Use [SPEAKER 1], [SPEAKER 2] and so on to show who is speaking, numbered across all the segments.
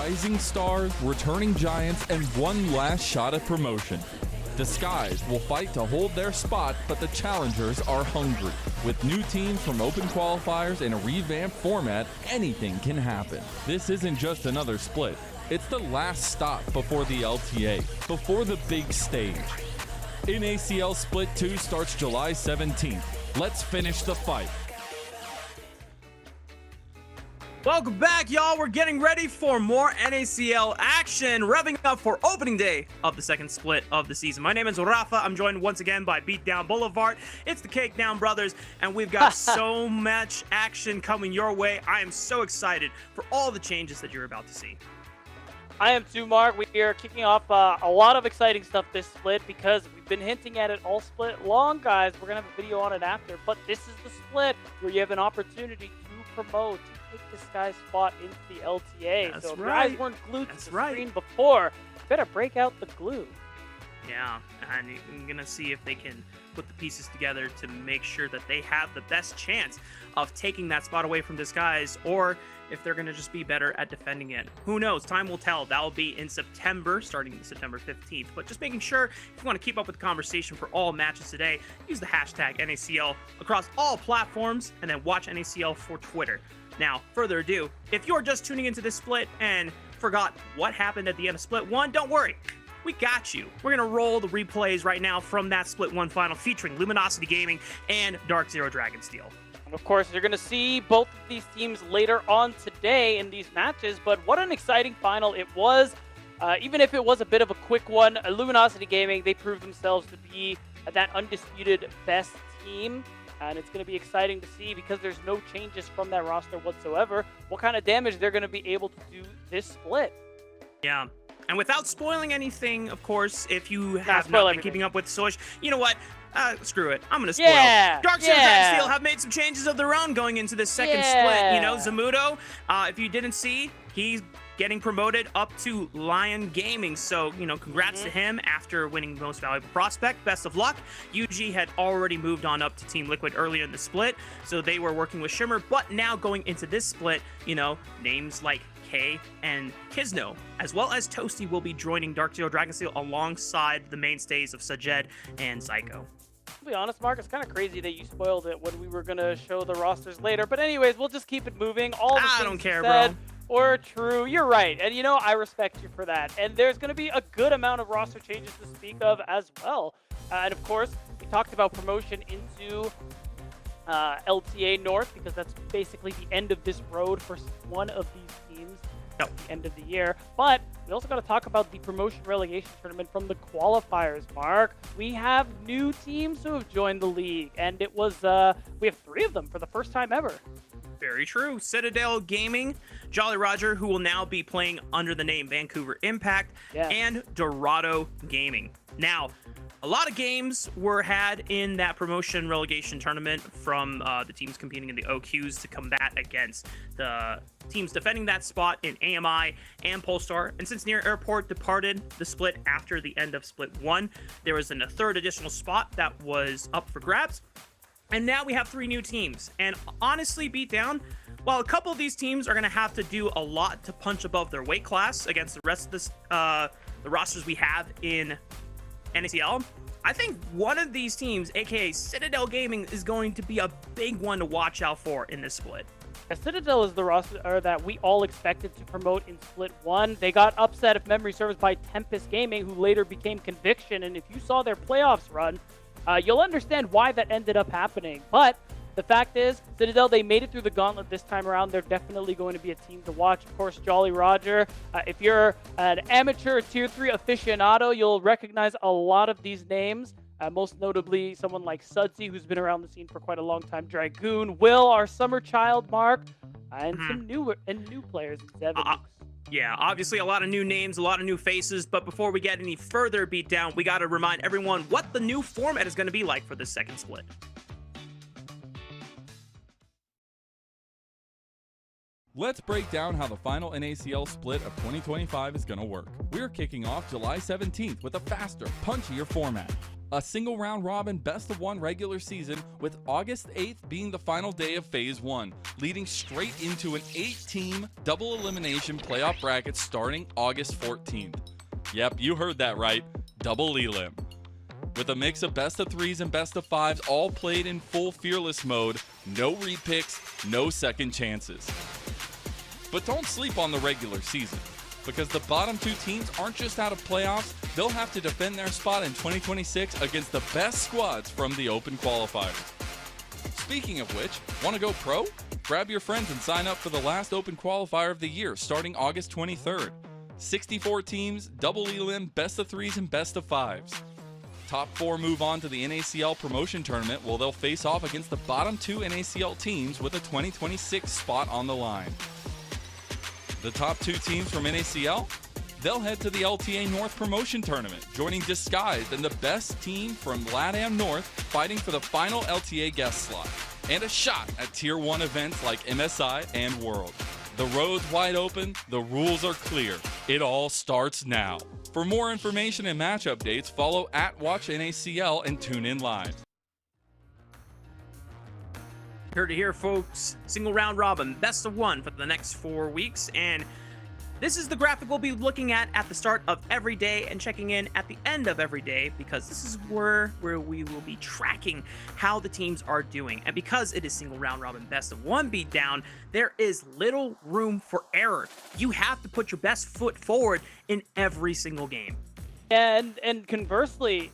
[SPEAKER 1] rising stars, returning giants, and one last shot at promotion. The Skies will fight to hold their spot, but the challengers are hungry. With new teams from open qualifiers and a revamped format, anything can happen. This isn't just another split. It's the last stop before the LTA, before the big stage. NACL Split 2 starts July 17th. Let's finish the fight.
[SPEAKER 2] Welcome back, y'all. We're getting ready for more NACL action, revving up for opening day of the second split of the season. My name is Rafa. I'm joined once again by Beatdown Boulevard. It's the Cake Down Brothers, and we've got so much action coming your way. I am so excited for all the changes that you're about to see.
[SPEAKER 3] I am too, Mark. We are kicking off a lot of exciting stuff this split because we've been hinting at it all split long, guys. We're going to have a video on it after, but this is the split where you have an opportunity to promote, to take this guy's spot into the LTA.
[SPEAKER 2] That's
[SPEAKER 3] so if
[SPEAKER 2] right.
[SPEAKER 3] guys weren't glued to the screen before, better break out the glue.
[SPEAKER 2] Yeah, and you're going to see if they can put the pieces together to make sure that they have the best chance of taking that spot away from Disguise, or if they're going to just be better at defending it. Who knows? Time will tell. That will be in September, starting September 15th. But just making sure, if you want to keep up with the conversation for all matches today, use the hashtag NACL across all platforms, and then watch NACL for Twitter. Now, further ado, if you're just tuning into this split and forgot what happened at the end of Split 1, don't worry. We got you. We're going to roll the replays right now from that Split 1 final featuring Luminosity Gaming and Dark Zero Dragonsteel.
[SPEAKER 3] And of course, you're going to see both of these teams later on today in these matches, but what an exciting final it was. Even if it was a bit of a quick one, Luminosity Gaming, they proved themselves to be that undisputed best team. And it's going to be exciting to see, because there's no changes from that roster whatsoever, what kind of damage they're going to be able to do this split.
[SPEAKER 2] Yeah. And without spoiling anything, of course, if you have not been keeping up with Soish, you know what? Screw it. I'm going to spoil. Dark Zero Dragonsteel have made some changes of their own going into this second split. You know, Zamudo, if you didn't see, he's getting promoted up to Lion Gaming. So, you know, congrats to him after winning Most Valuable Prospect. Best of luck. UG had already moved on up to Team Liquid earlier in the split, so they were working with Shimmer. But now going into this split, you know, names like K and Kizno, as well as Toasty, will be joining Dark Zero Dragonsteel alongside the mainstays of Sajed and Psycho.
[SPEAKER 3] To be honest, Mark, it's kind of crazy that you spoiled it when we were going to show the rosters later. But anyways, we'll just keep it moving. All the things
[SPEAKER 2] don't care,
[SPEAKER 3] you said
[SPEAKER 2] bro.
[SPEAKER 3] were true. You're right. And, you know, I respect you for that. And there's going to be a good amount of roster changes to speak of as well. And, of course, we talked about promotion into LTA North, because that's basically the end of this road for one of these teams at the end of the year. But we also got to talk about the promotion relegation tournament from the qualifiers, Mark. We have new teams who have joined the league, and it was we have 3 of them for the first time ever.
[SPEAKER 2] Very true. Citadel Gaming, Jolly Roger, who will now be playing under the name Vancouver Impact, and Dorado Gaming. Now, a lot of games were had in that promotion relegation tournament from the teams competing in the OQs to combat against the teams defending that spot in AMI and Polestar. And since Near Airport departed the split after the end of Split 1, there was a third additional spot that was up for grabs. And now we have 3 new teams. And honestly, Beatdown, while a couple of these teams are going to have to do a lot to punch above their weight class against the rest of this, the rosters we have in NACL, I think one of these teams, aka Citadel Gaming, is going to be a big one to watch out for in this split.
[SPEAKER 3] Citadel is the roster that we all expected to promote in Split 1. They got upset, if memory serves, by Tempest Gaming, who later became Conviction. And if you saw their playoffs run, you'll understand why that ended up happening. But the fact is, Citadel, they made it through the gauntlet this time around. They're definitely going to be a team to watch. Of course, Jolly Roger. If you're an amateur Tier 3 aficionado, you'll recognize a lot of these names. Most notably, someone like Sudsy, who's been around the scene for quite a long time. Dragoon, Will, our summer child, Mark, and some new players.
[SPEAKER 2] Yeah, obviously a lot of new names, a lot of new faces. But before we get any further Beatdown, we got to remind everyone what the new format is going to be like for this second split.
[SPEAKER 1] Let's break down how the final NACL split of 2025 is going to work. We're kicking off July 17th with a faster, punchier format. A single round robin best of 1 regular season, with August 8th being the final day of Phase 1, leading straight into an 8-team double elimination playoff bracket starting August 14th. Yep, you heard that right, double elim. With a mix of best of 3s and best of 5s all played in full fearless mode, no repicks, no second chances. But don't sleep on the regular season, because the bottom 2 teams aren't just out of playoffs, they'll have to defend their spot in 2026 against the best squads from the open qualifiers. Speaking of which, want to go pro? Grab your friends and sign up for the last open qualifier of the year starting August 23rd. 64 teams, double elim, best of 3s and best of 5s. Top 4 move on to the NACL promotion tournament, where they'll face off against the bottom 2 NACL teams with a 2026 spot on the line. The top 2 teams from NACL, they'll head to the LTA North promotion tournament, joining Disguised and the best team from LATAM North fighting for the final LTA guest slot, and a shot at Tier 1 events like MSI and World. The road's wide open, the rules are clear. It all starts now. For more information and match updates, follow @WatchNACL and tune in live.
[SPEAKER 2] Heard it here, folks. Single round robin, best of 1 for the next 4 weeks. And this is the graphic we'll be looking at the start of every day and checking in at the end of every day, because this is where we will be tracking how the teams are doing. And because it is single round robin best of 1 beatdown, there is little room for error. You have to put your best foot forward in every single game.
[SPEAKER 3] And conversely,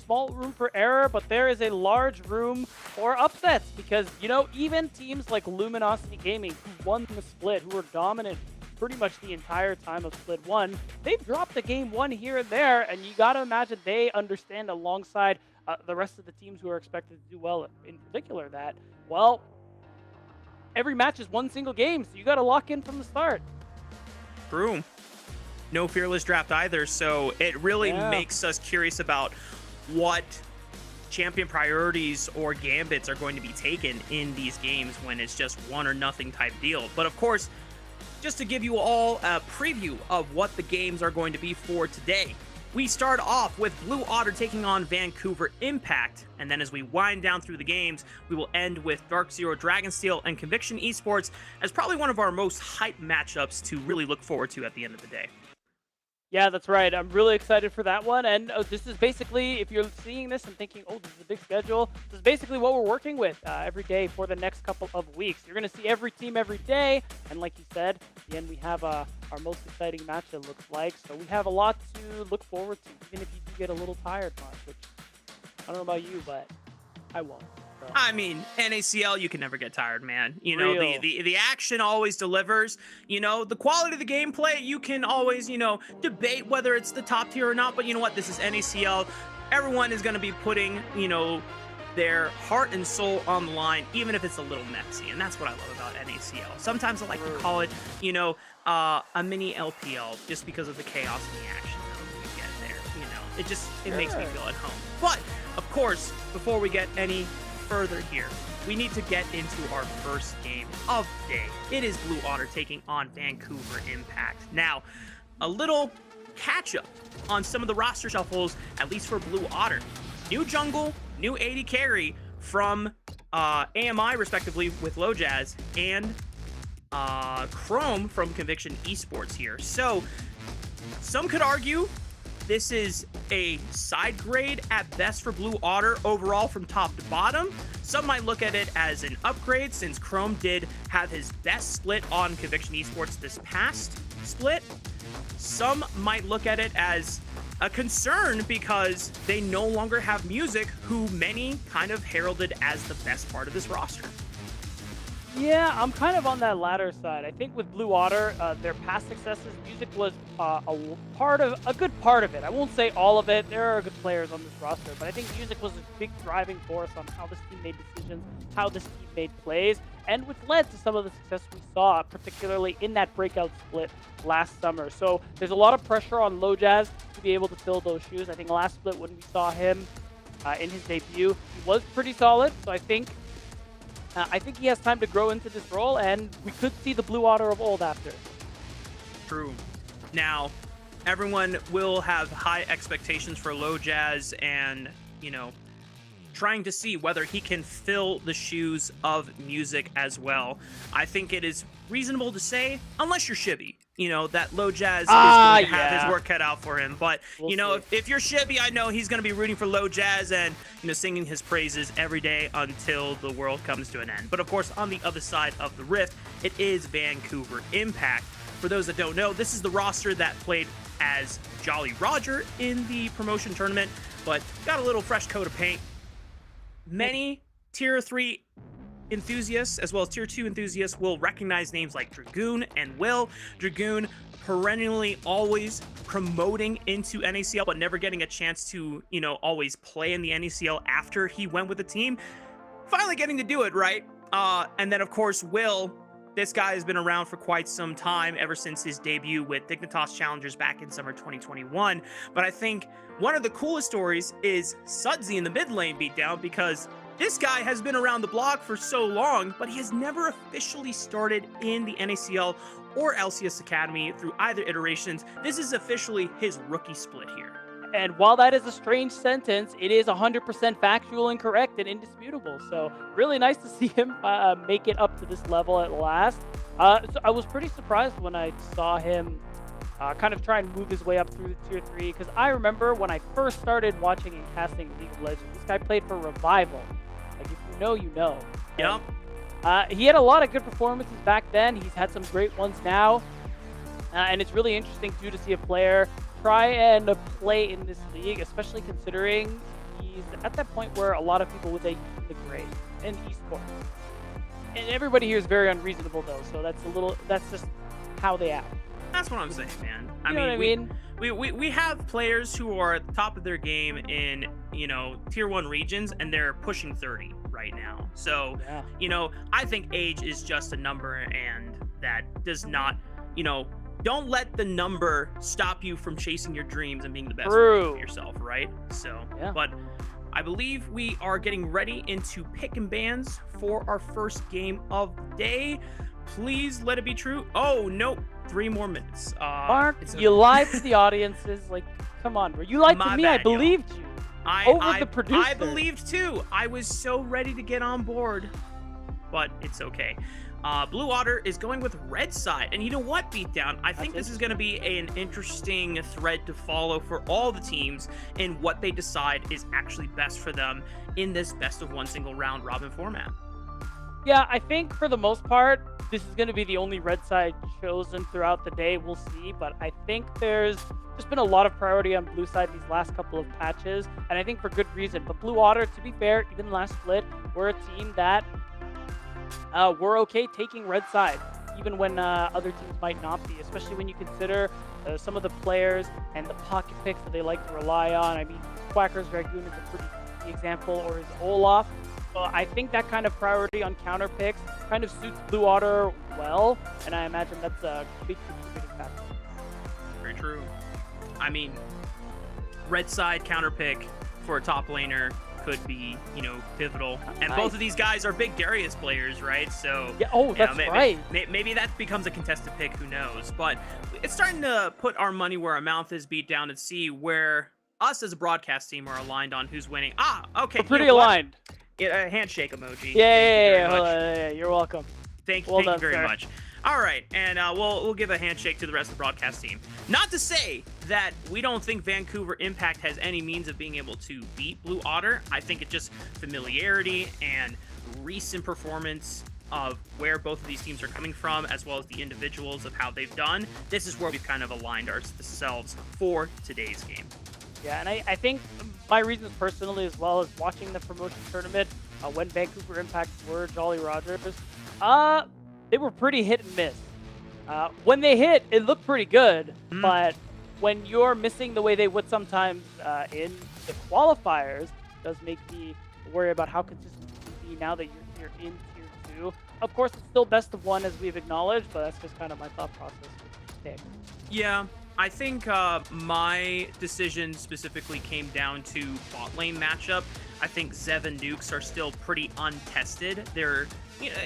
[SPEAKER 3] small room for error, but there is a large room for upsets, because, even teams like Luminosity Gaming, who won the split, who were dominant pretty much the entire time of Split 1, they've dropped a game 1 here and there, and you got to imagine they understand alongside the rest of the teams who are expected to do well, in particular, that, well, every match is 1 single game, so you got to lock in from the start.
[SPEAKER 2] True. No fearless draft either, so it really makes us curious about what champion priorities or gambits are going to be taken in these games when it's just 1 or nothing type deal. But of course, just to give you all a preview of what the games are going to be for today, we start off with Blue Otter taking on Vancouver Impact, and then as we wind down through the games, we will end with Dark Zero Dragonsteel and Conviction Esports as probably one of our most hype matchups to really look forward to at the end of the day.
[SPEAKER 3] Yeah, that's right. I'm really excited for that one. And this is basically, if you're seeing this and thinking, oh, this is a big schedule, this is basically what we're working with every day for the next couple of weeks. You're going to see every team every day. And like you said, at the end, we have our most exciting match, it looks like. So we have a lot to look forward to, even if you do get a little tired, Mark, which I don't know about you, but I won't. So.
[SPEAKER 2] I mean, NACL, you can never get tired, man. The action always delivers. The quality of the gameplay, you can always, debate whether it's the top tier or not. But you know what? This is NACL. Everyone is going to be putting, their heart and soul on the line, even if it's a little messy. And that's what I love about NACL. Sometimes I like to call it, a mini LPL, just because of the chaos and the action that we get there. It makes me feel at home. But of course, before we get any further here, we need to get into our first game of the day. It is Blue Otter taking on Vancouver Impact. Now, a little catch-up on some of the roster shuffles, at least for Blue Otter. New jungle, new AD carry from AMI, respectively, with Lojaz, and Chrome from Conviction Esports here. So, some could argue this is a side grade at best for Blue Otter overall from top to bottom. Some might look at it as an upgrade, since Chrome did have his best split on Conviction Esports this past split. Some might look at it as a concern because they no longer have Music, who many kind of heralded as the best part of this roster.
[SPEAKER 3] Yeah, I'm kind of on that latter side. I think with Blue Otter, their past successes, Music was a good part of it. I won't say all of it. There are good players on this roster, but I think Music was a big driving force on how this team made decisions, how this team made plays, and which led to some of the success we saw, particularly in that breakout split last summer. So there's a lot of pressure on Lojaz to be able to fill those shoes. I think last split when we saw him in his debut, he was pretty solid. So I think he has time to grow into this role, and we could see the Blue Otter of old after.
[SPEAKER 2] True. Now, everyone will have high expectations for Low Jazz and, trying to see whether he can fill the shoes of music as well. I think it is reasonable to say, unless you're Shibby, that Low Jazz is going to have his work cut out for him. But, if you're Shibby, I know he's going to be rooting for Low Jazz and, singing his praises every day until the world comes to an end. But, of course, on the other side of the rift, it is Vancouver Impact. For those that don't know, this is the roster that played as Jolly Roger in the promotion tournament, but got a little fresh coat of paint. Many Tier 3 enthusiasts, as well as Tier 2 enthusiasts, will recognize names like Dragoon and Will. Dragoon perennially always promoting into NACL, but never getting a chance to, always play in the NACL after he went with the team. Finally getting to do it, right? And then, of course, Will. This guy has been around for quite some time, ever since his debut with Dignitas Challengers back in summer 2021. But I think one of the coolest stories is Sudsy in the mid lane beatdown, because this guy has been around the block for so long, but he has never officially started in the NACL or LCS Academy through either iterations. This is officially his rookie split here.
[SPEAKER 3] And while that is a strange sentence, it is 100% factual and correct and indisputable. So really nice to see him make it up to this level at last. So I was pretty surprised when I saw him kind of try and move his way up through the Tier 3, because I remember when I first started watching and casting League of Legends, this guy played for Revival. Like, if you know, you know.
[SPEAKER 2] Yep.
[SPEAKER 3] He had a lot of good performances back then. He's had some great ones now. And it's really interesting, too, to see a player try and play in this league, especially considering he's at that point where a lot of people would say he's the grade in esports. And everybody here is very unreasonable, though, so that's just how they act.
[SPEAKER 2] That's what I'm saying, man.
[SPEAKER 3] You know what I mean?
[SPEAKER 2] We have players who are at the top of their game in, Tier 1 regions, and they're pushing 30 right now. So, I think age is just a number, and that does not, don't let the number stop you from chasing your dreams and being the best version of yourself, right? So, but I believe we are getting ready into pick and bans for our first game of the day. Please let it be true. Oh, nope. 3 more minutes.
[SPEAKER 3] Mark, you lied to the audiences. Like, come on, bro. You lied to me. I believed you. Over the producer.
[SPEAKER 2] I believed too. I was so ready to get on board, but it's okay. Blue Otter is going with red side. And you know what, Beatdown? I think this is going to be an interesting thread to follow for all the teams in what they decide is actually best for them in this best of one single round robin format.
[SPEAKER 3] Yeah, I think for the most part, this is going to be the only red side chosen throughout the day. We'll see. But I think there's just been a lot of priority on blue side these last couple of patches. And I think for good reason. But Blue Otter, to be fair, even last split, we're a team that we're okay taking red side, even when other teams might not be, especially when you consider some of the players and the pocket picks that they like to rely on. I mean, Quacker's Dragoon is a pretty easy example, or his Olaf. So I think that kind of priority on counter picks kind of suits Blue Otter well, and I imagine that's a big contributing factor.
[SPEAKER 2] Very true. I mean, red side counter pick for a top laner could be, pivotal. And both of these guys are big Darius players, right? So
[SPEAKER 3] that's right.
[SPEAKER 2] Maybe that becomes a contested pick, who knows? But it's starting to put our money where our mouth is, beat down, and see where us as a broadcast team are aligned on who's winning. Okay.
[SPEAKER 3] We're pretty aligned.
[SPEAKER 2] A handshake emoji.
[SPEAKER 3] Yeah, you're welcome.
[SPEAKER 2] Thank you very much. All right, and we'll give a handshake to the rest of the broadcast team. Not to say that we don't think Vancouver Impact has any means of being able to beat Blue Otter. I think it's just familiarity and recent performance of where both of these teams are coming from, as well as the individuals of how they've done. This is where we've kind of aligned ourselves for today's game.
[SPEAKER 3] Yeah, and I think my reasons personally, as well as watching the promotion tournament, when Vancouver Impact were Jolly Rogers, they were pretty hit and miss. When they hit, it looked pretty good, but when you're missing the way they would sometimes in the qualifiers, it does make me worry about how consistent you can be now that you're in Tier 2. Of course, it's still best of one, as we've acknowledged, but that's just kind of my thought process with this pick.
[SPEAKER 2] Yeah, I think my decision specifically came down to bot lane matchup. I think Zev and Nukes are still pretty untested. They're, you know,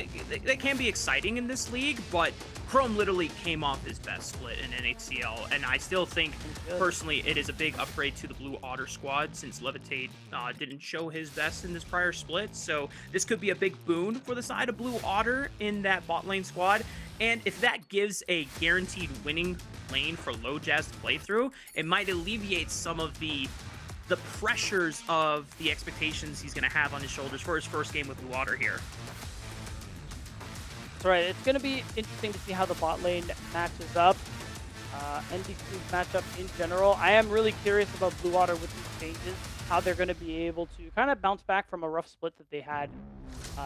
[SPEAKER 2] they can be exciting in this league, but Chrome literally came off his best split in NACL, and I still think, personally, it is a big upgrade to the Blue Otter squad since Levitate didn't show his best in this prior split, so this could be a big boon for the side of Blue Otter in that bot lane squad, and if that gives a guaranteed winning lane for LoJazz to play through, it might alleviate some of the pressures of the expectations he's going to have on his shoulders for his first game with Blue Otter here.
[SPEAKER 3] That's right. It's going to be interesting to see how the bot lane matches up. NBC's matchup in general. I am really curious about Blue Otter with these changes, how they're going to be able to kind of bounce back from a rough split that they had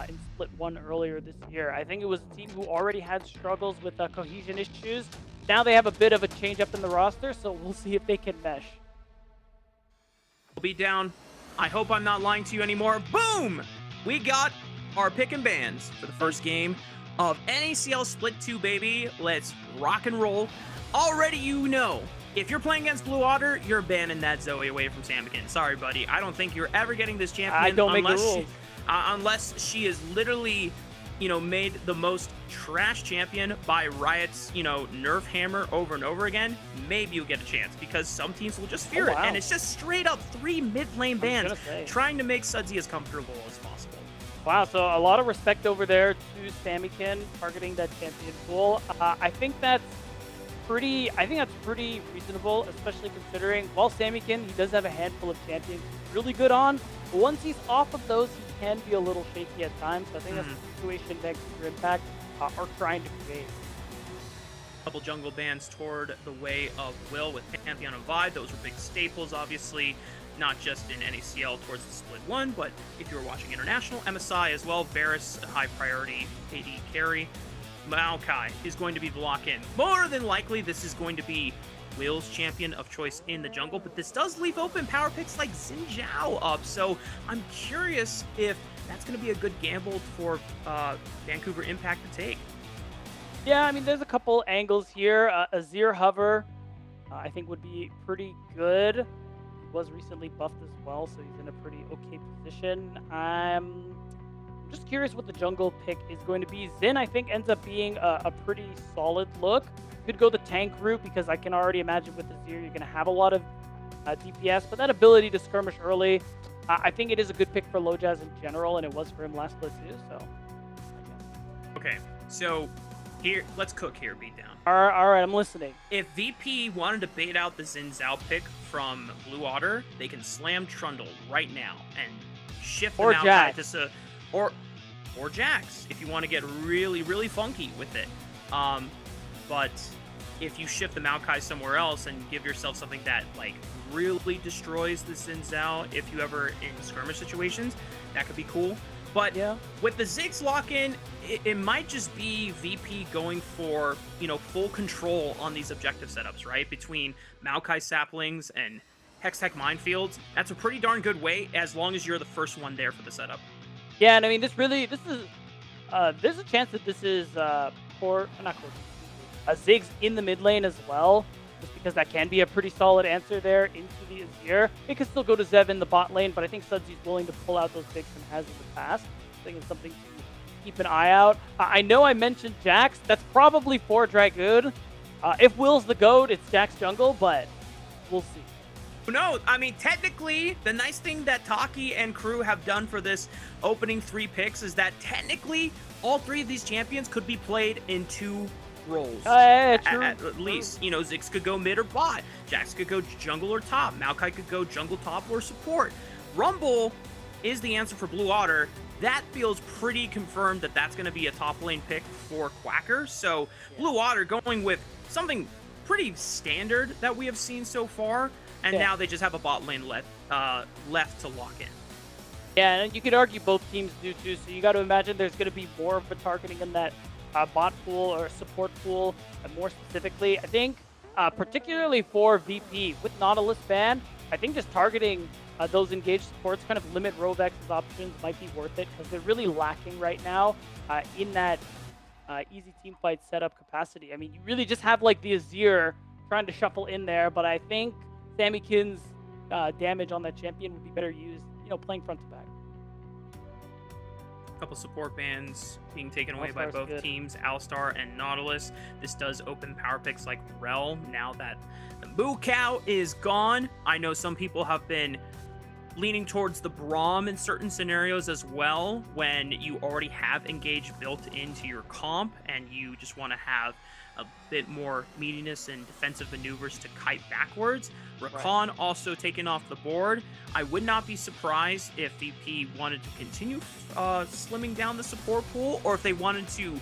[SPEAKER 3] in Split 1 earlier this year. I think it was a team who already had struggles with cohesion issues. Now they have a bit of a change up in the roster, so we'll see if they can mesh.
[SPEAKER 2] We'll be down. I hope I'm not lying to you anymore. Boom! We got our pick and bans for the first game of NACL Split 2, baby. Let's rock and roll. Already you know, if you're playing against Blue Otter, you're banning that Zoe away from Samikin. Sorry, buddy. I don't think you're ever getting this champion
[SPEAKER 3] I don't make the rules.
[SPEAKER 2] Unless she is literally, you know, made the most trash champion by Riot's, you know, nerf hammer over and over again. Maybe you'll get a chance, because some teams will just fear it. And it's just straight up 3 mid lane bans trying to make Sudsy as comfortable as possible.
[SPEAKER 3] Wow, so a lot of respect over there to Samikin targeting that champion pool. I think that's pretty reasonable, especially considering while Samikin, he does have a handful of champions he's really good on. But once he's off of those, he can be a little shaky at times. So I think that's the situation Vancouver Impact are trying to create.
[SPEAKER 2] Couple jungle bans toward the way of Will with Pantheon and Vibe. Those were big staples, obviously, not just in NACL towards the Split 1, but if you were watching International, MSI as well. Varus, a high priority AD carry. Maokai is going to be the lock-in. More than likely, this is going to be Will's champion of choice in the jungle, but this does leave open power picks like Xin Zhao up, so I'm curious if that's going to be a good gamble for Vancouver Impact to take.
[SPEAKER 3] Yeah, I mean, there's a couple angles here. Azir Hover, I think, would be pretty good. He was recently buffed as well, so he's in a pretty okay position. I'm just curious what the jungle pick is going to be. Xin, I think, ends up being a pretty solid look. Could go the tank route, because I can already imagine with Azir, you're going to have a lot of DPS, but that ability to skirmish early, I think it is a good pick for LoJazz in general, and it was for him last split too, so.
[SPEAKER 2] Okay, so here, let's cook here, Beatdown.
[SPEAKER 3] All right, I'm listening.
[SPEAKER 2] If VP wanted to bait out the Xin Zhao pick from Blue Otter, they can slam Trundle right now and shift them out to or Jax if you want to get really, really funky with it. But if you shift the Maokai somewhere else and give yourself something that like really destroys the Xin Zhao if you ever in skirmish situations, that could be cool. But with the Ziggs lock-in, it might just be VP going for, you know, full control on these objective setups, right? Between Maokai saplings and Hextech minefields. That's a pretty darn good way, as long as you're the first one there for the setup.
[SPEAKER 3] Yeah, and I mean, this is, there's a chance that this is Ziggs in the mid lane as well, just because that can be a pretty solid answer there into the Azir. It could still go to Zev in the bot lane, but I think Sudsy's willing to pull out those picks and has in the past. I think it's something to keep an eye out. I know I mentioned Jax. That's probably for Dragoon. If Will's the GOAT, it's Jax jungle, but we'll see.
[SPEAKER 2] No, I mean, technically, the nice thing that Taki and crew have done for this opening 3 picks is that technically all 3 of these champions could be played in 2 roles. At least, you know, Ziggs could go mid or bot. Jax could go jungle or top. Maokai could go jungle, top, or support. Rumble is the answer for Blue Otter. That feels pretty confirmed that that's going to be a top lane pick for Quacker. So Blue Otter going with something pretty standard that we have seen so far. And now they just have a bot lane left to lock in.
[SPEAKER 3] Yeah, and you could argue both teams do too. So you got to imagine there's going to be more of a targeting in that bot pool or support pool. And more specifically, I think particularly for VP with Nautilus ban, I think just targeting those engaged supports, kind of limit Rovex's options, might be worth it, because they're really lacking right now in that easy team fight setup capacity. I mean, you really just have like the Azir trying to shuffle in there, but I think Samikin's damage on that champion would be better used, you know, playing front to back.
[SPEAKER 2] couple support bans being taken away by
[SPEAKER 3] Alistar's
[SPEAKER 2] both
[SPEAKER 3] good.
[SPEAKER 2] teams, Alistar and Nautilus. This does open power picks like Rel now that the Moo Cow is gone. I know some people have been leaning towards the Braum in certain scenarios as well, when you already have Engage built into your comp and you just want to have a bit more meatiness and defensive maneuvers to kite backwards. Rakan also taken off the board. I would not be surprised if VP wanted to continue slimming down the support pool, or if they wanted to,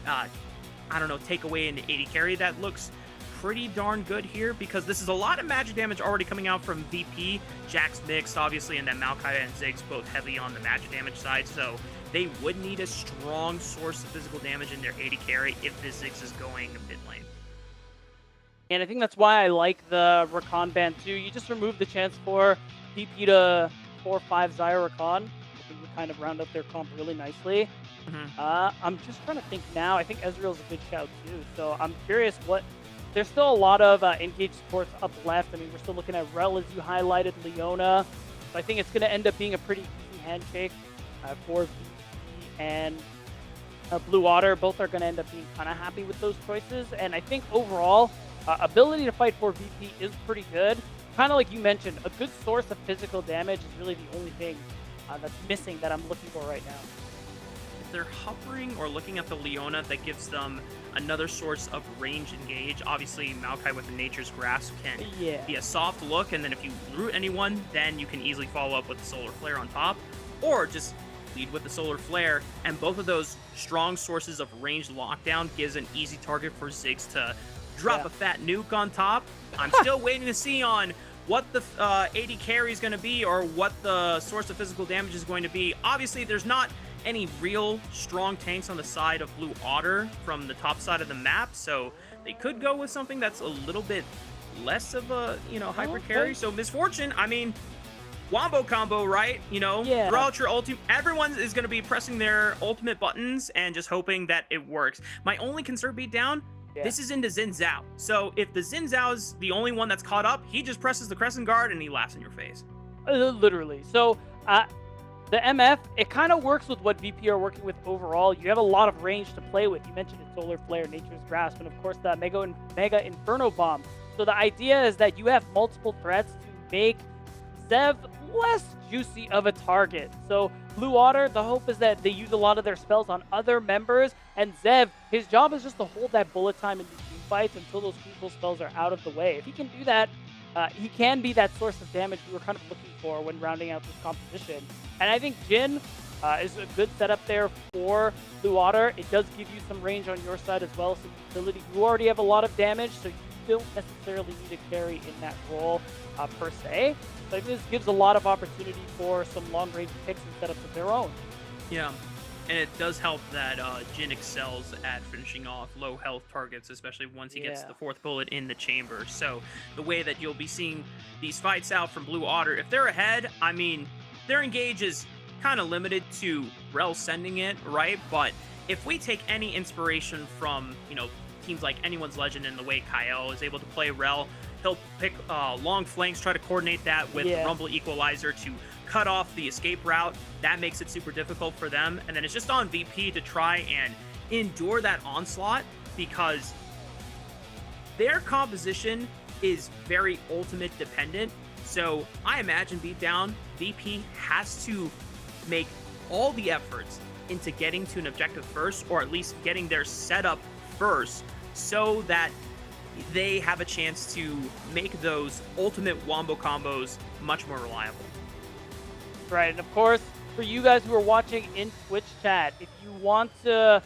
[SPEAKER 2] I don't know, take away an 80 carry that looks pretty darn good here, because this is a lot of magic damage already coming out from VP. Jack's mixed, obviously, and then Maokai and Ziggs both heavy on the magic damage side, so they would need a strong source of physical damage in their 80 carry if this Ziggs is going mid lane.
[SPEAKER 3] And I think that's why I like the Rakan ban too. You just remove the chance for VP to 4-5 Xayah Rakan. I think we kind of round up their comp really nicely. I'm just trying to think now. I think Ezreal's a good shout too. So I'm curious what... There's still a lot of engaged supports up left. I mean, we're still looking at Rel, as you highlighted, Leona. So I think it's going to end up being a pretty easy handshake for VP and Blue Water. Both are going to end up being kind of happy with those choices. And I think overall, ability to fight for VP is pretty good. Kind of like you mentioned, a good source of physical damage is really the only thing that's missing that I'm looking for right now.
[SPEAKER 2] If they're hovering or looking at the Leona, that gives them another source of range engage. Obviously, Maokai with the Nature's Grasp can be a soft look, and then if you root anyone, then you can easily follow up with the Solar Flare on top, or just lead with the Solar Flare, and both of those strong sources of ranged lockdown gives an easy target for Ziggs to drop a fat nuke on top. I'm still waiting to see on what the 80 carry is going to be, or what the source of physical damage is going to be. Obviously, there's not any real strong tanks on the side of Blue Otter from the top side of the map, so they could go with something that's a little bit less of a, hyper carry. So Misfortune, I mean, wombo combo, right? Throw out your ultimate. Everyone is going to be pressing their ultimate buttons and just hoping that it works. My only concern, Beatdown, this is into Xin Zhao. So if the Xin Zhao is the only one that's caught up, he just presses the Crescent Guard and he laughs in your face.
[SPEAKER 3] Literally. So, the MF, it kind of works with what VP are working with overall. You have a lot of range to play with. You mentioned it, Solar Flare, Nature's Grasp, and of course the Mega Inferno Bomb. So the idea is that you have multiple threats to make Zev less juicy of a target. So Blue Water, the hope is that they use a lot of their spells on other members, and Zev, his job is just to hold that bullet time in these team fights until those crucial spells are out of the way. If he can do that, he can be that source of damage we were kind of looking for when rounding out this composition. And I think Jhin is a good setup there for Blue Water. It does give you some range on your side as well, some utility. You already have a lot of damage, so you don't necessarily need a carry in that role per se. But this gives a lot of opportunity for some long-range picks and setups of their own.
[SPEAKER 2] Yeah, and it does help that Jhin excels at finishing off low health targets, especially once he gets the fourth bullet in the chamber. So the way that you'll be seeing these fights out from Blue Otter, if they're ahead, I mean, their engage is kind of limited to Rel sending it, right? But if we take any inspiration from, teams like Anyone's Legend and the way Kyle is able to play Rel, he'll pick long flanks, try to coordinate that with the Rumble Equalizer to cut off the escape route. That makes it super difficult for them. And then it's just on VP to try and endure that onslaught, because their composition is very ultimate dependent. So I imagine Beatdown, VP has to make all the efforts into getting to an objective first, or at least getting their setup first, so that they have a chance to make those ultimate wombo combos much more reliable.
[SPEAKER 3] Right, and of course, for you guys who are watching in Twitch chat, if you want to,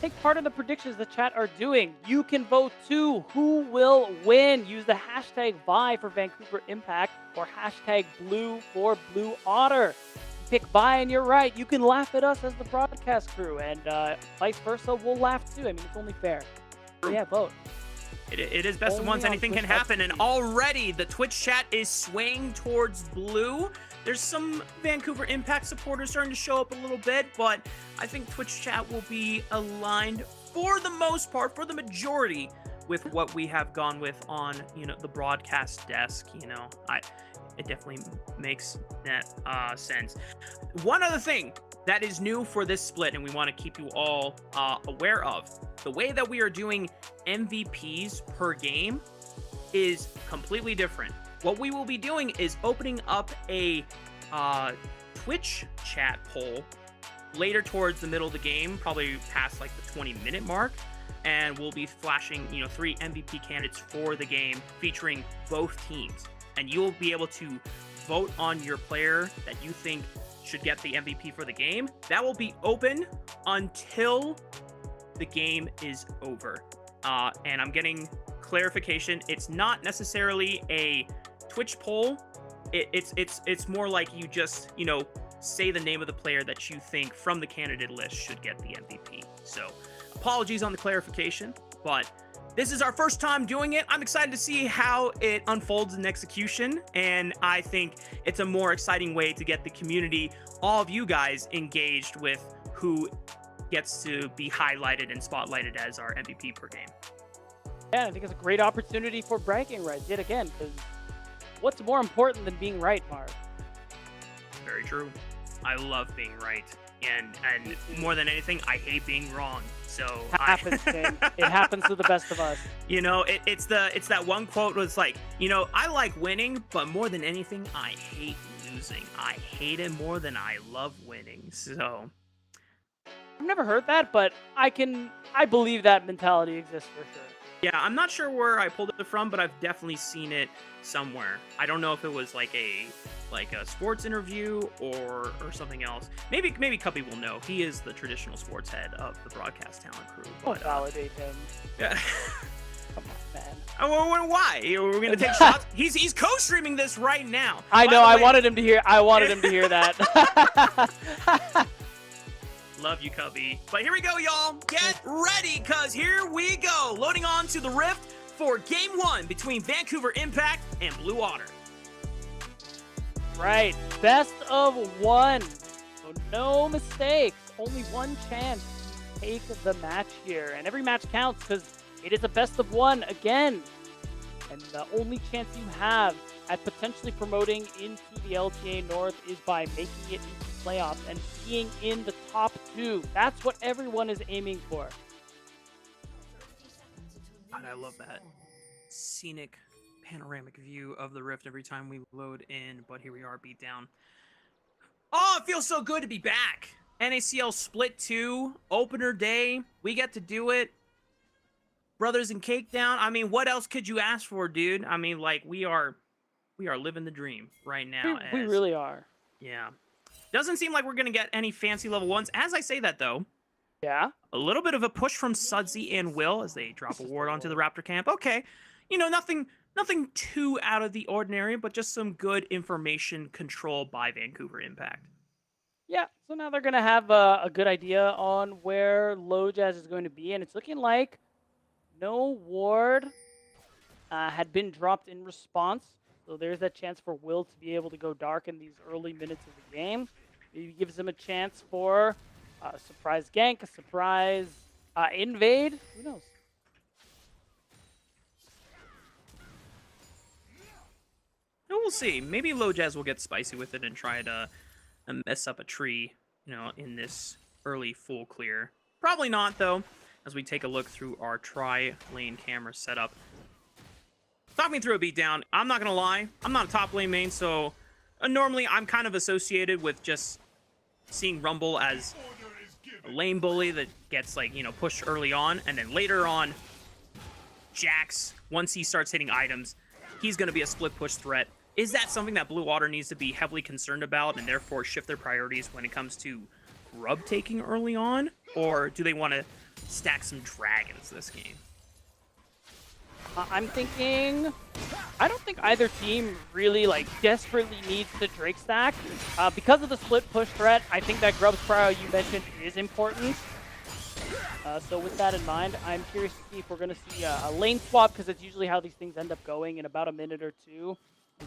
[SPEAKER 3] take part in the predictions the chat are doing, you can vote too. Who will win? Use the hashtag VI for Vancouver Impact, or hashtag Blue for Blue Otter. Pick VI and you're right. You can laugh at us as the broadcast crew, and vice versa, we'll laugh too. I mean, it's only fair. So yeah, vote.
[SPEAKER 2] It is best of ones. Anything can happen, and already the Twitch chat is swaying towards blue. There's some Vancouver Impact supporters starting to show up a little bit, but I think Twitch chat will be aligned for the most part, for the majority, with what we have gone with on, the broadcast desk. it definitely makes that sense. One other thing that is new for this split, and we want to keep you all aware of, the way that we are doing MVPs per game is completely different. What we will be doing is opening up a Twitch chat poll later towards the middle of the game, probably past like the 20-minute mark, and we'll be flashing 3 MVP candidates for the game featuring both teams, and you'll be able to vote on your player that you think should get the MVP for the game. That will be open until the game is over, and I'm getting clarification. It's not necessarily a Twitch poll. It's more like you just say the name of the player that you think from the candidate list should get the MVP. So apologies on the clarification, but this is our first time doing it. I'm excited to see how it unfolds in execution, and I think it's a more exciting way to get the community, all of you guys, engaged with who gets to be highlighted and spotlighted as our MVP per game.
[SPEAKER 3] Yeah, I think it's a great opportunity for bragging rights yet again, because what's more important than being right, Mark?
[SPEAKER 2] Very true. I love being right, and more than anything, I hate being wrong. So
[SPEAKER 3] it happens, King. It happens to the best of us.
[SPEAKER 2] It's that one quote was like, I like winning, but more than anything, I hate losing. I hate it more than I love winning. So
[SPEAKER 3] I've never heard that, but I believe that mentality exists for sure.
[SPEAKER 2] Yeah, I'm not sure where I pulled it from, but I've definitely seen it somewhere. I don't know if it was like a sports interview or something else. Maybe Cuppy will know. He is the traditional sports head of the broadcast talent crew.
[SPEAKER 3] Don't validate him.
[SPEAKER 2] Yeah.
[SPEAKER 3] Come on, man.
[SPEAKER 2] Why? We're gonna take shots. He's co-streaming this right now.
[SPEAKER 3] I know. I wanted him to hear that.
[SPEAKER 2] Love you, Cubby. But here we go, y'all. Get ready, because here we go. Loading on to the Rift for Game 1 between Vancouver Impact and Blue Water.
[SPEAKER 3] Right. Best of 1. So no mistakes. Only one chance to take the match here. And every match counts because it is a best of 1 again. And the only chance you have at potentially promoting into the LTA North is by making it into playoffs and being in the top 2. That's what everyone is aiming for.
[SPEAKER 2] God, I love that scenic panoramic view of the Rift every time we load in, but here we are, beat down. Oh, it feels so good to be back. NACL Split 2, opener day. We get to do it. Brothers in Cake Down. I mean, what else could you ask for, dude? I mean, like, we are living the dream right now.
[SPEAKER 3] We really are.
[SPEAKER 2] Yeah. Doesn't seem like we're going to get any fancy level 1s. As I say that, though,
[SPEAKER 3] yeah,
[SPEAKER 2] a little bit of a push from Sudsy and Will as they drop a ward onto the Raptor camp. Okay. Nothing too out of the ordinary, but just some good information control by Vancouver Impact.
[SPEAKER 3] Yeah, so now they're going to have a good idea on where LoJazz is going to be, and it's looking like no ward had been dropped in response. So there's that chance for Will to be able to go dark in these early minutes of the game. Maybe gives him a chance for a surprise gank, a surprise invade. Who knows?
[SPEAKER 2] We'll see. Maybe LoJazz will get spicy with it and try to mess up a tree, in this early full clear. Probably not, though, as we take a look through our tri-lane camera setup. Talk me through a beatdown. I'm not going to lie. I'm not a top lane main, so normally I'm kind of associated with just seeing Rumble as a lane bully that gets, pushed early on, and then later on, Jax, once he starts hitting items, he's going to be a split push threat. Is that something that Blue Water needs to be heavily concerned about and therefore shift their priorities when it comes to grub taking early on? Or do they want to stack some dragons this game?
[SPEAKER 3] I'm thinking, I don't think either team really desperately needs the Drake stack. Because of the split push threat, I think that Grub's prio you mentioned is important. So with that in mind, I'm curious to see if we're going to see a lane swap, because it's usually how these things end up going in about a minute or two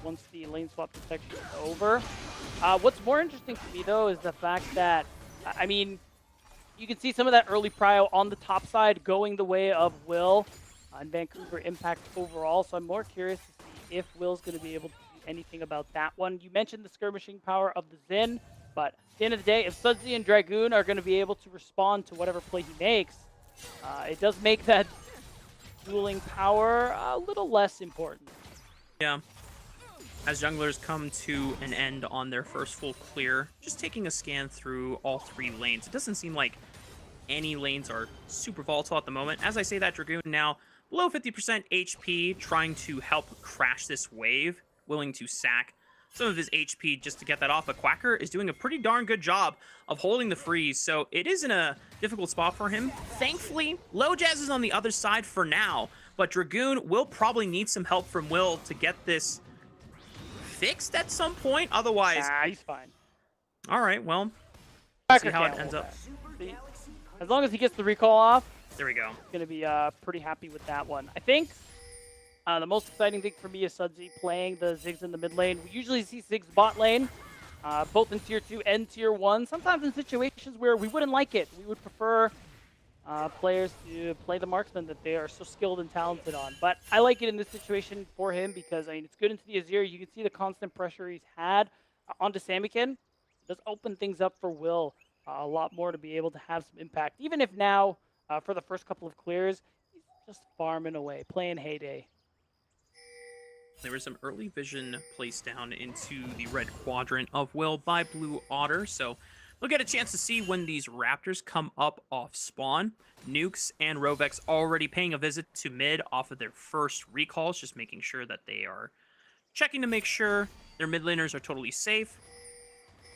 [SPEAKER 3] once the lane swap protection is over. What's more interesting to me, though, is the fact that, I mean, you can see some of that early prio on the top side going the way of Will and Vancouver Impact overall. So I'm more curious to see if Will's going to be able to anything about that one. You mentioned the skirmishing power of the Xin, but at the end of the day, if Sudsy and Dragoon are going to be able to respond to whatever play he makes, it does make that dueling power a little less important.
[SPEAKER 2] Yeah. As junglers come to an end on their first full clear, just taking a scan through all 3 lanes, it doesn't seem like any lanes are super volatile at the moment. As I say that, Dragoon now below 50% HP, trying to help crash this wave, willing to sack some of his HP just to get that off. But Quacker is doing a pretty darn good job of holding the freeze, so it is in a difficult spot for him. Thankfully, Low Jazz is on the other side for now, but Dragoon will probably need some help from Will to get this fixed at some point. Otherwise,
[SPEAKER 3] Nah, he's fine.
[SPEAKER 2] All right, well,
[SPEAKER 3] Quacker
[SPEAKER 2] see how it
[SPEAKER 3] can't
[SPEAKER 2] ends
[SPEAKER 3] hold
[SPEAKER 2] up.
[SPEAKER 3] that. As long as he gets the recall off,
[SPEAKER 2] There we go.
[SPEAKER 3] going to be pretty happy with that one. I think the most exciting thing for me is Sudsy playing the Ziggs in the mid lane. We usually see Ziggs bot lane, both in Tier 2 and Tier 1. Sometimes in situations where we wouldn't like it. We would prefer players to play the marksman that they are so skilled and talented on. But I like it in this situation for him because, I mean, it's good into the Azir. You can see the constant pressure he's had onto Samikin. It does open things up for Will a lot more to be able to have some impact. Even if now, for the first couple of clears, he's just farming away, playing Heyday.
[SPEAKER 2] There was some early vision placed down into the red quadrant of Will by Blue Otter, so we'll get a chance to see when these Raptors come up off spawn. Nukes and Rovex already paying a visit to mid off of their first recalls, just making sure that they are checking to make sure their mid laners are totally safe.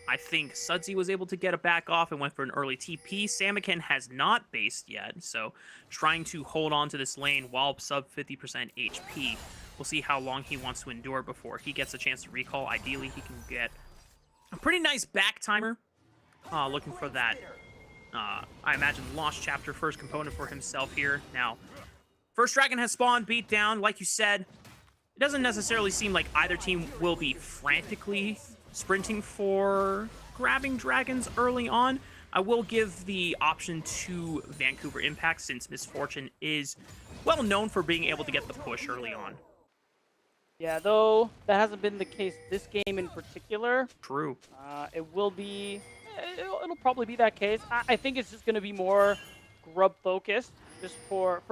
[SPEAKER 2] I think Sudsy was able to get a back off and went for an early TP. Samikin has not based yet, so trying to hold on to this lane while sub 50% HP. We'll see how long he wants to endure before he gets a chance to recall. Ideally, he can get a pretty nice back timer. Looking for that, I imagine, Lost Chapter first component for himself here. Now, first dragon has spawned, beat down. Like you said, it doesn't necessarily seem like either team will be frantically sprinting for grabbing dragons early on. I will give the option to Vancouver Impact since Misfortune is well known for being able to get the push early on.
[SPEAKER 3] Yeah, though that hasn't been the case this game in particular.
[SPEAKER 2] True.
[SPEAKER 3] It will be, it'll probably be that case. I think it's just going to be more grub focused just for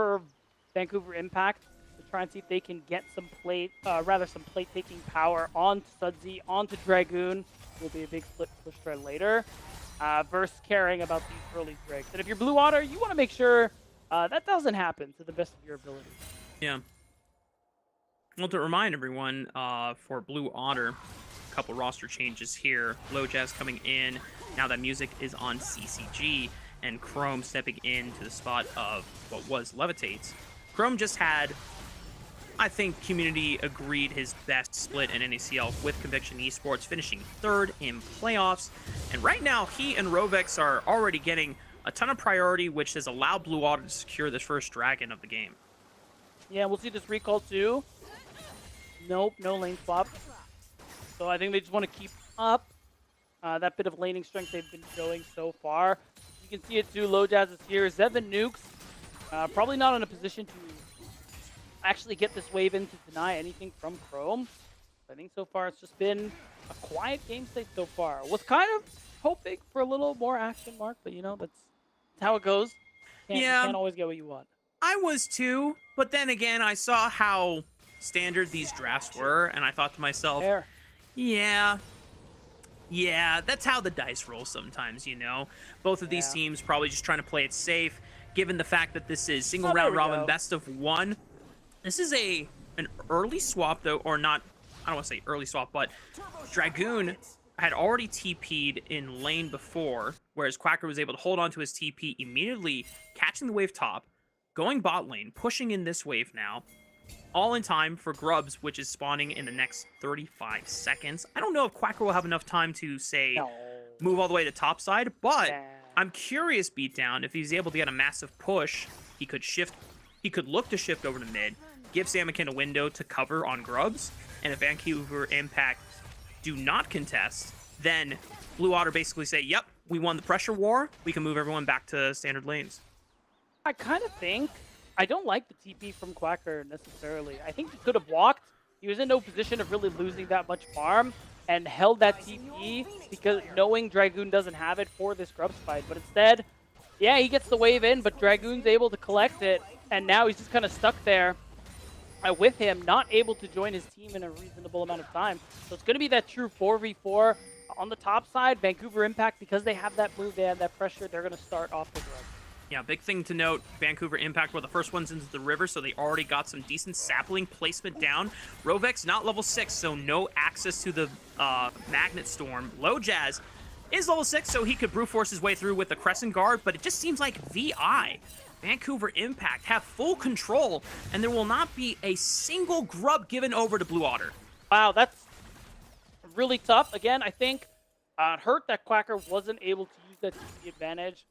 [SPEAKER 3] Vancouver Impact to try and see if they can get some plate, some plate taking power onto Sudsy, onto Dragoon. Will be a big split push thread later. Versus caring about these early drags. And if you're Blue Otter, you want to make sure that doesn't happen to the best of your ability.
[SPEAKER 2] Yeah. Well, to remind everyone, for Blue Otter, a couple roster changes here. Low Jazz coming in. Now that music is on CCG, and Chrome stepping into the spot of what was Levitates. Chrome just had, I think, community agreed his best split in NACL with Conviction Esports, finishing 3rd in playoffs. And right now, he and Rovex are already getting a ton of priority, which has allowed Blue Otter to secure this first dragon of the game.
[SPEAKER 3] Yeah, we'll see this recall too. Nope, no lane swap. So I think they just want to keep up that bit of laning strength they've been showing so far. You can see it too. Low Jazz is here. Zevin nukes. Probably not in a position to actually get this wave in to deny anything from Chrome. I think so far it's just been a quiet game state so far. Was kind of hoping for a little more action, Mark, but you know, that's how it goes. You can't always get what you want.
[SPEAKER 2] I was too, but then again, I saw how standard these drafts were, and I thought to myself, yeah, that's how the dice roll sometimes, you know? Both of these teams probably just trying to play it safe, given the fact that this is single round robin best of 1. This is an early swap, though, or not, I don't want to say early swap, but Dragoon had already TP'd in lane before, whereas Quacker was able to hold on to his TP, immediately catching the wave top, going bot lane, pushing in this wave now, all in time for Grubs, which is spawning in the next 35 seconds. I don't know if Quacker will have enough time to, say, move all the way to top side, but I'm curious, Beatdown, if he's able to get a massive push, he could look to shift over to mid, give Samikin a window to cover on Grubs, and if Vancouver Impact do not contest, then Blue Otter basically say, yep, we won the pressure war, we can move everyone back to standard lanes.
[SPEAKER 3] I kind of think, I don't like the TP from Quacker necessarily. I think he could have walked, he was in no position of really losing that much farm and held that TP because knowing Dragoon doesn't have it for this Grubs fight. But instead, yeah, he gets the wave in, but Dragoon's able to collect it, and now he's just kind of stuck there with him, not able to join his team in a reasonable amount of time. So it's going to be that true 4v4 on the top side. Vancouver Impact, because they have that move, they have that pressure, they're going to start off the Grubs.
[SPEAKER 2] Yeah, big thing to note, Vancouver Impact were the first ones into the river, so they already got some decent sapling placement down. Rovex not level 6, so no access to the Magnet Storm. Low Jazz is level 6, so he could brute force his way through with the Crescent Guard, but it just seems like VI, Vancouver Impact, have full control, and there will not be a single grub given over to Blue Otter.
[SPEAKER 3] Wow, that's really tough. Again, I think it hurt that Quacker wasn't able to use that TP advantage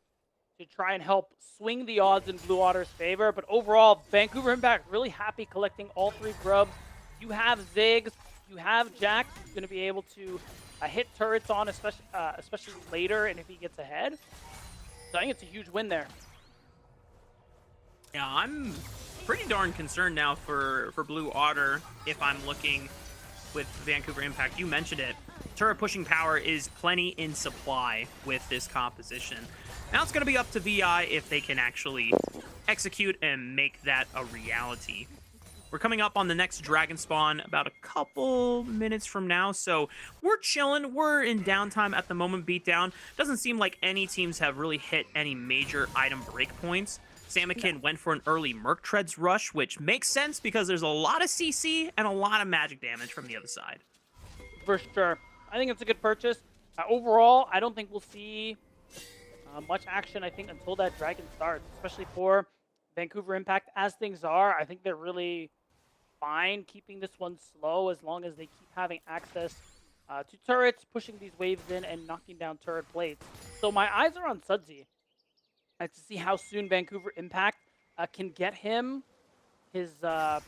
[SPEAKER 3] to try and help swing the odds in Blue Otter's favor. But overall, Vancouver Impact really happy collecting all 3 grubs. You have Ziggs, you have Jax, who's going to be able to hit turrets on, especially later, and if he gets ahead. So I think it's a huge win there.
[SPEAKER 2] Yeah, I'm pretty darn concerned now for Blue Otter if I'm looking with Vancouver Impact. You mentioned it. Turret pushing power is plenty in supply with this composition. Now it's going to be up to VI if they can actually execute and make that a reality. We're coming up on the next Dragon Spawn about a couple minutes from now, so we're chilling. We're in downtime at the moment, beatdown. Doesn't seem like any teams have really hit any major item breakpoints. Samikin went for an early Merc Treads rush, which makes sense because there's a lot of CC and a lot of magic damage from the other side.
[SPEAKER 3] For sure. I think it's a good purchase. Overall, I don't think we'll see much action, I think, until that Dragon starts, especially for Vancouver Impact. As things are, I think they're really fine keeping this one slow as long as they keep having access to turrets, pushing these waves in, and knocking down turret plates. So my eyes are on Sudsy to see how soon Vancouver Impact can get him his that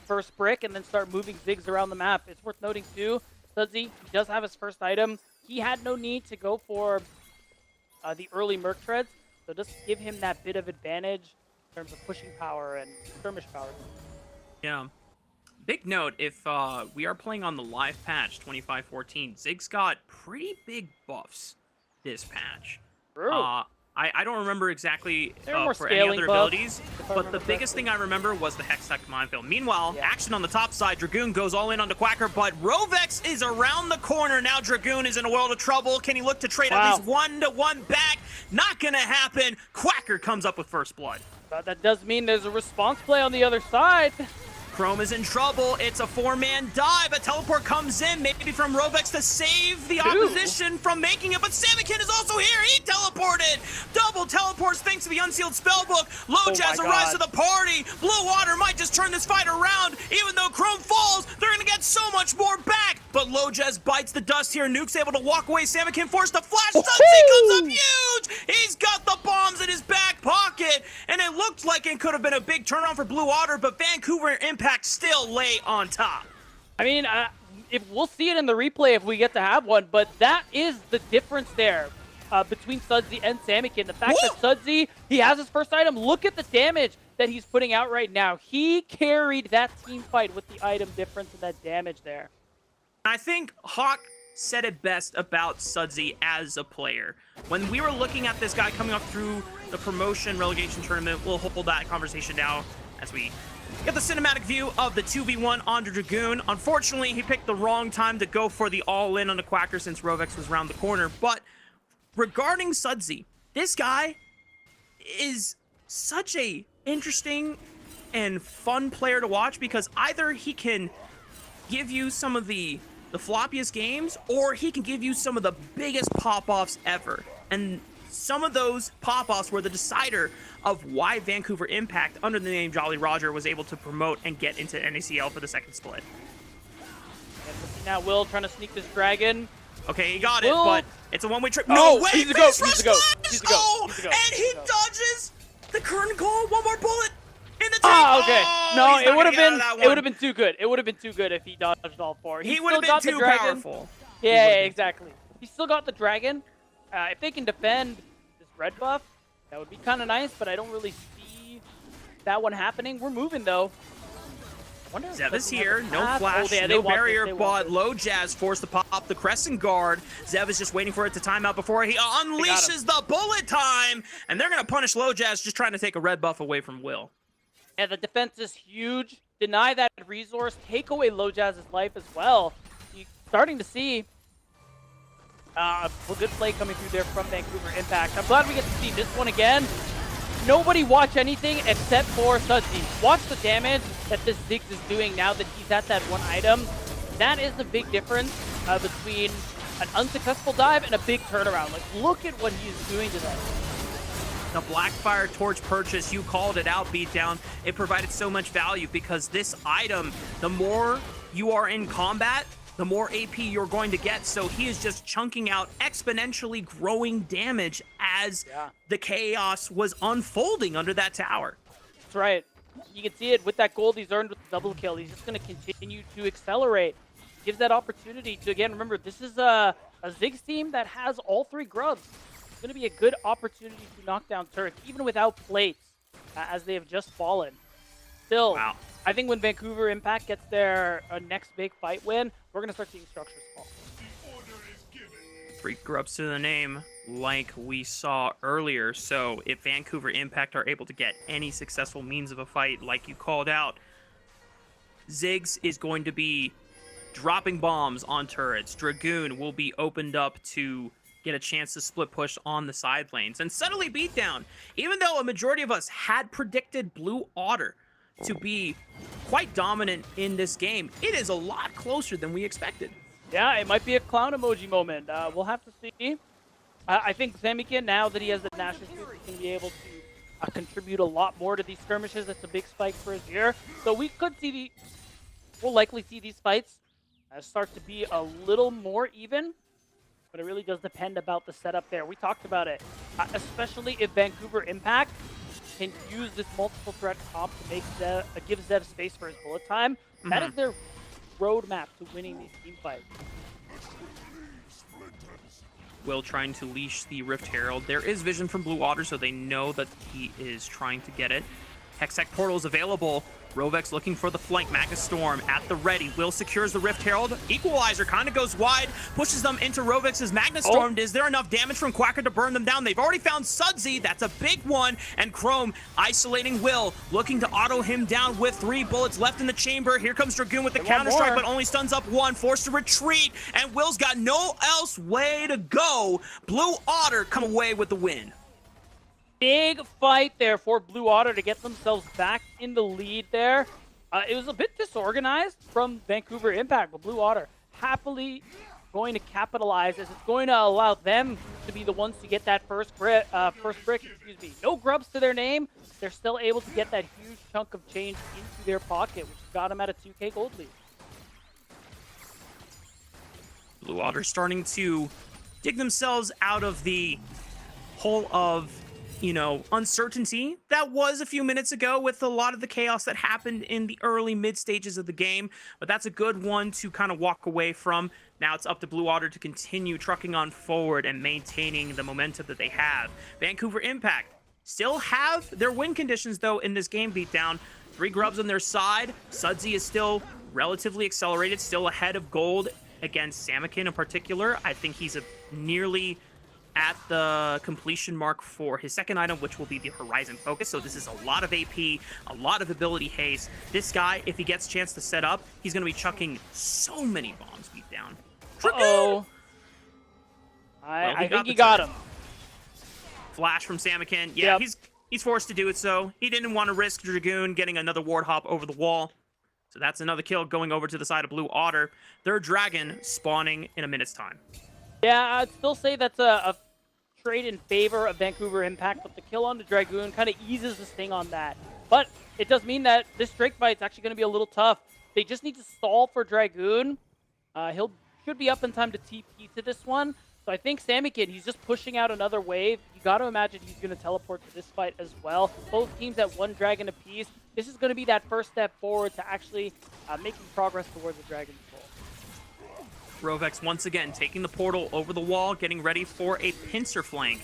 [SPEAKER 3] first brick and then start moving Ziggs around the map. It's worth noting too, Sudsy, he does have his first item. He had no need to go for the early Merc Treads, so just give him that bit of advantage in terms of pushing power and skirmish power.
[SPEAKER 2] Yeah. Big note, if we are playing on the live patch 2514, Ziggs got pretty big buffs this patch.
[SPEAKER 3] True.
[SPEAKER 2] I don't remember exactly
[SPEAKER 3] for
[SPEAKER 2] any other
[SPEAKER 3] buffs,
[SPEAKER 2] abilities, but the biggest thing I remember was the Hextech Minefield. Meanwhile, action on the top side, Dragoon goes all in onto Quacker, but Rovex is around the corner. Now Dragoon is in a world of trouble. Can he look to trade at least 1-to-1 back? Not gonna happen. Quacker comes up with first blood.
[SPEAKER 3] But that does mean there's a response play on the other side.
[SPEAKER 2] Chrome is in trouble. It's a 4-man dive. A teleport comes in, maybe from Rovex to save the opposition from making it, but Samikin is also here. He teleported. Double teleports thanks to the Unsealed Spellbook. Low Jazz arrives to the party. Blue Water might just turn this fight around. Even though Chrome falls, they're going to get so much more back. But Low Jazz bites the dust here. Nuke's able to walk away. Samikin forced to flash. Sudsy comes up huge. He's got the bombs in his back pocket, and it looked like it could have been a big turn-on for Blue Water, but Vancouver Impact still lay on top.
[SPEAKER 3] I mean, if we'll see it in the replay if we get to have one, but that is the difference there between Sudsy and Samikin. The fact that Sudsy, he has his first item. Look at the damage that he's putting out right now. He carried that team fight with the item difference and that damage there.
[SPEAKER 2] I think Hawk said it best about Sudsy as a player. When we were looking at this guy coming up through the promotion relegation tournament, we'll hold that conversation now as we get the cinematic view of the 2v1 on Dragoon. Unfortunately, he picked the wrong time to go for the all-in on the Quacker since Rovex was around the corner. But regarding Sudsy, this guy is such a interesting and fun player to watch because either he can give you some of the floppiest games or he can give you some of the biggest pop-offs ever. And some of those pop-offs were the decider of why Vancouver Impact, under the name Jolly Roger, was able to promote and get into NACL for the second split.
[SPEAKER 3] And now Will trying to sneak this dragon.
[SPEAKER 2] Okay, he got it, but it's a one-way trip.
[SPEAKER 3] No,
[SPEAKER 2] wait,
[SPEAKER 3] he's a goat.
[SPEAKER 2] He's a goat. And he dodges the current goal. One more bullet in the tank.
[SPEAKER 3] Oh, okay. No,
[SPEAKER 2] it would have
[SPEAKER 3] been too good. It would have been too good if he dodged all four.
[SPEAKER 2] He would have been too powerful.
[SPEAKER 3] Yeah, exactly. He still got the dragon. If they can defend this red buff, that would be kind of nice, but I don't really see that one happening. We're moving, though.
[SPEAKER 2] Zev is here, no
[SPEAKER 3] pass.
[SPEAKER 2] flash,
[SPEAKER 3] Oh, yeah,
[SPEAKER 2] no
[SPEAKER 3] want
[SPEAKER 2] barrier,
[SPEAKER 3] this, want
[SPEAKER 2] but
[SPEAKER 3] this.
[SPEAKER 2] Low Jazz forced to pop the Crescent Guard. Zev is just waiting for it to time out before he unleashes the bullet time, and they're going to punish Low Jazz just trying to take a red buff away from Will.
[SPEAKER 3] And the defense is huge. Deny that resource, take away Low Jazz's life as well. You're starting to see a good play coming through there from Vancouver Impact. I'm glad we get to see this one again. Nobody watch anything except for Sudsy. Watch the damage that this Ziggs is doing now that he's at that one item. That is the big difference between an unsuccessful dive and a big turnaround. Like, look at what he's doing to them.
[SPEAKER 2] The Blackfire Torch purchase, you called it out, Beatdown. It provided so much value because this item, the more you are in combat, the more AP you're going to get. So he is just chunking out exponentially growing damage as the chaos was unfolding under that tower.
[SPEAKER 3] That's right. You can see it with that gold he's earned with the double kill. He's just going to continue to accelerate. Gives that opportunity to, again, remember, this is a Ziggs team that has all 3 grubs. It's going to be a good opportunity to knock down turrets, even without plates, as they have just fallen. Still,
[SPEAKER 2] wow.
[SPEAKER 3] I think when Vancouver Impact gets their next big fight win, we're going to start seeing structures fall.
[SPEAKER 2] 3 grubs to the name, like we saw earlier. So if Vancouver Impact are able to get any successful means of a fight, like you called out, Ziggs is going to be dropping bombs on turrets. Dragoon will be opened up to get a chance to split push on the side lanes. And suddenly Beatdown, even though a majority of us had predicted Blue Otter to be quite dominant in this game, it is a lot closer than we expected.
[SPEAKER 3] Yeah, it might be a clown emoji moment. We'll have to see. I think Zamikin, now that he has the National Suit, is going to be able to contribute a lot more to these skirmishes. That's a big spike for his year. So we could see we'll likely see these fights start to be a little more even, but it really does depend about the setup there. We talked about it, especially if Vancouver Impact can use this multiple threat comp to make give Zev space for his bullet time. That is their roadmap to winning these team fights.
[SPEAKER 2] Will trying to leash the Rift Herald. There is vision from Blue Otter, so they know that he is trying to get it. Hextech portal is available. Rovex looking for the flank. Magus Storm at the ready. Will secures the Rift Herald. Equalizer kind of goes wide, pushes them into Rovex's Magnus Storm. Is there enough damage from Quacker to burn them down? They've already found Sudsy. That's a big one. And Chrome isolating Will, looking to auto him down with 3 bullets left in the chamber. Here comes Dragoon with the counter-strike, but only stuns up 1, forced to retreat. And Will's got no else way to go. Blue Otter come away with the win.
[SPEAKER 3] Big fight there for Blue Otter to get themselves back in the lead there. It was a bit disorganized from Vancouver Impact, but Blue Otter happily going to capitalize as it's going to allow them to be the ones to get that first brick. No grubs to their name. They're still able to get that huge chunk of change into their pocket, which got them at a 2K gold lead.
[SPEAKER 2] Blue Otter starting to dig themselves out of the hole of, uncertainty that was a few minutes ago with a lot of the chaos that happened in the early mid stages of the game. But that's a good one to kind of walk away from. Now it's up to Blue Otter to continue trucking on forward and maintaining the momentum that they have. Vancouver Impact still have their win conditions, though, in this game Beatdown. 3 grubs on their side. Sudsy is still relatively accelerated, still ahead of gold against Samikin in particular. I think he's nearly at the completion mark for his second item, which will be the Horizon Focus. So this is a lot of AP, a lot of ability haste. This guy, if he gets a chance to set up, he's going to be chucking so many bombs Beatdown.
[SPEAKER 3] Uh-oh. I think he got him.
[SPEAKER 2] Flash from Samikin. Yeah,
[SPEAKER 3] Yep.
[SPEAKER 2] he's forced to do it, so he didn't want to risk Dragoon getting another ward hop over the wall. So that's another kill going over to the side of Blue Otter. Their dragon spawning in a minute's time.
[SPEAKER 3] Yeah, I'd still say that's a trade in favor of Vancouver Impact, but the kill on the Dragoon kind of eases the sting on that. But it does mean that this Drake fight's actually going to be a little tough. They just need to stall for Dragoon. Should be up in time to TP to this one. So I think Samikin, he's just pushing out another wave. You got to imagine he's going to teleport to this fight as well. Both teams at 1 dragon apiece. This is going to be that first step forward to actually making progress towards the Dragon's goal.
[SPEAKER 2] Rovex once again taking the portal over the wall, getting ready for a pincer flank.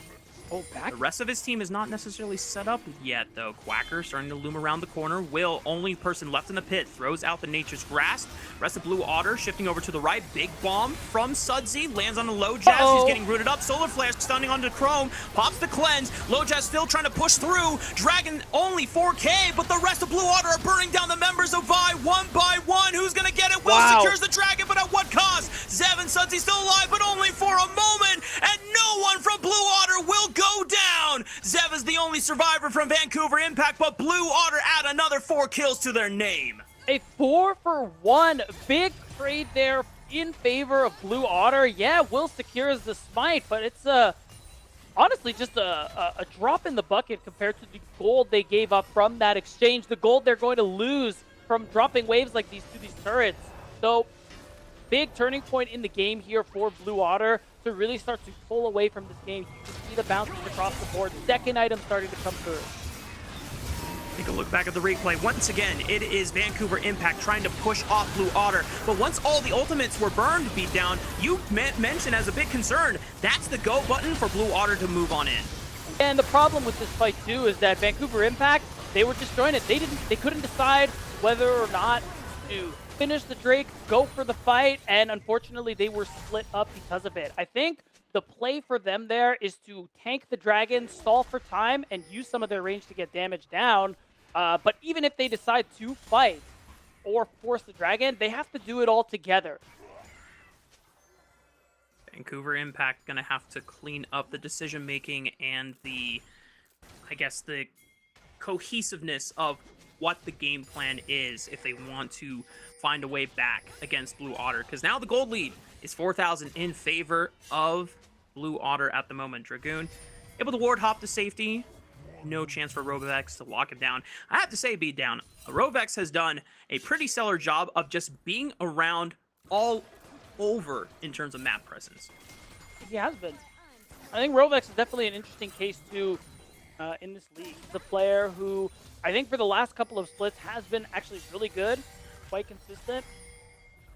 [SPEAKER 3] Oh, back.
[SPEAKER 2] The rest of his team is not necessarily set up yet, though. Quacker starting to loom around the corner. Will, only person left in the pit, throws out the Nature's Grasp. Rest of Blue Otter shifting over to the right. Big bomb from Sudsy. Lands on a Low Jazz. He's getting rooted up. Solar Flare stunning onto Chrome. Pops the cleanse. Low Jazz still trying to push through. Dragon only 4K, but the rest of Blue Otter are burning down the members of Vi one by one. Who's going to get it? Will secures the Dragon, but at what cost? Zev and Sudsy still alive, but only for a moment. And no one from Blue Otter will go down. Zev is the only survivor from Vancouver Impact, but Blue Otter add another 4 kills to their name.
[SPEAKER 3] A 4-for-1 big trade there in favor of Blue Otter. Yeah, Will secures the smite, but it's honestly just a drop in the bucket compared to the gold they gave up from that exchange. The gold they're going to lose from dropping waves like these to these turrets. So big turning point in the game here for Blue Otter to really start to pull away from this game. You can see the bounces across the board. Second item starting to come through.
[SPEAKER 2] Take a look back at the replay. Once again, it is Vancouver Impact trying to push off Blue Otter. But once all the ultimates were burned, beat down, you mentioned as a big concern, that's the go button for Blue Otter to move on in.
[SPEAKER 3] And the problem with this fight too is that Vancouver Impact, they were disjointed. They couldn't decide whether or not to finish the Drake, go for the fight, and unfortunately they were split up because of it. I think the play for them there is to tank the Dragon, stall for time, and use some of their range to get damage down. But even if they decide to fight or force the Dragon, they have to do it all together.
[SPEAKER 2] Vancouver Impact gonna have to clean up the decision making and the, I guess, the cohesiveness of what the game plan is if they want to find a way back against Blue Otter. Because now the gold lead is 4,000 in favor of Blue Otter at the moment. Dragoon able to ward hop to safety. No chance for Rovex to lock him down. I have to say, beat down. Rovex has done a pretty stellar job of just being around all over in terms of map presence.
[SPEAKER 3] He has been. I think Rovex is definitely an interesting case too in this league. He's a player who I think for the last couple of splits has been actually really good, quite consistent.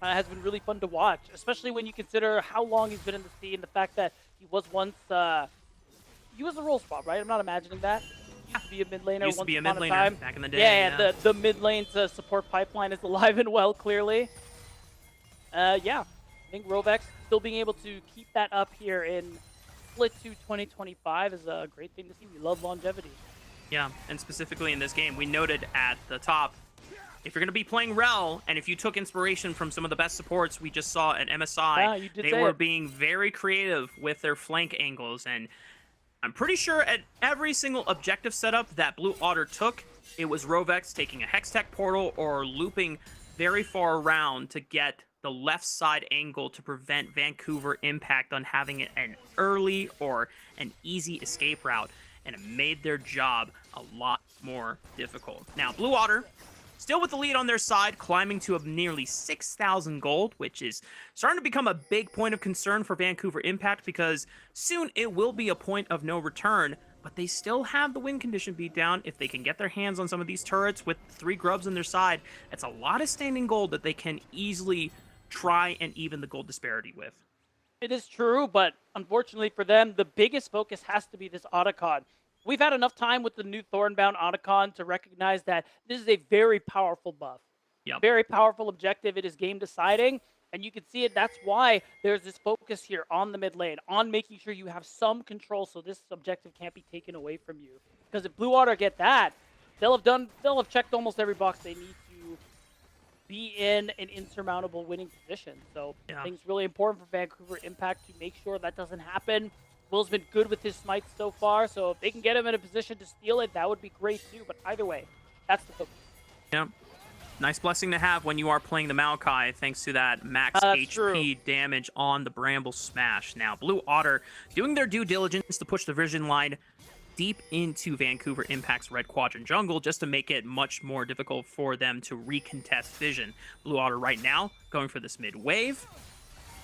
[SPEAKER 3] Has been really fun to watch, especially when you consider how long he's been in the scene. The fact that he was once he was a role swap, right? I'm not imagining that. He used to be a mid laner.
[SPEAKER 2] Used to be a mid laner
[SPEAKER 3] time.
[SPEAKER 2] Back in the day.
[SPEAKER 3] Yeah. The mid lane's support pipeline is alive and well, clearly. Yeah, I think Rovex still being able to keep that up here in Split 2 2025 is a great thing to see. We love longevity.
[SPEAKER 2] Yeah, and specifically in this game, we noted at the top, if you're going to be playing Rel, and if you took inspiration from some of the best supports we just saw at MSI, they were being very creative with their flank angles. And I'm pretty sure at every single objective setup that Blue Otter took, it was Rovex taking a Hextech portal or looping very far around to get the left side angle to prevent Vancouver Impact on having an early or an easy escape route. And it made their job a lot more difficult. Now, Blue Otter, still with the lead on their side, climbing to nearly 6,000 gold, which is starting to become a big point of concern for Vancouver Impact because soon it will be a point of no return, but they still have the win condition beat down. If they can get their hands on some of these turrets with 3 grubs on their side, it's a lot of standing gold that they can easily try and even the gold disparity with.
[SPEAKER 3] It is true, but unfortunately for them, the biggest focus has to be this Otacon. We've had enough time with the new Thornbound Otacon to recognize that this is a very powerful buff.
[SPEAKER 2] Yep.
[SPEAKER 3] Very powerful objective. It is game deciding, and you can see it. That's why there's this focus here on the mid lane, on making sure you have some control so this objective can't be taken away from you. Because if Blue Water get that, they'll have checked almost every box they need to be in an insurmountable winning position. So I think it's really important for Vancouver Impact to make sure that doesn't happen. Will's been good with his smites so far, so if they can get him in a position to steal it, that would be great too. But either way, that's the focus.
[SPEAKER 2] Yeah. Nice blessing to have when you are playing the Maokai, thanks to that max HP damage on the Bramble Smash. Now, Blue Otter doing their due diligence to push the Vision line deep into Vancouver Impact's Red Quadrant jungle just to make it much more difficult for them to recontest Vision. Blue Otter right now going for this mid wave.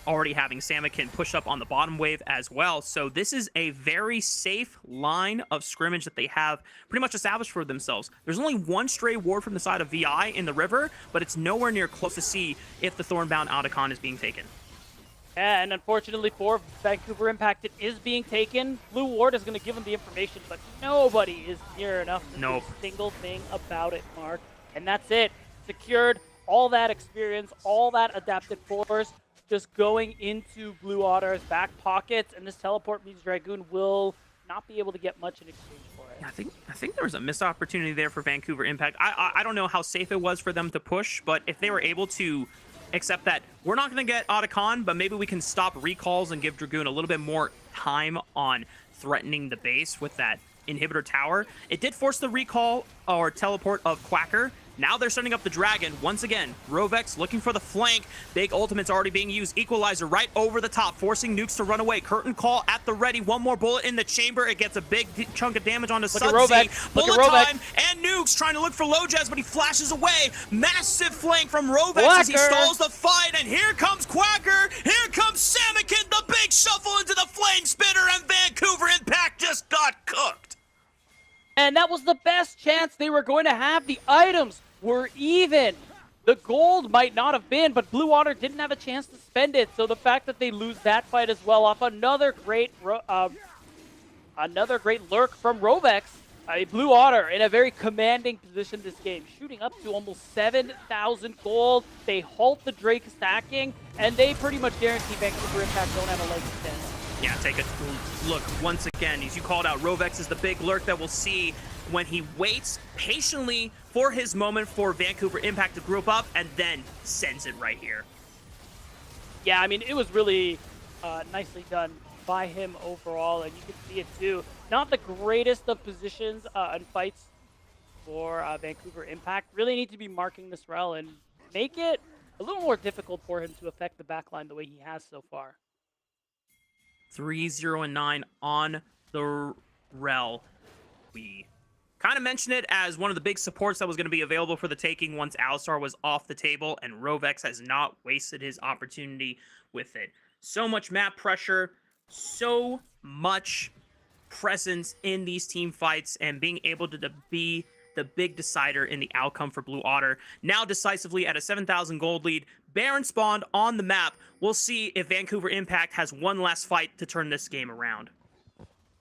[SPEAKER 2] Already having Samakin push up on the bottom wave as well. So this is a very safe line of scrimmage that they have pretty much established for themselves. There's only one stray ward from the side of VI in the river, but it's nowhere near close to see if the Thornbound Otacon is being taken.
[SPEAKER 3] Yeah, and unfortunately for Vancouver Impact, it is being taken. Blue Ward is going to give them the information, but nobody is near enough to do a single thing about it, Mark. And that's it. Secured all that experience, all that adapted force, just going into Blue Otter's back pockets, and this teleport means Dragoon will not be able to get much in exchange for it.
[SPEAKER 2] I think there was a missed opportunity there for Vancouver Impact. I don't know how safe it was for them to push, but if they were able to accept that we're not going to get Otacon, but maybe we can stop recalls and give Dragoon a little bit more time on threatening the base with that inhibitor tower. It did force the recall or teleport of Quacker. Now they're setting up the Dragon. Once again, Rovex looking for the flank. Big ultimate's already being used. Equalizer right over the top, forcing Nukes to run away. Curtain call at the ready. One more bullet in the chamber. It gets a big chunk of damage onto Sudsy. Bullet time, and Nukes trying to look for Lojaz, but he flashes away. Massive flank from Rovex as he stalls the fight, and here comes Quacker. Here comes Samikin, the big shuffle into the flame spitter, and Vancouver Impact just got cooked.
[SPEAKER 3] And that was the best chance they were going to have. The items were even. The gold might not have been, but Blue Water didn't have a chance to spend it. So the fact that they lose that fight as well off another great lurk from Rovex. Blue Water in a very commanding position this game, shooting up to almost 7,000 gold. They halt the Drake stacking, and they pretty much guarantee Vancouver Impact don't have a leg to stand.
[SPEAKER 2] Yeah, take a look once again. As you called out, Rovex is the big lurk that we'll see when he waits patiently for his moment for Vancouver Impact to group up and then sends it right here.
[SPEAKER 3] Yeah, I mean, it was really nicely done by him overall, and you can see it too. Not the greatest of positions and fights for Vancouver Impact. Really need to be marking this rel and make it a little more difficult for him to affect the backline the way he has so far.
[SPEAKER 2] 3-0-9 on the rel. We kind of mentioned it as one of the big supports that was going to be available for the taking once Alistar was off the table, and Rovex has not wasted his opportunity with it. So much map pressure, so much presence in these team fights, and being able to be the big decider in the outcome for Blue Otter. Now decisively at a 7,000 gold lead, Baron spawned on the map. We'll see if Vancouver Impact has one last fight to turn this game around.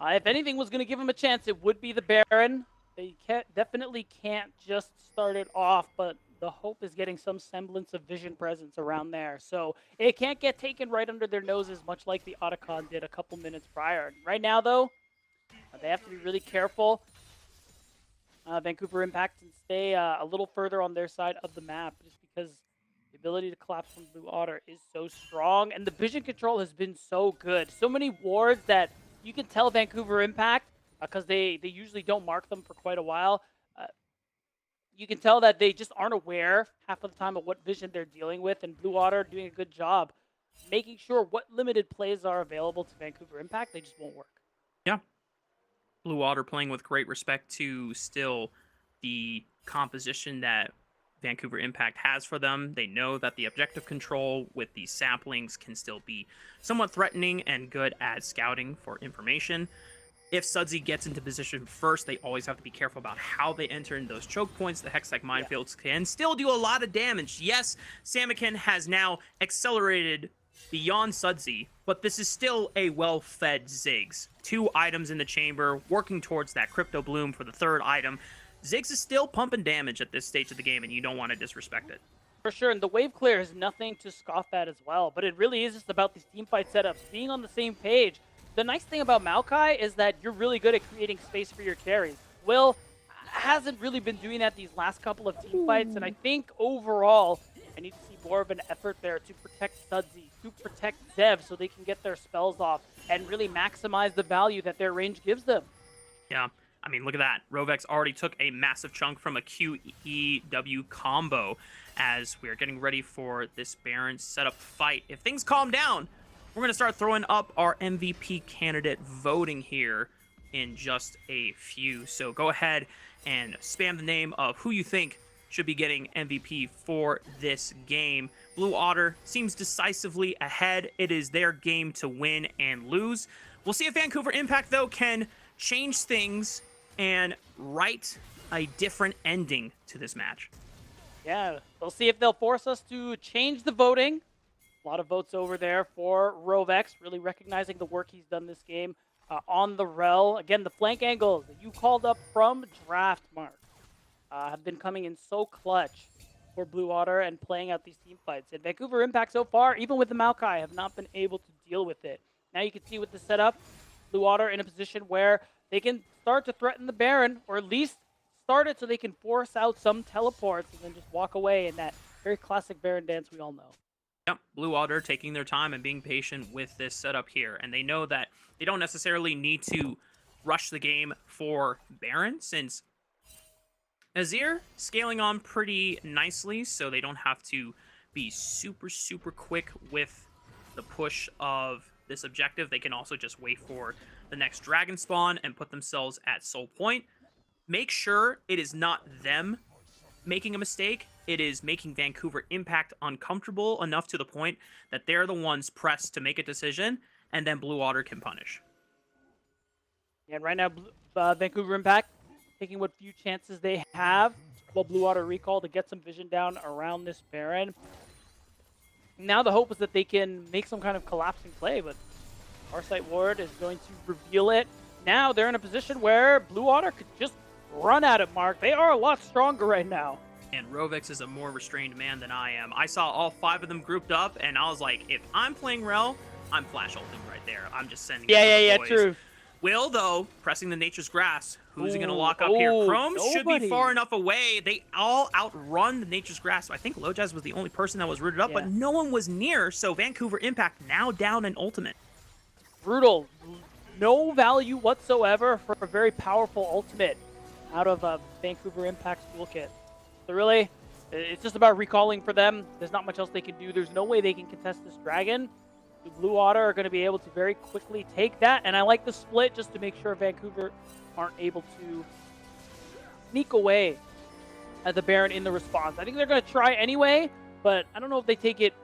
[SPEAKER 3] If anything was going to give him a chance, it would be the Baron. They definitely can't just start it off, but the hope is getting some semblance of vision presence around there. So it can't get taken right under their noses, much like the Otacon did a couple minutes prior. Right now, though, they have to be really careful. Vancouver Impact can stay a little further on their side of the map, just because the ability to collapse from Blue Otter is so strong, and the vision control has been so good. So many wards that you can tell Vancouver Impact, because they usually don't mark them for quite a while, you can tell that they just aren't aware half of the time of what vision they're dealing with, and Blue Otter doing a good job making sure what limited plays are available to Vancouver Impact, they just won't work.
[SPEAKER 2] Yeah. Blue Water playing with great respect to still the composition that Vancouver Impact has for them. They know that the objective control with these saplings can still be somewhat threatening and good at scouting for information. If Sudsy gets into position first, they always have to be careful about how they enter in those choke points. The Hextech minefields can still do a lot of damage. Yes, Samikin has now accelerated beyond Sudsy, but this is still a well-fed Ziggs. 2 items in the chamber, working towards that Crypto Bloom for the 3rd item. Ziggs is still pumping damage at this stage of the game, and you don't want to disrespect it.
[SPEAKER 3] For sure, and the wave clear is nothing to scoff at as well, but it really is just about these teamfight setups, being on the same page. The nice thing about Maokai is that you're really good at creating space for your carries. Will hasn't really been doing that these last couple of teamfights, and I think overall, I need to see more of an effort there to protect Sudsy, to protect Zev, so they can get their spells off and really maximize the value that their range gives them.
[SPEAKER 2] Yeah, I mean, look at that. Rovex already took a massive chunk from a QEW combo as we're getting ready for this Baron setup fight. If things calm down, we're going to start throwing up our MVP candidate voting here in just a few. So go ahead and spam the name of who you think should be getting MVP for this game. Blue Otter seems decisively ahead. It is their game to win and lose. We'll see if Vancouver Impact, though, can change things and write a different ending to this match.
[SPEAKER 3] Yeah, we'll see if they'll force us to change the voting A lot of votes over there for Rovex, really recognizing the work he's done this game on the rel. Again, the flank angles that you called up from draft, Mark, have been coming in so clutch for Blue Water and playing out these team fights. And Vancouver Impact so far, even with the Maokai, have not been able to deal with it. Now you can see with the setup, Blue Water in a position where they can start to threaten the Baron, or at least start it so they can force out some teleports and then just walk away in that very classic Baron dance we all know.
[SPEAKER 2] Yep, Blue Water taking their time and being patient with this setup here. And they know that they don't necessarily need to rush the game for Baron, since Azir scaling on pretty nicely, so they don't have to be super, super quick with the push of this objective. They can also just wait for the next dragon spawn and put themselves at soul point. Make sure it is not them making a mistake. It is making Vancouver Impact uncomfortable enough to the point that they're the ones pressed to make a decision, and then Blue Water can punish.
[SPEAKER 3] And right now, Vancouver Impact taking what few chances they have while Blue Water recall to get some vision down around this Baron. Now the hope is that they can make some kind of collapsing play, but Farsight Ward is going to reveal it. Now they're in a position where Blue Water could just run at it, Mark. They are a lot stronger right now.
[SPEAKER 2] And Rovex is a more restrained man than I am. I saw all 5 of them grouped up, and I was like, if I'm playing Rel, I'm flash ulting right there. I'm just sending
[SPEAKER 3] Yeah,
[SPEAKER 2] boys.
[SPEAKER 3] true.
[SPEAKER 2] Will, though, pressing the Nature's Grass. Who's he going to lock up here? Chrome should be far enough away. They all outrun the Nature's Grass. I think Lojaz was the only person that was rooted up, but no one was near, so Vancouver Impact now down an ultimate.
[SPEAKER 3] Brutal. No value whatsoever for a very powerful ultimate out of Vancouver Impact's toolkit. So really, it's just about recalling for them. There's not much else they can do. There's no way they can contest this dragon. The Blue Water are going to be able to very quickly take that, and I like the split just to make sure Vancouver aren't able to sneak away at the Baron in the response. I think they're going to try anyway, but I don't know if they take it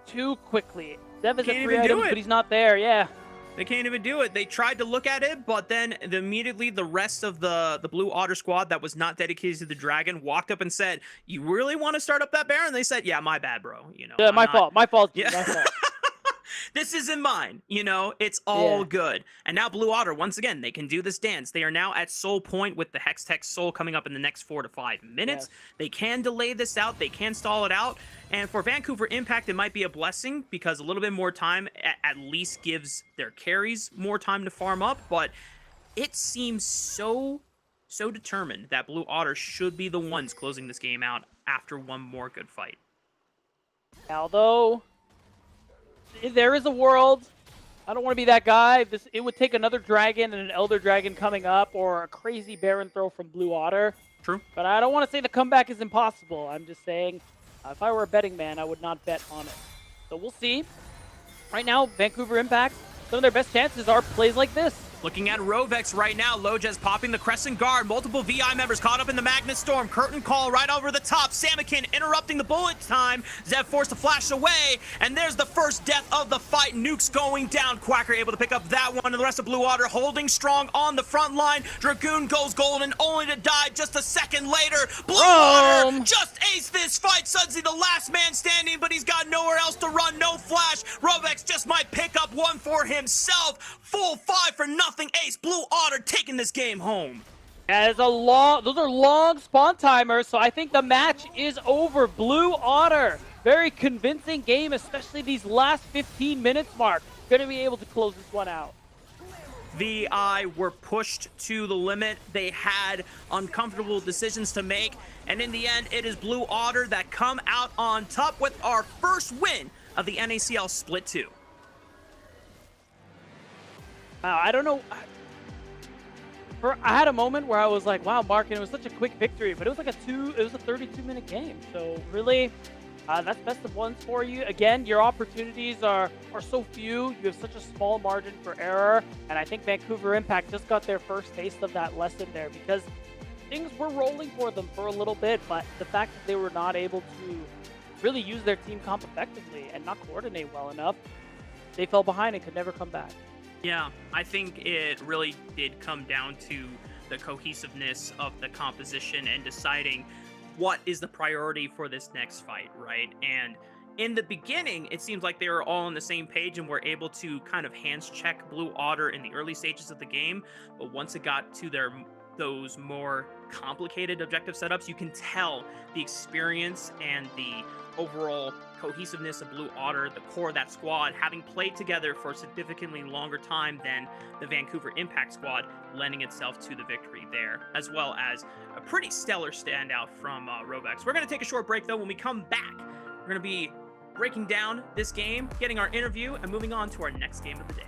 [SPEAKER 3] too quickly. Zev is at 3 items, but he's not there. Yeah.
[SPEAKER 2] They can't even do it. They tried to look at it, but then immediately the rest of the Blue Otter squad that was not dedicated to the dragon walked up and said, "You really want to start up that Baron?" They said, "Yeah, my bad, bro. You know,
[SPEAKER 3] yeah, my fault. My fault.
[SPEAKER 2] Yeah.
[SPEAKER 3] My fault.
[SPEAKER 2] This isn't mine, you know, it's all good." And now Blue Otter, once again, they can do this dance. They are now at soul point with the Hextech Soul coming up in the next 4 to 5 minutes. Yes. They can delay this out. They can stall it out. And for Vancouver Impact, it might be a blessing because a little bit more time at least gives their carries more time to farm up. But it seems so determined that Blue Otter should be the ones closing this game out after one more good fight.
[SPEAKER 3] Although there is a world, I don't want to be that guy. It would take another dragon and an Elder Dragon coming up, or a crazy Baron throw from Blue Otter.
[SPEAKER 2] True.
[SPEAKER 3] But I don't want to say the comeback is impossible. I'm just saying, if I were a betting man, I would not bet on it. So we'll see. Right now, Vancouver Impact, some of their best chances are plays like this.
[SPEAKER 2] Looking at Rovex right now, Lojaz popping the Crescent Guard, multiple VI members caught up in the Magnus Storm, curtain call right over the top, Samakin interrupting the bullet time, Zev forced to flash away, and there's the first death of the fight, nukes going down, Quacker able to pick up that one, and the rest of Blue Water holding strong on the front line, Dragoon goes golden, only to die just a second later, Blue Water just aced this fight, Sudsy the last man standing, but he's got nowhere else to run, no flash, Rovex just might pick up one for himself, full 5 for nothing. Ace, Blue Otter taking this game home.
[SPEAKER 3] Those are long spawn timers, so I think the match is over. Blue Otter, very convincing game, especially these last 15 minutes, Mark. Going to be able to close this one out.
[SPEAKER 2] VI were pushed to the limit. They had uncomfortable decisions to make, and in the end, it is Blue Otter that come out on top with our first win of the NACL Split 2.
[SPEAKER 3] I don't know. I had a moment where I was like, "Wow, Mark!" And it was such a quick victory, but it was like a 32-minute game. So really, that's best of ones for you. Again, your opportunities are so few. You have such a small margin for error, and I think Vancouver Impact just got their first taste of that lesson there because things were rolling for them for a little bit, but the fact that they were not able to really use their team comp effectively and not coordinate well enough, they fell behind and could never come back.
[SPEAKER 2] Yeah, I think it really did come down to the cohesiveness of the composition and deciding what is the priority for this next fight, right? And in the beginning, it seems like they were all on the same page and were able to kind of hands check Blue Otter in the early stages of the game. But once it got to those more complicated objective setups, you can tell the experience and the overall cohesiveness of Blue Otter, the core of that squad, having played together for a significantly longer time than the Vancouver Impact squad, lending itself to the victory there, as well as a pretty stellar standout from Rovex. We're going to take a short break, though. When we come back, we're going to be breaking down this game, getting our interview, and moving on to our next game of the day.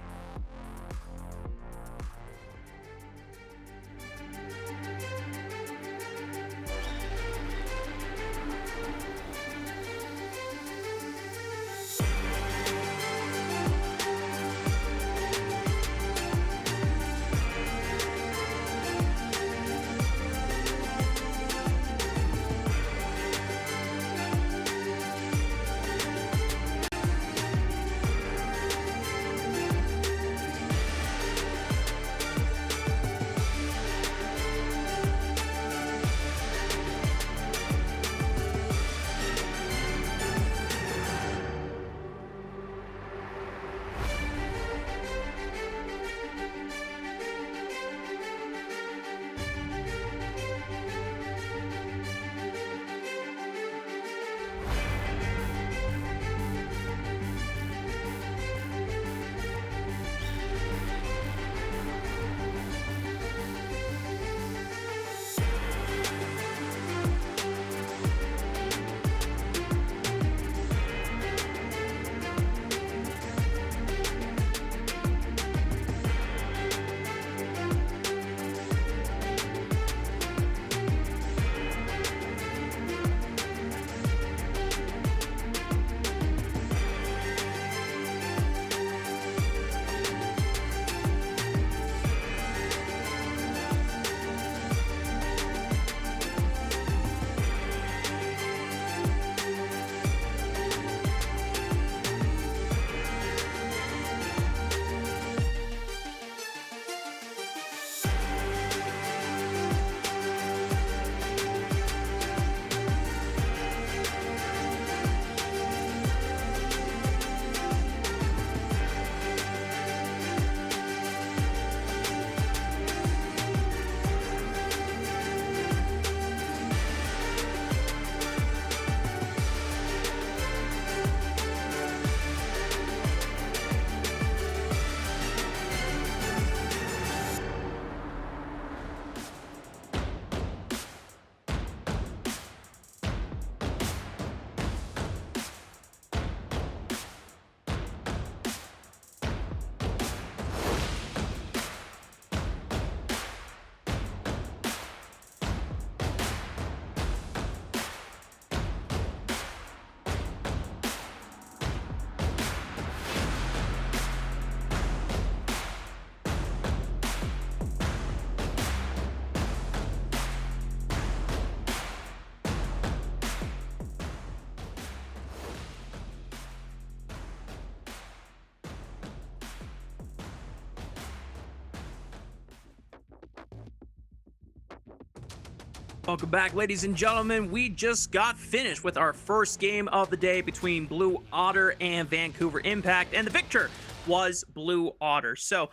[SPEAKER 2] Welcome back, ladies and gentlemen. We just got finished with our first game of the day between Blue Otter and Vancouver Impact, and the victor was Blue Otter. So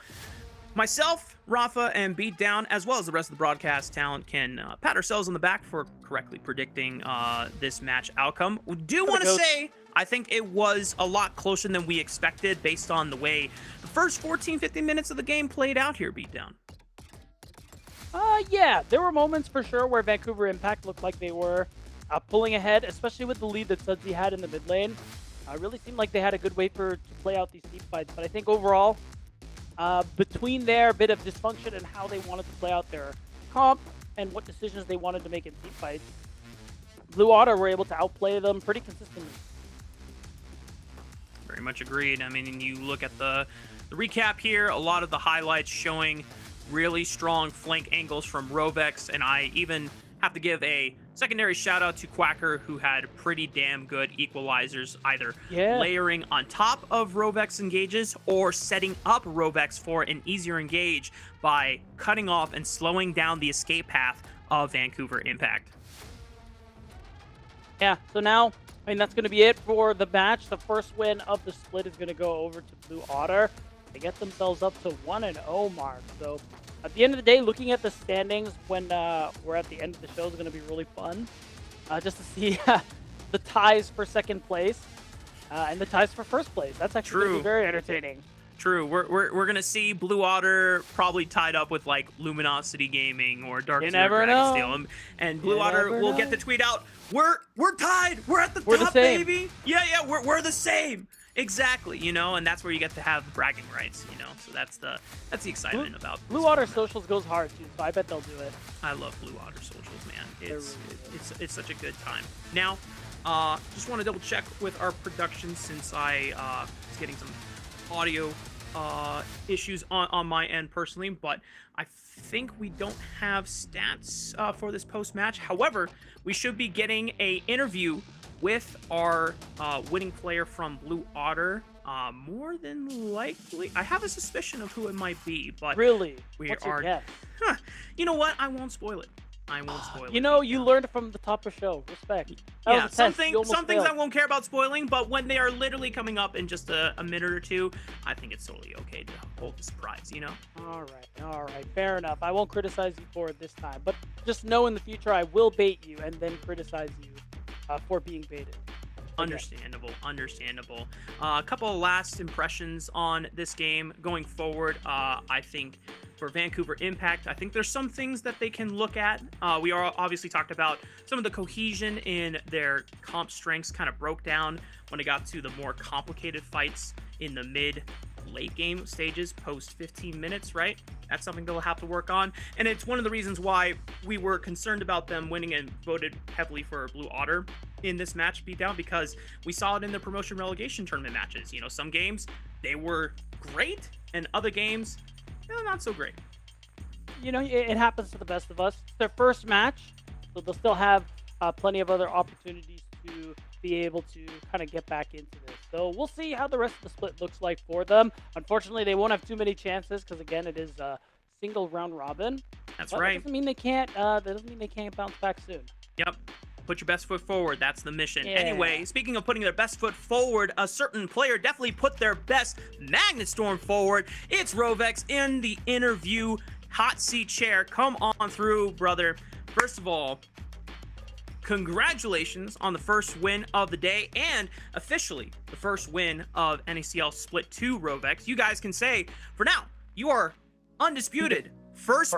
[SPEAKER 2] myself, Rafa, and Beatdown, as well as the rest of the broadcast talent, can pat ourselves on the back for correctly predicting this match outcome. We do want to say, I think it was a lot closer than we expected based on the way the first 14-15 minutes of the game played out here, Beatdown.
[SPEAKER 3] Yeah, there were moments for sure where Vancouver Impact looked like they were pulling ahead, especially with the lead that Sudsy had in the mid lane. Really seemed like they had a good way to play out these team fights, but I think overall, between their bit of dysfunction and how they wanted to play out their comp and what decisions they wanted to make in team fights, Blue Otter were able to outplay them pretty consistently.
[SPEAKER 2] Very much agreed. I mean, you look at the recap here, a lot of the highlights showing really strong flank angles from Rovex, and I even have to give a secondary shout out to Quacker, who had pretty damn good equalizers, either layering on top of Rovex engages or setting up Rovex for an easier engage by cutting off and slowing down the escape path of Vancouver Impact.
[SPEAKER 3] Yeah, so now I mean, that's going to be it for the match. The first win of the split is going to go over to Blue Otter. They get themselves up to 1-0 mark. So at the end of the day, looking at the standings when we're at the end of the show is going to be really fun. Just to see the ties for second place and the ties for first place. That's actually going to be very entertaining.
[SPEAKER 2] True. We're gonna see Blue Otter probably tied up with like Luminosity Gaming or Dark Steel, and Blue Otter will get the tweet out. We're tied. We're at the top, baby. Yeah, we're the same. Exactly. You know, and that's where you get to have bragging rights. You know, so that's the excitement about
[SPEAKER 3] Blue Otter Socials goes hard too. So I bet they'll do it.
[SPEAKER 2] I love Blue Otter Socials, man. It's such a good time. Now, just want to double check with our production since I was getting some audio issues on my end personally, but I think we don't have stats for this post-match. However, we should be getting a interview with our winning player from Blue Otter. More than likely, I have a suspicion of who it might be, but
[SPEAKER 3] really,
[SPEAKER 2] What's your guess? You know what? I won't spoil it. I won't spoil it.
[SPEAKER 3] You know, you learned from the top of show. Respect.
[SPEAKER 2] Yeah, some things I won't care about spoiling, but when they are literally coming up in just a minute or two, I think it's totally okay to hold the surprise, you know?
[SPEAKER 3] All right. Fair enough. I won't criticize you for it this time, but just know in the future I will bait you and then criticize you for being baited.
[SPEAKER 2] Understandable. A couple of last impressions on this game going forward. I think for Vancouver Impact, I think there's some things that they can look at. We are obviously talked about some of the cohesion in their comp strengths kind of broke down when it got to the more complicated fights in the late game stages post 15 minutes, right? That's something they'll have to work on, and it's one of the reasons why we were concerned about them winning and voted heavily for Blue Otter in this match beatdown, because we saw it in the promotion relegation tournament matches. You know, some games they were great and other games not so great.
[SPEAKER 3] You know, it happens to the best of us. It's their first match, so they'll still have plenty of other opportunities to be able to kind of get back into this. So we'll see how the rest of the split looks like for them. Unfortunately, they won't have too many chances because again, it is a single round robin.
[SPEAKER 2] That's
[SPEAKER 3] but
[SPEAKER 2] right.
[SPEAKER 3] That doesn't mean they can't. That doesn't mean they can't bounce back soon.
[SPEAKER 2] Yep. Put your best foot forward. That's the mission.
[SPEAKER 3] Yeah.
[SPEAKER 2] Anyway, speaking of putting their best foot forward, a certain player definitely put their best Magnet Storm forward. It's Rovex in the interview hot seat chair. Come on through, brother. First of all, congratulations on the first win of the day and officially the first win of NACL Split 2, Rovex. You guys can say, for now, you are undisputed first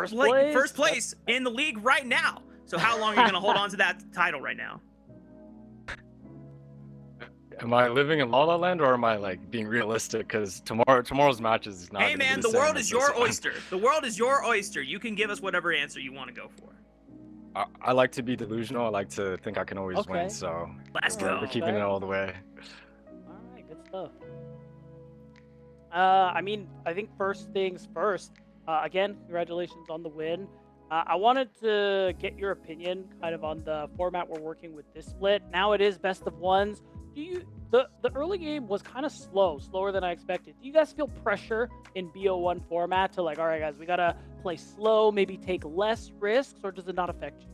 [SPEAKER 2] place in the league right now. So how long are you going to hold on to that title right now?
[SPEAKER 4] Am I living in La La Land or am I like being realistic? Because tomorrow's match is not.
[SPEAKER 2] Hey man, the world is your oyster. The world is your oyster. You can give us whatever answer you want to go for.
[SPEAKER 4] I like to be delusional. I like to think I can always win. So
[SPEAKER 2] let's go.
[SPEAKER 4] We're keeping it all the way.
[SPEAKER 3] All right, good stuff. I mean, I think first things first. Again, congratulations on the win. I wanted to get your opinion kind of on the format we're working with this split. Now it is best of ones. The early game was kind of slower than I expected. Do you guys feel pressure in BO1 format to like, all right, guys, we got to play slow, maybe take less risks, or does it not affect you?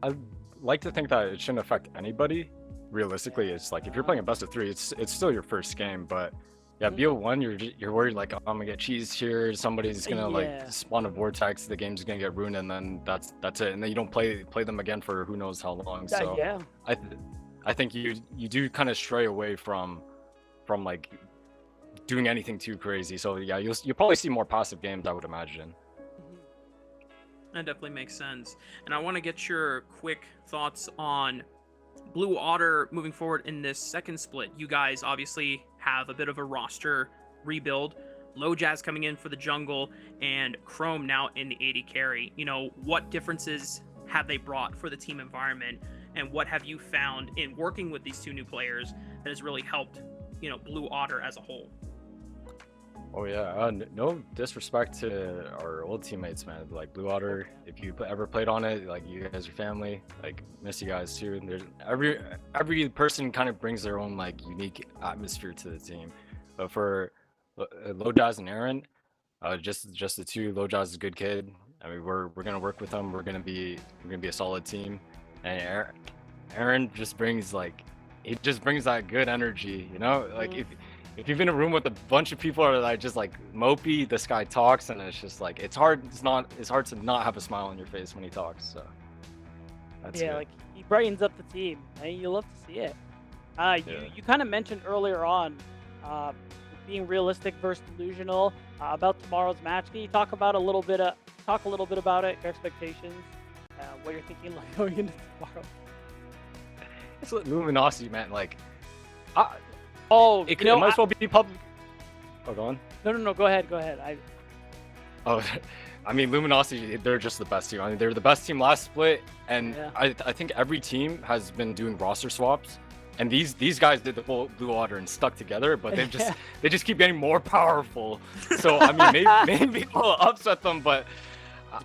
[SPEAKER 4] I'd like to think that it shouldn't affect anybody. Realistically, it's like if you're playing a best of 3, it's still your first game, but yeah, BO1, you're worried like, oh, I'm gonna get cheesed here. Somebody's gonna like spawn a vortex. The game's gonna get ruined, and then that's it. And then you don't play them again for who knows how long. So
[SPEAKER 3] yeah.
[SPEAKER 4] I think you do kind of stray away from like doing anything too crazy. So yeah, you'll probably see more passive games, I would imagine.
[SPEAKER 2] That definitely makes sense. And I want to get your quick thoughts on Blue Otter moving forward in this second split. You guys obviously have a bit of a roster rebuild. Low Jazz coming in for the jungle and Chrome now in the AD carry. You know, what differences have they brought for the team environment, and what have you found in working with these two new players that has really helped, you know, Blue Otter as a whole?
[SPEAKER 4] Oh yeah, no disrespect to our old teammates, man. Like Blue Otter, if you ever played on it, like you guys are family. Like miss you guys too. And there's every person kind of brings their own like unique atmosphere to the team. But for Low Jazz and Aaron, just the two. Low Jazz is a good kid. I mean, we're gonna work with them. We're gonna be a solid team. And Aaron just brings he just brings that good energy, you know? Like if you've been in a room with a bunch of people that are just like mopey, this guy talks and it's just like it's hard to not have a smile on your face when he talks. So that's
[SPEAKER 3] yeah,
[SPEAKER 4] good.
[SPEAKER 3] like he brightens up the team, and you love to see it. You kind of mentioned earlier on being realistic versus delusional about tomorrow's match. Can you talk a little bit about it, your expectations, what you're thinking like going into tomorrow?
[SPEAKER 4] It's like luminosity, man. Like, it might as well be public. Oh, go on.
[SPEAKER 3] No, go ahead.
[SPEAKER 4] I mean, Luminosity, they're just the best team. I mean, they were the best team last split, and I think every team has been doing roster swaps, and these guys did the full Blue Water and stuck together, but they just keep getting more powerful. So I mean, maybe we'll upset them, but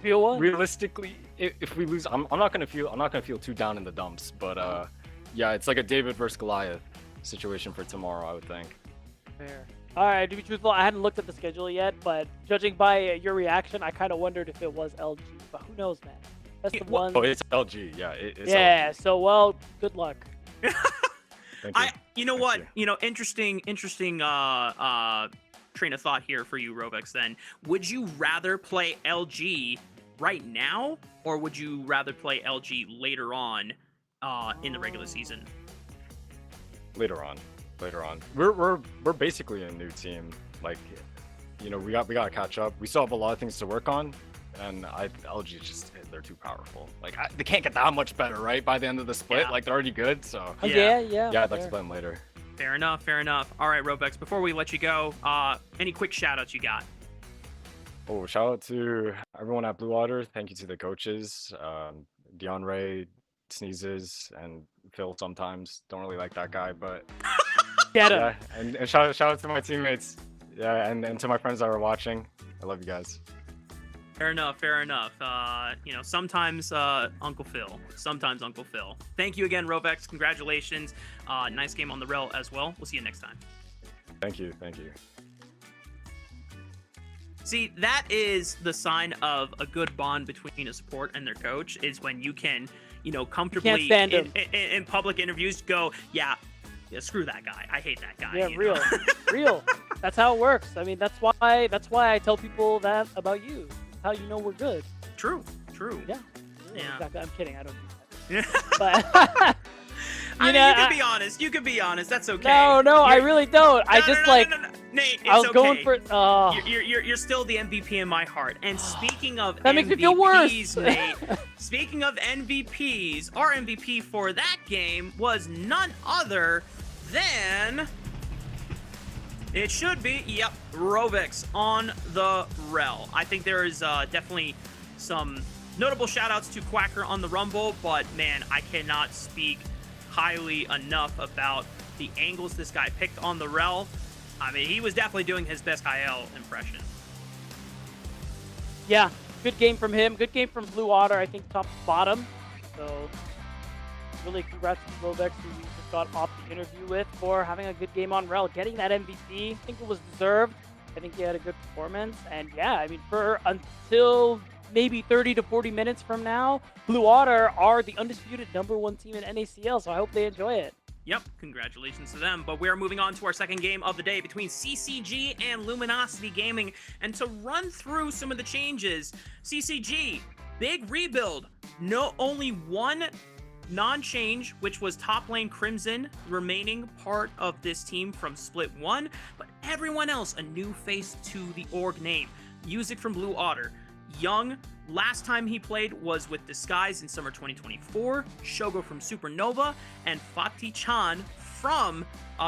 [SPEAKER 4] realistically, if we lose, I'm not gonna feel too down in the dumps. But yeah, it's like a David versus Goliath situation for tomorrow, I would think.
[SPEAKER 3] Fair. All right, to be truthful, I hadn't looked at the schedule yet, but judging by your reaction, I kind of wondered if it was LG. But who knows, man? That's the one.
[SPEAKER 4] Oh, it's LG. Yeah, it's
[SPEAKER 3] yeah.
[SPEAKER 4] LG.
[SPEAKER 3] So good luck.
[SPEAKER 4] Thank you.
[SPEAKER 2] You know what? Interesting train of thought here for you, Rovex. Then, would you rather play LG right now, or would you rather play LG later on in the regular season?
[SPEAKER 4] Later on. We're basically a new team. Like, we got to catch up. We still have a lot of things to work on, and LG they're too powerful. Like they can't get that much better, right? By the end of the split,
[SPEAKER 2] Yeah.
[SPEAKER 4] like they're already good. So
[SPEAKER 3] Yeah.
[SPEAKER 4] I'd like to play them later.
[SPEAKER 2] Fair enough. All right, Rovex. Before we let you go, any quick shout outs you got?
[SPEAKER 4] Oh, shout out to everyone at Blue Water. Thank you to the coaches, Dion Ray, Sneezes, and Phil. Sometimes don't really like that guy, but.
[SPEAKER 3] Get him.
[SPEAKER 4] Yeah, and shout out to my teammates. Yeah, and to my friends that are watching. I love you guys.
[SPEAKER 2] Fair enough. Sometimes Uncle Phil. Thank you again, Rovex. Congratulations. Nice game on the rail as well. We'll see you next time.
[SPEAKER 4] Thank you.
[SPEAKER 2] See, that is the sign of a good bond between a support and their coach, is when you can, comfortably in public interviews go, yeah, screw that guy. I hate that guy.
[SPEAKER 3] Yeah, real. That's how it works. I mean, that's why I tell people that about you. That's how you know we're good.
[SPEAKER 2] True.
[SPEAKER 3] Yeah. Exactly. I'm kidding. I don't do that.
[SPEAKER 2] But
[SPEAKER 3] you
[SPEAKER 2] can be honest. You can be honest. That's okay.
[SPEAKER 3] No, I really don't.
[SPEAKER 2] No. Nate, it's
[SPEAKER 3] I was going for.
[SPEAKER 2] You're still the MVP in my heart. And speaking of
[SPEAKER 3] that makes me feel worse.
[SPEAKER 2] Nate, speaking of MVPs, our MVP for that game was none other than. It should be, Rovex on the rel. I think there is definitely some notable shout-outs to Quacker on the Rumble, but man, I cannot speak highly enough about the angles this guy picked on the rel. I mean, he was definitely doing his best IL impression.
[SPEAKER 3] Yeah, good game from him. Good game from Blue Water, I think top to bottom. So really congrats to Rovex, who we just got off the interview with, for having a good game on rel, getting that MVP. I think it was deserved. I think he had a good performance. And yeah, I mean, until maybe 30 to 40 minutes from now, Blue Water are the undisputed #1 team in NACL, so I hope they enjoy it.
[SPEAKER 2] Yep, congratulations to them. But we're moving on to our second game of the day between CCG and Luminosity Gaming. And to run through some of the changes, CCG, big rebuild. Only one non-change, which was top lane Crimson, remaining part of this team from Split 1. But everyone else, a new face to the org name. Music from Blue Otter. Young, last time he played was with Disguise in summer 2024, Shogo from Supernova, and Fatih Chan from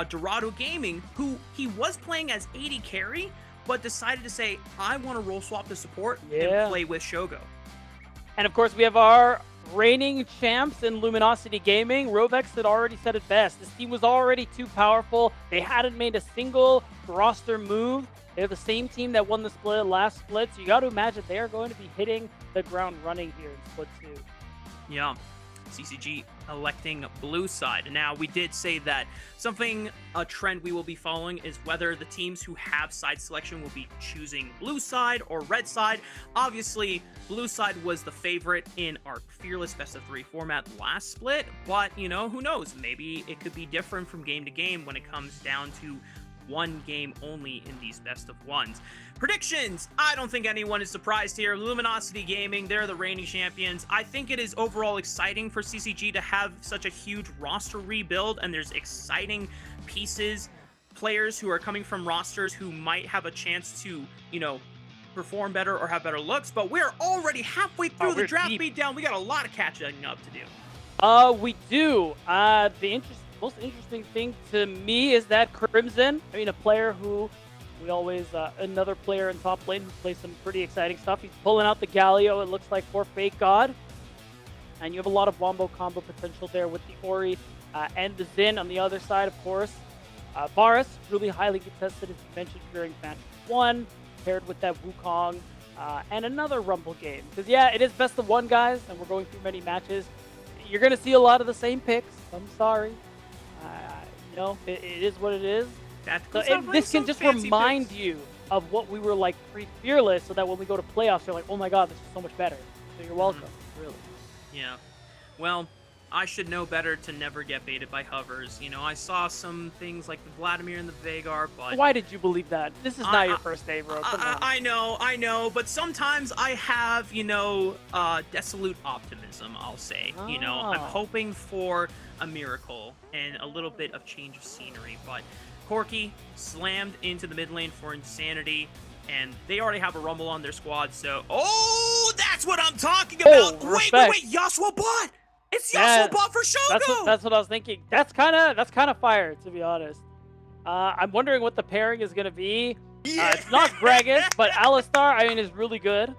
[SPEAKER 2] Dorado Gaming, who he was playing as AD carry, but decided to say, I want to role swap to support and play with Shogo.
[SPEAKER 3] And of course, we have our reigning champs in Luminosity Gaming. Rovex had already said it best. This team was already too powerful. They hadn't made a single roster move. They're the same team that won the last split, so you got to imagine they are going to be hitting the ground running here in Split 2.
[SPEAKER 2] Yeah. CCG electing blue side. Now, we did say that a trend we will be following is whether the teams who have side selection will be choosing blue side or red side. Obviously, blue side was the favorite in our Fearless Best of 3 format last split, but, you know, who knows? Maybe it could be different from game to game when it comes down to one game only in these best of ones. Predictions! I don't think anyone is surprised here. Luminosity Gaming, they're the reigning champions. I think it is overall exciting for CCG to have such a huge roster rebuild, and there's exciting pieces, players who are coming from rosters who might have a chance to, you know, perform better or have better looks, but we're already halfway through the draft beatdown. We got a lot of catching up to do.
[SPEAKER 3] We do. Most interesting thing to me is that Crimson, I mean, a player who we always, another player in top lane who plays some pretty exciting stuff. He's pulling out the Galio, it looks like, for Fake God. And you have a lot of wombo combo potential there with the Ori and the Xin on the other side, of course. Varus, really highly contested, as you mentioned, during match 1, paired with that Wukong and another Rumble game. Because, yeah, it is best of 1, guys, and we're going through many matches. You're going to see a lot of the same picks. I'm sorry. You know, it is what it is. So this can just remind you of what we were like pre-Fearless, so that when we go to playoffs, you're like, oh my god, this is so much better. So you're welcome, really.
[SPEAKER 2] Yeah. Well, I should know better to never get baited by hovers. You know, I saw some things like the Vladimir and the Vagar, but...
[SPEAKER 3] Why did you believe that? This is not your first day, bro. Come on.
[SPEAKER 2] I know, but sometimes I have, you know, desolate optimism, I'll say. Oh. You know, I'm hoping for a miracle and a little bit of change of scenery, but Corki slammed into the mid lane for Insanity, and they already have a Rumble on their squad, so... Oh, that's what I'm talking about! Wait, Yasuo bot! It's Yasuo bot for Shogo!
[SPEAKER 3] That's what I was thinking. That's kind of fire, to be honest. I'm wondering what the pairing is going to be.
[SPEAKER 2] Yeah.
[SPEAKER 3] It's not Gragas, but Alistar, I mean, is really good.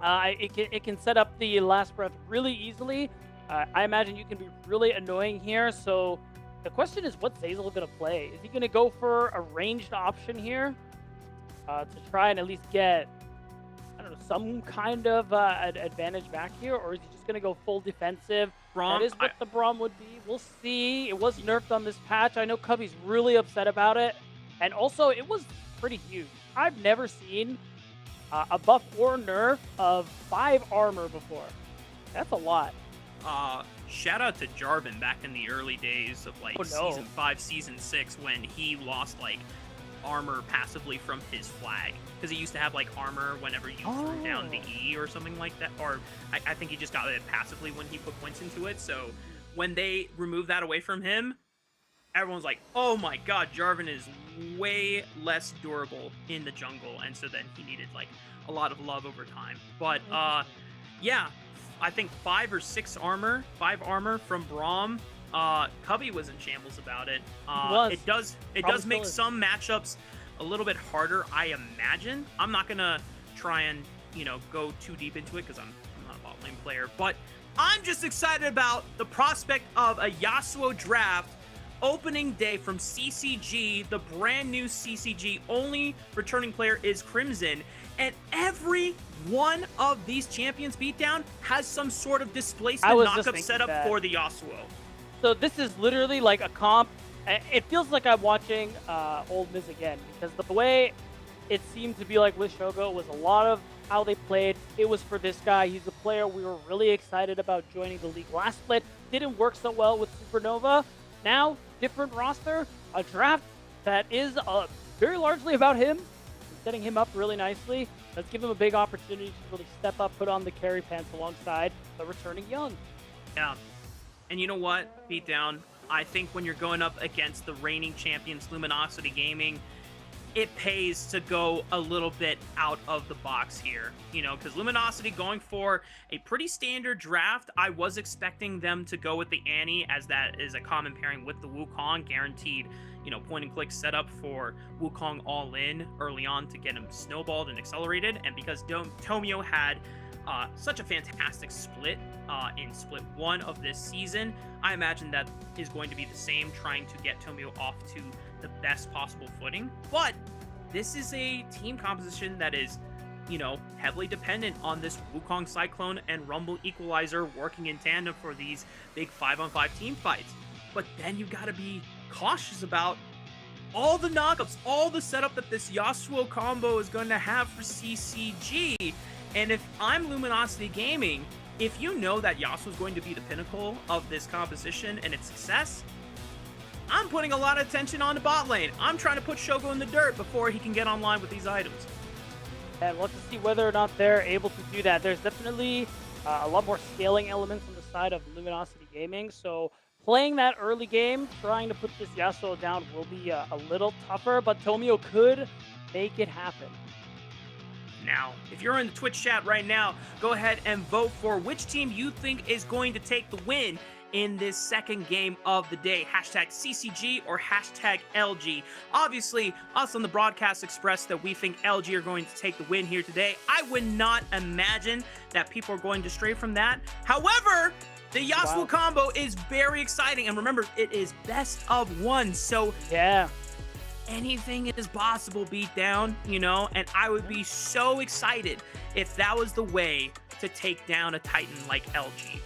[SPEAKER 3] It can set up the last breath really easily. I imagine you can be really annoying here, so the question is, what's Zeyzal going to play? Is he going to go for a ranged option here to try and at least get, I don't know, some kind of advantage back here, or is he just going to go full defensive?
[SPEAKER 2] Braum,
[SPEAKER 3] that is what the Braum would be. We'll see. It was nerfed on this patch. I know Cubby's really upset about it, and also it was pretty huge. I've never seen a buff or nerf of 5 armor before. That's a lot.
[SPEAKER 2] Shout out to Jarvan back in the early days of like Season 5, Season 6, when he lost like armor passively from his flag. Because he used to have like armor whenever you threw down the E or something like that. Or I think he just got it passively when he put points into it. So when they removed that away from him, everyone's like, oh my god, Jarvan is way less durable in the jungle. And so then he needed like a lot of love over time. But yeah. I think 5 or 6 armor, 5 armor from Braum. Cubby was in shambles about it. It does make some matchups a little bit harder, I imagine. I'm not gonna try and, you know, go too deep into it because I'm not a bot lane player, but I'm just excited about the prospect of a Yasuo draft opening day from CCG. The brand new CCG only returning player is Crimson, and every one of these champions beatdown has some sort of displacement knockup setup for the Yasuo.
[SPEAKER 3] So this is literally like a comp. It feels like I'm watching Old Miz again, because the way it seemed to be like with Shogo was a lot of how they played. It was for this guy. He's a player we were really excited about joining the league last split. Didn't work so well with Supernova. Now, different roster, a draft that is very largely about him, setting him up really nicely. Let's give him a big opportunity to really step up, put on the carry pants alongside the returning Young.
[SPEAKER 2] Yeah. And you know what, Beatdown? I think when you're going up against the reigning champions, Luminosity Gaming, it pays to go a little bit out of the box here. You know, because Luminosity going for a pretty standard draft. I was expecting them to go with the Annie, as that is a common pairing with the Wukong, guaranteed, you know, point and click setup for Wukong all in early on to get him snowballed and accelerated. And because Tomio had such a fantastic split in split 1 of this season, I imagine that is going to be the same, trying to get Tomio off to the best possible footing. But this is a team composition that is, heavily dependent on this Wukong Cyclone and Rumble Equalizer working in tandem for these big 5-on-5 team fights. But then you got to be cautious about all the knockups, all the setup that this Yasuo combo is going to have for CCG. And if I'm Luminosity Gaming, if you know that Yasuo is going to be the pinnacle of this composition and its success, I'm putting a lot of attention on the bot lane. I'm trying to put Shogo in the dirt before he can get online with these items.
[SPEAKER 3] And let's see whether or not they're able to do that. There's definitely a lot more scaling elements on the side of Luminosity Gaming, so playing that early game, trying to put this Yasuo down will be a little tougher, but Tomio could make it happen.
[SPEAKER 2] Now, if you're in the Twitch chat right now, go ahead and vote for which team you think is going to take the win in this second game of the day. Hashtag CCG or hashtag LG. Obviously, us on the broadcast expressed that we think LG are going to take the win here today. I would not imagine that people are going to stray from that. However, the Yasuo combo is very exciting. And remember, it is best of one. So
[SPEAKER 3] yeah,
[SPEAKER 2] anything is possible beat down, and I would be so excited if that was the way to take down a Titan like LG.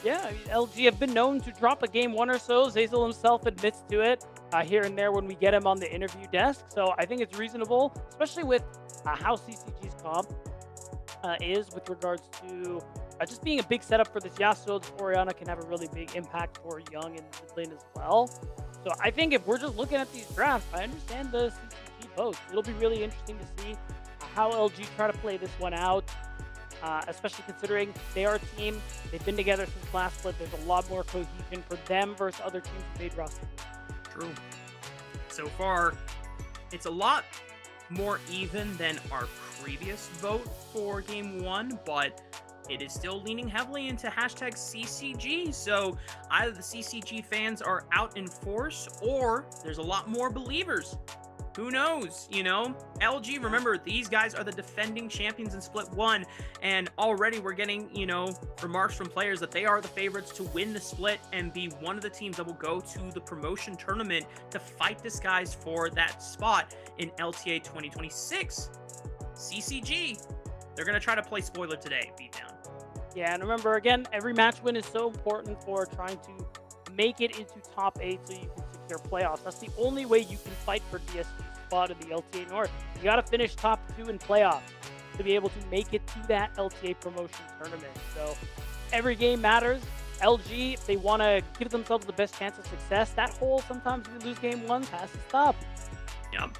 [SPEAKER 3] Yeah, I mean, LG have been known to drop a game one or so. Zeyzal himself admits to it here and there when we get him on the interview desk. So I think it's reasonable, especially with how CCG's comp is with regards to just being a big setup for this Yasuo. This Orianna can have a really big impact for Young in the mid lane as well. So I think if we're just looking at these drafts, I understand the CCG votes. It'll be really interesting to see how LG try to play this one out. Especially considering they are a team. They've been together since last split. There's a lot more cohesion for them versus other teams who made roster.
[SPEAKER 2] True. So far, it's a lot more even than our previous vote for game one, but it is still leaning heavily into hashtag CCG. So either the CCG fans are out in force or there's a lot more believers. Who knows, LG, remember, these guys are the defending champions in Split 1, and already we're getting, remarks from players that they are the favorites to win the split and be one of the teams that will go to the promotion tournament to fight this guys for that spot in LTA 2026. CCG, they're going to try to play spoiler today, beatdown.
[SPEAKER 3] Yeah, and remember, again, every match win is so important for trying to make it into top 8 so you can secure playoffs. That's the only way you can fight for DSC spot in the LTA North. You got to finish top 2 in playoffs to be able to make it to that LTA promotion tournament. So every game matters. LG, if they want to give themselves the best chance of success, that whole sometimes we lose game 1 has to stop.
[SPEAKER 2] Yep.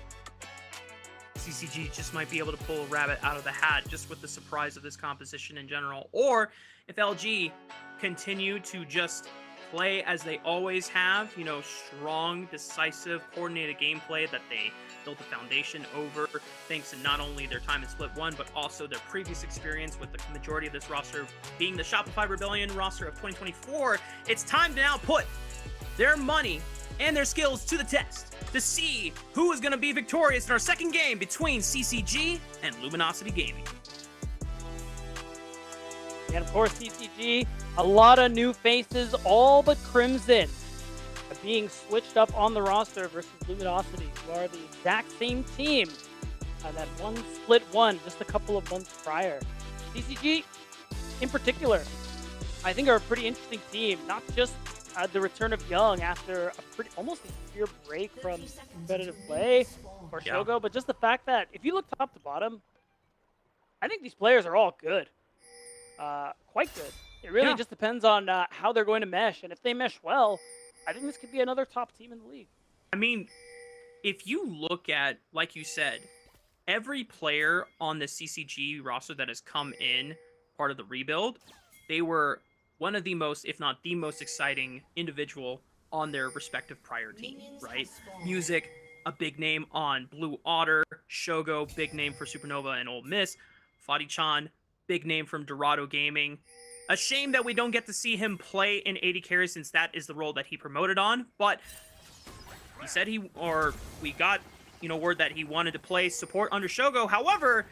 [SPEAKER 2] CCG just might be able to pull a rabbit out of the hat just with the surprise of this composition in general. Or if LG continue to just play as they always have, strong, decisive, coordinated gameplay that they built a foundation over, thanks to not only their time in Split 1, but also their previous experience with the majority of this roster being the Shopify Rebellion roster of 2024. It's time to now put their money and their skills to the test to see who is going to be victorious in our second game between CCG and Luminosity Gaming.
[SPEAKER 3] And of course, CCG, a lot of new faces, all but Crimson, being switched up on the roster versus Luminosity, who are the exact same team that won Split 1 just a couple of months prior. CCG, in particular, I think are a pretty interesting team. Not just the return of Young after a almost a year break from competitive play for Shogo, but just the fact that if you look top to bottom, I think these players are all good. Quite good. It really just depends on how they're going to mesh, and if they mesh well, I think this could be another top team in the league.
[SPEAKER 2] I mean, if you look at, like you said, every player on the CCG roster that has come in part of the rebuild, they were one of the most, if not the most exciting individual on their respective prior team, right? Music, a big name on Blue Otter, Shogo, big name for Supernova and Ole Miss, Fadi-chan, big name from Dorado Gaming. A shame that we don't get to see him play in AD carry since that is the role that he promoted on, but he said we got, word that he wanted to play support under Shogo. However,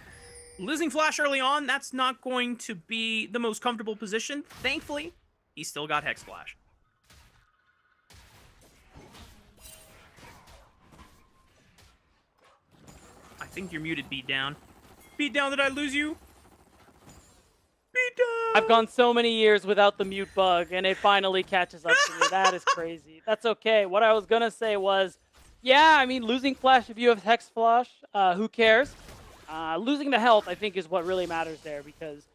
[SPEAKER 2] losing Flash early on, that's not going to be the most comfortable position. Thankfully, he still got Hex Splash. I think you're muted, beat down. Beat down, did I lose you? Beat down!
[SPEAKER 3] I've gone so many years without the mute bug, and it finally catches up to me. That is crazy. That's okay. What I was going to say was, yeah, I mean, losing Flash if you have Hex Flash, who cares? Losing the health, I think, is what really matters there, because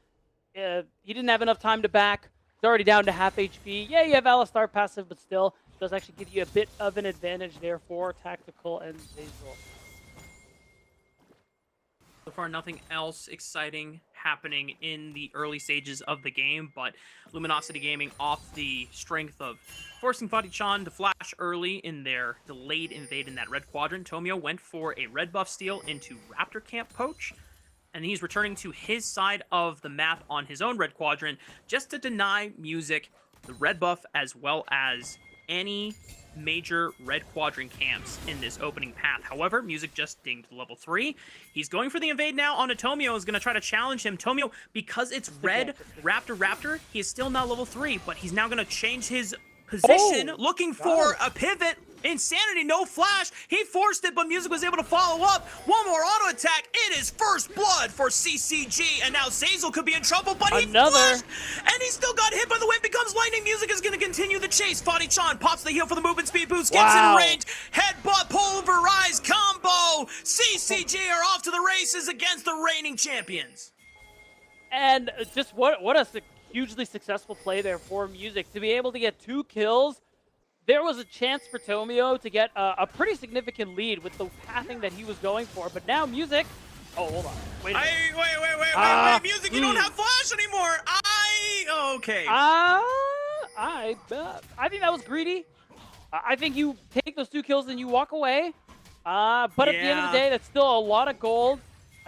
[SPEAKER 3] he didn't have enough time to back. He's already down to half HP. Yeah, you have Alistar passive, but still, it does actually give you a bit of an advantage there for Tactical and Zazul.
[SPEAKER 2] So far, nothing else exciting happening in the early stages of the game, but Luminosity Gaming, off the strength of forcing Fadi-chan to flash early in their delayed invade in that red quadrant, Tomio went for a red buff steal into Raptor Camp Poach, and he's returning to his side of the map on his own red quadrant just to deny Music the red buff as well as any major red quadrant camps in this opening path. However, Music just dinged level 3. He's going for the invade now onto Tomio, is going to try to challenge him. Tomio, because it's red Raptor, he is still not level 3, but he's now going to change his position, looking for a pivot. Insanity, no flash. He forced it, but Music was able to follow up. One more auto attack. It is first blood for CCG, and now Zazul could be in trouble, but he flashed, and he still got hit by the wind. Becomes lightning. Music is going to continue the chase. Fadi-chan pops the heal for the movement speed boost, gets in range. Headbutt, pulverize combo. CCG are off to the races against the reigning champions.
[SPEAKER 3] And just what a hugely successful play there for Music to be able to get 2 kills. There was a chance for Tomio to get a pretty significant lead with the pathing that he was going for, but now Music... Oh, hold on. Wait,
[SPEAKER 2] Music, you don't have flash anymore! Okay.
[SPEAKER 3] I think that was greedy. I think you take those 2 kills and you walk away. But at the end of the day, that's still a lot of gold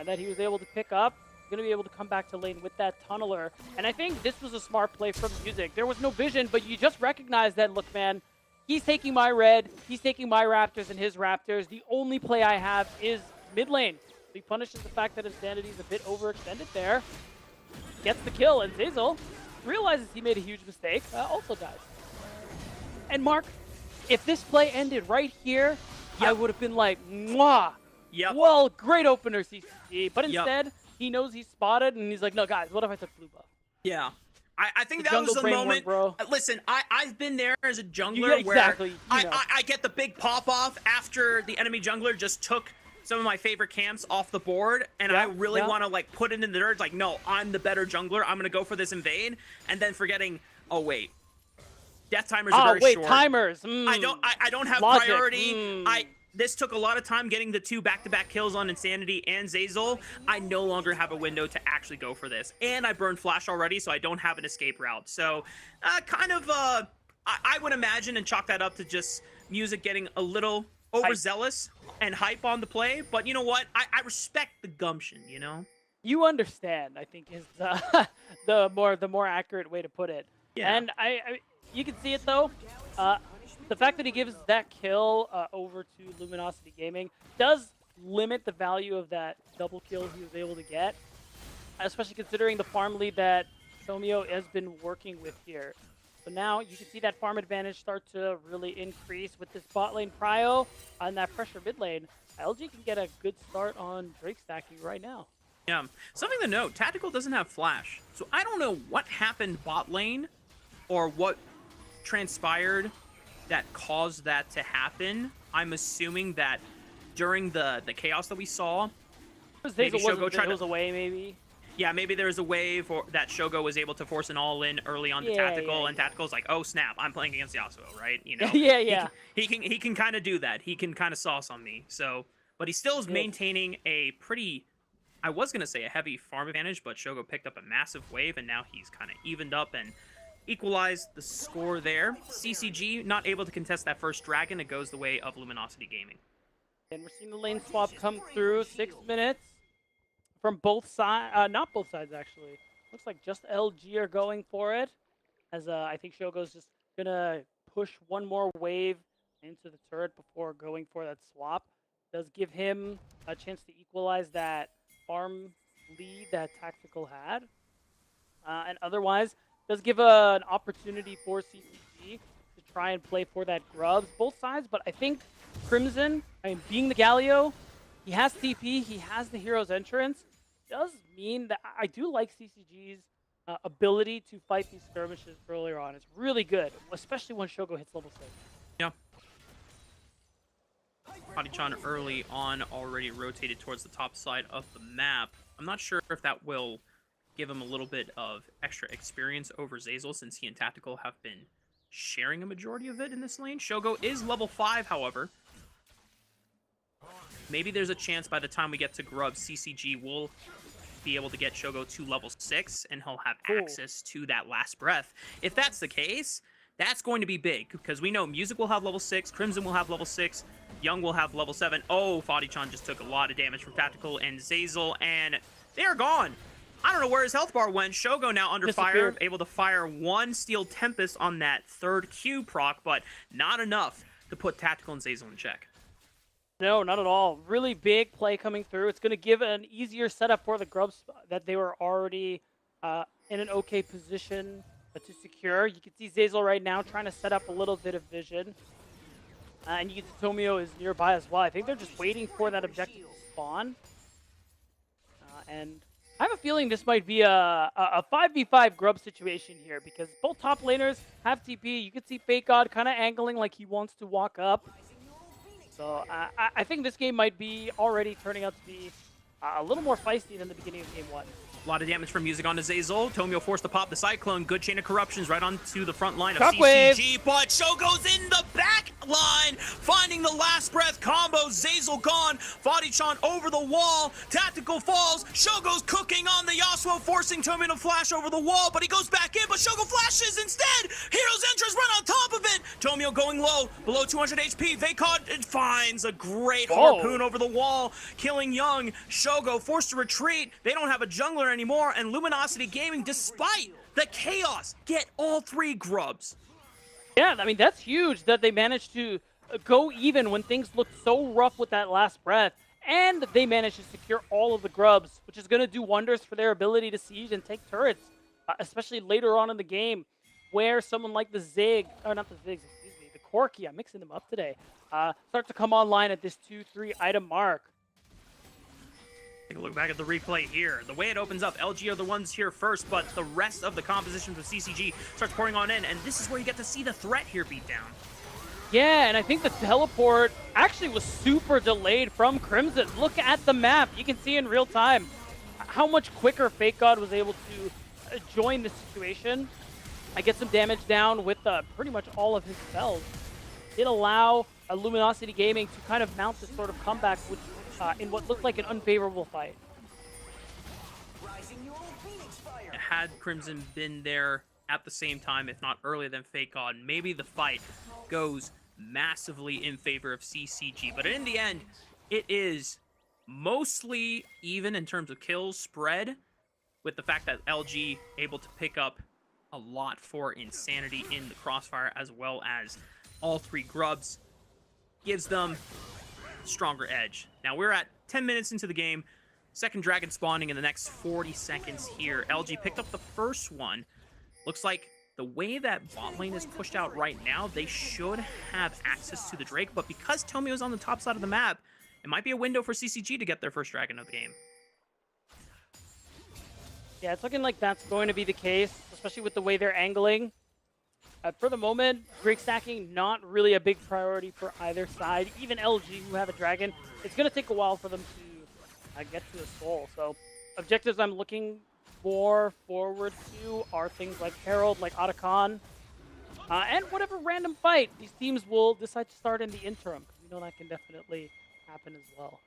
[SPEAKER 3] that he was able to pick up. Going to be able to come back to lane with that tunneler. And I think this was a smart play from Music. There was no vision, but you just recognize that, look, man, he's taking my red, he's taking my Raptors and his Raptors. The only play I have is mid lane. So he punishes the fact that Insanity is a bit overextended there. Gets the kill, and Zazul realizes he made a huge mistake, also dies. And Mark, if this play ended right here, I would have been like, mwah! Well, great opener, CCG. But instead, he knows he's spotted, and he's like, no, guys, what if I took blue buff?
[SPEAKER 2] Yeah. I think that was the moment.
[SPEAKER 3] Bro.
[SPEAKER 2] Listen, I've been there as a jungler where I get the big pop-off after the enemy jungler just took some of my favorite camps off the board, and I really want to, like, put it in the dirt. Like, no, I'm the better jungler. I'm going to go for this invade, and then forgetting, oh, wait. Death timers are very short.
[SPEAKER 3] Timers.
[SPEAKER 2] I don't have priority. This took a lot of time getting the 2 back-to-back kills on Insanity and Zazul. I no longer have a window to actually go for this. And I burned Flash already, so I don't have an escape route. So, I would imagine and chalk that up to just Music getting a little overzealous and hype on the play. But you know what? I respect the gumption, you know?
[SPEAKER 3] You understand, I think, is the more accurate way to put it. Yeah. And you can see it, though. The fact that he gives that kill over to Luminosity Gaming does limit the value of that double kill he was able to get, especially considering the farm lead that Tomio has been working with here. So now you can see that farm advantage start to really increase with this bot lane prio and that pressure mid lane. LG can get a good start on Drake stacking right now.
[SPEAKER 2] Yeah, something to note, Tactical doesn't have flash, so I don't know what happened bot lane or what transpired that caused that to happen. I'm assuming that during the chaos that we saw, maybe Shogo tried to
[SPEAKER 3] away, maybe.
[SPEAKER 2] Yeah, maybe there was a wave or that Shogo was able to force an all-in early on to Tactical, and Tactical's like, oh snap, I'm playing against Yasuo, right? You know. He can kind of do that. He can kind of sauce on me. So, but he still is maintaining a pretty, I was gonna say a heavy farm advantage, but Shogo picked up a massive wave, and now he's kind of evened up and equalized the score there. CCG not able to contest that first dragon. It goes the way of Luminosity Gaming.
[SPEAKER 3] And we're seeing the lane swap come through. 6 minutes from both sides. Not both sides, actually. Looks like just LG are going for it. As I think Shogo's just going to push one more wave into the turret before going for that swap. Does give him a chance to equalize that farm lead that Tactical had. And otherwise, does give an opportunity for CCG to try and play for that grubs, both sides, but I think Crimson, being the Galio, he has TP, he has the hero's entrance. does mean that I do like CCG's ability to fight these skirmishes earlier on. It's really good, especially when Shogo hits level 6.
[SPEAKER 2] Yeah. Hadi-chan early on already rotated towards the top side of the map. I'm not sure if that will give him a little bit of extra experience over Zeyzal, since he and Tactical have been sharing a majority of it in this lane. Shogo is level 5, however. Maybe there's a chance by the time we get to Grub, CCG will be able to get Shogo to level 6, and he'll have access to that last breath. If that's the case, that's going to be big, because we know Music will have level 6, Crimson will have level 6, Young will have level 7. Oh, Fadi-chan just took a lot of damage from Tactical and Zeyzal, and they are gone. I don't know where his health bar went. Shogo now under fire, able to fire one Steel Tempest on that third Q proc, but not enough to put Tactical and Zeyzal in check.
[SPEAKER 3] No, not at all. Really big play coming through. It's going to give an easier setup for the Grubs that they were already in an okay position to secure. You can see Zeyzal right now trying to set up a little bit of vision. And you can see Tomio is nearby as well. I think they're just waiting for that objective to spawn. And I have a feeling this might be a 5v5 Grub situation here, because both top laners have TP. You can see Fake God kind of angling like he wants to walk up. So I think this game might be already turning out to be a little more feisty than the beginning of game 1.
[SPEAKER 2] A lot of damage from Music onto Zeyzal. Tomio forced to pop the Cyclone. Good chain of corruptions right onto the front line of
[SPEAKER 3] Shockwave.
[SPEAKER 2] CCG. But Shogo's in the back line, finding the last breath combo. Zeyzal gone. Fadi-chan over the wall. Tactical falls. Shogo's cooking on the Yasuo, forcing Tomio to flash over the wall. But he goes back in, but Shogo flashes instead. Hero's Entrance right on top of it. Tomio going low, below 200 HP. Vacod finds a great harpoon over the wall, killing Young. Shogo forced to retreat. They don't have a jungler anymore, and Luminosity Gaming, despite the chaos, get all 3 Grubs.
[SPEAKER 3] Yeah, I mean, that's huge that they managed to go even when things looked so rough with that last breath, and they managed to secure all of the Grubs, which is going to do wonders for their ability to siege and take turrets, especially later on in the game, where someone like the Zig, or not the Zigs, excuse me, the Corki, I'm mixing them up today, start to come online at this 2-3 item mark.
[SPEAKER 2] Take a look back at the replay here. The way it opens up, LG are the ones here first, but the rest of the composition for CCG starts pouring on in, and this is where you get to see the threat here beat down.
[SPEAKER 3] Yeah, and I think the teleport actually was super delayed from Crimson. Look at the map. You can see in real time how much quicker Fake God was able to join the situation. I get some damage down with pretty much all of his spells. It allow Luminosity Gaming to kind of mount this sort of comeback, which in what looked like an unfavorable fight.
[SPEAKER 2] Had Crimson been there at the same time, if not earlier than Fake God, maybe the fight goes massively in favor of CCG. But in the end, it is mostly even in terms of kills spread, with the fact that LG able to pick up a lot for Insanity in the Crossfire, as well as all 3 Grubs, gives them stronger edge. Now we're at 10 minutes into the game, second dragon spawning in the next 40 seconds here. LG picked up the first one. Looks like the way that bot lane is pushed out right now, they should have access to the Drake, but because Tomio's on the top side of the map, it might be a window for CCG to get their first dragon of the game.
[SPEAKER 3] Yeah, it's looking like that's going to be the case, especially with the way they're angling. For the moment, Drake stacking not really a big priority for either side. Even LG, who have a dragon, it's going to take a while for them to get to a soul. So objectives I'm looking more forward to are things like Herald, like Otacon, and whatever random fight these teams will decide to start in the interim. We know that can definitely happen as well.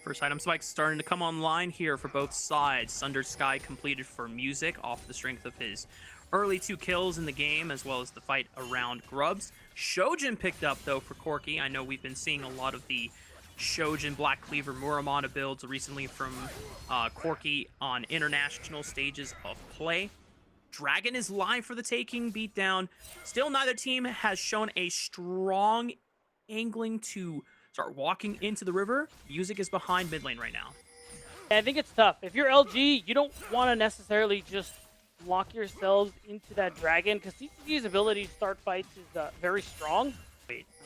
[SPEAKER 2] First item spike starting to come online here for both sides. Sunder Sky completed for Music off the strength of his early 2 kills in the game, as well as the fight around Grubs. Shojin picked up, though, for Corki. I know we've been seeing a lot of the Shojin Black Cleaver Muramana builds recently from Corki on international stages of play. Dragon is live for the taking, beatdown. Still, neither team has shown a strong angling to start walking into the river. Music is behind mid lane right now.
[SPEAKER 3] I think it's tough. If you're LG, you don't want to necessarily just lock yourselves into that dragon, because CCG's ability to start fights is very strong.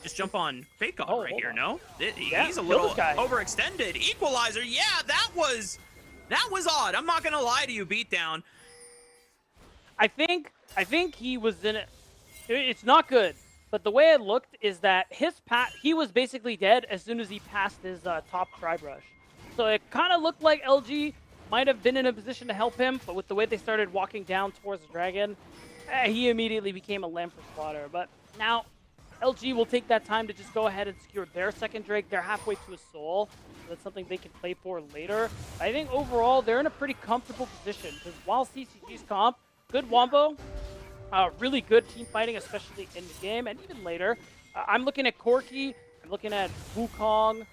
[SPEAKER 2] just jump on Fake God right here, no?
[SPEAKER 3] Yeah,
[SPEAKER 2] He's a
[SPEAKER 3] kill
[SPEAKER 2] little
[SPEAKER 3] this guy.
[SPEAKER 2] overextended. Equalizer, yeah, that was odd. I'm not gonna lie to you, Beatdown.
[SPEAKER 3] I think he was in it. It's not good, but the way it looked is that he was basically dead as soon as he passed his top try brush. So it kind of looked like LG might have been in a position to help him, but with the way they started walking down towards the dragon, he immediately became a lamb for slaughter. But now LG will take that time to just go ahead and secure their second Drake. They're halfway to a soul. So that's something they can play for later. I think overall they're in a pretty comfortable position because while CCG's comp, good wombo, really good team fighting, especially in the game and even later. I'm looking at Corki, I'm looking at Wukong,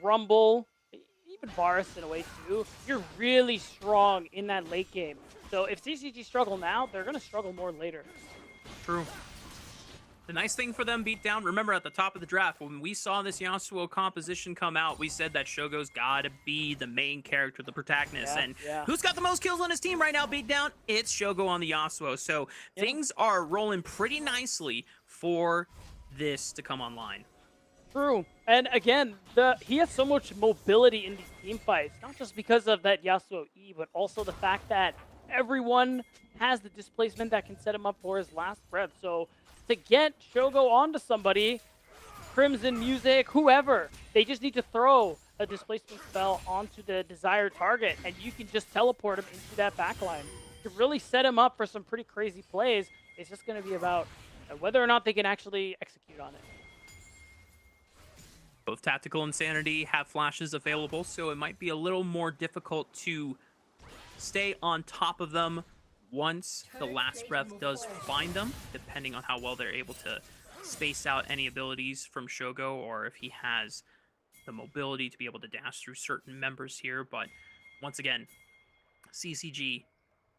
[SPEAKER 3] Rumble, even Varus in a way too. You're really strong in that late game. So if CCG struggle now, they're going to struggle more later.
[SPEAKER 2] True. The nice thing for them, Beatdown, remember at the top of the draft, when we saw this Yasuo composition come out, we said that Shogo's gotta be the main character, the protagonist. Who's got the most kills on his team right now, Beatdown? It's Shogo on the Yasuo. So things are rolling pretty nicely for this to come online.
[SPEAKER 3] True. And again, he has so much mobility in these team fights, not just because of that Yasuo E, but also the fact that everyone has the displacement that can set him up for his last breath. So to get Shogo onto somebody, Crimson, Music, whoever, they just need to throw a displacement spell onto the desired target, and you can just teleport him into that backline. To really set him up for some pretty crazy plays, it's just going to be about whether or not they can actually execute on it.
[SPEAKER 2] Both Tactical Insanity have flashes available, so it might be a little more difficult to stay on top of them once the last breath does find them, depending on how well they're able to space out any abilities from Shogo, or if he has the mobility to be able to dash through certain members here. But once again, CCG,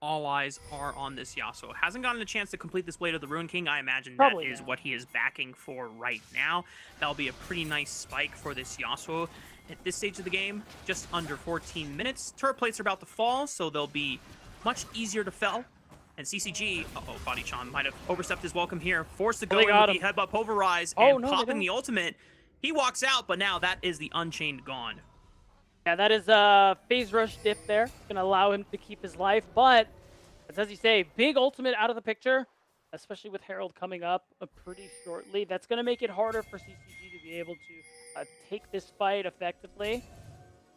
[SPEAKER 2] all eyes are on this Yasuo. Hasn't gotten a chance to complete this Blade of the Ruin King. I imagine that is what he is backing for right now. That'll be a pretty nice spike for this Yasuo. At this stage of the game, just under 14 minutes. Turret plates are about to fall, so they'll be much easier to fell. And CCG, Body Chan might have overstepped his welcome here. Forced to go in with the headbutt pulverize and popping the ultimate. He walks out, but now that is the Unchained gone.
[SPEAKER 3] Yeah, that is a phase rush dip there. Going to allow him to keep his life, but as you say, big ultimate out of the picture, especially with Herald coming up pretty shortly. That's going to make it harder for CCG to be able to take this fight effectively.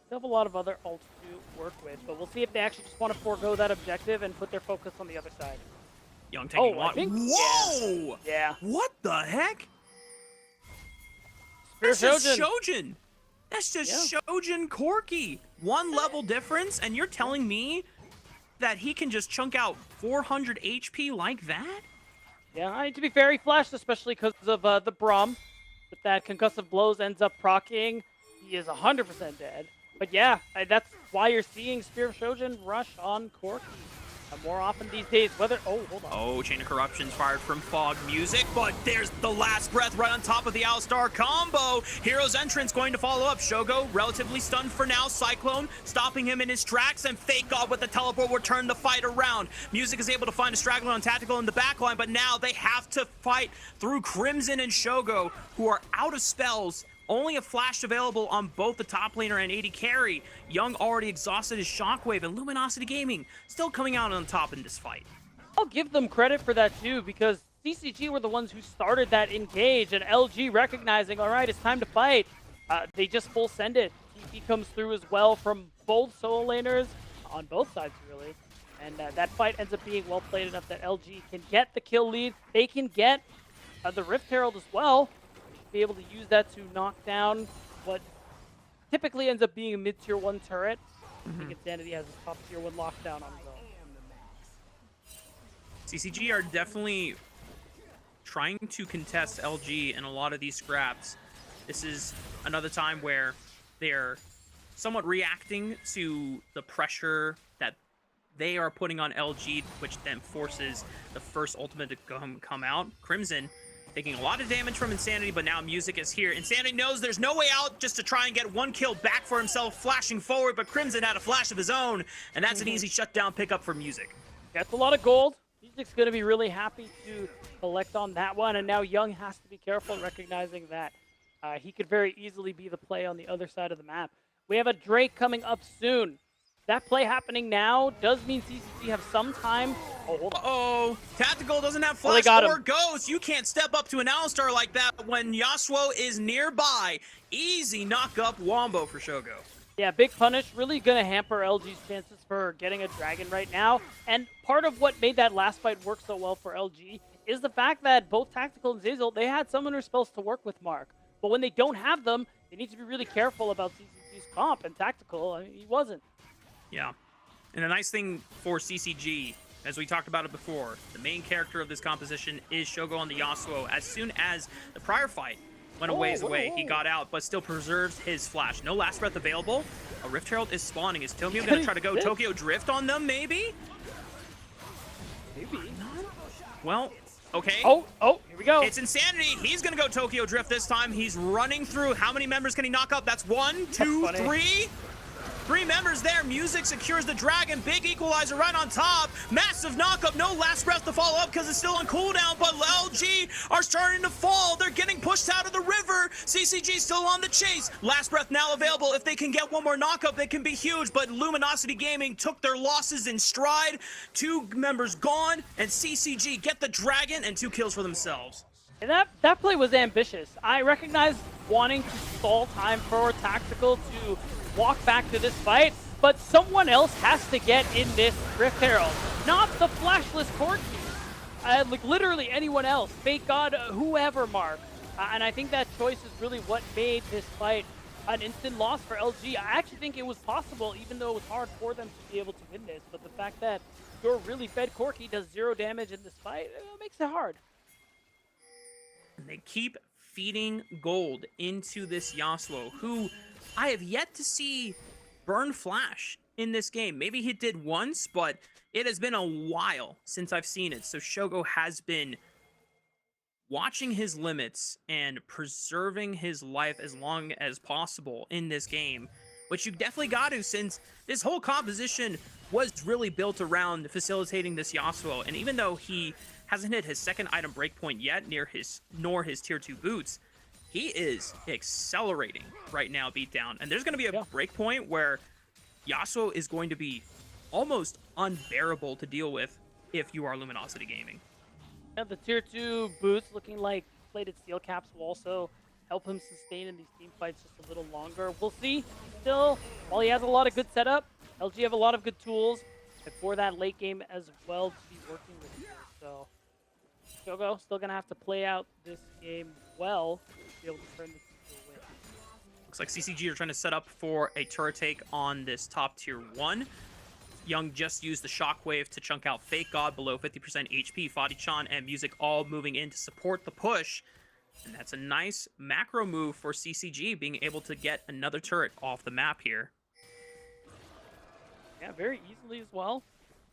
[SPEAKER 3] They have a lot of other ults to work with, but we'll see if they actually just want to forego that objective and put their focus on the other side.
[SPEAKER 2] Young taking one.
[SPEAKER 3] Whoa! Yeah.
[SPEAKER 2] What the heck?
[SPEAKER 3] That's
[SPEAKER 2] just Shojin. That's just Shojin Corki. One level difference, and you're telling me that he can just chunk out 400 HP like that?
[SPEAKER 3] Yeah, I need to be very flashed, especially because of the Braum. With that concussive blows ends up proccing. He is 100% dead. But yeah, that's why you're seeing Spear of Shojin rush on Corki more often these days. Hold on.
[SPEAKER 2] Chain of Corruptions fired from Fog Music, but there's the last breath right on top of the Alistar combo. Hero's Entrance going to follow up. Shogo relatively stunned for now. Cyclone stopping him in his tracks, and Fake God with the teleport will turn the fight around. Music is able to find a straggler on Tactical in the backline, but now they have to fight through Crimson and Shogo, who are out of spells. Only a flash available on both the top laner and AD carry. Young already exhausted his Shockwave, and Luminosity Gaming still coming out on top in this fight.
[SPEAKER 3] I'll give them credit for that too, because CCG were the ones who started that engage, and LG recognizing, all right, it's time to fight. They just full send it. TP comes through as well from both solo laners, on both sides really. And that fight ends up being well played enough that LG can get the kill lead. They can get the Rift Herald as well. Be able to use that to knock down what typically ends up being a mid-tier 1 turret. I think Insanity has a top tier 1 lockdown on his own.
[SPEAKER 2] CCG are definitely trying to contest LG in a lot of these scraps. This is another time where they're somewhat reacting to the pressure that they are putting on LG, which then forces the first ultimate to come out. Crimson taking a lot of damage from Insanity, but now Music is here. Insanity knows there's no way out, just to try and get one kill back for himself, flashing forward, but Crimson had a flash of his own, and that's an easy shutdown pickup for Music.
[SPEAKER 3] Gets a lot of gold. Music's going to be really happy to collect on that one, and now Young has to be careful, recognizing that he could very easily be the play on the other side of the map. We have a Drake coming up soon. That play happening now does mean CCG have some time. Oh, hold on.
[SPEAKER 2] Uh-oh. Tactical doesn't have
[SPEAKER 3] Oh, they
[SPEAKER 2] flash
[SPEAKER 3] got
[SPEAKER 2] or
[SPEAKER 3] him.
[SPEAKER 2] ghost. You can't step up to an Alistar like that when Yasuo is nearby. Easy knock up Wombo for Shogo.
[SPEAKER 3] Yeah, big punish, really gonna hamper LG's chances for getting a dragon right now. And part of what made that last fight work so well for LG is the fact that both Tactical and Zeyzal, they had summoner spells to work with Mark. But when they don't have them, they need to be really careful about CCG's comp, and Tactical, I mean, he wasn't.
[SPEAKER 2] Yeah. And a nice thing for CCG, as we talked about it before, the main character of this composition is Shogo on the Yasuo. As soon as the prior fight went a ways away, he got out, but still preserves his flash. No last breath available. A Rift Herald is spawning. Is Tokyo going to try to go Tokyo Drift on them, maybe?
[SPEAKER 3] Maybe.
[SPEAKER 2] Well, okay.
[SPEAKER 3] Oh, here we go.
[SPEAKER 2] It's Insanity. He's going to go Tokyo Drift this time. He's running through. How many members can he knock up? That's 1, 2, 3. 3 members there. Music secures the dragon. Big equalizer right on top. Massive knockup. No last breath to follow up because it's still on cooldown. But LG are starting to fall. They're getting pushed out of the river. CCG still on the chase. Last breath now available. If they can get one more knockup, it can be huge. But Luminosity Gaming took their losses in stride. 2 members gone. And CCG get the dragon and 2 kills for themselves.
[SPEAKER 3] And that play was ambitious. I recognize wanting to stall time for Tactical to walk back to this fight, but someone else has to get in this Rift Herald. Not the flashless Corki. Like literally anyone else. Fake God, whoever, Mark. And I think that choice is really what made this fight an instant loss for LG. I actually think it was possible, even though it was hard for them to be able to win this. But the fact that your really fed Corki does 0 damage in this fight, makes it hard.
[SPEAKER 2] And they keep feeding gold into this Yasuo, who I have yet to see burn flash in this game. Maybe he did once, but it has been a while since I've seen it. So Shogo has been watching his limits and preserving his life as long as possible in this game, which you definitely got to, since this whole composition was really built around facilitating this Yasuo. And even though he hasn't hit his second item breakpoint yet, nor his tier 2 boots, he is accelerating right now, Beatdown. And there's going to be a breakpoint where Yasuo is going to be almost unbearable to deal with if you are Luminosity Gaming.
[SPEAKER 3] Yeah, the tier 2 boots looking like plated steel caps will also help him sustain in these team fights just a little longer. We'll see. Still, while he has a lot of good setup, LG have a lot of good tools for that late game as well to be working with here. So Shogo still going to have to play out this game well to be able to turn this into a win.
[SPEAKER 2] Looks like CCG are trying to set up for a turret take on this top tier 1. Young just used the shockwave to chunk out Fake God below 50% HP. Fadi-chan and Music all moving in to support the push. And that's a nice macro move for CCG, being able to get another turret off the map here.
[SPEAKER 3] Yeah, very easily as well.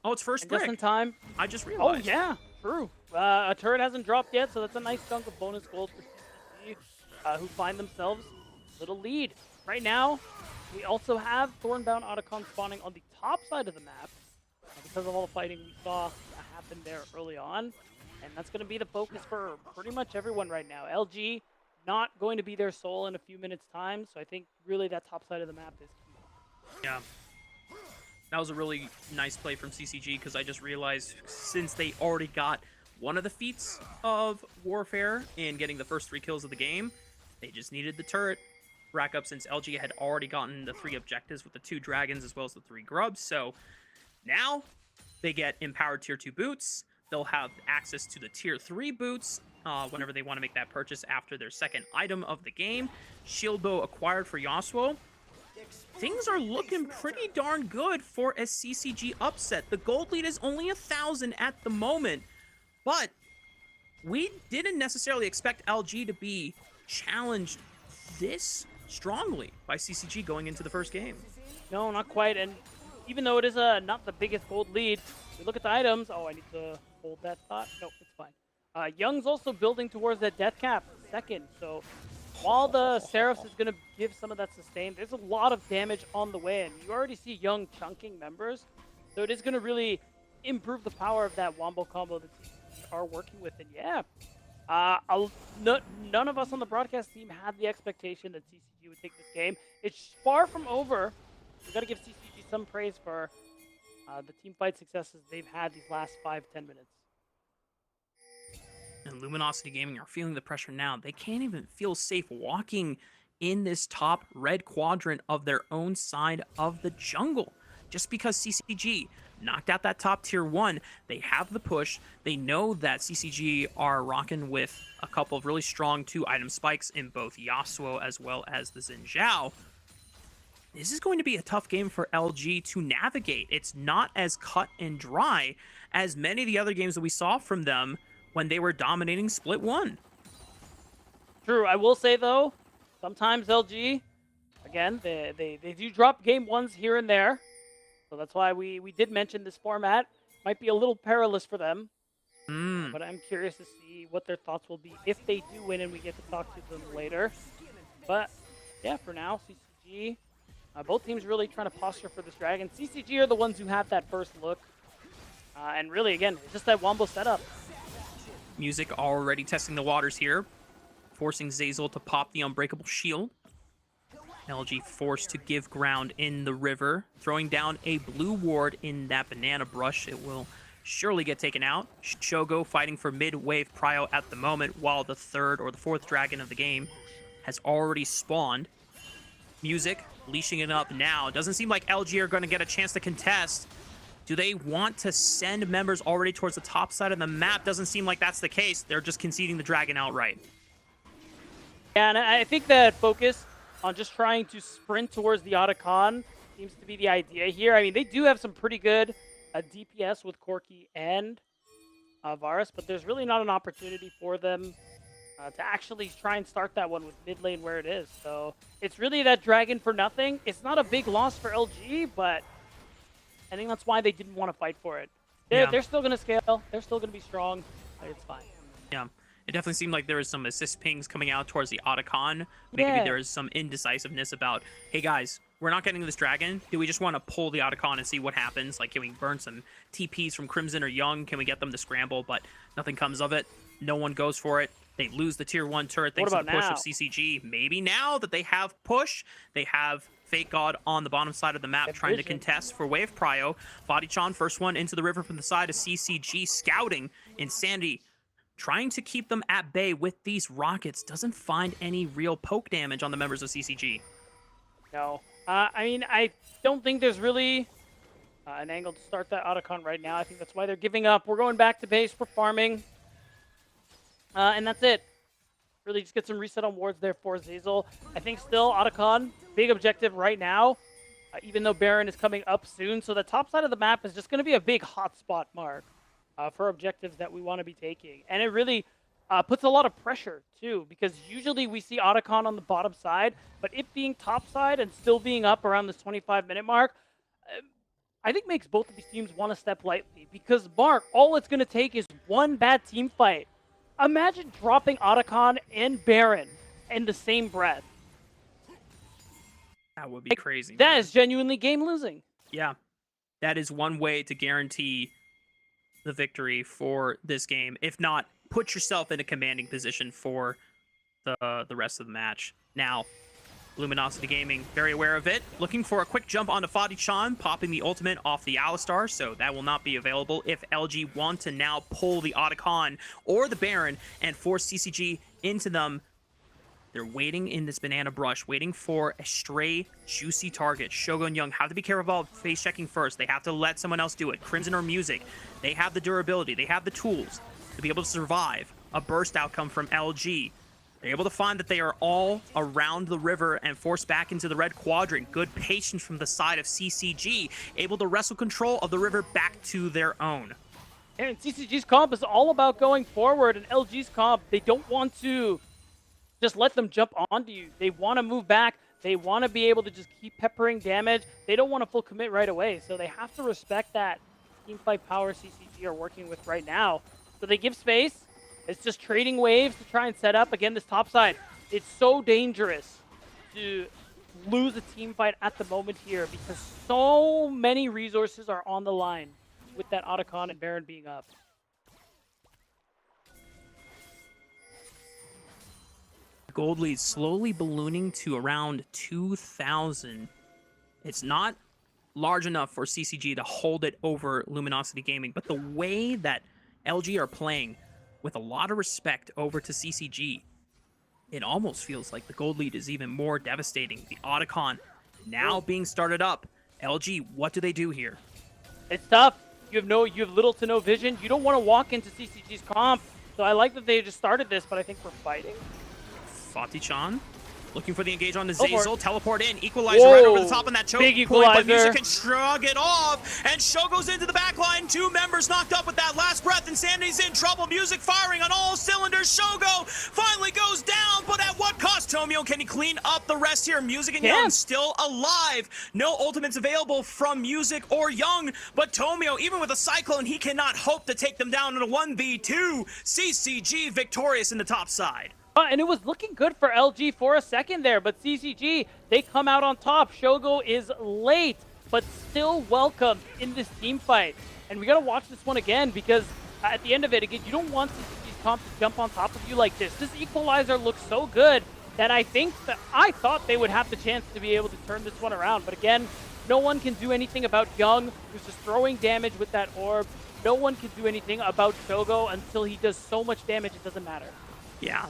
[SPEAKER 2] Oh, it's first brick.
[SPEAKER 3] Just in time.
[SPEAKER 2] I just realized.
[SPEAKER 3] Oh, yeah, true. A turret hasn't dropped yet, so that's a nice chunk of bonus gold for CCG, who find themselves a little lead. Right now, we also have Thornbound Otacon spawning on the top side of the map because of all the fighting we saw happen there early on. And that's going to be the focus for pretty much everyone right now. LG not going to be their soul in a few minutes' time, so I think really that top side of the map is key.
[SPEAKER 2] Yeah. That was a really nice play from CCG, because I just realized since they already got one of the feats of Warfare in getting the first 3 kills of the game, they just needed the turret rack up, since LG had already gotten the 3 objectives with the 2 dragons as well as the 3 grubs. So now they get empowered tier 2 boots. They'll have access to the tier 3 boots whenever they want to make that purchase after their second item of the game. Shield bow acquired for Yasuo. Things are looking pretty darn good for a CCG upset. The gold lead is only 1,000 at the moment, but we didn't necessarily expect LG to be challenged this strongly by CCG going into the first game.
[SPEAKER 3] No, not quite. And even though it is not the biggest gold lead, we look at the items. Oh, I need to hold that thought. No, it's fine. Young's also building towards that death cap second. So while the Seraphs is going to give some of that sustain, there's a lot of damage on the way. And you already see Young chunking members. So it is going to really improve the power of that Wombo combo that are working with. And yeah, none of us on the broadcast team had the expectation that CCG would take this game. It's far from over. We've got to give CCG some praise for the team fight successes they've had these last 5-10 minutes.
[SPEAKER 2] And Luminosity Gaming are feeling the pressure now. They can't even feel safe walking in this top red quadrant of their own side of the jungle. Just because CCG knocked out that top tier 1, they have the push. They know that CCG are rocking with a couple of really strong 2-item spikes in both Yasuo as well as the Xin Zhao. This is going to be a tough game for LG to navigate. It's not as cut and dry as many of the other games that we saw from them when they were dominating Split 1.
[SPEAKER 3] True. I will say, though, sometimes LG, again, they do drop game 1s here and there. So that's why we did mention this format might be a little perilous for them. But I'm curious to see what their thoughts will be if they do win and we get to talk to them later. But yeah, for now, CCG, both teams really trying to posture for this dragon. CCG are the ones who have that first look. And really, again, it's just that Wombo setup.
[SPEAKER 2] Music already testing the waters here, forcing Zeyzal to pop the Unbreakable Shield. LG forced to give ground in the river, throwing down a blue ward in that banana brush. It will surely get taken out. Shogo fighting for mid-wave prio at the moment, while the third or the fourth dragon of the game has already spawned. Music leashing it up now. Doesn't seem like LG are going to get a chance to contest. Do they want to send members already towards the top side of the map? Doesn't seem like that's the case. They're just conceding the dragon outright.
[SPEAKER 3] Yeah, and I think that focus on just trying to sprint towards the Otacon seems to be the idea here. I mean, they do have some pretty good DPS with Corki and Varus, but there's really not an opportunity for them to actually try and start that one with mid lane where it is. So it's really that dragon for nothing. It's not a big loss for LG, but I think that's why they didn't want to fight for it. They're still going to scale. They're still going to be strong. It's fine.
[SPEAKER 2] Yeah. It definitely seemed like there was some assist pings coming out towards the Otacon. Maybe there was some indecisiveness about, hey guys, we're not getting this dragon. Do we just want to pull the Otacon and see what happens? Like, can we burn some TPs from Crimson or Young? Can we get them to scramble? But nothing comes of it. No one goes for it. They lose the tier 1 turret thanks to the push of CCG. Maybe now that they have push, they have Fake God on the bottom side of the map trying to contest for wave prio. Fadichan, first one into the river from the side of CCG, scouting. Insanity trying to keep them at bay with these rockets. Doesn't find any real poke damage on the members of CCG.
[SPEAKER 3] No. I mean, I don't think there's really an angle to start that Otacon right now. I think that's why they're giving up. We're going back to base. We're farming. And that's it. Really just get some reset on wards there for Zeyzal. I think still Otacon, big objective right now, even though Baron is coming up soon. So the top side of the map is just going to be a big hotspot mark for objectives that we want to be taking. And it really puts a lot of pressure, too, because usually we see Otacon on the bottom side, but it being top side and still being up around this 25-minute mark, I think makes both of these teams want to step lightly. Because, Mark, all it's going to take is one bad team fight. Imagine dropping Otacon and Baron in the same breath.
[SPEAKER 2] That would be crazy.
[SPEAKER 3] That is genuinely game losing.
[SPEAKER 2] Yeah. That is one way to guarantee the victory for this game. If not, put yourself in a commanding position for the rest of the match. Now, Luminosity Gaming, very aware of it. Looking for a quick jump onto Fadichan, popping the ultimate off the Alistar, so that will not be available if LG want to now pull the Otacon or the Baron and force CCG into them. They're waiting in this banana brush, waiting for a stray, juicy target. Shogun Young have to be careful about face checking first. They have to let someone else do it. Crimson or Music, they have the durability, they have the tools to be able to survive a burst outcome from LG. They're able to find that they are all around the river and forced back into the red quadrant. Good patience from the side of CCG, able to wrestle control of the river back to their own.
[SPEAKER 3] And CCG's comp is all about going forward, and LG's comp, they don't want to just let them jump onto you. They want to move back. They want to be able to just keep peppering damage. They don't want to full commit right away, so they have to respect that teamfight power CCG are working with right now. So they give space. It's just trading waves to try and set up. Again, this top side, it's so dangerous to lose a team fight at the moment here because so many resources are on the line with that Otacon and Baron being up.
[SPEAKER 2] gold lead slowly ballooning to around 2,000. It's not large enough for CCG to hold it over Luminosity Gaming, but the way that LG are playing with a lot of respect over to CCG, it almost feels like the gold lead is even more devastating. The Otacon now being started up. LG, what do they do here?
[SPEAKER 3] It's tough. You have little to no vision. You don't want to walk into CCG's comp. So I like that they just started this, but I think we're fighting.
[SPEAKER 2] Fati-chan looking for the engage on the
[SPEAKER 3] Go for
[SPEAKER 2] Zazel.
[SPEAKER 3] it.
[SPEAKER 2] Teleport in. Equalizer
[SPEAKER 3] Whoa.
[SPEAKER 2] right over the top on that choke
[SPEAKER 3] Big
[SPEAKER 2] point, but
[SPEAKER 3] equalizer.
[SPEAKER 2] Music can shrug it off. And Show goes into the back line. 2 members knocked up with that last breath. Insanity's in trouble. Music firing on all cylinders. Shogo finally goes down, but at what cost? Tomio, can he clean up the rest here? Music and Young still alive. No ultimates available from Music or Young, but Tomio, even with a Cyclone, he cannot hope to take them down in a 1v2. CCG victorious in the top side.
[SPEAKER 3] And it was looking good for LG for a second there, but CCG, they come out on top. Shogo is late, but still welcome in this team fight. And we got to watch this one again, because at the end of it, again, you don't want CCG's comp to jump on top of you like this. This equalizer looks so good that I thought they would have the chance to be able to turn this one around. But again, no one can do anything about Young, who's just throwing damage with that orb. No one can do anything about Shogo until he does so much damage, it doesn't matter.
[SPEAKER 2] Yeah.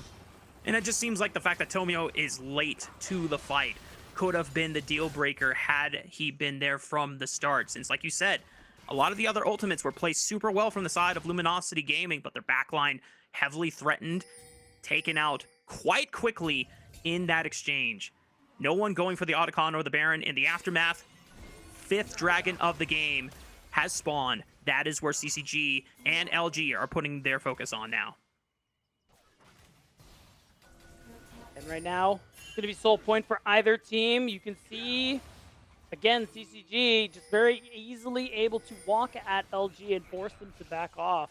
[SPEAKER 2] And it just seems like the fact that Tomio is late to the fight could have been the deal breaker had he been there from the start. Since, like you said, a lot of the other ultimates were placed super well from the side of Luminosity Gaming, but their backline heavily threatened, taken out quite quickly in that exchange. No one going for the Otacon or the Baron in the aftermath. 5th dragon of the game has spawned. That is where CCG and LG are putting their focus on now.
[SPEAKER 3] And right now, it's going to be sole point for either team. You can see, again, CCG just very easily able to walk at LG and force them to back off.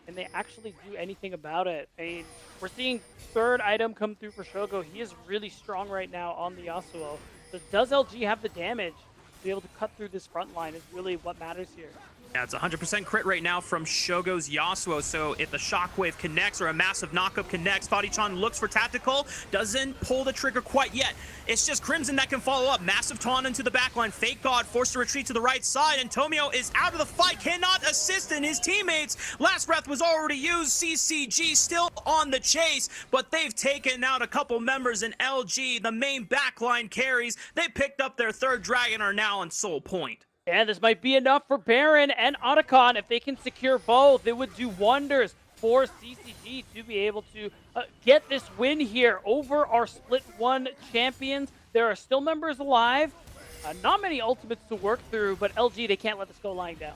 [SPEAKER 3] Can they actually do anything about it? I mean, we're seeing 3rd item come through for Shogo. He is really strong right now on the Yasuo. So does LG have the damage to be able to cut through this front line is really what matters here.
[SPEAKER 2] Yeah, it's 100% crit right now from Shogo's Yasuo, so if the Shockwave connects or a massive knockup connects, Fati-chan looks for tactical, doesn't pull the trigger quite yet. It's just Crimson that can follow up. Massive taunt into the backline. Fake God forced to retreat to the right side, and Tomio is out of the fight, cannot assist in his teammates. Last breath was already used. CCG still on the chase, but they've taken out a couple members in LG. The main backline carries. They picked up their 3rd dragon, are now on sole point.
[SPEAKER 3] And this might be enough for Baron and Otacon. If they can secure both, it would do wonders for CCG to be able to get this win here over our Split 1 champions. There are still members alive. Not many ultimates to work through, but LG, they can't let this go lying down.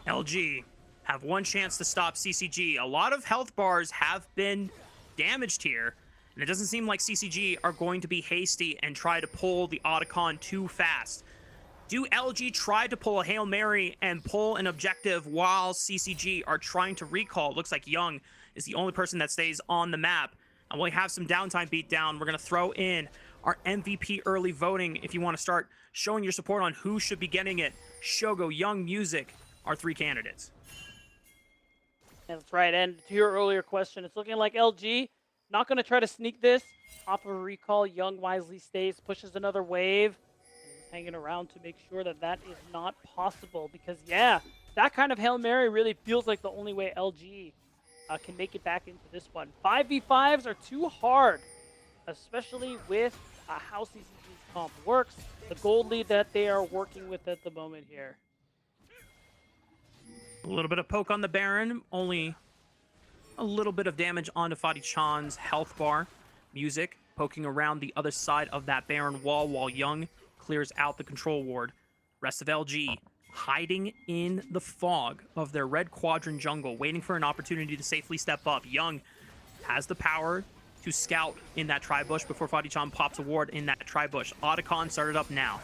[SPEAKER 2] LG have one chance to stop CCG. A lot of health bars have been damaged here, and it doesn't seem like CCG are going to be hasty and try to pull the Otacon too fast. Do LG try to pull a Hail Mary and pull an objective while CCG are trying to recall? It looks like Young is the only person that stays on the map. And we have some downtime beat down. We're going to throw in our MVP early voting if you want to start showing your support on who should be getting it. Shogo, Young, Music are 3 candidates.
[SPEAKER 3] Yeah, that's right. And to your earlier question, it's looking like LG not going to try to sneak this off of a recall. Young wisely stays, pushes another wave. Hanging around to make sure that that is not possible, because yeah, that kind of Hail Mary really feels like the only way LG can make it back into this one. 5v5s are too hard, especially with how CCG's comp works, the gold lead that they are working with at the moment here.
[SPEAKER 2] A little bit of poke on the Baron, only a little bit of damage onto Fati-chan's health bar. Music poking around the other side of that Baron wall while Young clears out the control ward. Rest of LG hiding in the fog of their red quadrant jungle, waiting for an opportunity to safely step up. Young has the power to scout in that tri-bush before Fati-chan pops a ward in that tri-bush. Otacon started up now.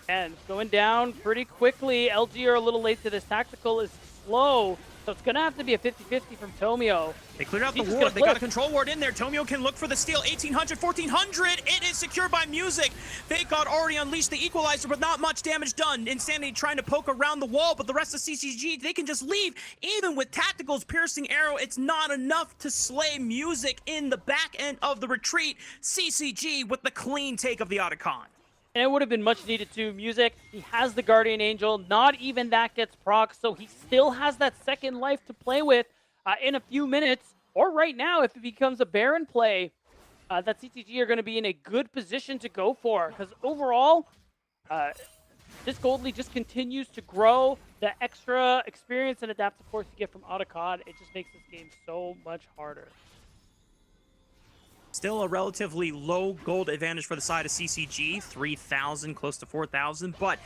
[SPEAKER 3] And it's going down pretty quickly. LG are a little late to this. Tactical is slow. So it's going to have to be a 50-50 from Tomio.
[SPEAKER 2] They cleared out the
[SPEAKER 3] He's
[SPEAKER 2] ward. They got
[SPEAKER 3] flip.
[SPEAKER 2] a control ward in there. Tomio can look for the steal. 1800, 1400. It is secured by Music. Fake God already unleashed the equalizer, but not much damage done. Insanity trying to poke around the wall, but the rest of CCG, they can just leave. Even with Tactical's piercing arrow, it's not enough to slay Music in the back end of the retreat. CCG with the clean take of the Otacon.
[SPEAKER 3] And it would have been much needed too. Music, he has the Guardian Angel. Not even that gets proc, so he still has that second life to play with in a few minutes. Or right now, if it becomes a Baron play, that CTG are going to be in a good position to go for. Because overall, this gold lead just continues to grow. The extra experience and adaptive force you get from Otacon, it just makes this game so much harder.
[SPEAKER 2] Still a relatively low gold advantage for the side of CCG, 3,000, close to 4,000, but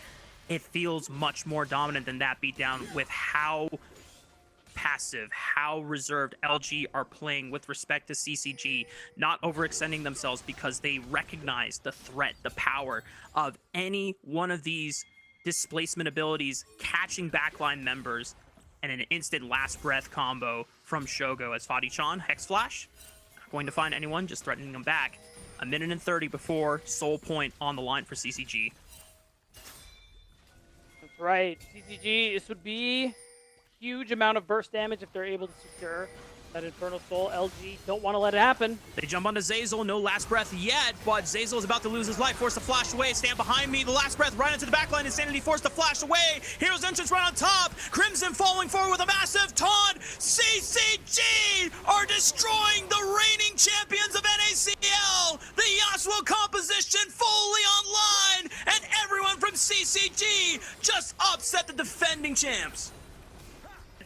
[SPEAKER 2] it feels much more dominant than that beatdown with how passive, how reserved LG are playing with respect to CCG, not overextending themselves because they recognize the threat, the power of any one of these displacement abilities catching backline members, and an instant last breath combo from Shogo as Fadi-chan, Hex Flash. Going to find anyone, just threatening them back. A minute and 30 before soul point on the line for CCG.
[SPEAKER 3] That's right. CCG, this would be huge amount of burst damage if they're able to secure that Infernal Soul. LG don't want to let it happen.
[SPEAKER 2] They jump onto Zeyzal, no last breath yet, but Zeyzal is about to lose his life, forced to flash away, stand behind me, the last breath right into the backline, Insanity forced to flash away, Hero's Entrance right on top, Crimson falling forward with a massive taunt, CCG are destroying the reigning champions of NACL, the Yasuo composition fully online, and everyone from CCG just upset the defending champs.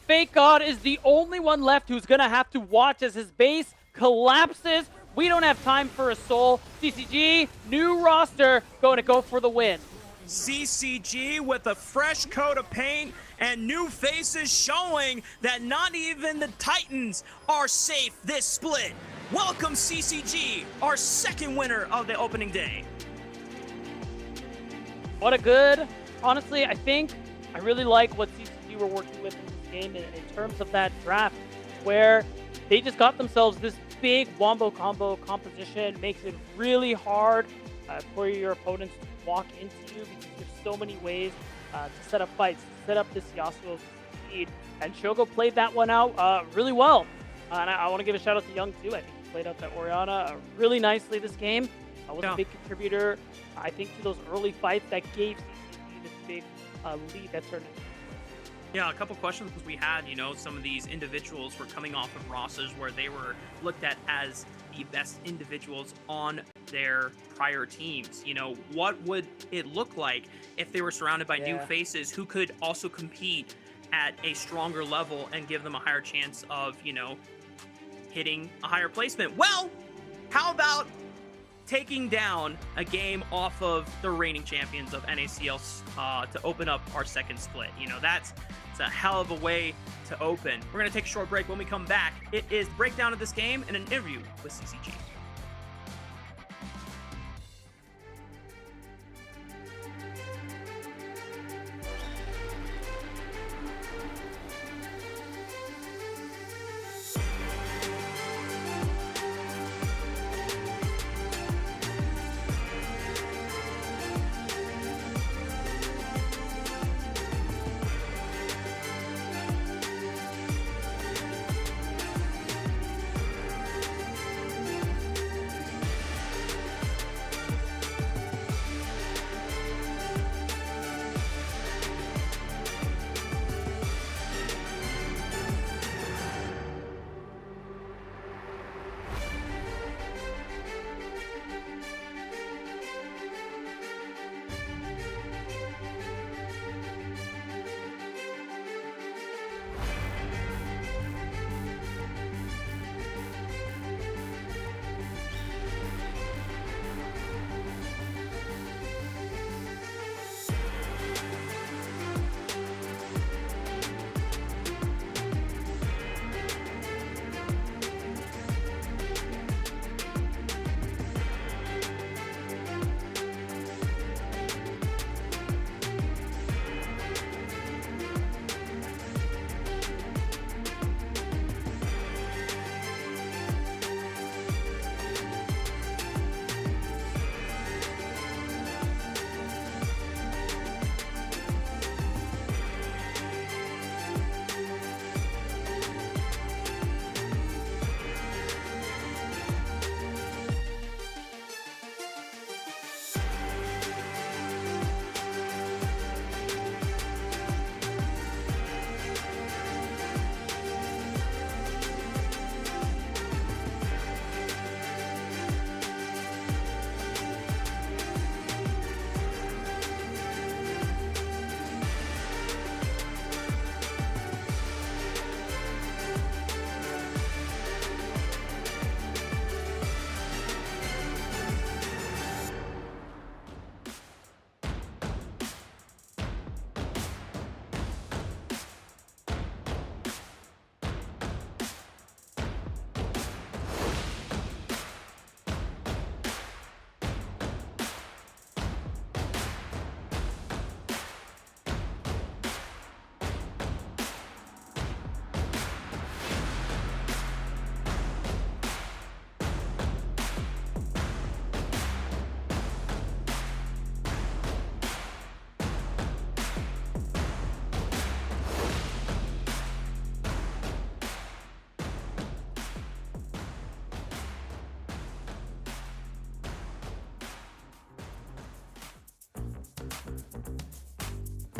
[SPEAKER 3] Fake God is the only one left who's going to have to watch as his base collapses. We don't have time for a soul. CCG, new roster, going to go for the win.
[SPEAKER 2] CCG with a fresh coat of paint and new faces showing that not even the Titans are safe this split. Welcome CCG, our second winner of the opening day.
[SPEAKER 3] What a good, honestly, I really like what CCG were working with in this game in terms of that draft, where they just got themselves this big wombo combo composition. Makes it really hard for your opponents to walk into you because there's so many ways to set up fights, to set up this Yasuo speed. And Shogo played that one out really well. And I want to give a shout out to Young too. I think he played out that Orianna really nicely this game. Was a big contributor, I think, to those early fights that gave CCG this big lead that turned into.
[SPEAKER 2] Yeah, a couple questions we had, some of these individuals were coming off of rosters where they were looked at as the best individuals on their prior teams. What would it look like if they were surrounded by new faces who could also compete at a stronger level and give them a higher chance of, hitting a higher placement? Well, how about taking down a game off of the reigning champions of NACL to open up our second split? It's a hell of a way to open. We're going to take a short break. When we come back, it is the breakdown of this game and an interview with CCG.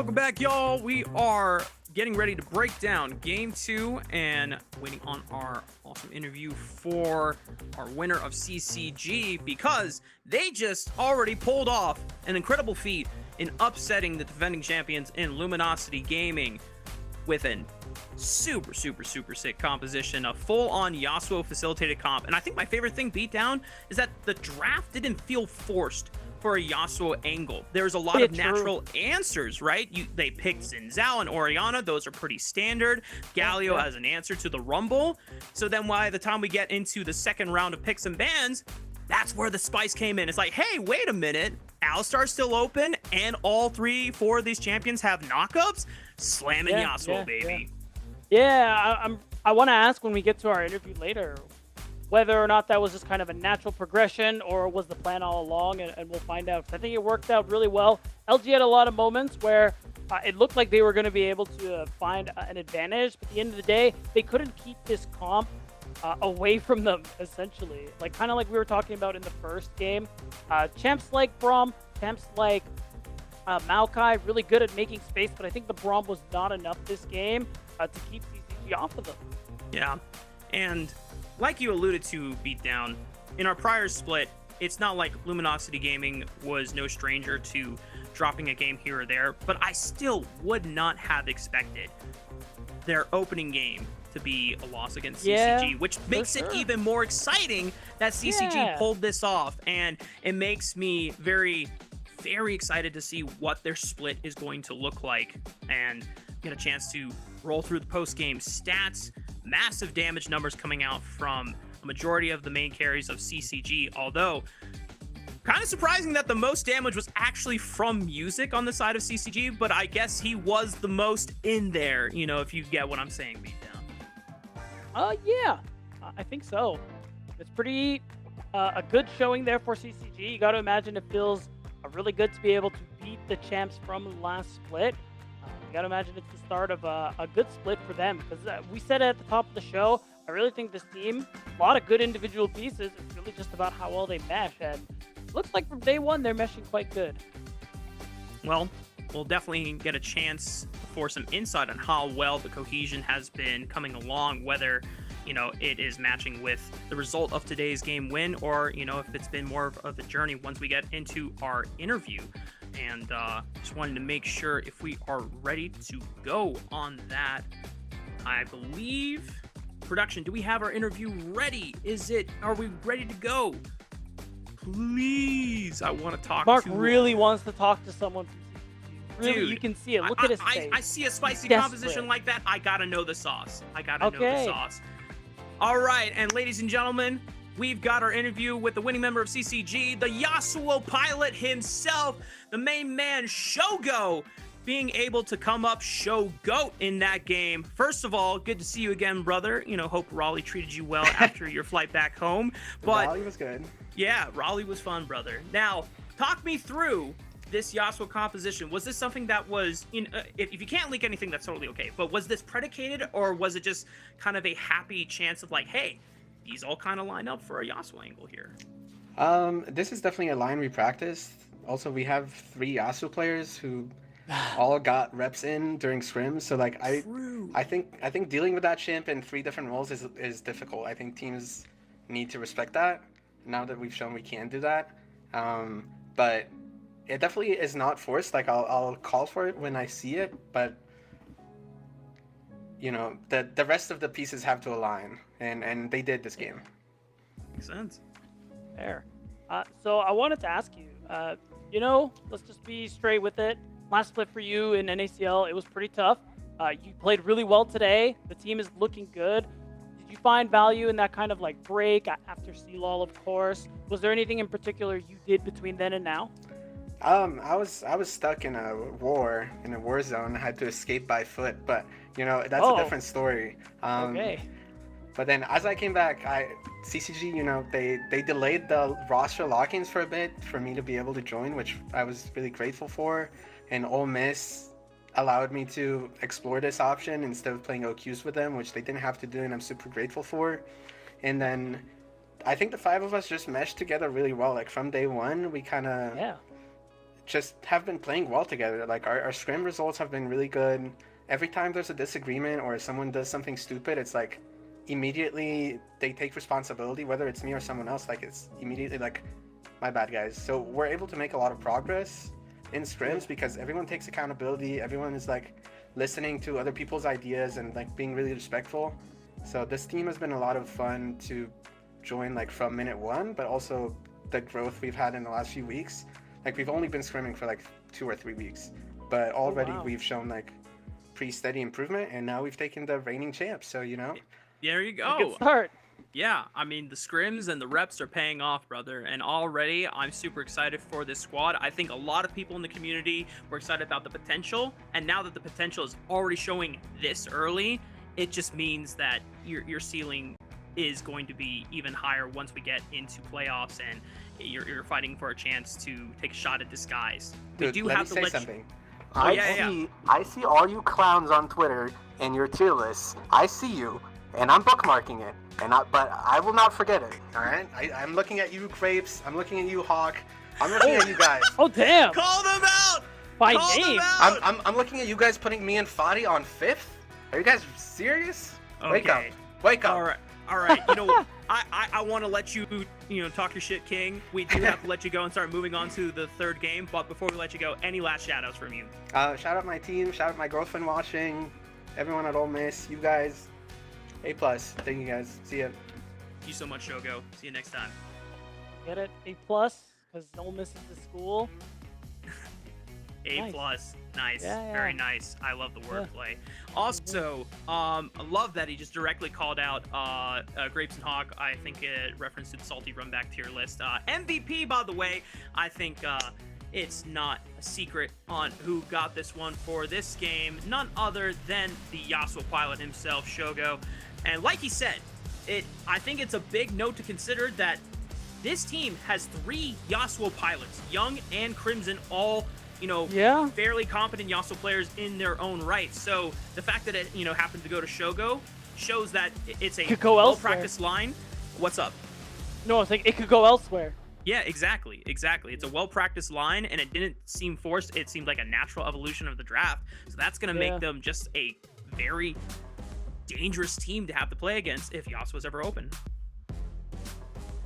[SPEAKER 2] Welcome back, y'all. We are getting ready to break down game 2 and waiting on our awesome interview for our winner of CCG, because they just already pulled off an incredible feat in upsetting the defending champions in Luminosity Gaming with an super sick composition, a full-on Yasuo facilitated comp. And I think my favorite thing, Beatdown, is that the draft didn't feel forced for a Yasuo angle. There's a lot of natural answers, right? They picked Xin Zhao and Orianna. Those are pretty standard. Galio as an answer to the Rumble. So then by the time we get into the second round of picks and bans, that's where the spice came in. It's like, hey, wait a minute. Alistar's still open, and all 3-4 of these champions have knockups? Slamming Yasuo, baby.
[SPEAKER 3] Yeah, I want to ask when we get to our interview later whether or not that was just kind of a natural progression or was the plan all along, and we'll find out. I think it worked out really well. LG had a lot of moments where it looked like they were going to be able to find an advantage, but at the end of the day, they couldn't keep this comp away from them, essentially. Like, kind of like we were talking about in the first game. Champs like Braum, champs like Maokai, really good at making space, but I think the Braum was not enough this game to keep CCG off of them.
[SPEAKER 2] Yeah, and like you alluded to, Beatdown, in our prior split, it's not like Luminosity Gaming was no stranger to dropping a game here or there, but I still would not have expected their opening game to be a loss against CCG, which makes it even more exciting that CCG pulled this off, and it makes me very excited to see what their split is going to look like and get a chance to roll through the post-game stats. Massive damage numbers coming out from a majority of the main carries of CCG, although kind of surprising that the most damage was actually from Music on the side of CCG, but I guess he was the most in there, you know, if you get what I'm saying, Beatdown.
[SPEAKER 3] Yeah, I think so. It's pretty a good showing there for CCG. You got to imagine it feels really good to be able to beat the champs from the last split. You got to imagine it's the start of a good split for them, because we said at the top of the show, I really think this team, a lot of good individual pieces. It's really just about how well they mesh, and it looks like from day one they're meshing quite good.
[SPEAKER 2] Well, we'll definitely get a chance for some insight on how well the cohesion has been coming along, whether, you know, it is matching with the result of today's game win, or, you know, if it's been more of a journey once we get into our interview. And just wanted to make sure if we are ready to go on that. I believe, production, do we have our interview ready? Are we ready to go? Please, I want to talk
[SPEAKER 3] Mark
[SPEAKER 2] to...
[SPEAKER 3] Mark really wants to talk to someone. Really, dude, you can see it. Look at his face.
[SPEAKER 2] I see a spicy composition like that. I gotta know the sauce. Know the sauce. All right, and ladies and gentlemen, we've got our interview with the winning member of CCG, the Yasuo pilot himself, the main man, Shogo, being able to come up Shogoat in that game. First of all, good to see you again, brother. You know, hope Raleigh treated you well after your flight back home. But
[SPEAKER 5] Raleigh was good.
[SPEAKER 2] Yeah, Raleigh was fun, brother. Now, talk me through this Yasuo composition. Was this something that was, if you can't leak anything, that's totally okay, but was this predicated, or was it just kind of a happy chance of like, hey, these all kind of line up for a Yasuo angle here?
[SPEAKER 5] This is definitely a line we practiced. Also, we have 3 Yasuo players who all got reps in during scrims, so like I think dealing with that champ in 3 different roles is difficult. I think teams need to respect that now that we've shown we can do that. But it definitely is not forced. Like I'll call for it when I see it, but you know, the rest of the pieces have to align, and they did this game.
[SPEAKER 2] Makes sense.
[SPEAKER 3] Fair. So I wanted to ask you, you know, let's just be straight with it. Last split for you in NACL, it was pretty tough. You played really well today. The team is looking good. Did you find value in that kind of like break after CLOL, of course? Was there anything in particular you did between then and now?
[SPEAKER 5] I was stuck in a war zone. I had to escape by foot, but you know, that's a different story.
[SPEAKER 3] Okay.
[SPEAKER 5] But then as I came back, CCG, you know, they delayed the roster lock-ins for a bit for me to be able to join, which I was really grateful for. And Ole Miss allowed me to explore this option instead of playing OQs with them, which they didn't have to do, and I'm super grateful for. And then I think the 5 of us just meshed together really well. Like from day one, we kind of just have been playing well together. Like our scrim results have been really good. Every time there's a disagreement or someone does something stupid, it's like immediately they take responsibility, whether it's me or someone else. Like it's immediately like, my bad, guys. So we're able to make a lot of progress in scrims because everyone takes accountability. Everyone is like listening to other people's ideas and like being really respectful. So this team has been a lot of fun to join, like from minute one, but also the growth we've had in the last few weeks. Like we've only been scrimming for like 2 or 3 weeks, but already we've shown like pretty steady improvement, and now we've taken the reigning champs. So
[SPEAKER 2] there you go.
[SPEAKER 3] Good start.
[SPEAKER 2] Yeah, I mean, the scrims and the reps are paying off, brother. And already, I'm super excited for this squad. I think a lot of people in the community were excited about the potential. And now that the potential is already showing this early, it just means that your ceiling is going to be even higher once we get into playoffs and you're fighting for a chance to take a shot at Disguise.
[SPEAKER 5] Dude,
[SPEAKER 2] we do
[SPEAKER 5] let
[SPEAKER 2] have
[SPEAKER 5] me
[SPEAKER 2] to
[SPEAKER 5] say something.
[SPEAKER 2] Oh,
[SPEAKER 5] I see all you clowns on Twitter and your tier lists. I see you, and I'm bookmarking it. But I will not forget it. All right. I'm looking at you, Crepes. I'm looking at you, Hawk. I'm looking at you guys.
[SPEAKER 3] Oh damn!
[SPEAKER 2] Call them out.
[SPEAKER 3] By
[SPEAKER 2] Call
[SPEAKER 3] name.
[SPEAKER 2] them out!
[SPEAKER 5] I'm looking at you guys putting me and Fadi on 5th. Are you guys serious? Wake up!
[SPEAKER 2] Okay.
[SPEAKER 5] Wake up!
[SPEAKER 2] All right. I want to let you talk your shit, King. We do have to let you go and start moving on to the 3rd game. But before we let you go, any last shout-outs from you?
[SPEAKER 5] Shout out my team. Shout out my girlfriend watching. Everyone at Ole Miss. You guys. A+. Thank you guys. See ya.
[SPEAKER 2] Thank you so much, Shogo. See you next time.
[SPEAKER 3] Get it? A+, because Ole Miss is the school.
[SPEAKER 2] A+. Nice.
[SPEAKER 3] Yeah.
[SPEAKER 2] Very nice. I love the wordplay. Also, I love that he just directly called out Grapes and Hawk. I think it referenced to the Salty Run Back tier list. MVP, by the way, I think it's not a secret on who got this one for this game. None other than the Yasuo pilot himself, Shogo. And like he said, I think it's a big note to consider that this team has 3 Yasuo pilots, Young and Crimson, all fairly competent Yasuo players in their own right. So the fact that it happened to go to Shogo shows that it's a well-practiced line. What's up?
[SPEAKER 3] No, I was like, it could go elsewhere.
[SPEAKER 2] Yeah, exactly. It's a well-practiced line, and it didn't seem forced. It seemed like a natural evolution of the draft. So that's going to make them just a very dangerous team to have to play against if Yasuo was ever open.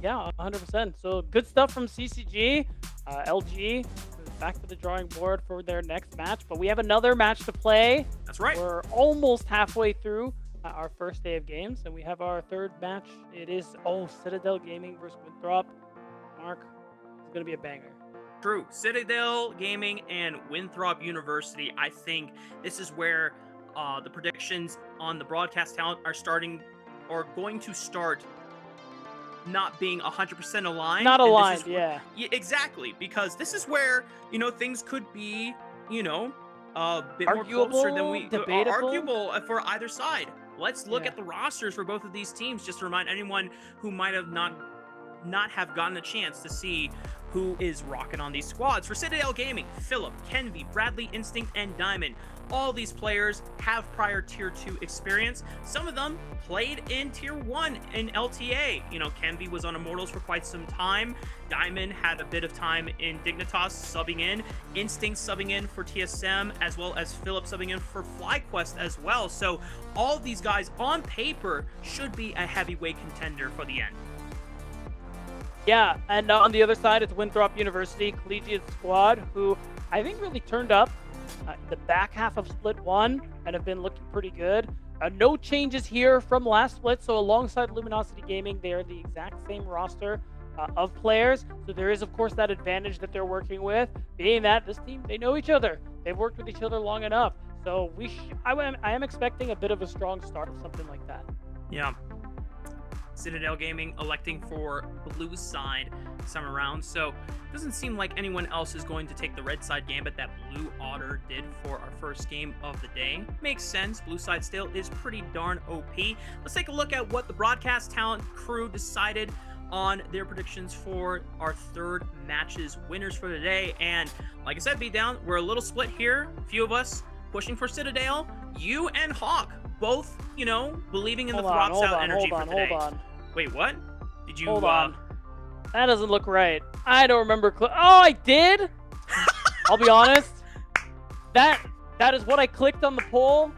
[SPEAKER 3] Yeah, 100%. So good stuff from CCG. LG is back to the drawing board for their next match, but we have another match to play.
[SPEAKER 2] That's right.
[SPEAKER 3] We're almost halfway through our first day of games, and we have our 3rd match. It is Citadel Gaming versus Winthrop. Mark, it's going to be a banger.
[SPEAKER 2] True. Citadel Gaming and Winthrop University. I think this is where the predictions on the broadcast talent are going to start not being 100% aligned.
[SPEAKER 3] Not aligned, yeah,
[SPEAKER 2] exactly, because this is where things could be a bit
[SPEAKER 3] arguable,
[SPEAKER 2] more closer than we
[SPEAKER 3] debatable.
[SPEAKER 2] Arguable for either side. Let's look at the rosters for both of these teams just to remind anyone who might have not have gotten a chance to see who is rocking on these squads. For Citadel Gaming, Philip, Kenvi, Bradley, Instinct, and Diamond. All these players have prior Tier 2 experience. Some of them played in Tier 1 in LTA. Kenvi was on Immortals for quite some time. Diamond had a bit of time in Dignitas subbing in. Instinct subbing in for TSM, as well as Philip subbing in for FlyQuest as well. So all these guys on paper should be a heavyweight contender for the end.
[SPEAKER 3] Yeah, and on the other side, it's Winthrop University, collegiate squad, who I think really turned up the back half of Split 1 and have been looking pretty good. No changes here from last split, so alongside Luminosity Gaming, they are the exact same roster of players. So there is, of course, that advantage that they're working with, being that this team, they know each other. They've worked with each other long enough. So I am expecting a bit of a strong start, something like that.
[SPEAKER 2] Yeah. Citadel Gaming electing for blue side this time around, so it doesn't seem like anyone else is going to take the red side gambit that Blue Otter did for our first game of the day. Makes sense. Blue side still is pretty darn OP. Let's take a look at what the broadcast talent crew decided on their predictions for our 3rd match's winners for today. And like I said, Beatdown, we're a little split here. A few of us pushing for Citadel. You and Hawk both, believing in the Throps Out energy for today.
[SPEAKER 3] Hold on.
[SPEAKER 2] Wait, what? Did you?
[SPEAKER 3] Hold on. That doesn't look right. I don't remember. Oh, I did? I'll be honest. That is what I clicked on the poll,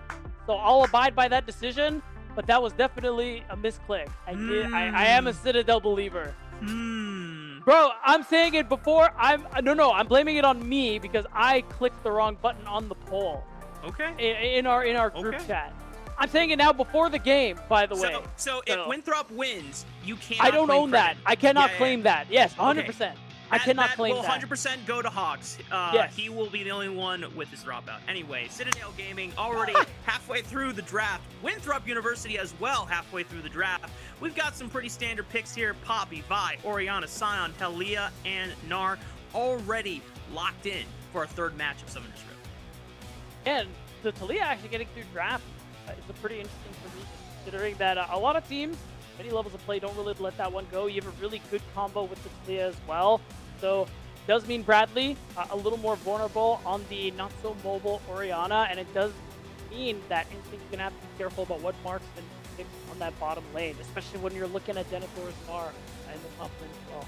[SPEAKER 3] so I'll abide by that decision. But that was definitely a misclick. I am a Citadel believer. Bro, I'm saying it before. I'm blaming it on me because I clicked the wrong button on the poll.
[SPEAKER 2] Okay.
[SPEAKER 3] In our group chat. I'm saying it now before the game, by the way.
[SPEAKER 2] So if Winthrop wins, you can't.
[SPEAKER 3] I don't own that. I cannot claim that. Yes, 100%.
[SPEAKER 2] Okay.
[SPEAKER 3] I cannot claim
[SPEAKER 2] that.
[SPEAKER 3] That.
[SPEAKER 2] Will 100% go to Hawks.
[SPEAKER 3] Yes.
[SPEAKER 2] He will be the only one with his dropout. Anyway, Citadel Gaming already halfway through the draft. Winthrop University as well halfway through the draft. We've got some pretty standard picks here. Poppy, Vi, Oriana, Sion, Talia, and Nar already locked in for a third match of Summoner's Rift.
[SPEAKER 3] And the Talia actually getting through draft is a pretty interesting solution, considering that a lot of teams, many levels of play, don't really let that one go. You have a really good combo with the Talia as well. So it does mean Bradley a little more vulnerable on the not-so-mobile Oriana, and it does mean that Instinct is going to have to be careful about what marks and picks on that bottom lane, especially when you're looking at Denethor's Nar and the top lane as well.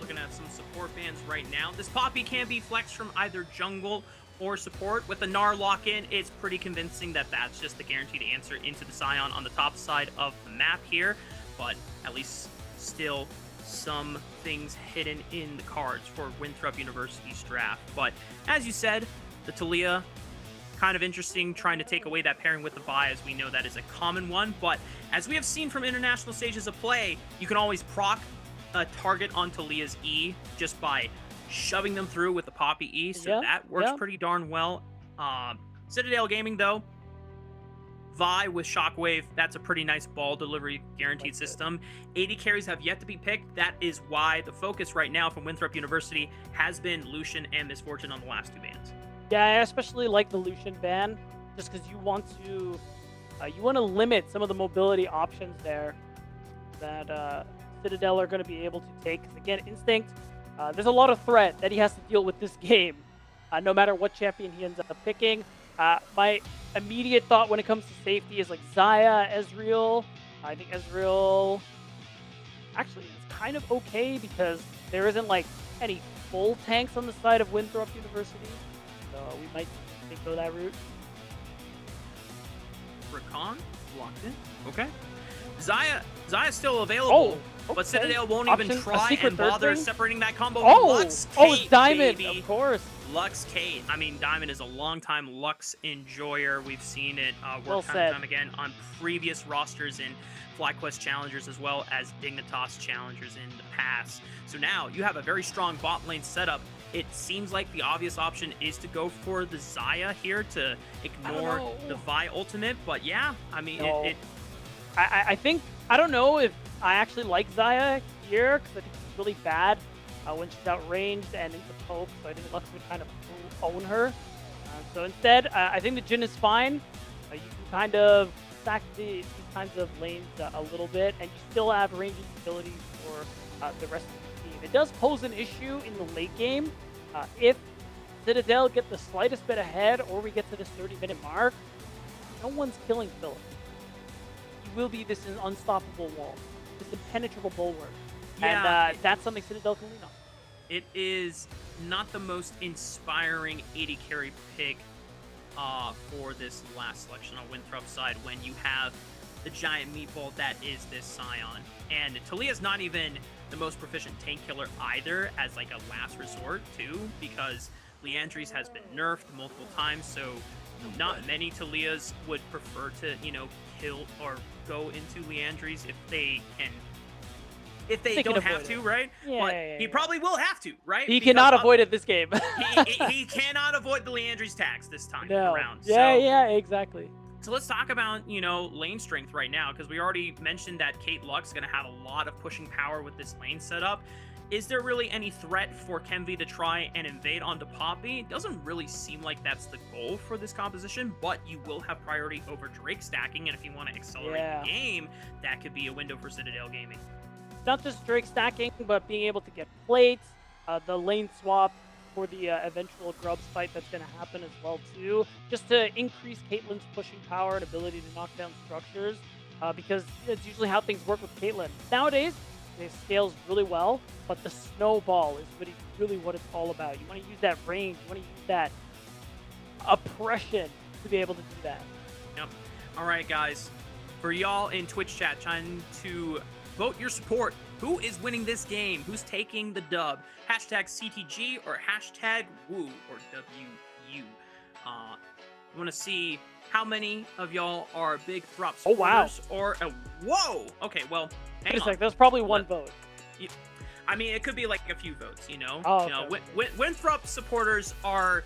[SPEAKER 2] Looking at some support bans right now. This Poppy can be flexed from either jungle or support. With the Gnar lock-in, it's pretty convincing that that's just the guaranteed answer into the Sion on the top side of the map here, but at least still some things hidden in the cards for Winthrop University's draft. But as you said, the Talia, kind of interesting, trying to take away that pairing with the Vi, as we know that is a common one, but as we have seen from international stages of play, you can always proc a target on Talia's E just by shoving them through with the Poppy E, so that works pretty darn well. Citadel Gaming, though, Vi with Shockwave, that's a pretty nice ball delivery guaranteed system. 80 carries have yet to be picked. That is why the focus right now from Winthrop University has been Lucian and Misfortune on the last two bans.
[SPEAKER 3] Yeah, I especially like the Lucian ban, just because you want to limit some of the mobility options there that Citadel are going to be able to take. Because again, Instinct, there's a lot of threat that he has to deal with this game, no matter what champion he ends up picking. My immediate thought when it comes to safety is like Xayah, Ezreal. I think Ezreal actually is kind of okay because there isn't like any full tanks on the side of Winthrop University, so we might go that route.
[SPEAKER 2] Rakan locked in. Okay. Zaya's still available. But Citadel won't even try and bother separating that combo. Lux Kate,
[SPEAKER 3] Diamond,
[SPEAKER 2] baby.
[SPEAKER 3] Of course.
[SPEAKER 2] Lux Kate. I mean, Diamond is a longtime Lux enjoyer. We've seen it
[SPEAKER 3] well
[SPEAKER 2] work time and time again on previous rosters in FlyQuest Challengers as well as Dignitas Challengers in the past. So now you have a very strong bot lane setup. It seems like the obvious option is to go for the Xayah here to ignore the Vi ultimate. But yeah, I mean,
[SPEAKER 3] I think, I don't know if I actually like Xayah here, because I think she's really bad when she's outranged and into poke, so I think Lux would kind of own her. So instead, I think the Jhin is fine. You can kind of stack these kinds of lanes a little bit, and you still have ranging abilities for the rest of the team. It does pose an issue in the late game. If Citadel get the slightest bit ahead, or we get to this 30-minute mark, no one's killing Philip. He will be this unstoppable wall, this impenetrable bulwark. Yeah, and that's something Citadel can lean on.
[SPEAKER 2] It is not the most inspiring 80 carry pick for this last selection on Winthrop's side when you have the giant meatball that is this Sion. And Talia's not even the most proficient tank killer either, as like a last resort too, because Liandry's has been nerfed multiple times, so not many Talias would prefer to, kill or go into Liandry's if they can. If they don't have to, right?
[SPEAKER 3] Yeah,
[SPEAKER 2] he probably will have to, right?
[SPEAKER 3] He cannot avoid it this game.
[SPEAKER 2] he cannot avoid the Liandry's tax this time around.
[SPEAKER 3] Yeah, exactly.
[SPEAKER 2] So let's talk about, lane strength right now, because we already mentioned that Kate Lux is going to have a lot of pushing power with this lane setup. Is there really any threat for CNV to try and invade onto Poppy? It doesn't really seem like that's the goal for this composition, but you will have priority over Drake stacking, and if you want to accelerate the game, that could be a window for Citadel Gaming.
[SPEAKER 3] Not just Drake stacking, but being able to get plates, the lane swap for the eventual Grubs fight that's going to happen as well too, just to increase Caitlyn's pushing power and ability to knock down structures, because it's usually how things work with Caitlyn. Nowadays, It scales really well, but the snowball is really what it's all about. You want to use that range, you want to use that oppression to be able to do that.
[SPEAKER 2] Yep. All right, guys. For y'all in Twitch chat trying to vote your support, who is winning this game? Who's taking the dub? Hashtag CTG or hashtag Woo or WU. I want to see how many of y'all are big Throp
[SPEAKER 3] Oh, wow.
[SPEAKER 2] supporters or whoa. Okay, well, hang
[SPEAKER 3] Wait a
[SPEAKER 2] on.
[SPEAKER 3] sec, that was probably one vote.
[SPEAKER 2] I mean, it could be like a few votes, you know.
[SPEAKER 3] Oh,
[SPEAKER 2] You know,
[SPEAKER 3] okay.
[SPEAKER 2] Winthrop supporters are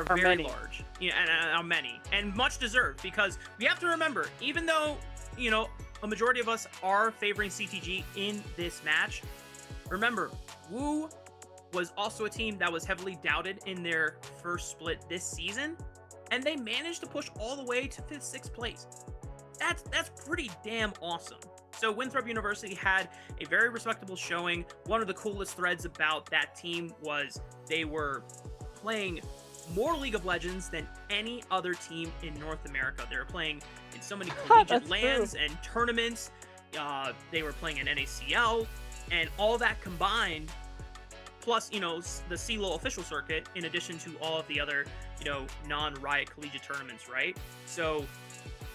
[SPEAKER 2] very
[SPEAKER 3] many.
[SPEAKER 2] large, and are many, and much deserved, because we have to remember, even though, you know, a majority of us are favoring CTG in this match, remember, Woo was also a team that was heavily doubted in their first split this season, and they managed to push all the way to 5th, 6th place. That's pretty damn awesome. So Winthrop University had a very respectable showing. One of the coolest threads about that team was they were playing more League of Legends than any other team in North America. They were playing in so many collegiate lands and tournaments. They were playing in NACL, and all that combined, plus, you know, the CLO official circuit, in addition to all of the other, you know, non-Riot collegiate tournaments, right? So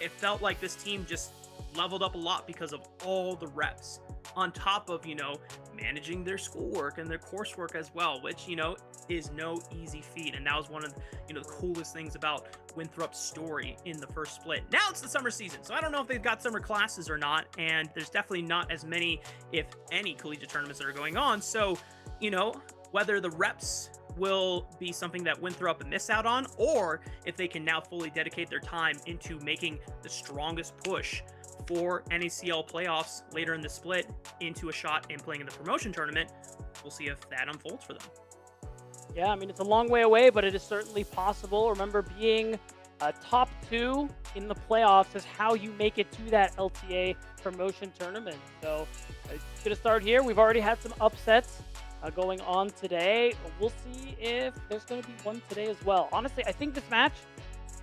[SPEAKER 2] it felt like this team just leveled up a lot because of all the reps, on top of, you know, managing their schoolwork and their coursework as well, which, you know, is no easy feat. And that was one of, you know, the coolest things about Winthrop's story in the first split. Now it's the summer season, so I don't know if they've got summer classes or not, and there's definitely not as many, if any, collegiate tournaments that are going on. So, you know, whether the reps will be something that Winthrop miss out on, or if they can now fully dedicate their time into making the strongest push for NACL playoffs later in the split into a shot in playing in the promotion tournament, we'll see if that unfolds for them.
[SPEAKER 3] Yeah, I mean, it's a long way away, but it is certainly possible. Remember, being top 2 in the playoffs is how you make it to that LTA promotion tournament. So it's going to start here. We've already had some upsets going on today. We'll see if there's going to be one today as well. Honestly, I think this match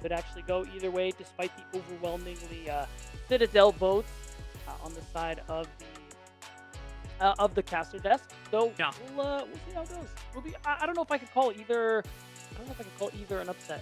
[SPEAKER 3] could actually go either way, despite the overwhelmingly Citadel votes on the side of the caster desk. So
[SPEAKER 2] yeah,
[SPEAKER 3] we'll see how it goes. I don't know if I could call either. I don't know if I could call either an upset.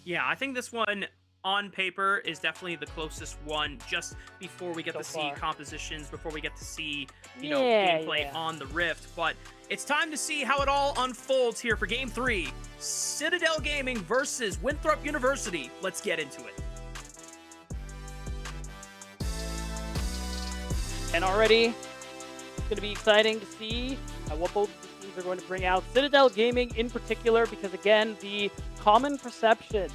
[SPEAKER 2] Yeah, I think this one on paper is definitely the closest one, just before we get to see compositions, before we get to see, you know, gameplay on the Rift. But it's time to see how it all unfolds here for Game 3. Citadel Gaming versus Winthrop University. Let's get into it.
[SPEAKER 3] And already, it's going to be exciting to see what both of the teams are going to bring out. Citadel Gaming in particular, because again, the common perception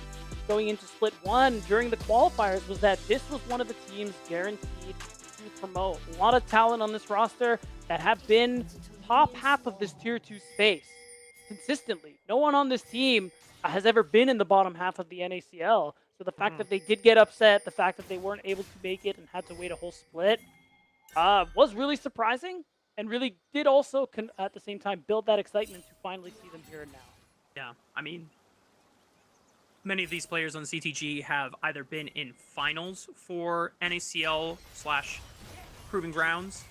[SPEAKER 3] going into Split 1 during the qualifiers was that this was one of the teams guaranteed to promote. A lot of talent on this roster that have been top half of this Tier 2 space consistently. No one on this team has ever been in the bottom half of the NACL. So the fact that they did get upset, the fact that they weren't able to make it and had to wait a whole split, was really surprising, and really did also, at the same time, build that excitement to finally see them here and now.
[SPEAKER 2] Yeah, I mean, many of these players on CTG have either been in finals for NACL / Proving Grounds.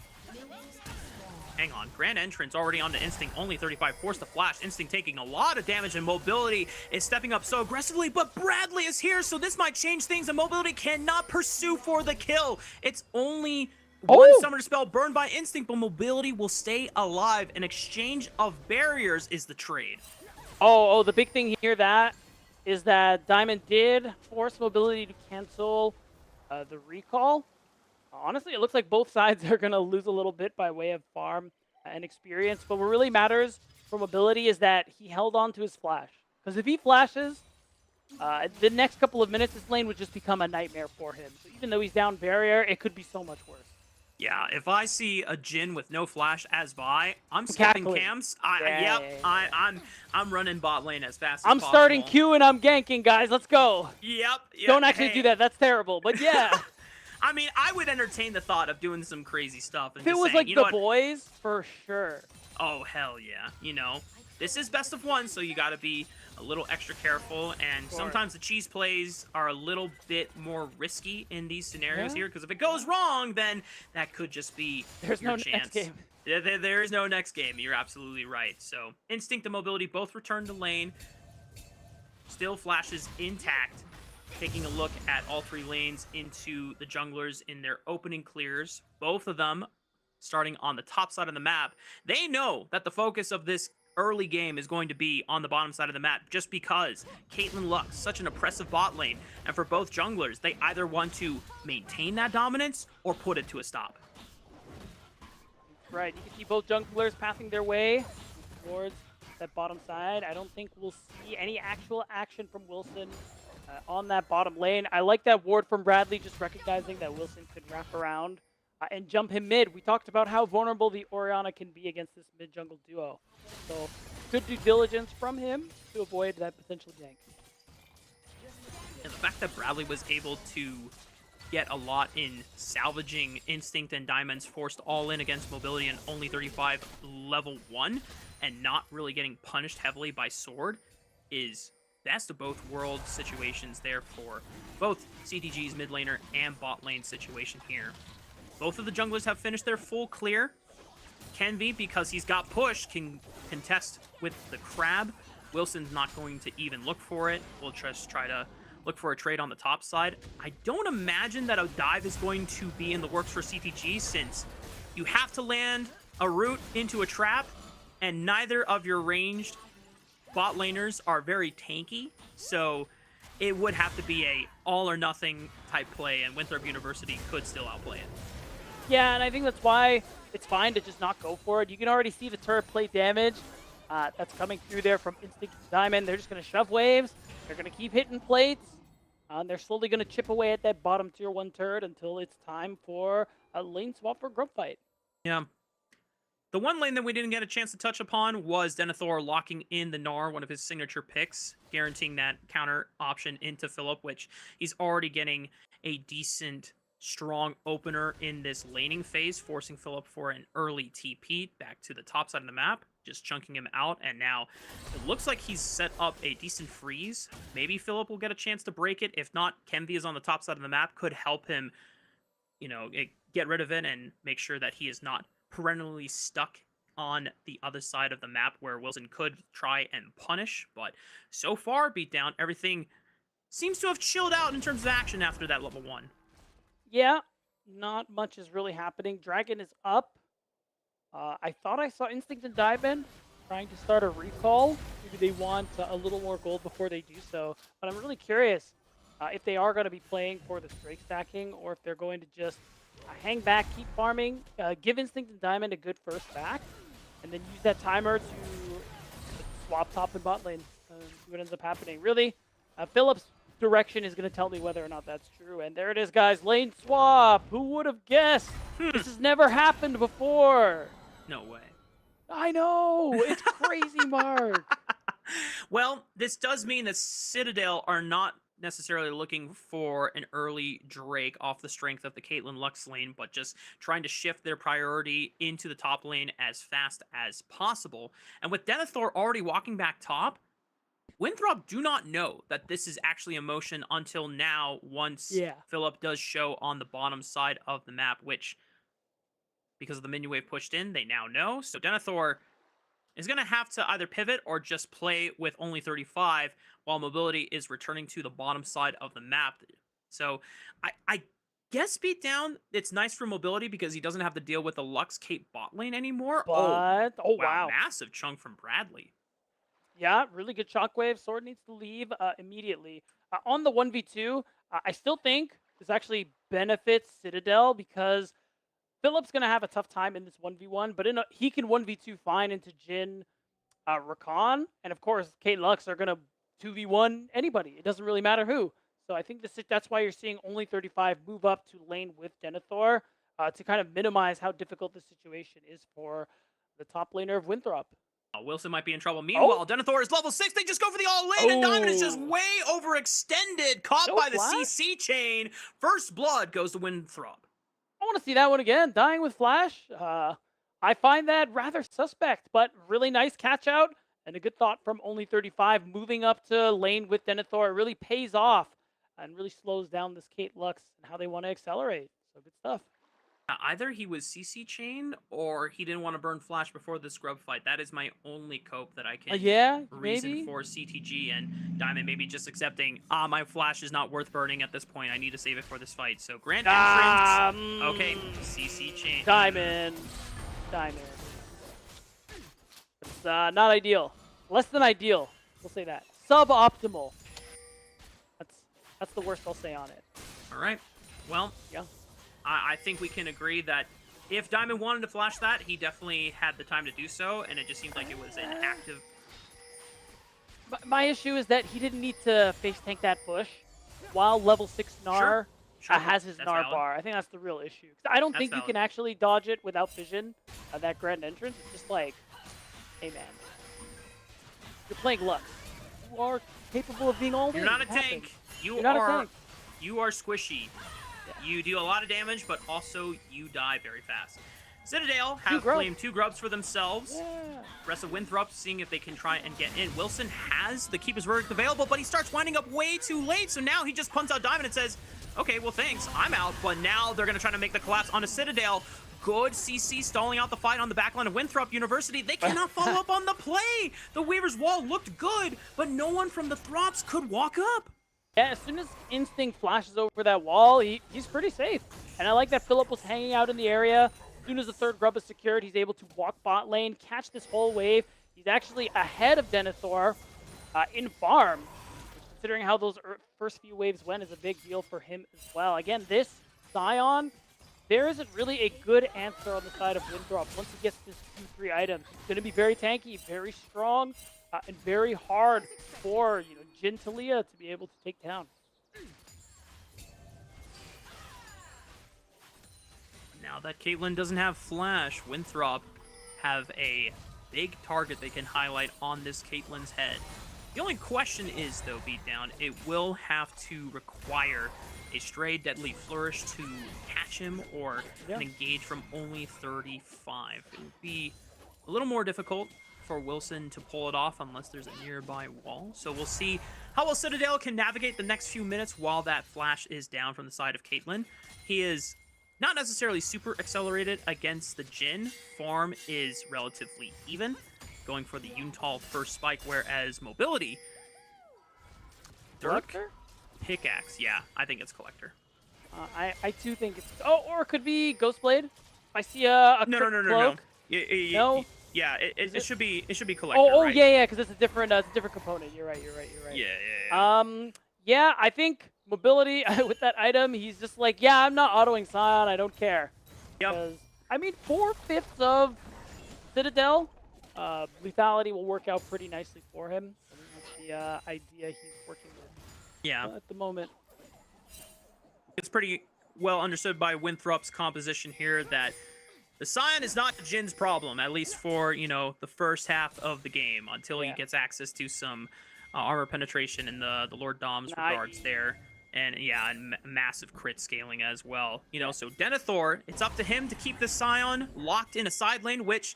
[SPEAKER 2] Hang on, Grand Entrance already on to Instinct, only 35, forced to flash. Instinct taking a lot of damage, and Mobility is stepping up so aggressively, but Bradley is here, so this might change things, and Mobility cannot pursue for the kill. It's only one Summoner Spell burned by Instinct, but Mobility will stay alive. An exchange of barriers is the trade.
[SPEAKER 3] Oh, the big thing here is that Diamond did force Mobility to cancel the recall. Honestly, it looks like both sides are going to lose a little bit by way of farm and experience. But what really matters for Mobility is that he held on to his flash. Because if he flashes, the next couple of minutes, this lane would just become a nightmare for him. So even though he's down barrier, it could be so much worse.
[SPEAKER 2] Yeah, if I see a Jhin with no flash as Vi, I'm skipping camps. I'm running bot lane as fast as possible.
[SPEAKER 3] I'm starting Q and I'm ganking, guys. Let's go.
[SPEAKER 2] Yep.
[SPEAKER 3] Don't actually do that. That's terrible. But yeah.
[SPEAKER 2] I mean, I would entertain the thought of doing some crazy stuff. And
[SPEAKER 3] if it was like the boys, for sure.
[SPEAKER 2] Oh, hell yeah. You know, this is best of one, so you got to be a little extra careful, and sometimes the cheese plays are a little bit more risky in these scenarios here, because if it goes wrong, then that could just be your chance.
[SPEAKER 3] Next game.
[SPEAKER 2] There is no next game. You're absolutely right. So Instinct and Mobility both return to lane. Still Flashes intact. Taking a look at all 3 lanes into the junglers in their opening clears. Both of them starting on the top side of the map. They know that the focus of this early game is going to be on the bottom side of the map, just because Caitlyn Lux, such an oppressive bot lane, and for both junglers, they either want to maintain that dominance or put it to a stop.
[SPEAKER 3] Right, you can see both junglers pathing their way towards that bottom side. I don't think we'll see any actual action from Wilson on that bottom lane. I like that ward from Bradley, just recognizing that Wilson could wrap around and jump him mid. We talked about how vulnerable the Orianna can be against this mid-jungle duo. So good due diligence from him to avoid that potential gank.
[SPEAKER 2] And the fact that Bradley was able to get a lot in salvaging Instinct and Diamonds, forced all in against Mobility and only 35 level 1, and not really getting punished heavily by Sword is best of both world situations there for both CTG's mid laner and bot lane situation here. Both of the junglers have finished their full clear. CNV, because he's got pushed, can contest with the crab. Wilson's not going to even look for it. We'll just try to look for a trade on the top side. I don't imagine that a dive is going to be in the works for CTG, since you have to land a root into a trap, and neither of your ranged bot laners are very tanky, so it would have to be a all or nothing type play, and Winthrop University could still outplay it.
[SPEAKER 3] Yeah, and I think that's why it's fine to just not go for it. You can already see the turret plate damage that's coming through there from Instinct and Diamond. They're just going to shove waves. They're going to keep hitting plates. And they're slowly going to chip away at that bottom tier 1 turret until it's time for a lane swap for Grub Fight.
[SPEAKER 2] Yeah. The one lane that we didn't get a chance to touch upon was Denethor locking in the Gnar, one of his signature picks, guaranteeing that counter option into Philip, which he's already getting a decent, strong opener in this laning phase, forcing Philip for an early TP back to the top side of the map, just chunking him out, and now it looks like he's set up a decent freeze. Maybe Philip will get a chance to break it. If not, CNV is on the top side of the map, could help him, you know, get rid of it and make sure that he is not perennially stuck on the other side of the map where Wilson could try and punish. But so far, Beatdown, everything seems to have chilled out in terms of action after that level 1.
[SPEAKER 3] Yeah, not much is really happening. Dragon is up. I thought I saw Instinct and Diamond trying to start a recall. Maybe they want a little more gold before they do so. But I'm really curious if they are going to be playing for the strike stacking, or if they're going to just hang back, keep farming, give Instinct and Diamond a good first back, and then use that timer to swap top and bot lane. See what ends up happening. Really, Philip's direction is going to tell me whether or not that's true. And there it is, guys. Lane swap. Who would have guessed? This has never happened before.
[SPEAKER 2] No way.
[SPEAKER 3] I know. It's crazy, Mark.
[SPEAKER 2] Well, this does mean that Citadel are not necessarily looking for an early Drake off the strength of the Caitlyn Lux lane, but just trying to shift their priority into the top lane as fast as possible. And with Denethor already walking back top, Winthrop do not know that this is actually a motion until now, once Philip does show on the bottom side of the map, which, because of the minion wave pushed in, they now know. So Denethor is going to have to either pivot or just play with only 35 while Mobility is returning to the bottom side of the map. So I guess Beatdown, it's nice for Mobility because he doesn't have to deal with the Lux Cape bot lane anymore.
[SPEAKER 3] But, oh wow.
[SPEAKER 2] Massive chunk from Bradley.
[SPEAKER 3] Yeah, really good shockwave. Sword needs to leave immediately. On the 1v2, I still think this actually benefits Citadel, because Philip's going to have a tough time in this 1v1, but he can 1v2 fine into Jhin, Rakan, and of course, Kate Lux are going to 2v1 anybody. It doesn't really matter who. So I think that's why you're seeing only 35 move up to lane with Denethor to kind of minimize how difficult the situation is for the top laner of Winthrop.
[SPEAKER 2] Wilson might be in trouble. Meanwhile, Denethor is level 6. They just go for the all-in, and Diamond is just way overextended, caught by the CC chain. First blood goes to Winthrop.
[SPEAKER 3] I want to see that one again. Dying with Flash. I find that rather suspect, but really nice catch out. And a good thought from only 35, moving up to lane with Denethor. It really pays off and really slows down this Kate Lux and how they want to accelerate. So good stuff.
[SPEAKER 2] Either he was CC chained or he didn't want to burn flash before the scrub fight. That is my only cope that I can
[SPEAKER 3] Yeah,
[SPEAKER 2] reason
[SPEAKER 3] maybe.
[SPEAKER 2] for CTG and Diamond maybe just accepting, my flash is not worth burning at this point. I need to save it for this fight. So Grand Entrance. Okay, CC chain.
[SPEAKER 3] Diamond. It's not ideal. Less than ideal. We'll say that. Suboptimal. That's the worst I'll say on it.
[SPEAKER 2] All right. Well,
[SPEAKER 3] Yeah.
[SPEAKER 2] I think we can agree that if Diamond wanted to flash that, he definitely had the time to do so, and it just seemed like it was an active...
[SPEAKER 3] My issue is that he didn't need to face tank that bush while level 6 Gnar
[SPEAKER 2] Sure,
[SPEAKER 3] has his
[SPEAKER 2] that's
[SPEAKER 3] Gnar
[SPEAKER 2] valid.
[SPEAKER 3] bar. I think that's the real issue. 'Cause I don't think you
[SPEAKER 2] valid.
[SPEAKER 3] can actually dodge it without vision, that Grand Entrance. It's just like, hey man, you're playing Lux. You are capable of being all in.
[SPEAKER 2] You're not a
[SPEAKER 3] It happens.
[SPEAKER 2] tank.
[SPEAKER 3] You're not a tank.
[SPEAKER 2] You are squishy. You do a lot of damage, but also you die very fast. Citadel have claimed 2 grubs for themselves.
[SPEAKER 3] Yeah.
[SPEAKER 2] Rest of Winthrop seeing if they can try and get in. Wilson has the Keeper's Verdict available, but he starts winding up way too late, so now he just punts out Diamond and says, okay, well thanks, I'm out, but now they're going to try to make the collapse onto Citadel. Good CC stalling out the fight on the backline of Winthrop University. They cannot follow up on the play. The Weaver's Wall looked good, but no one from the Throps could walk up.
[SPEAKER 3] Yeah, as soon as Instinct flashes over that wall, he's pretty safe. And I like that Philip was hanging out in the area. As soon as the third grub is secured, he's able to walk bot lane, catch this whole wave. He's actually ahead of Denethor in farm, which, considering how those first few waves went, is a big deal for him as well. Again, this Scion, there isn't really a good answer on the side of Winthrop. Once he gets this 2-3 items, he's going to be very tanky, very strong, and very hard for Jin Talia to be able to take down.
[SPEAKER 2] Now that Caitlyn doesn't have Flash, Winthrop have a big target they can highlight on this Caitlyn's head. The only question is, though, Beatdown, it will have to require a stray Deadly Flourish to catch him or an engage from only 35. It would be a little more difficult for Wilson to pull it off unless there's a nearby wall. So we'll see how well Citadel can navigate the next few minutes while that flash is down from the side of Caitlyn. He is not necessarily super accelerated against the Jhin. Farm is relatively even, going for the Yuntal first spike, whereas mobility, Dirk,
[SPEAKER 3] Collector?
[SPEAKER 2] Pickaxe, yeah, I think it's Collector.
[SPEAKER 3] I too think it's... Oh, or it could be Ghostblade. If I see a
[SPEAKER 2] No.
[SPEAKER 3] cloak.
[SPEAKER 2] No. Yeah, it should be Collector.
[SPEAKER 3] Oh,
[SPEAKER 2] right?
[SPEAKER 3] yeah, because it's a different component. You're right.
[SPEAKER 2] Yeah.
[SPEAKER 3] Yeah, I think mobility with that item, he's just like, yeah, I'm not autoing Scion, I don't care.
[SPEAKER 2] Yep.
[SPEAKER 3] Because, I mean, 4/5 of Citadel, lethality will work out pretty nicely for him. I think that's the idea he's working with at the moment.
[SPEAKER 2] It's pretty well understood by Winthrop's composition here that the Scion is not Jin's problem, at least for, the first half of the game, until he gets access to some armor penetration in the Lord Dom's regards there. And massive crit scaling as well. So Denethor, it's up to him to keep the Scion locked in a side lane, which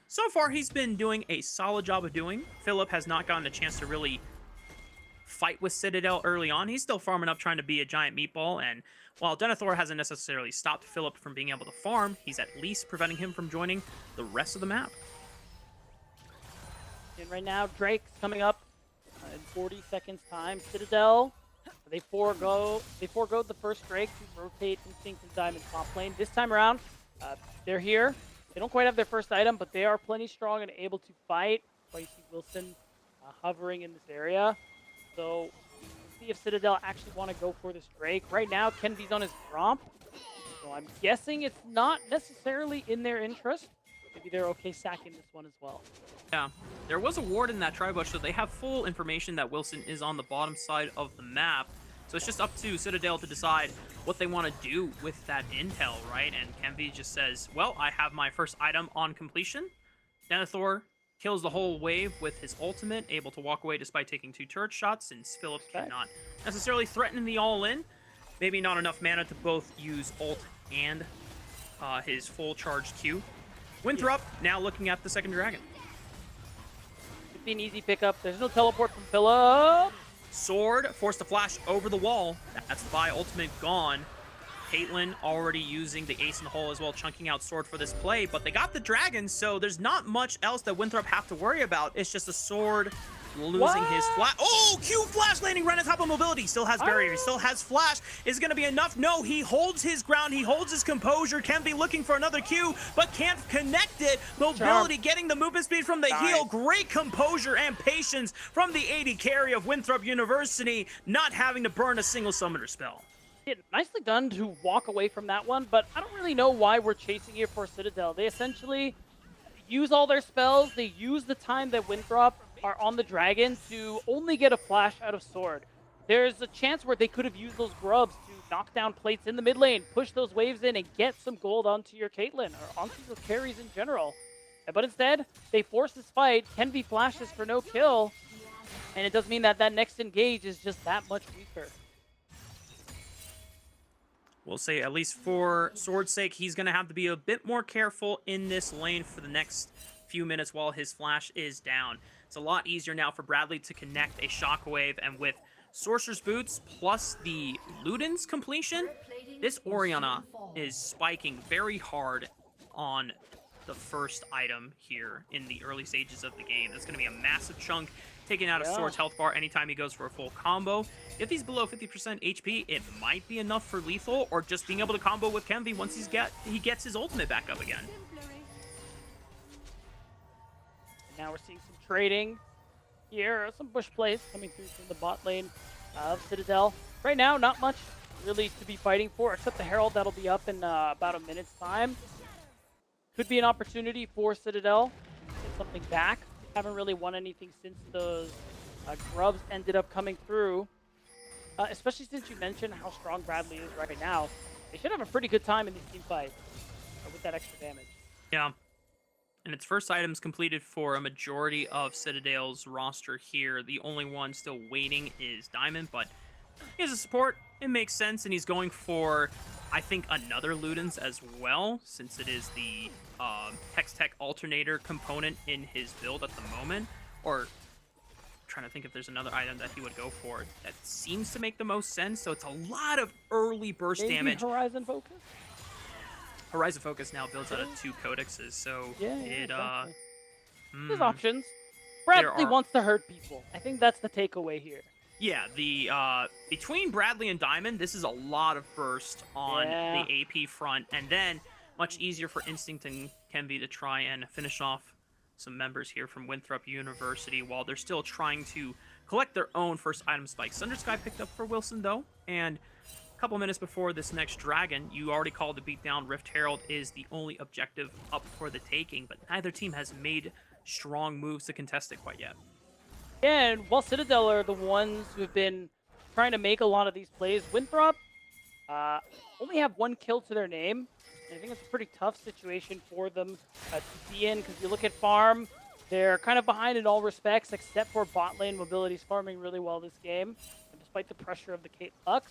[SPEAKER 2] so far he's been doing a solid job of doing. Philip has not gotten a chance to really fight with Citadel early on. He's still farming up trying to be a giant meatball, and while Denethor hasn't necessarily stopped Philip from being able to farm, he's at least preventing him from joining the rest of the map.
[SPEAKER 3] And right now, Drake's coming up in 40 seconds time. Citadel, they forego the first Drake to rotate Instinct and Diamond top lane. This time around, they're here. They don't quite have their first item, but they are plenty strong and able to fight. That's why you see Wilson hovering in this area. So we'll see if Citadel actually want to go for this Drake. Right now, Kenvy's on his Gromp. So I'm guessing it's not necessarily in their interest. Maybe they're okay sacking this one as well.
[SPEAKER 2] Yeah, there was a ward in that tri-bush, so they have full information that Wilson is on the bottom side of the map. So it's just up to Citadel to decide what they want to do with that intel, right? And Kenvy just says, well, I have my first item on completion. Denethor kills the whole wave with his ultimate, able to walk away despite taking 2 turret shots, since Philip cannot necessarily threaten the all-in. Maybe not enough mana to both use ult and his full charged Q. Winthrop now looking at the second dragon.
[SPEAKER 3] be an easy pickup. There's no teleport from Philip.
[SPEAKER 2] Sword forced to flash over the wall. That's the buy ultimate gone. Caitlyn already using the ace in the hole as well, chunking out Sword for this play, but they got the dragon, so there's not much else that Winthrop have to worry about. It's just a Sword losing his flash. Oh, Q flash landing right on top of mobility. Still has barrier, still has flash. Is going to be enough? No, he holds his ground. He holds his composure. Can be looking for another Q, but can't connect it. Mobility getting the movement speed from the heel. Great composure and patience from the AD carry of Winthrop University, not having to burn a single summoner spell.
[SPEAKER 3] Nicely done to walk away from that one, but I don't really know why we're chasing here for Citadel. They essentially use all their spells. They use the time that Winthrop are on the dragon to only get a flash out of Sword. There's a chance where they could have used those grubs to knock down plates in the mid lane, push those waves in, and get some gold onto your Caitlyn, or onto your carries in general. But instead, they force this fight. Kenvi flashes for no kill, and it does mean that that next engage is just that much weaker.
[SPEAKER 2] We'll say, at least for Sword's sake, he's going to have to be a bit more careful in this lane for the next few minutes while his flash is down. It's a lot easier now for Bradley to connect a Shockwave, and with Sorcerer's Boots plus the Luden's completion, this Orianna is spiking very hard on the first item here in the early stages of the game. That's going to be a massive chunk taken out of Sword's health bar anytime he goes for a full combo. If he's below 50% HP, it might be enough for lethal, or just being able to combo with Kenvi once he gets his ultimate back up again.
[SPEAKER 3] And now we're seeing some trading here, some bush plays coming through from the bot lane of Citadel. Right now, not much really to be fighting for, except the Herald that'll be up in about a minute's time. Could be an opportunity for Citadel to get something back. Haven't really won anything since those grubs ended up coming through. Especially since you mentioned how strong Bradley is right now. They should have a pretty good time in these team fights with that extra damage.
[SPEAKER 2] Yeah. And its first items completed for a majority of Citadel's roster here. The only one still waiting is Diamond, but he has a support. It makes sense, and he's going for, I think, another Ludens as well, since it is the Hex Tech Alternator component in his build at the moment. Or, I'm trying to think if there's another item that he would go for that seems to make the most sense. So it's a lot of early burst damage.
[SPEAKER 3] Horizon Focus?
[SPEAKER 2] Horizon Focus now builds out of 2 codexes, so
[SPEAKER 3] exactly. There's options. Bradley wants to hurt people. I think that's the takeaway here.
[SPEAKER 2] Yeah, the between Bradley and Diamond, this is a lot of burst on the AP front, and then much easier for Instinct and Kenvi to try and finish off some members here from Winthrop University while they're still trying to collect their own first item spike. Thunder Sky picked up for Wilson, though, and a couple minutes before this next dragon, you already called the beatdown. Rift Herald is the only objective up for the taking, but neither team has made strong moves to contest it quite yet.
[SPEAKER 3] And while Citadel are the ones who have been trying to make a lot of these plays, Winthrop only have 1 kill to their name. And I think it's a pretty tough situation for them to be in, because you look at farm, they're kind of behind in all respects, except for bot lane. Mobility's farming really well this game, and despite the pressure of the Kate Lux.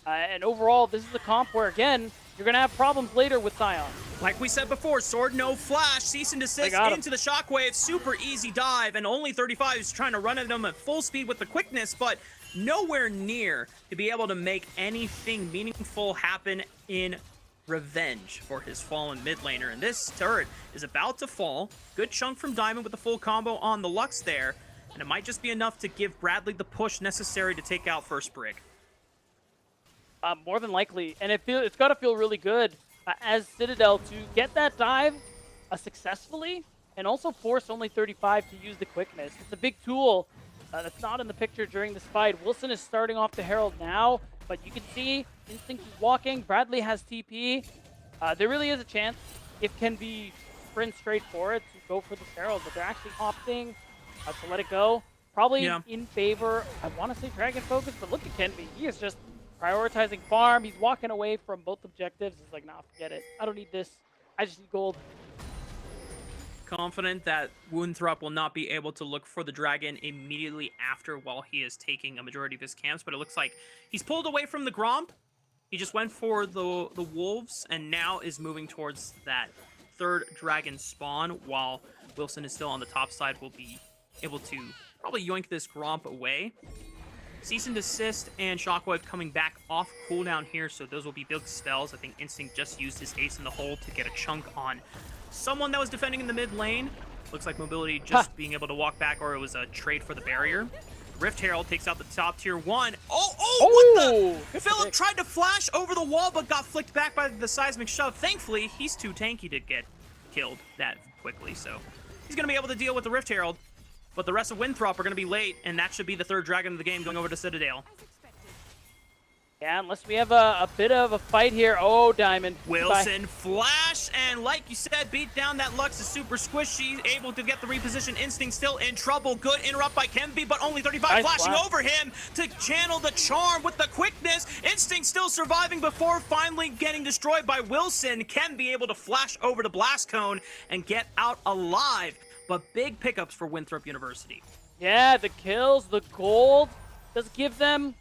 [SPEAKER 3] And overall, this is a comp where, again, you're going to have problems later with Sion.
[SPEAKER 2] Like we said before, Sword no flash, cease and desist into the Shockwave, super easy dive, and only 35 is trying to run at them at full speed with the quickness, but nowhere near to be able to make anything meaningful happen in revenge for his fallen mid laner. And this turret is about to fall. Good chunk from Diamond with the full combo on the Lux there, and it might just be enough to give Bradley the push necessary to take out first Brig.
[SPEAKER 3] More than likely, and it's got to feel really good as Citadel to get that dive successfully, and also force only 35 to use the quickness. It's a big tool that's not in the picture during this fight. Wilson is starting off the Herald now, but you can see Instinct is walking. Bradley has TP. There really is a chance, if Kenvi sprint straight for it, to go for the Herald, but they're actually opting to let it go. Probably in favor, I want to say Dragon Focus, but look at Kenvi. He is just prioritizing farm. He's walking away from both objectives. He's like, nah, forget it. I don't need this. I just need gold.
[SPEAKER 2] Confident that Winthrop will not be able to look for the dragon immediately after while he is taking a majority of his camps, but it looks like he's pulled away from the Gromp. He just went for the wolves and now is moving towards that 3rd dragon spawn, while Wilson is still on the top side, will be able to probably yoink this Gromp away. Cease and Desist and Shockwave coming back off cooldown here, so those will be big spells. I think Instinct just used his ace in the hole to get a chunk on someone that was defending in the mid lane. Looks like Mobility just being able to walk back, or it was a trade for the barrier. Rift Herald takes out the top tier 1. What the? Philip tried to flash over the wall, but got flicked back by the seismic shove. Thankfully, he's too tanky to get killed that quickly, so he's going to be able to deal with the Rift Herald. But the rest of Winthrop are going to be late, and that should be the third dragon of the game going over to Citadel.
[SPEAKER 3] Yeah, unless we have a bit of a fight here. Oh, Diamond.
[SPEAKER 2] Wilson flash, and like you said, beat down that Lux is super squishy, able to get the reposition. Instinct still in trouble. Good interrupt by Kenvi, but only 35
[SPEAKER 3] nice
[SPEAKER 2] flashing
[SPEAKER 3] flash
[SPEAKER 2] over him to channel the charm with the quickness. Instinct still surviving before finally getting destroyed by Wilson. Kenvi able to flash over the blast cone and get out alive. But big pickups for Winthrop University.
[SPEAKER 3] Yeah, the kills, the gold does give them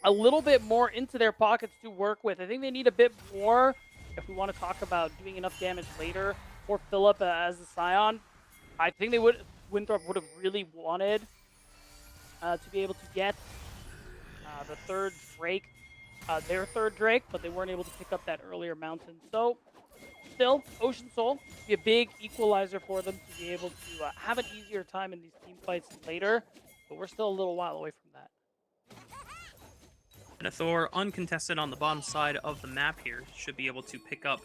[SPEAKER 3] a little bit more into their pockets to work with. I think they need a bit more if we want to talk about doing enough damage later for Philip as the Scion. I think Winthrop would have really wanted to be able to get the third Drake, their third Drake, but they weren't able to pick up that earlier mountain. So still, Ocean Soul be a big equalizer for them to be able to have an easier time in these team fights later, but we're still a little while away from that.
[SPEAKER 2] And Thor, uncontested on the bottom side of the map here, should be able to pick up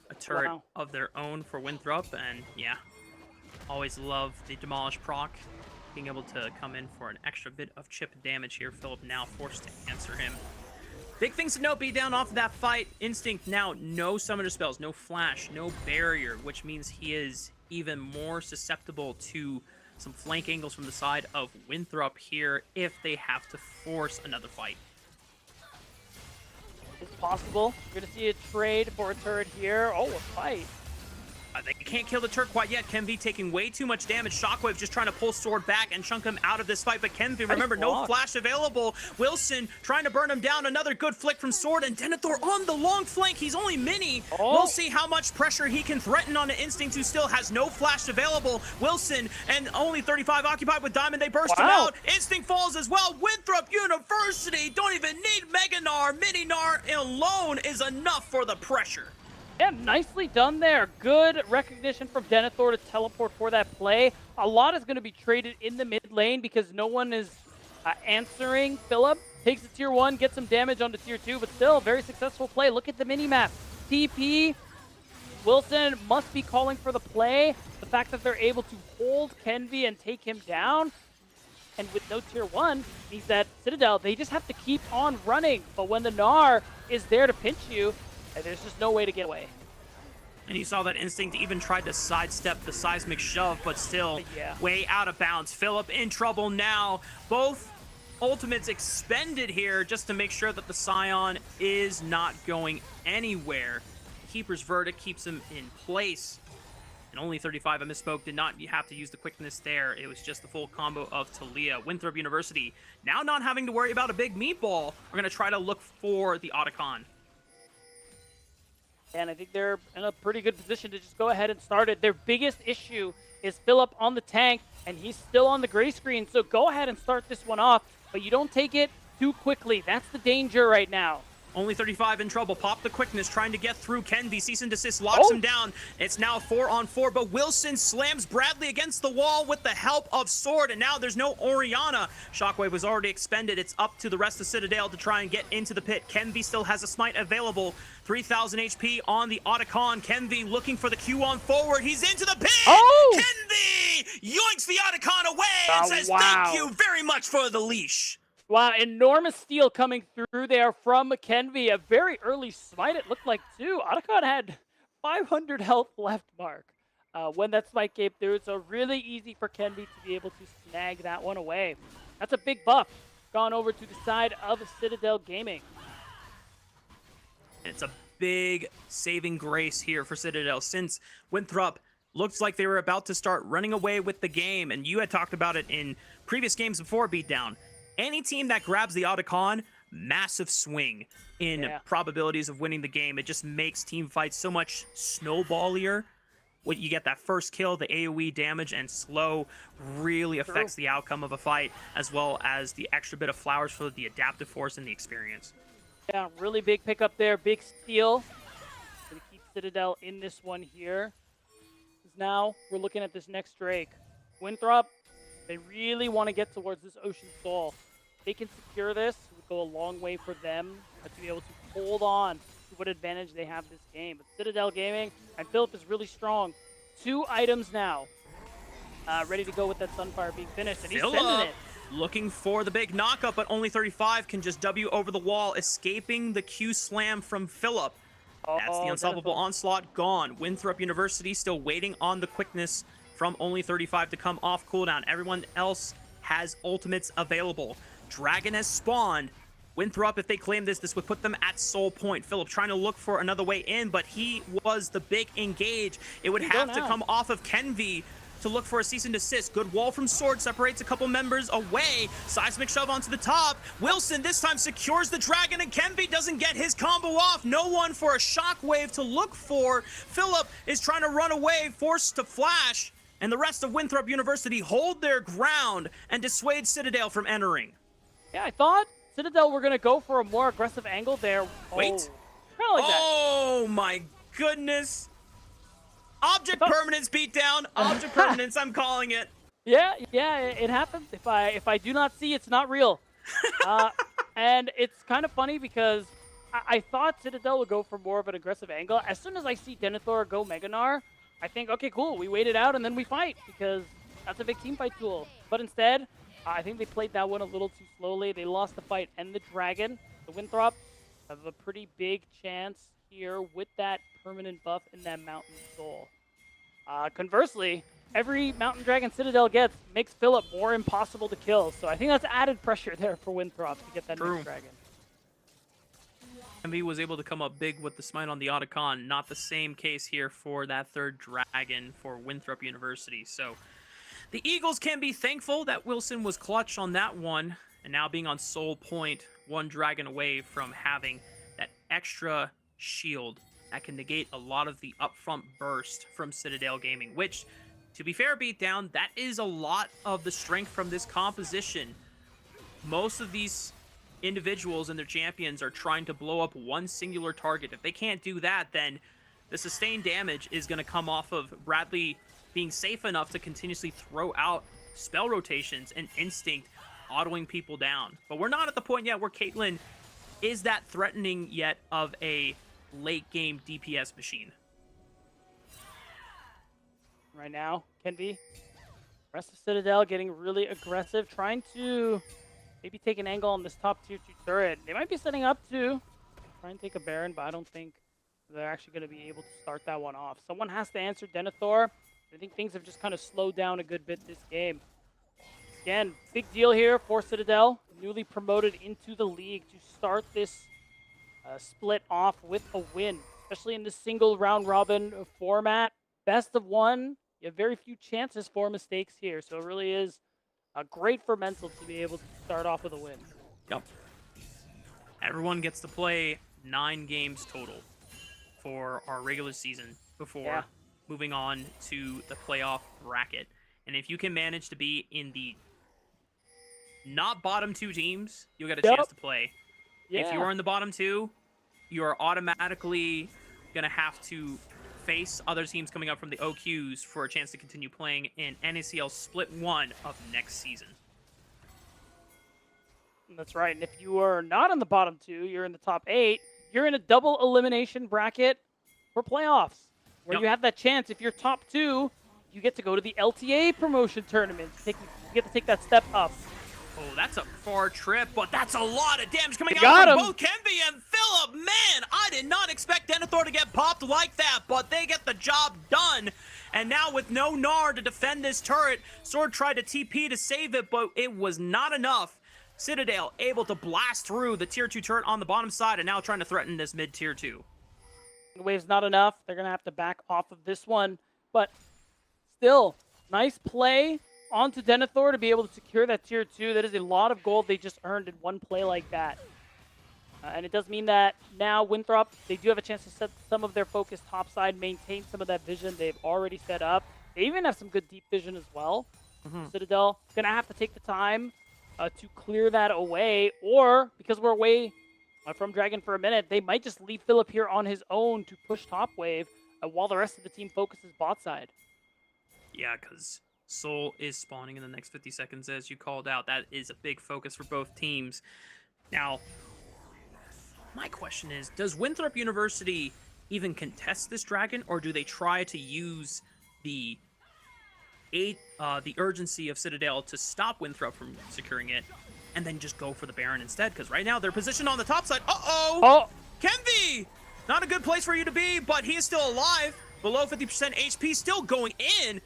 [SPEAKER 2] a turret of their own for Winthrop. And yeah, always love the Demolish proc, being able to come in for an extra bit of chip damage here. Philip now forced to answer him. Big things to note, beat down off of that fight. Instinct now, no summoner spells, no flash, no barrier, which means he is even more susceptible to some flank angles from the side of Winthrop here if they have to force another fight.
[SPEAKER 3] It's possible. We're going to see a trade for a turret here. Oh, a fight.
[SPEAKER 2] They can't kill the turret quite yet. Kenvi taking way too much damage. Shockwave just trying to pull Sword back and chunk him out of this fight. But Kenvi, remember, no flash available. Wilson trying to burn him down. Another good flick from Sword. And Denethor on the long flank. He's only mini. We'll see how much pressure he can threaten on an Instinct who still has no flash available. Wilson and only 35 occupied with Diamond. They burst him out. Instinct falls as well. Winthrop University don't even need Mega Gnar. Mini Gnar alone is enough for the pressure.
[SPEAKER 3] Yeah, nicely done there. Good recognition from Denethor to teleport for that play. A lot is going to be traded in the mid lane because no one is answering. Philip takes the tier 1, gets some damage onto tier 2, but still a very successful play. Look at the mini-map. TP, Wilson must be calling for the play. The fact that they're able to hold Kenvi and take him down, and with no tier 1, means that Citadel, they just have to keep on running. But when the Gnar is there to pinch you, there's just no way to get away.
[SPEAKER 2] And you saw that Instinct even tried to sidestep the seismic shove, but still way out of bounds. Philip in trouble now. Both ultimates expended here just to make sure that the Scion is not going anywhere. Keeper's Verdict keeps him in place. And only 35, I misspoke, did not have to use the quickness there. It was just the full combo of Talia. Winthrop University now not having to worry about a big meatball. We're going to try to look for the Otacon.
[SPEAKER 3] And I think they're in a pretty good position to just go ahead and start it. Their biggest issue is Philip on the tank, and he's still on the gray screen. So go ahead and start this one off, but you don't take it too quickly. That's the danger right now.
[SPEAKER 2] Only 35 in trouble. Pop the quickness, trying to get through Kenvi. Cease and Desist locks him down. It's now 4-on-4, but Wilson slams Bradley against the wall with the help of Sword, and now there's no Orianna. Shockwave was already expended. It's up to the rest of Citadel to try and get into the pit. Kenvi still has a smite available. 3,000 HP on the Otacon. Kenvi looking for the Q on forward. He's into the pit! Kenvi yoinks the Otacon away and says, thank you very much for the leash.
[SPEAKER 3] Wow, enormous steal coming through there from Kenvi. A very early smite, it looked like, too. Otacon had 500 health left, Mark, when that smite came through. So really easy for Kenvi to be able to snag that one away. That's a big buff gone over to the side of Citadel Gaming.
[SPEAKER 2] It's a big saving grace here for Citadel since Winthrop looks like they were about to start running away with the game. And you had talked about it in previous games before Beatdown. Any team that grabs the Otacon, massive swing in probabilities of winning the game. It just makes team fights so much snowballier. when you get that first kill, the AoE damage and slow really affects the outcome of a fight, as well as the extra bit of flowers for the adaptive force and the experience.
[SPEAKER 3] Yeah, really big pickup there. Big steal. Gonna keep Citadel in this one here. Now we're looking at this next Drake. Winthrop, they really want to get towards this Ocean Soul. They can secure this. It would go a long way for them to be able to hold on to what advantage they have this game. But Citadel Gaming and Philip is really strong. 2 items now. Ready to go with that Sunfire being finished. And he's sending it.
[SPEAKER 2] Looking for the big knockup, but only 35 can just W over the wall, escaping the Q slam from Philip. That's the unstoppable onslaught gone. Winthrop University still waiting on the quickness from only 35 to come off cooldown. Everyone else has ultimates available. Dragon has spawned. Winthrop, if they claim this would put them at soul point. Philip trying to look for another way in, but he was the big engage. It would have to come off of CNV to look for a cease and desist. Good wall from Sword separates a couple members away. Seismic shove onto the top. Wilson this time secures the dragon, and Kenby doesn't get his combo off. No one for a shockwave to look for. Philip is trying to run away, forced to flash, and the rest of Winthrop University hold their ground and dissuade Citadel from entering.
[SPEAKER 3] Yeah, I thought Citadel were going to go for a more aggressive angle there.
[SPEAKER 2] Wait.
[SPEAKER 3] Like
[SPEAKER 2] oh my goodness. Object permanence beatdown. Object permanence, I'm calling it.
[SPEAKER 3] Yeah, it happens. If I do not see, it's not real. And it's kind of funny because I thought Citadel would go for more of an aggressive angle. As soon as I see Denethor go Meganar, I think, okay, cool, we wait it out and then we fight, because that's a big team fight tool. But instead, I think they played that one a little too slowly. They lost the fight and the dragon. The Winthrop have a pretty big chance here with that permanent buff in that Mountain Soul. Conversely, every Mountain Dragon Citadel gets makes Philip more impossible to kill. So I think that's added pressure there for Winthrop to get that next dragon.
[SPEAKER 2] MV was able to come up big with the smite on the Otacon. Not the same case here for that third dragon for Winthrop University. So the Eagles can be thankful that Wilson was clutch on that one. And now being on soul point, one dragon away from having that extra shield that can negate a lot of the upfront burst from Citadel Gaming, which, to be fair, Beatdown, that is a lot of the strength from this composition. Most of these individuals and their champions are trying to blow up one singular target. If they can't do that, then the sustained damage is going to come off of Bradley being safe enough to continuously throw out spell rotations and instinct autoing people down. But we're not at the point yet where Caitlyn is that threatening yet of a late game DPS machine.
[SPEAKER 3] Right now, Kenby, rest of Citadel getting really aggressive, trying to maybe take an angle on this top tier 2 turret. They might be setting up to try and take a Baron, but I don't think they're actually going to be able to start that one off. Someone has to answer Denethor. I think things have just kind of slowed down a good bit this game. Again, big deal here for Citadel, newly promoted into the league, to start this split off with a win, especially in the single round robin format. Best of one, you have very few chances for mistakes here, so it really is great for mental to be able to start off with a win.
[SPEAKER 2] Yep. Everyone gets to play 9 games total for our regular season before moving on to the playoff bracket. And if you can manage to be in the not bottom 2 teams, you'll get a chance to play. If you are in the bottom 2, you are automatically going to have to face other teams coming up from the OQs for a chance to continue playing in NACL Split 1 of next season.
[SPEAKER 3] That's right. And if you are not in the bottom 2, you're in the top 8, you're in a double elimination bracket for playoffs, where you have that chance. If you're top 2, you get to go to the LTA promotion tournament. You get to take that step up.
[SPEAKER 2] Oh, that's a far trip, but that's a lot of damage coming out from both Kenby and Philip. Man, I did not expect Denethor to get popped like that, but they get the job done. And now with no Gnar to defend this turret, Sword tried to TP to save it, but it was not enough. Citadel able to blast through the tier 2 turret on the bottom side and now trying to threaten this mid tier 2.
[SPEAKER 3] The wave's not enough. They're going to have to back off of this one, but still, nice play onto Denethor to be able to secure that tier 2. That is a lot of gold they just earned in one play like that. And it does mean that now Winthrop, they do have a chance to set some of their focus topside, maintain some of that vision they've already set up. They even have some good deep vision as well. Citadel going to have to take the time to clear that away, or because we're away from Dragon for a minute, they might just leave Philip here on his own to push top wave while the rest of the team focuses bot side.
[SPEAKER 2] Yeah, because Soul is spawning in the next 50 seconds, as you called out. That is a big focus for both teams. Now, my question is, does Winthrop University even contest this Dragon, or do they try to use the urgency of Citadel to stop Winthrop from securing it, and then just go for the Baron instead? Because right now they're positioned on the top side.
[SPEAKER 3] Oh!
[SPEAKER 2] CNV! Not a good place for you to be, but he is still alive. Below 50% HP, still going in.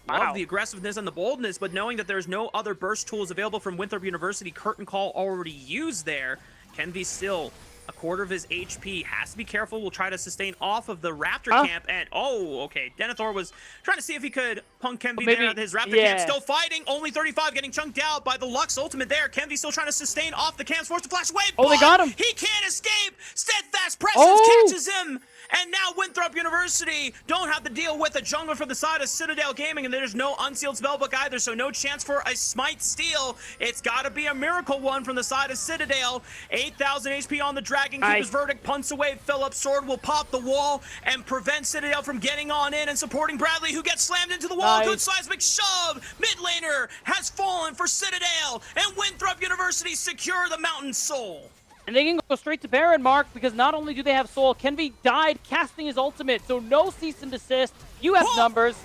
[SPEAKER 3] Wow.
[SPEAKER 2] Love the aggressiveness and the boldness, but knowing that there's no other burst tools available from Winthrop University, Curtain Call already used there. CNV still a quarter of his HP. Has to be careful. Will try to sustain off of the Raptor camp. And, okay. Denethor was trying to see if he could punk CNV there at his Raptor camp. Still fighting. Only 35 getting chunked out by the Lux ultimate there. CNV still trying to sustain off the camps. Forced to flash away.
[SPEAKER 3] Oh, they got him.
[SPEAKER 2] He can't escape. Steadfast Presence catches him. And now Winthrop University don't have to deal with a jungler from the side of Citadel Gaming, and there's no unsealed spellbook either, so no chance for a smite steal. It's got to be a miracle one from the side of Citadel. 8,000 HP on the Dragon. Keep his verdict. Punts away. Philip's sword will pop the wall and prevent Citadel from getting on in and supporting Bradley, who gets slammed into the wall. Good seismic shove. Mid laner has fallen for Citadel, and Winthrop University secure the Mountain Soul.
[SPEAKER 3] And they can go straight to Baron, Mark, because not only do they have Soul, CNV died casting his ultimate, so no cease and desist. You have numbers.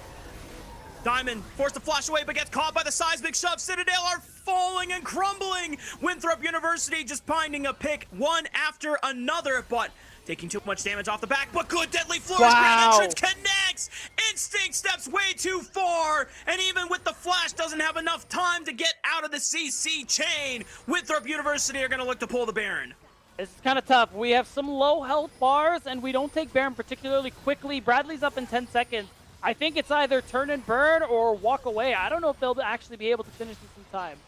[SPEAKER 2] Diamond forced to flash away, but gets caught by the seismic shove. Citadel are falling and crumbling. Winthrop University just finding a pick one after another, but taking too much damage off the back. But good deadly flourish. Grand entrance connects. Instinct steps way too far, and even with the flash, doesn't have enough time to get out of the CC chain. Winthrop University are going to look to pull the Baron.
[SPEAKER 3] This is kind of tough. We have some low health bars, and we don't take Baron particularly quickly. Bradley's up in 10 seconds. I think it's either turn and burn or walk away. I don't know if they'll actually be able to finish this in time.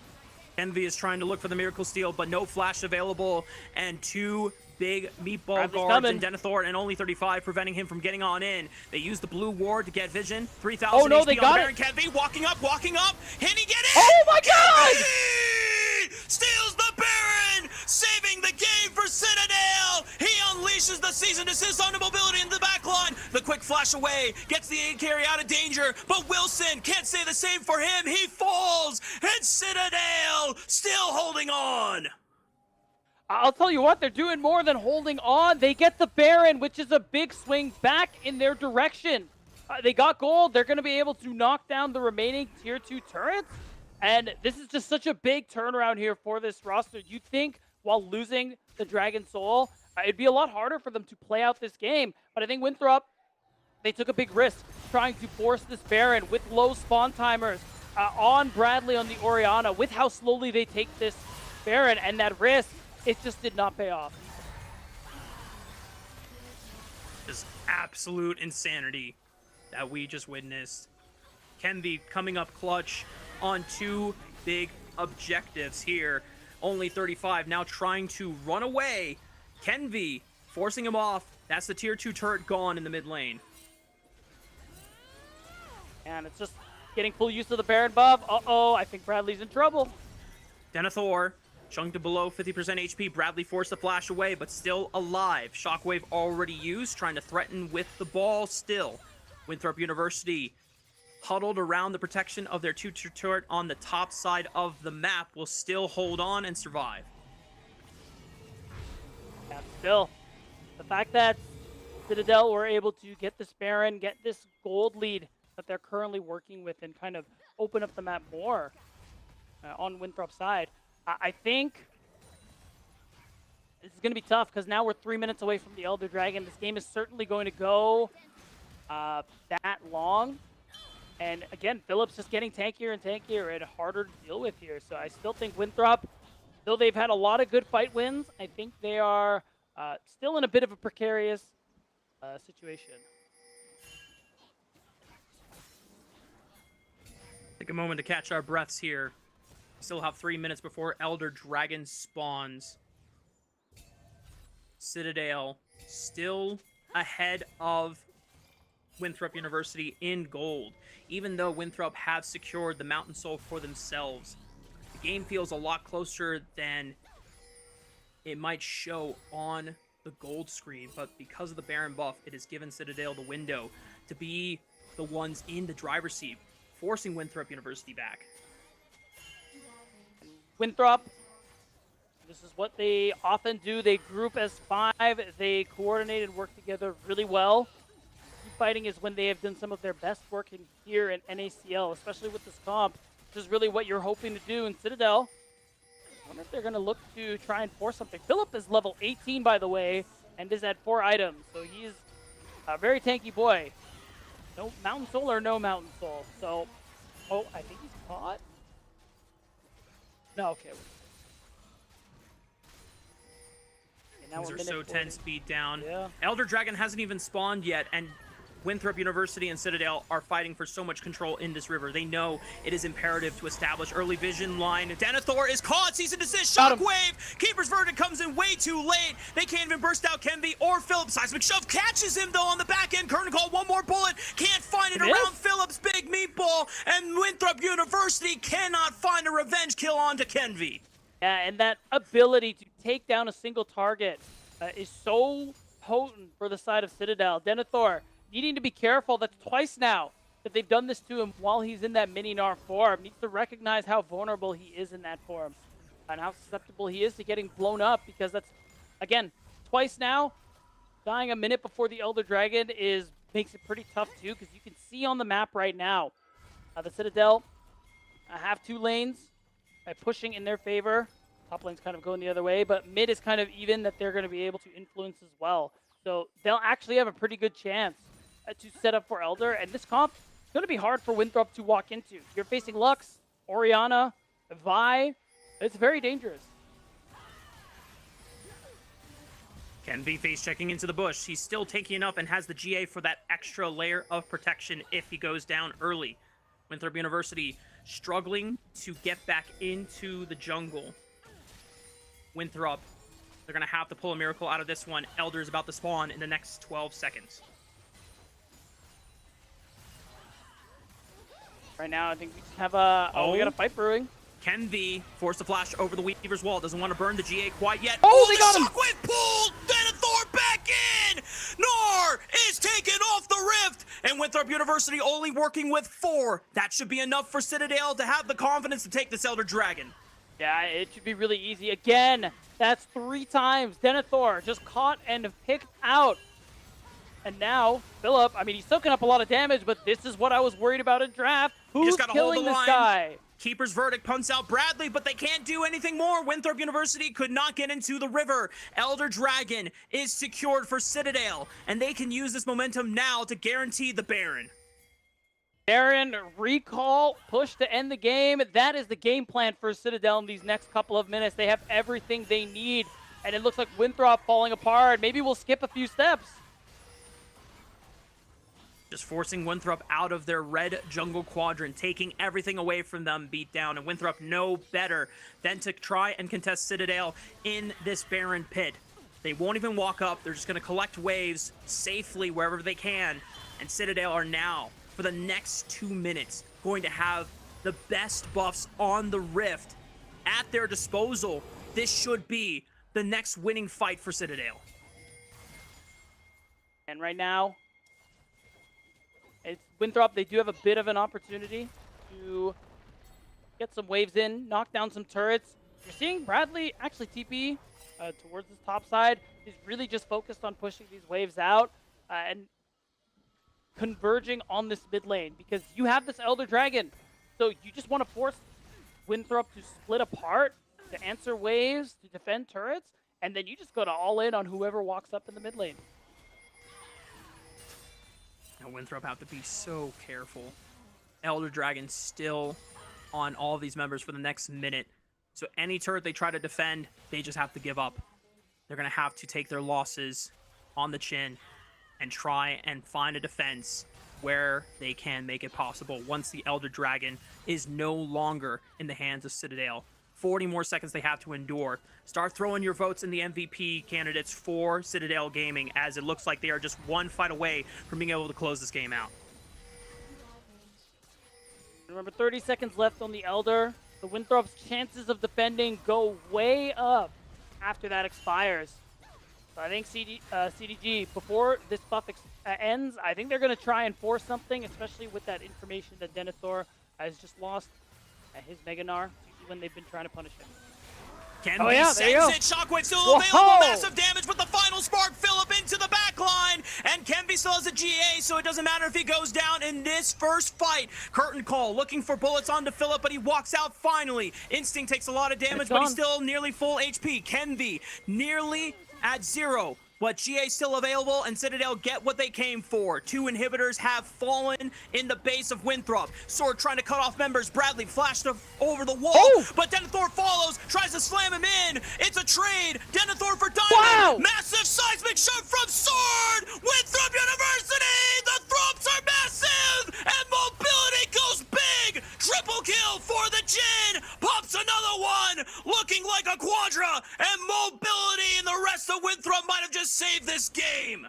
[SPEAKER 2] CNV is trying to look for the Miracle Steal, but no flash available, and two big meatball guards in Denethor and only 35 preventing him from getting on in. They use the blue ward to get vision. 3,000 HP
[SPEAKER 3] they
[SPEAKER 2] on
[SPEAKER 3] got
[SPEAKER 2] the Baron. CNV walking up. Can he get it?
[SPEAKER 3] Oh my god!
[SPEAKER 2] Steals the Baron, saving the game for Citadel. He unleashes the cease and desist on the mobility in the backline. The quick flash away gets the AD carry out of danger, but Wilson can't say the same for him. He falls, and Citadel still holding on.
[SPEAKER 3] I'll tell you what, they're doing more than holding on. They get the Baron, which is a big swing back in their direction. They got gold. They're going to be able to knock down the remaining tier 2 turrets. And this is just such a big turnaround here for this roster. You'd think while losing the Dragon Soul, it'd be a lot harder for them to play out this game. But I think Winthrop, they took a big risk trying to force this Baron with low spawn timers on Bradley on the Orianna, with how slowly they take this Baron, and that risk, it just did not pay off.
[SPEAKER 2] Just absolute insanity that we just witnessed. CNV coming up clutch on two big objectives here. Only 35 now trying to run away. CNV forcing him off. That's the tier 2 turret gone in the mid lane.
[SPEAKER 3] And it's just getting full use of the Baron buff. I think Bradley's in trouble.
[SPEAKER 2] Denethor chunked to below 50% HP. Bradley forced the flash away, but still alive. Shockwave already used, trying to threaten with the ball still. Winthrop University huddled around the protection of their 2-tier turret on the top side of the map will still hold on and survive.
[SPEAKER 3] Yeah, still, the fact that Citadel were able to get this Baron, get this gold lead that they're currently working with, and kind of open up the map more on Winthrop's side. I think this is going to be tough because now we're 3 minutes away from the Elder Dragon. This game is certainly going to go that long. And again, Phillips just getting tankier and tankier and harder to deal with here. So I still think Winthrop, though they've had a lot of good fight wins, I think they are still in a bit of a precarious situation.
[SPEAKER 2] Take a moment to catch our breaths here. Still have 3 minutes before Elder Dragon spawns. Citadel still ahead of Winthrop University in gold, even though Winthrop have secured the Mountain Soul for themselves. The game feels a lot closer than it might show on the gold screen, but because of the Baron buff, it has given Citadel the window to be the ones in the driver's seat, forcing Winthrop University back.
[SPEAKER 3] Winthrop, this is what they often do. They group as 5. They coordinate and work together really well. Fighting is when they have done some of their best work in here in NACL, especially with this comp. This is really what you're hoping to do in Citadel. I wonder if they're going to look to try and force something. Philip is level 18, by the way, and is at 4 items, so he's a very tanky boy. No Mountain Soul or no Mountain Soul. So, oh, I think he's caught. No, okay.
[SPEAKER 2] These are so
[SPEAKER 3] 40.
[SPEAKER 2] tense, beat down.
[SPEAKER 3] Yeah.
[SPEAKER 2] Elder Dragon hasn't even spawned yet, and Winthrop University and Citadel are fighting for so much control in this river. They know it is imperative to establish early vision line. Denethor is caught, cease and desist, shockwave! Keeper's Verdict comes in way too late. They can't even burst out CNV or Philip. Seismic Shove catches him, though, on the back end. Curtain Call, one more bullet. Can't find it around Philip's big meatball, and Winthrop University cannot find a revenge kill onto CNV.
[SPEAKER 3] Yeah, and that ability to take down a single target is so potent for the side of Citadel. Denethor needing to be careful. That's twice now that they've done this to him while he's in that mini-Gnar form. Needs to recognize how vulnerable he is in that form and how susceptible he is to getting blown up, because that's, again, twice now. Dying a minute before the Elder Dragon makes it pretty tough too, because you can see on the map right now the Citadel have 2 lanes by pushing in their favor. Top lane's kind of going the other way, but mid is kind of even that they're going to be able to influence as well. So they'll actually have a pretty good chance to set up for Elder, and this comp is going to be hard for Winthrop to walk into. You're facing Lux, Orianna, Vi. It's very dangerous.
[SPEAKER 2] CNV face checking into the bush. He's still tanky enough and has the GA for that extra layer of protection if he goes down early. Winthrop University struggling to get back into the jungle. Winthrop, they're going to have to pull a miracle out of this one. Elder is about to spawn in the next 12 seconds.
[SPEAKER 3] Right now, I think we just have a... Oh, we got a fight brewing.
[SPEAKER 2] CNV forced to flash over the Weaver's wall. Doesn't want to burn the GA quite yet.
[SPEAKER 3] Oh, they got him!
[SPEAKER 2] Shockwave pulled! Denethor back in! Gnar is taken off the rift! And Winthrop University only working with 4. That should be enough for Citadel to have the confidence to take this Elder Dragon.
[SPEAKER 3] Yeah, it should be really easy. Again, that's 3 times. Denethor just caught and picked out. And now, Philip, I mean, he's soaking up a lot of damage, but this is what I was worried about in draft. Who's killing this guy?
[SPEAKER 2] Keeper's Verdict punts out Bradley, but they can't do anything more. Winthrop University could not get into the river. Elder Dragon is secured for Citadel, and they can use this momentum now to guarantee the Baron.
[SPEAKER 3] Baron, recall, push to end the game. That is the game plan for Citadel in these next couple of minutes. They have everything they need, and it looks like Winthrop falling apart. Maybe we'll skip a few steps.
[SPEAKER 2] Just forcing Winthrop out of their red jungle quadrant, taking everything away from them, beat down. And Winthrop know better than to try and contest Citadel in this Baron pit. They won't even walk up. They're just going to collect waves safely wherever they can. And Citadel are now, for the next 2 minutes, going to have the best buffs on the Rift at their disposal. This should be the next winning fight for Citadel.
[SPEAKER 3] And right now, it's Winthrop. They do have a bit of an opportunity to get some waves in, knock down some turrets. You're seeing Bradley actually TP towards his top side. He's really just focused on pushing these waves out and converging on this mid lane, because you have this Elder Dragon. So you just want to force Winthrop to split apart, to answer waves, to defend turrets, and then you just go to all in on whoever walks up in the mid lane.
[SPEAKER 2] Now Winthrop have to be so careful. Elder Dragon still on all of these members for the next minute. So any turret they try to defend, they just have to give up. They're going to have to take their losses on the chin and try and find a defense where they can make it possible once the Elder Dragon is no longer in the hands of Citadel. 40 more seconds they have to endure. Start throwing your votes in the MVP candidates for Citadel Gaming, as it looks like they are just one fight away from being able to close this game out.
[SPEAKER 3] Remember, 30 seconds left on the Elder. The Winthrop's chances of defending go way up after that expires. So I think CTG, before this buff ends, I think they're going to try and force something, especially with that information that Denethor has just lost at his Meganar, when they've been trying to punish him.
[SPEAKER 2] Kenby sends it. Shockwave still available. Massive damage, but the final spark Philip into the back line. And Kenby still has a GA, so it doesn't matter if he goes down in this first fight. Curtain call, looking for bullets onto Philip, but he walks out finally. Instinct takes a lot of damage, but he's still nearly full HP. Kenby nearly at 0. But GA still available, and Citadel get what they came for. 2 inhibitors have fallen in the base of Winthrop. Sword trying to cut off members. Bradley flashed over the wall, but Denethor follows, tries to slam him in. It's a trade. Denethor for Diamond. Massive seismic shot from Sword. Winthrop University. The Throps are massive, and mobility goes big. Triple kill for the Jin. Pops another one, looking like a Quadra, and mobility and the rest of Winthrop might have just save this game.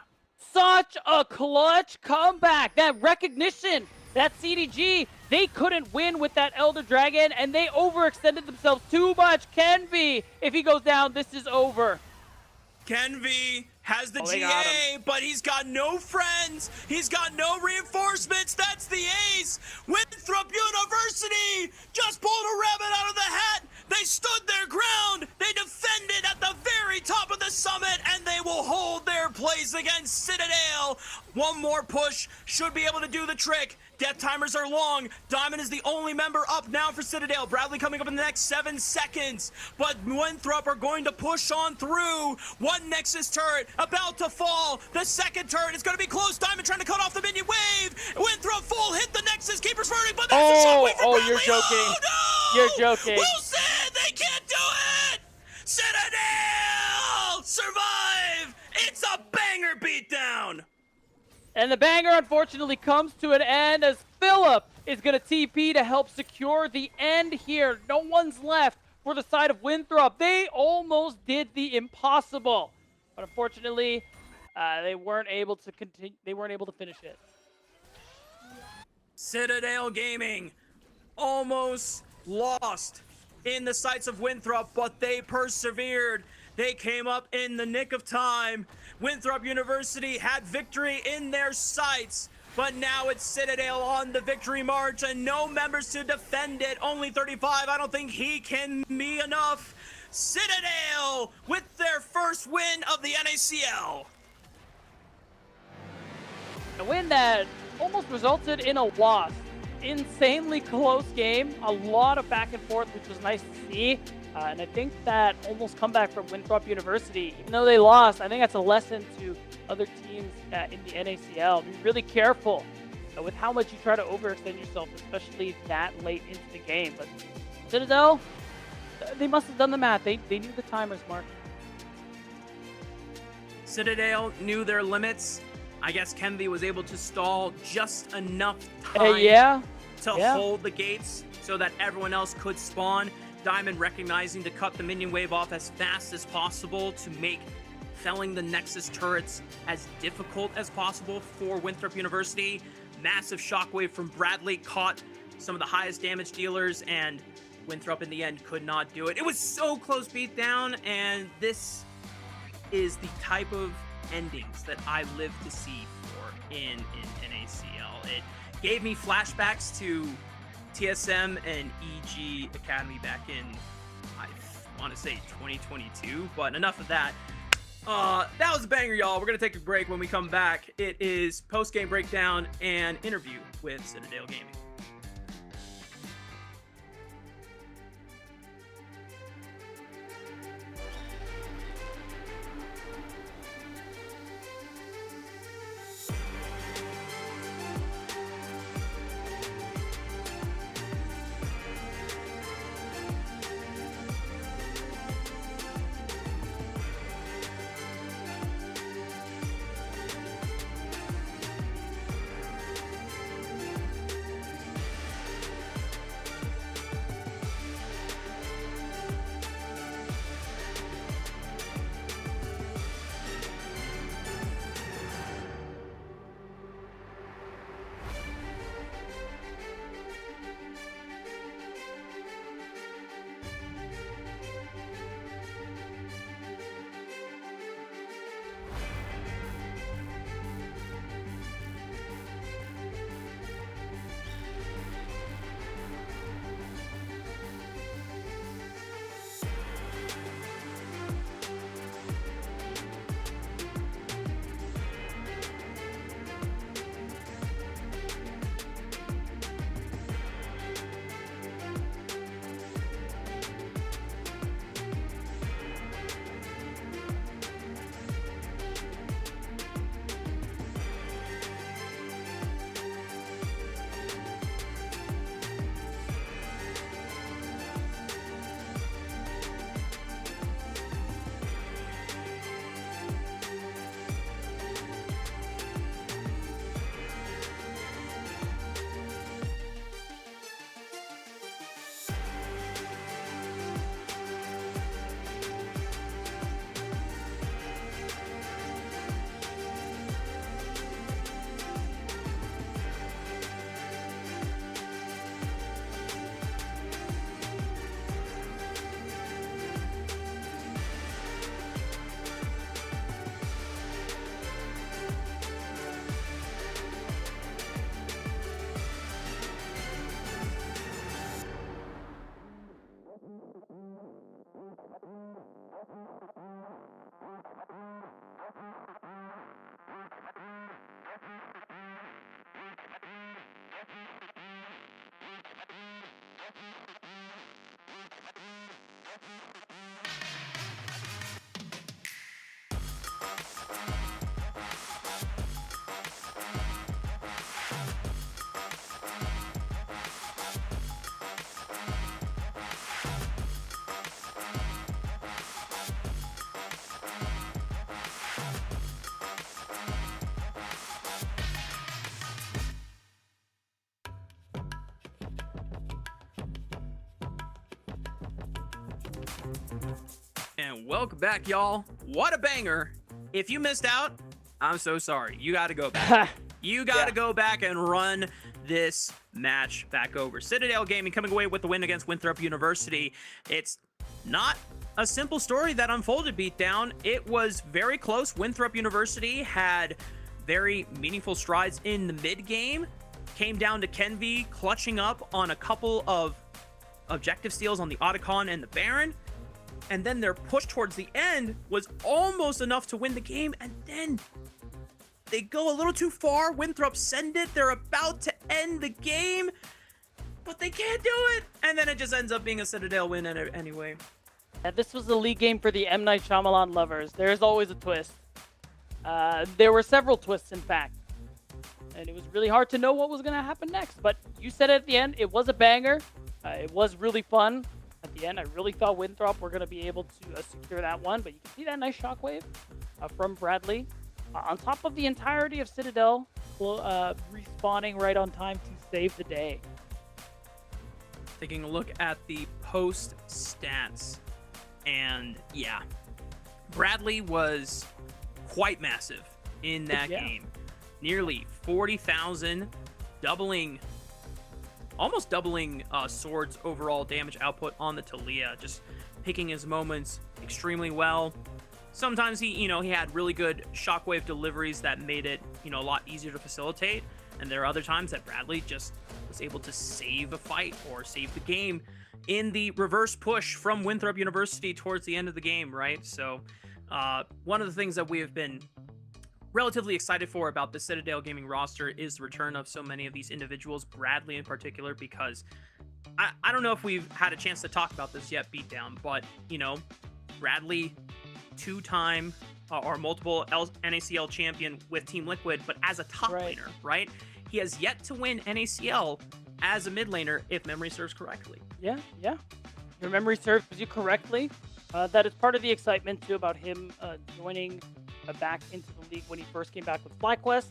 [SPEAKER 3] Such a clutch comeback. That recognition, that CTG, they couldn't win with that Elder Dragon, and they overextended themselves too much. Kenby, if he goes down, this is over.
[SPEAKER 2] Kenby has the GA, but he's got no friends. He's got no reinforcements. That's the ace. Winthrop University just pulled a rabbit out of the hat. They stood their ground. They defended at the very top of the summit, and they will hold their place against Citadel. One more push should be able to do the trick. Death timers are long. Diamond is the only member up now for Citadel. Bradley coming up in the next 7 seconds. But Winthrop are going to push on through. One Nexus turret about to fall. The second turret is going to be close. Diamond trying to cut off the minion wave. Winthrop full hit the Nexus. Keeper's burning, but there's a shockwave from Bradley.
[SPEAKER 3] You're joking.
[SPEAKER 2] Oh, no!
[SPEAKER 3] You're joking.
[SPEAKER 2] Wilson, they can't do it! Citadel! Survive! It's a banger beatdown!
[SPEAKER 3] And the banger, unfortunately, comes to an end as Philip is going to TP to help secure the end here. No one's left for the side of Winthrop. They almost did the impossible, but unfortunately, they weren't able to continue. They weren't able to finish it.
[SPEAKER 2] Citadel Gaming almost lost in the sights of Winthrop, but they persevered. They came up in the nick of time. Winthrop University had victory in their sights, but now it's Citadel on the victory march and no members to defend it. Only 35. I don't think he can be enough. Citadel with their first win of the NACL.
[SPEAKER 3] A win that almost resulted in a loss. Insanely close game. A lot of back and forth, which was nice to see. And I think that almost comeback from Winthrop University, even though they lost, I think that's a lesson to other teams in the NACL. Be really careful with how much you try to overextend yourself, especially that late into the game. But Citadel, they must have done the math. They knew the timers, Mark.
[SPEAKER 2] Citadel knew their limits. I guess Kenby was able to stall just enough time to hold the gates so that everyone else could spawn. Diamond recognizing to cut the minion wave off as fast as possible to make felling the Nexus turrets as difficult as possible for Winthrop University. Massive shockwave from Bradley caught some of the highest damage dealers, and Winthrop in the end could not do it. It was so close beatdown, and this is the type of endings that I live to see for in NACL. It gave me flashbacks to TSM and EG Academy back in, I want to say 2022, but enough of that. That was a banger, y'all. We're going to take a break. When we come back, it is post-game breakdown and interview with Citadel Gaming. And welcome back, y'all. What a banger. If you missed out, I'm so sorry. You got to go back. You got to go back and run this match back over. Citadel Gaming coming away with the win against Winthrop University. It's not a simple story that unfolded, Beatdown. It was very close. Winthrop University had very meaningful strides in the mid game. Came down to CNV clutching up on a couple of objective steals on the Otacon and the Baron. And then their push towards the end was almost enough to win the game. And then they go a little too far. Winthrop send it. They're about to end the game, but they can't do it. And then it just ends up being a Citadel win anyway.
[SPEAKER 3] This was a league game for the M. Night Shyamalan lovers. There's always a twist. There were several twists, in fact. And it was really hard to know what was going to happen next. But you said at the end, it was a banger. It was really fun. At the end, I really thought Winthrop were going to be able to secure that one. But you can see that nice shockwave from Bradley. On top of the entirety of Citadel, respawning right on time to save the day.
[SPEAKER 2] Taking a look at the post stats. And yeah, Bradley was quite massive in that game. Nearly 40,000, almost doubling Sword's overall damage output on the Talia. Just picking his moments extremely well. Sometimes he had really good shockwave deliveries that made it, a lot easier to facilitate. And there are other times that Bradley just was able to save a fight or save the game in the reverse push from Winthrop University towards the end of the game, right? So one of the things that we have been relatively excited for about the Citadel Gaming roster is the return of so many of these individuals, Bradley in particular, because I don't know if we've had a chance to talk about this yet, Beatdown, but, Bradley, two-time or multiple NACL champion with Team Liquid, but as a top laner, right? He has yet to win NACL as a mid laner, if memory serves correctly.
[SPEAKER 3] Yeah. Your memory serves you correctly. That is part of the excitement, too, about him joining back into the league when he first came back with FlyQuest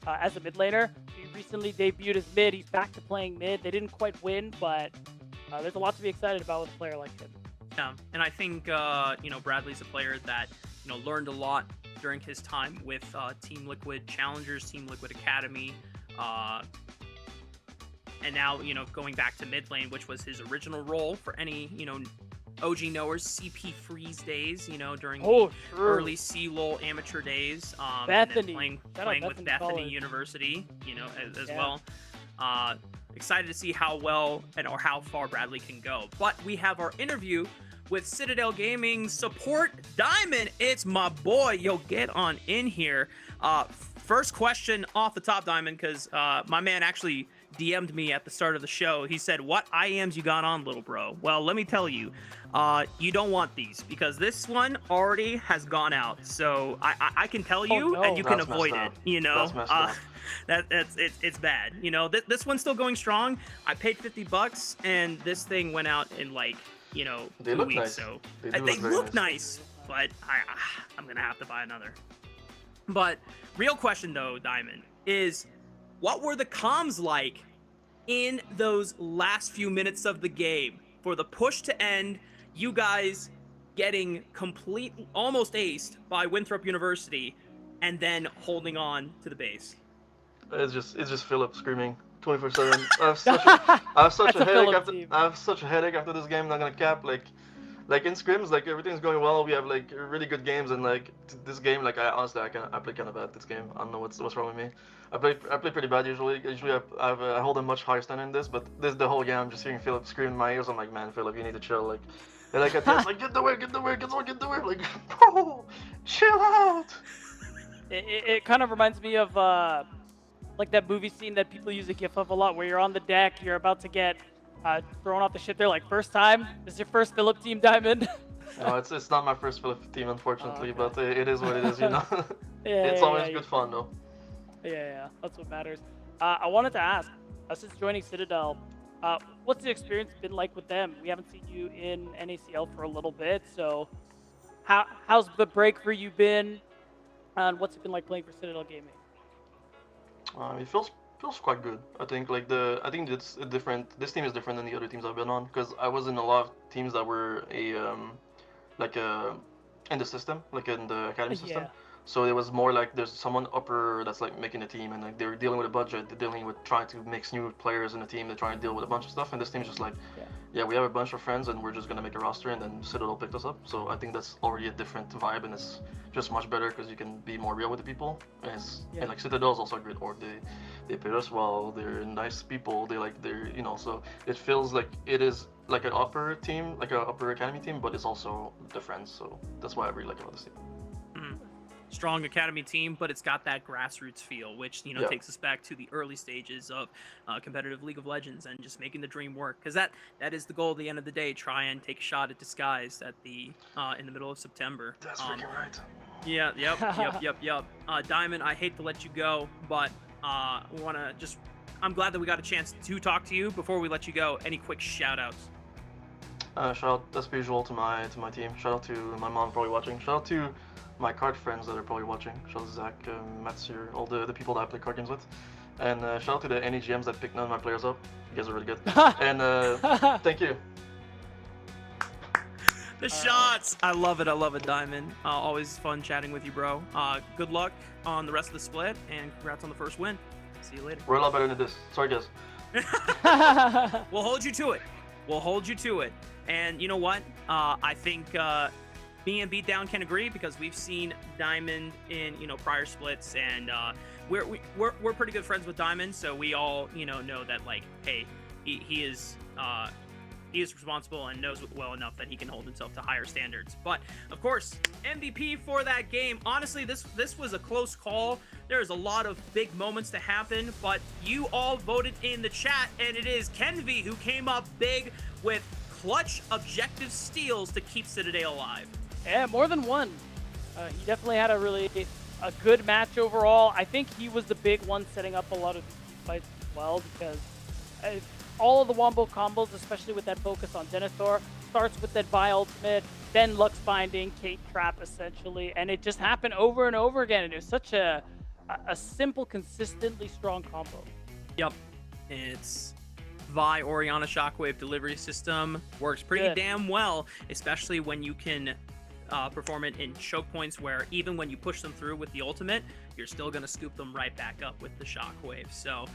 [SPEAKER 3] as a mid laner. He recently debuted as mid. He's back to playing mid. They didn't quite win, but there's a lot to be excited about with a player like him.
[SPEAKER 2] Yeah, and I think, Bradley's a player that, learned a lot during his time with Team Liquid Challengers, Team Liquid Academy, and now, going back to mid lane, which was his original role for any, OG knowers, CP Freeze days, during the early C-Lol amateur days.
[SPEAKER 3] Bethany.
[SPEAKER 2] Playing with Bethany University, as well. Excited to see how well or how far Bradley can go. But we have our interview with Citadel Gaming support Diamond. It's my boy. Yo, get on in here. First question off the top, Diamond, because my man actually DM'd me at the start of the show. He said, "What IAMs you got on, little bro?" Well, let me tell you, you don't want these because this one already has gone out. So I can tell you, and you can avoid it. It's bad. This one's still going strong. I paid $50, and this thing went out in like 2 weeks.
[SPEAKER 6] Nice.
[SPEAKER 2] So
[SPEAKER 6] they
[SPEAKER 2] look nice, but I'm gonna have to buy another. But real question though, Diamond, is what were the comms like in those last few minutes of the game for the push to end? You guys getting almost aced by Winthrop University, and then holding on to the base.
[SPEAKER 6] It's just Philip screaming 24/7. I have such a headache after this game. Not gonna cap like in scrims, like everything's going well. We have like really good games, and like this game, like I honestly I play kind of bad this game. I don't know what's wrong with me. I play pretty bad usually. I hold a much higher standard in this, but the whole game I'm just hearing Philip scream in my ears. I'm like, man, Philip, you need to chill. Like, and like at times, like get the way. Like, bro, chill out.
[SPEAKER 3] It kind of reminds me of like that movie scene that people use a gif of a lot, where you're on the deck, you're about to get thrown off the ship. They're like, first time? This is your first Philip team, Diamond?
[SPEAKER 6] No, it's not my first Philip team, unfortunately, but it is what it is,
[SPEAKER 3] Yeah,
[SPEAKER 6] it's always good fun, though.
[SPEAKER 3] Yeah, that's what matters. I wanted to ask, since joining Citadel, what's the experience been like with them? We haven't seen you in NACL for a little bit, so how's the break for you been, and what's it been like playing for Citadel Gaming?
[SPEAKER 6] It feels Feels quite good. I think I think it's a different. This team is different than the other teams I've been on because I was in a lot of teams that were like a in the system, like in the academy system.
[SPEAKER 3] Yeah.
[SPEAKER 6] So it was more like there's someone upper that's like making a team, and like they're dealing with a budget, they're dealing with trying to mix new players in the team, they're trying to deal with a bunch of stuff, and this team's just like, yeah, we have a bunch of friends, and we're just gonna make a roster, and then Citadel picked us up. So I think that's already a different vibe, and it's just much better because you can be more real with the people. And like Citadel is also a great org. They paid us well. They're nice people. They're so it feels like it is like an upper team, like an upper academy team, but it's also the friends. So that's why I really like about this team.
[SPEAKER 2] Strong academy team, but it's got that grassroots feel, which takes us back to the early stages of competitive League of Legends and just making the dream work. Because that is the goal at the end of the day. Try and take a shot at Disguised at the in the middle of September.
[SPEAKER 6] That's freaking right.
[SPEAKER 2] Yeah. Yep. Diamond, I hate to let you go, but we want to just. I'm glad that we got a chance to talk to you. Before we let you go, any quick shout outs?
[SPEAKER 6] Shout out as per usual to my team. Shout out to my mom probably watching. Shout out to my card friends that are probably watching. Shout out to Zach, Matsur, all the people that I play card games with. And shout out to the NAGMs that picked none of my players up. You guys are really good. And thank you.
[SPEAKER 2] The shots! I love it, Diamond. Always fun chatting with you, bro. Good luck on the rest of the split, and congrats on the first win. See you later.
[SPEAKER 6] We're a lot better than this. Sorry, guys.
[SPEAKER 2] We'll hold you to it. And you know what? I think me and Beatdown can agree because we've seen Diamond in prior splits, and we're pretty good friends with Diamond, so we all know that like, hey, he is responsible and knows well enough that he can hold himself to higher standards. But of course, MVP for that game. Honestly, this was a close call. There's a lot of big moments to happen, but you all voted in the chat, and it is CNV who came up big with clutch objective steals to keep Citadel alive.
[SPEAKER 3] Yeah, more than one. He definitely had a good match overall. I think he was the big one setting up a lot of these fights as well, because all of the wombo combos, especially with that focus on Denethor, starts with that Vi ultimate, then Lux Binding, Kate Trap essentially, and it just happened over and over again, and it was such a simple, consistently strong combo.
[SPEAKER 2] Yep, it's Vi Oriana Shockwave delivery system works pretty damn well, especially when you can perform it in choke points where even when you push them through with the ultimate, you're still going to scoop them right back up with the Shockwave. So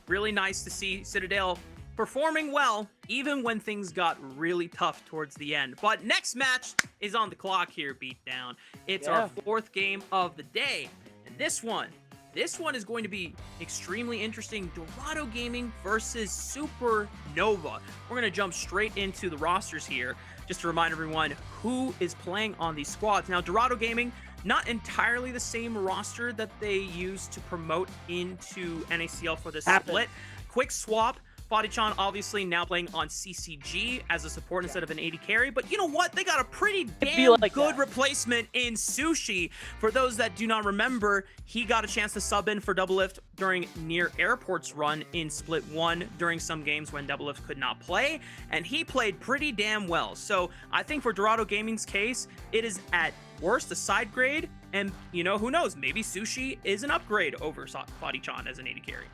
[SPEAKER 2] really nice to see Citadel performing well, even when things got really tough towards the end. But next match is on the clock here, Beatdown. It's our fourth game of the day. And this one is going to be extremely interesting. Dorado Gaming versus Supernova. We're going to jump straight into the rosters here, just to remind everyone who is playing on these squads. Now, Dorado Gaming, not entirely the same roster that they used to promote into NACL for this split. Quick swap. Fadichan obviously now playing on CCG as a support instead of an AD carry, but you know what? They got a pretty damn good replacement in Sushi. For those that do not remember, he got a chance to sub in for Doublelift during Near Airport's run in Split 1 during some games when Doublelift could not play, and he played pretty damn well. So I think for Dorado Gaming's case, it is at worst a side grade, and who knows? Maybe Sushi is an upgrade over Fadichan as an AD carry.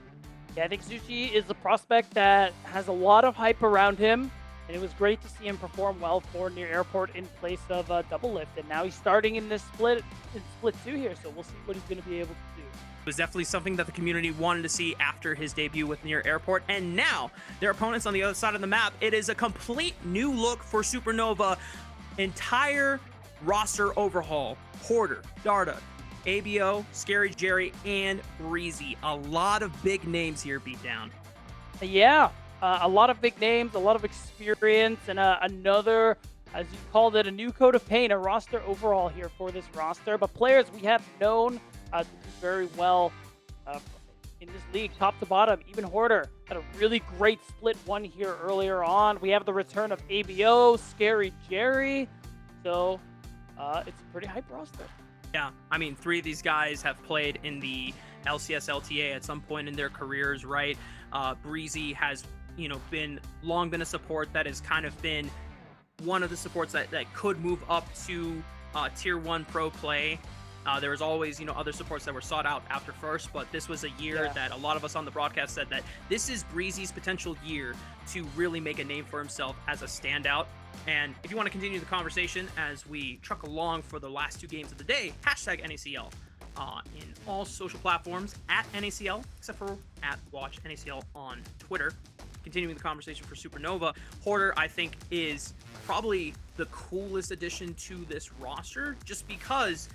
[SPEAKER 3] Yeah, I think Sushi is a prospect that has a lot of hype around him, and it was great to see him perform well for Near Airport in place of Doublelift, and now he's starting in this split 2 here, so we'll see what he's going to be able to do.
[SPEAKER 2] It was definitely something that the community wanted to see after his debut with Near Airport, and now their opponents on the other side of the map, it is a complete new look for Supernova. Entire roster overhaul. Porter, Darda, ABO, Scary Jerry, and Breezy. A lot of big names here, Beatdown.
[SPEAKER 3] Yeah, a lot of big names, a lot of experience, and another, as you called it, a new coat of paint, a roster overhaul here for this roster. But players we have known to do very well in this league, top to bottom. Even Hoarder had a really great split 1 here earlier on. We have the return of ABO, Scary Jerry. So it's a pretty hype roster.
[SPEAKER 2] Yeah, I mean, 3 of these guys have played in the LCS LTA at some point in their careers, right? Breezy has, long been a support that has kind of been one of the supports that could move up to Tier 1 pro play There was always, other supports that were sought out after first, but this was a year that a lot of us on the broadcast said that this is Breezy's potential year to really make a name for himself as a standout. And if you want to continue the conversation as we truck along for the last 2 games of the day, hashtag NACL in all social platforms, at NACL, except for at Watch NACL on Twitter. Continuing the conversation for Supernova, Hoarder, I think, is probably the coolest addition to this roster, just because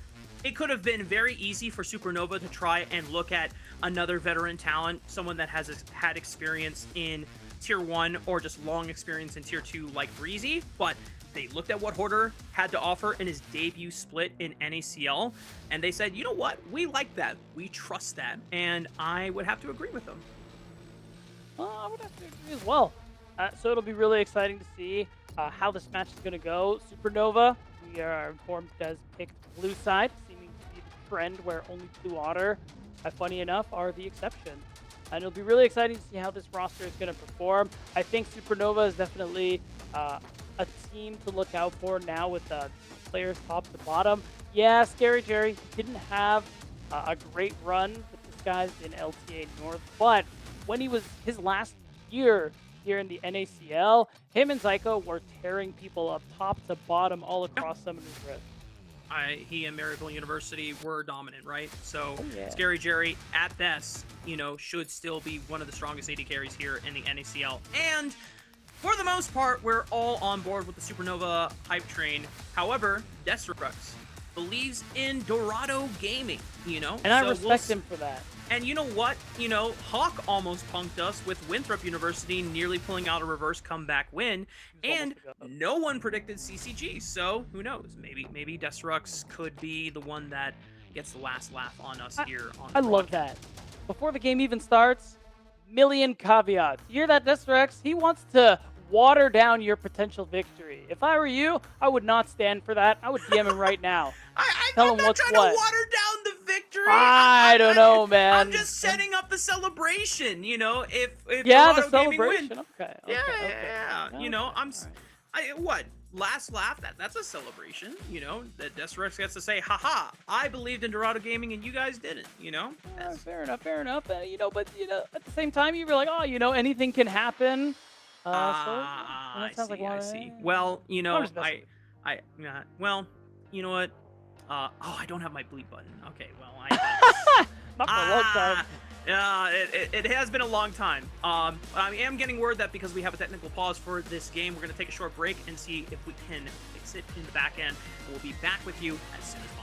[SPEAKER 2] it could have been very easy for Supernova to try and look at another veteran talent, someone that has had experience in Tier 1 or just long experience in Tier 2 like Breezy, but they looked at what Hoarder had to offer in his debut split in NACL, and they said, you know what, we like that, we trust that, and I would have to agree with them.
[SPEAKER 3] I would have to agree as well. So it'll be really exciting to see how this match is going to go. Supernova, we are informed, has picked blue side, seeming to be the trend where only Blue Otter, funny enough, are the exception. And it'll be really exciting to see how this roster is going to perform. I think Supernova is definitely a team to look out for now with players top to bottom. Yeah, Scary Jerry didn't have a great run with this guys in LTA North, but when he was his last year here in the NACL, him and Zyko were tearing people up top to bottom all across Summoner's Rift.
[SPEAKER 2] He and Maryville University were dominant, right? So Scary Jerry, at best, should still be one of the strongest AD carries here in the NACL. And for the most part, we're all on board with the Supernova hype train. However, Destructs believes in Dorado Gaming,
[SPEAKER 3] And I respect him for that.
[SPEAKER 2] And you know what? Hawk almost punked us with Winthrop University nearly pulling out a reverse comeback win, and no one predicted CCG. So who knows? Maybe Destructs could be the one that gets the last laugh on us here. I
[SPEAKER 3] love that. Before the game even starts, million caveats. You hear that, Destructs? He wants to water down your potential victory. If I were you, I would not stand for that. I would DM him right now.
[SPEAKER 2] I'm not trying to water down the victory.
[SPEAKER 3] I don't know, man.
[SPEAKER 2] I'm just setting up the celebration. If
[SPEAKER 3] the
[SPEAKER 2] Dorado
[SPEAKER 3] celebration.
[SPEAKER 2] Gaming win.
[SPEAKER 3] Okay.
[SPEAKER 2] What? Last laugh? That's a celebration. That Destructs gets to say, haha, I believed in Dorado Gaming and you guys didn't.
[SPEAKER 3] Fair enough. But at the same time, you were like, anything can happen.
[SPEAKER 2] I see. Well, well, you know what? I don't have my bleep button. Okay, well,
[SPEAKER 3] not for a long time.
[SPEAKER 2] It has been a long time. I am getting word that because we have a technical pause for this game, we're going to take a short break and see if we can fix it in the back end. We'll be back with you as soon as possible.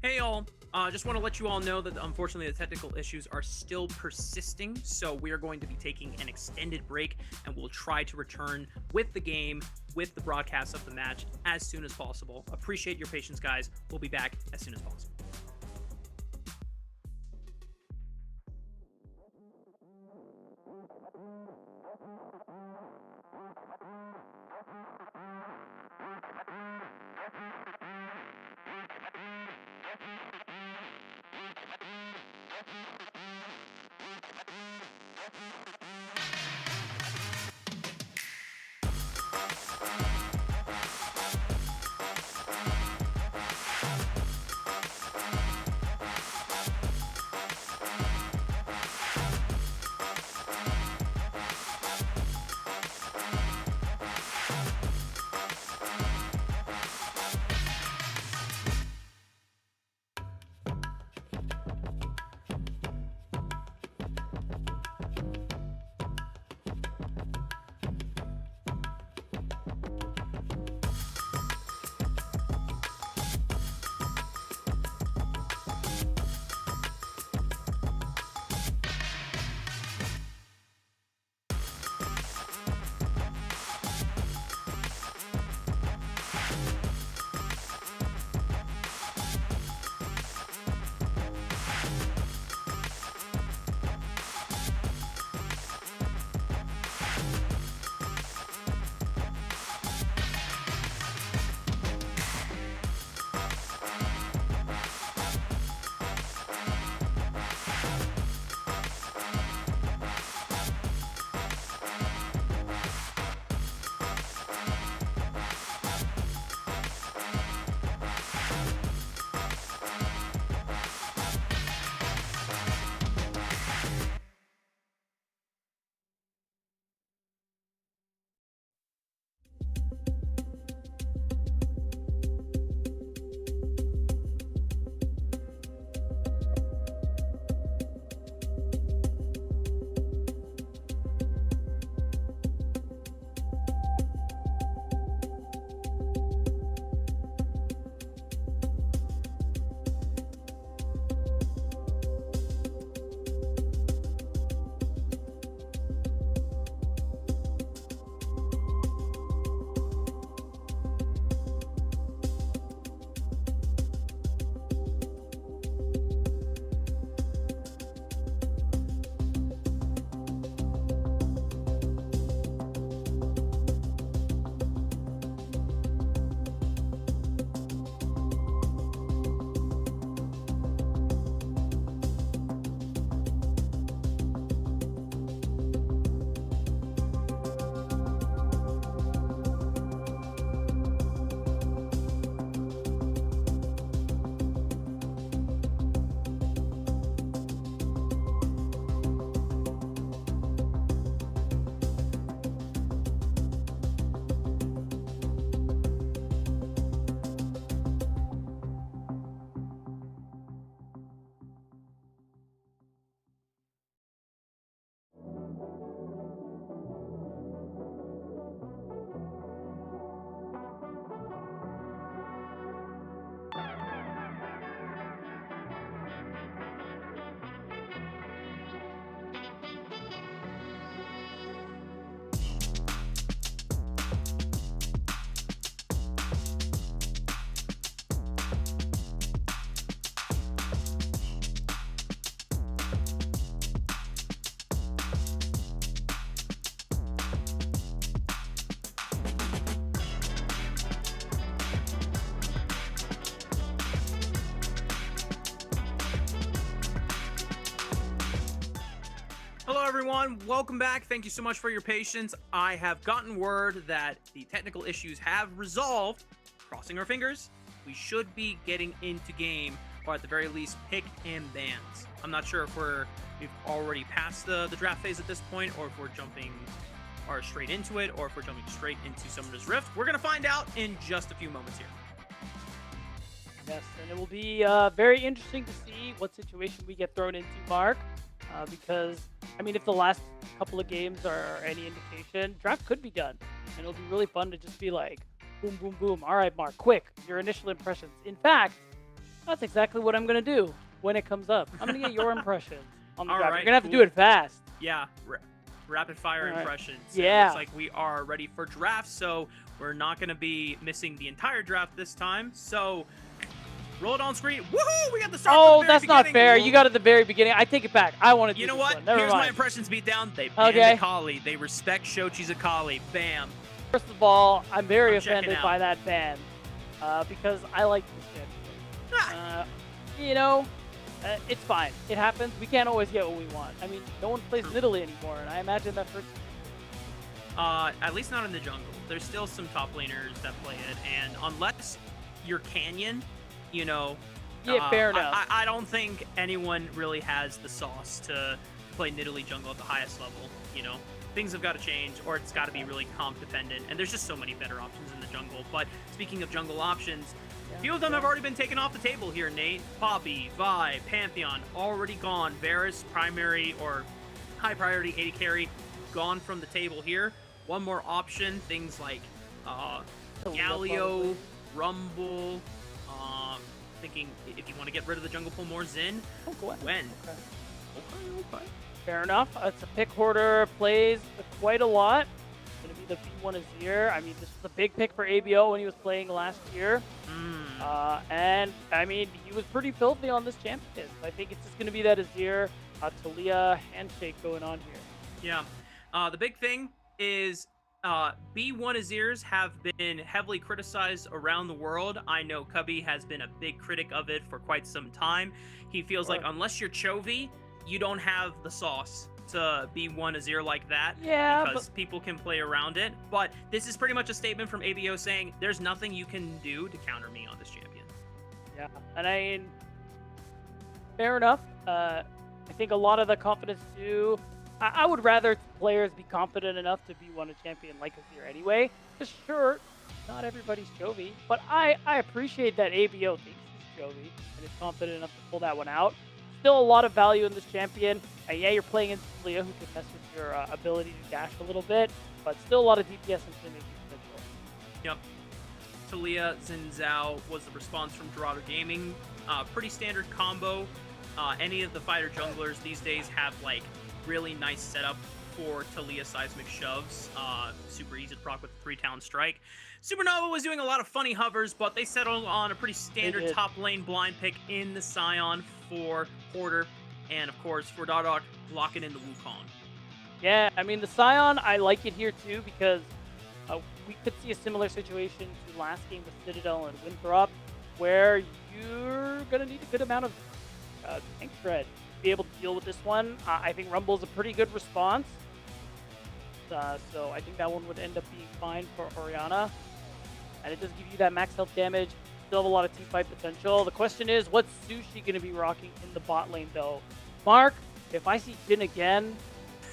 [SPEAKER 2] Hey all, just want to let you all know that unfortunately the technical issues are still persisting, so we are going to be taking an extended break and we'll try to return with the game, with the broadcast of the match as soon as possible. Appreciate your patience, guys. We'll be back as soon as possible. Hello everyone, welcome back. Thank you so much for your patience. I have gotten word that the technical issues have resolved. Crossing our fingers, we should be getting into game, or at the very least, pick and bans. I'm not sure if we've already passed the draft phase at this point, or if we're jumping straight into it, or if we're jumping straight into Summoner's Rift. We're gonna find out in just a few moments here.
[SPEAKER 3] Yes, and it will be very interesting to see what situation we get thrown into, Mark, because, I mean, if the last couple of games are any indication, draft could be done, and it'll be really fun to just be like, boom, boom, boom. All right, Mark, quick, your initial impressions. In fact, That's exactly what I'm gonna do when it comes up. I'm gonna get your impressions on the
[SPEAKER 2] All
[SPEAKER 3] draft.
[SPEAKER 2] right,
[SPEAKER 3] You're gonna have to
[SPEAKER 2] cool.
[SPEAKER 3] do it fast.
[SPEAKER 2] Yeah, rapid fire
[SPEAKER 3] All right.
[SPEAKER 2] impressions.
[SPEAKER 3] Yeah.
[SPEAKER 2] It looks like we are ready for draft, so we're not going to be missing the entire draft this time. So, roll it on screen. Woohoo! We got the start.
[SPEAKER 3] Oh,
[SPEAKER 2] from the very
[SPEAKER 3] that's not
[SPEAKER 2] beginning.
[SPEAKER 3] fair. You got it at the very beginning. I take it back. I want to do
[SPEAKER 2] You know
[SPEAKER 3] this
[SPEAKER 2] what?
[SPEAKER 3] one. Never
[SPEAKER 2] Here's my
[SPEAKER 3] mind.
[SPEAKER 2] impressions beatdown. They banned
[SPEAKER 3] Okay.
[SPEAKER 2] Akali. They respect Shochi's Akali. Bam.
[SPEAKER 3] First of all, I'm very
[SPEAKER 2] I'm checking
[SPEAKER 3] offended
[SPEAKER 2] out.
[SPEAKER 3] by that ban because I like this championship. You know, it's fine. It happens. We can't always get what we want. I mean, no one plays Nidalee anymore, and I imagine that hurts.
[SPEAKER 2] At least not in the jungle. There's still some top laners that play it, and unless you're Canyon, you know.
[SPEAKER 3] Yeah, fair enough.
[SPEAKER 2] I don't think anyone really has the sauce to play Nidalee jungle at the highest level. You know, things have got to change, or it's got to be really comp dependent. And there's just so many better options in the jungle. But speaking of jungle options, a few of them have already been taken off the table here, Nate. Poppy, Vi, Pantheon, already gone. Varus, primary or high priority AD carry, gone from the table here. One more option, things like Galio, Rumble. Thinking if you want to get rid of the jungle pool more, Xin.
[SPEAKER 3] Oh, Gwen.
[SPEAKER 2] When?
[SPEAKER 3] Okay. Fair enough. It's a pick hoarder, plays quite a lot. Going to be the V1 Azir. I mean, this was a big pick for ABO when he was playing last year. And, I mean, he was pretty filthy on this champion. I think it's just going to be that Azir, Talia handshake going on here.
[SPEAKER 2] Yeah. The big thing is B1 Azirs have been heavily criticized around the world. I know Cubby has been a big critic of it for quite some time. He feels like unless you're Chovy, you don't have the sauce to be one Azir like that.
[SPEAKER 3] Yeah,
[SPEAKER 2] because people can play around it. But this is pretty much a statement from ABO saying there's nothing you can do to counter me on this champion.
[SPEAKER 3] Yeah, and I mean, fair enough. I think a lot of the confidence too. I would rather players be confident enough to be one a champion like Azir anyway. Because sure, not everybody's Chovy, but I appreciate that ABO thinks he's Chovy and is confident enough to pull that one out. Still a lot of value in this champion. Yeah, you're playing into Talia, who can mess with your ability to dash a little bit, but still a lot of DPS and playmaking potential.
[SPEAKER 2] Yep. Talia, Xin Zhao was the response from Dorado Gaming. Pretty standard combo. Any of the fighter junglers these days have like really nice setup for Talia seismic shoves. Super easy to proc with the 3-talent strike. Supernova was doing a lot of funny hovers, but they settled on a pretty standard top lane blind pick in the Scion for Porter. And of course, for Dardoch, locking in the Wukong.
[SPEAKER 3] Yeah, I mean, the Scion, I like it here too because we could see a similar situation to last game with Citadel and Winthrop, where you're going to need a good amount of tank shred to be able to deal with this one. I think Rumble's a pretty good response. So I think that one would end up being fine for Orianna. And it does give you that max health damage. Still have a lot of teamfight potential. The question is, what's Sushi going to be rocking in the bot lane, though? Mark, if I see Jin again,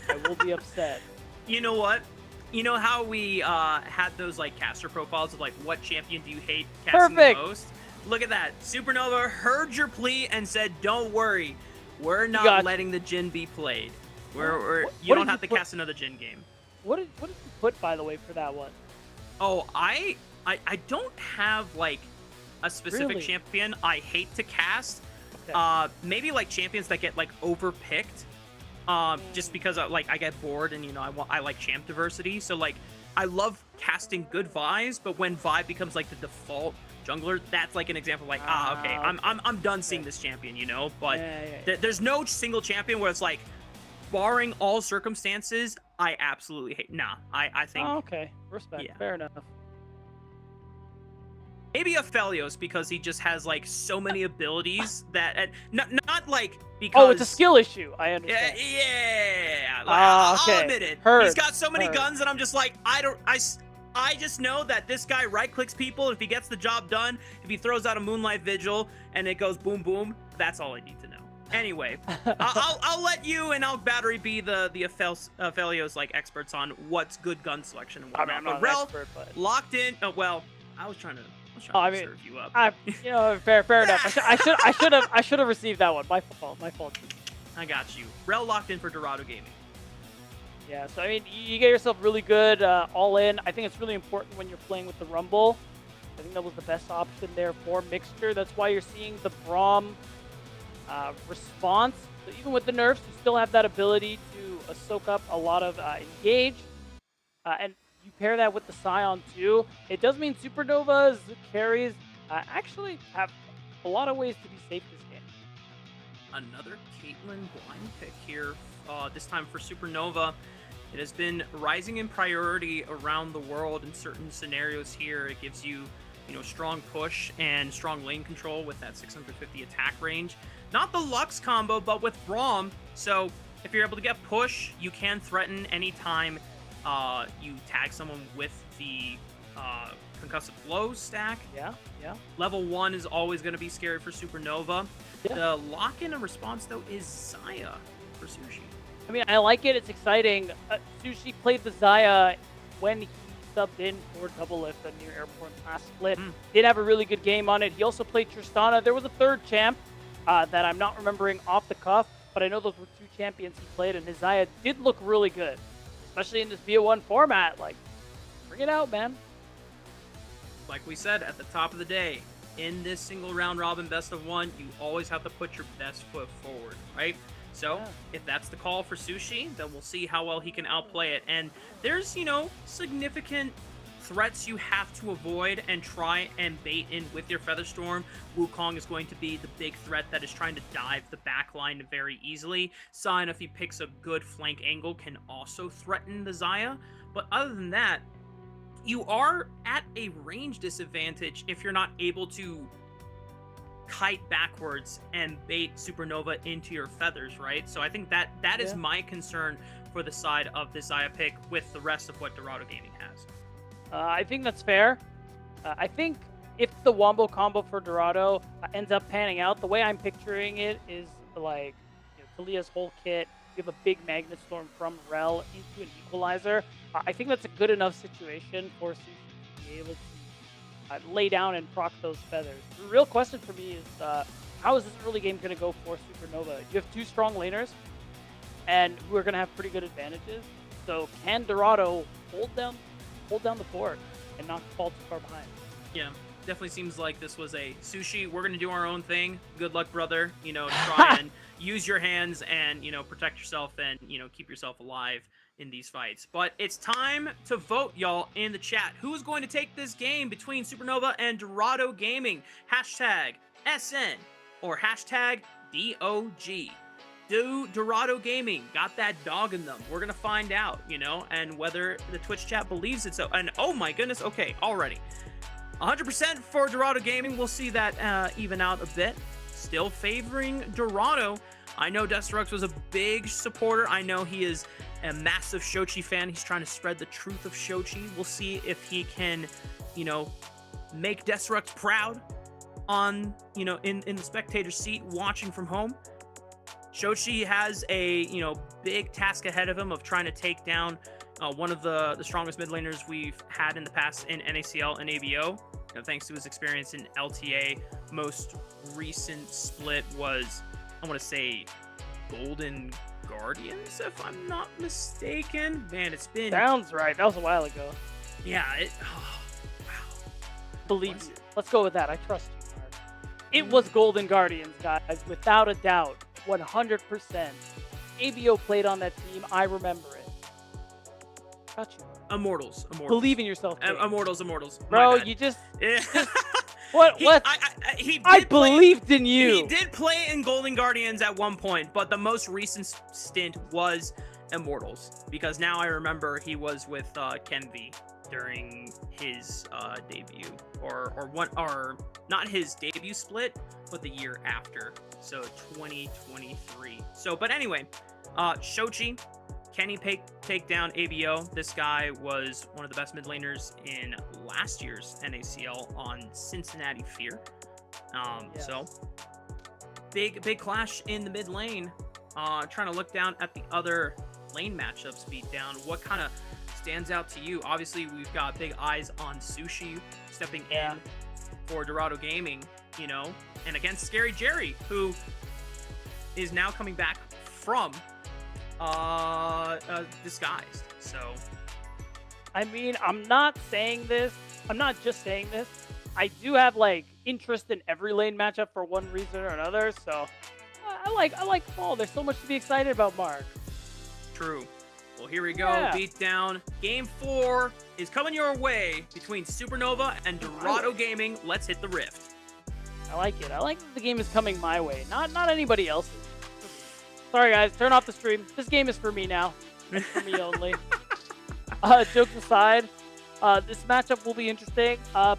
[SPEAKER 3] I will be upset.
[SPEAKER 2] You know what? You know how we had those like caster profiles of like what champion do you hate casting the most? Look at that. Supernova heard your plea and said, "Don't worry, we're not letting the Jin be played. You don't have to cast another Jin game."
[SPEAKER 3] What did you put, by the way, for that one?
[SPEAKER 2] Oh, I don't have like a specific champion I hate to cast. Okay. Maybe like champions that get like overpicked. Just because I get bored and I like champ diversity. So like I love casting good Vi's, but when Vi becomes like the default jungler, that's like an example. Like okay, I'm done seeing this champion, But there's no single champion where it's like, barring all circumstances, I absolutely hate. Nah, I think.
[SPEAKER 3] Oh, okay, respect. Yeah. Fair enough.
[SPEAKER 2] Maybe Aphelios because he just has like so many abilities that not like because.
[SPEAKER 3] Oh, it's a skill issue. I understand.
[SPEAKER 2] Yeah. Like,
[SPEAKER 3] okay.
[SPEAKER 2] I'll admit it. He's got so many guns, and I'm just like, I just know that this guy right clicks people. If he gets the job done, if he throws out a Moonlight Vigil and it goes boom boom, that's all I need to know. Anyway, I'll let you and I'll Battery be the Aphelios like experts on what's good gun selection and whatnot.
[SPEAKER 3] I'm not
[SPEAKER 2] Rel,
[SPEAKER 3] an expert, but
[SPEAKER 2] locked in. Well, I was trying to serve you up.
[SPEAKER 3] Fair enough. I should have received that one. My fault.
[SPEAKER 2] I got you. Rel locked in for Dorado Gaming.
[SPEAKER 3] Yeah, so I mean, you get yourself really good all in. I think it's really important when you're playing with the Rumble I think that was the best option there for Mixture. That's why you're seeing the Braum response. So even with the nerfs, you still have that ability to soak up a lot of engage. And you pair that with the Scion too. It does mean Supernova's carries actually have a lot of ways to be safe this game.
[SPEAKER 2] Another Caitlyn blind pick here, this time for Supernova. It has been rising in priority around the world in certain scenarios here. It gives you, strong push and strong lane control with that 650 attack range. Not the Lux combo, but with Braum. So if you're able to get push, you can threaten anytime you tag someone with the concussive blow stack.
[SPEAKER 3] Yeah.
[SPEAKER 2] Level 1 is always going to be scary for Supernova.
[SPEAKER 3] Yeah.
[SPEAKER 2] The lock-in and response, though, is Xayah for Sushi.
[SPEAKER 3] I mean, I like it. It's exciting. Sushi played the Xayah when he subbed in for Double Lift at near Airport last split. Did have a really good game on it. He also played Tristana. There was a third champ that I'm not remembering off the cuff, but I know those were 2 champions he played, and his Xayah did look really good, especially in this BO1 format. Like, bring it out, man.
[SPEAKER 2] Like we said at the top of the day, in this single round robin best of 1, you always have to put your best foot forward, right? So if that's the call for Sushi, then we'll see how well he can outplay it. And there's, significant threats you have to avoid and try and bait in with your Featherstorm. Wukong is going to be the big threat that is trying to dive the backline very easily. Sign, if he picks a good flank angle, can also threaten the Xayah. But other than that, you are at a range disadvantage if you're not able to kite backwards and bait Supernova into your feathers, right? So I think that is my concern for the side of the Xayah pick with the rest of what Dorado Gaming has.
[SPEAKER 3] I think that's fair. I think if the Wombo combo for Dorado ends up panning out, the way I'm picturing it is like Talia's whole kit. You have a big Magnet Storm from Rel into an Equalizer. I think that's a good enough situation for Sushi to be able to lay down and proc those feathers. The real question for me is how is this early game going to go for Supernova? You have 2 strong laners, and who are going to have pretty good advantages. So can Dorado hold down the fort and not fall too far behind?
[SPEAKER 2] Yeah, definitely seems like this was a Sushi, we're going to do our own thing. Good luck, brother. Try and use your hands and, protect yourself and, keep yourself alive in these fights. But it's time to vote, y'all, in the chat. Who's going to take this game between Supernova and Dorado Gaming? Hashtag SN or hashtag DOG. Do Dorado Gaming got that dog in them? We're going to find out, and whether the Twitch chat believes it so. And oh my goodness, okay, already. 100% for Dorado Gaming. We'll see that even out a bit. Still favoring Dorado. I know Destrux was a big supporter. I know he is a massive Shochi fan. He's trying to spread the truth of Shochi. We'll see if he can, make Destrux proud on, in the spectator seat watching from home. Shochi has a, big task ahead of him of trying to take down one of the strongest mid laners we've had in the past in NACL and ABO. Thanks to his experience in LTA. Most recent split was, I want to say, Golden Guardians, if I'm not mistaken. Man, it's been...
[SPEAKER 3] Sounds right. That was a while ago.
[SPEAKER 2] Yeah, wow.
[SPEAKER 3] Believe you. Let's go with that. I trust you, Mark. It was Golden Guardians, guys, without a doubt. 100%. ABO played on that team. I remember it. Got you.
[SPEAKER 2] Immortals.
[SPEAKER 3] Believe in yourself.
[SPEAKER 2] Immortals.
[SPEAKER 3] Bro, you just...
[SPEAKER 2] Yeah.
[SPEAKER 3] What? I believed in you.
[SPEAKER 2] He did play in Golden Guardians at one point, but the most recent stint was Immortals, because now I remember he was with CNV during his debut, or not his debut split, but the year after, so 2023. So, but anyway, Shochi. Can he take down ABO? This guy was one of the best mid laners in last year's NACL on Cincinnati Fear. So big clash in the mid lane. Trying to look down at the other lane matchups, beat down. What kind of stands out to you? Obviously, we've got big eyes on Sushi stepping in for Dorado Gaming, and against Scary Jerry, who is now coming back from disguised. So
[SPEAKER 3] I mean, I'm not just saying this. I do have like interest in every lane matchup for one reason or another. So I like fall. There's so much to be excited about, Mark.
[SPEAKER 2] True. Well, here we go.
[SPEAKER 3] Yeah.
[SPEAKER 2] Beatdown. Game 4 is coming your way between Supernova and Dorado Gaming. Let's hit the rift.
[SPEAKER 3] I like it. I like that the game is coming my way, not anybody else's. Sorry guys, turn off the stream. This game is for me now. It's for me only. Jokes aside, this matchup will be interesting. Kind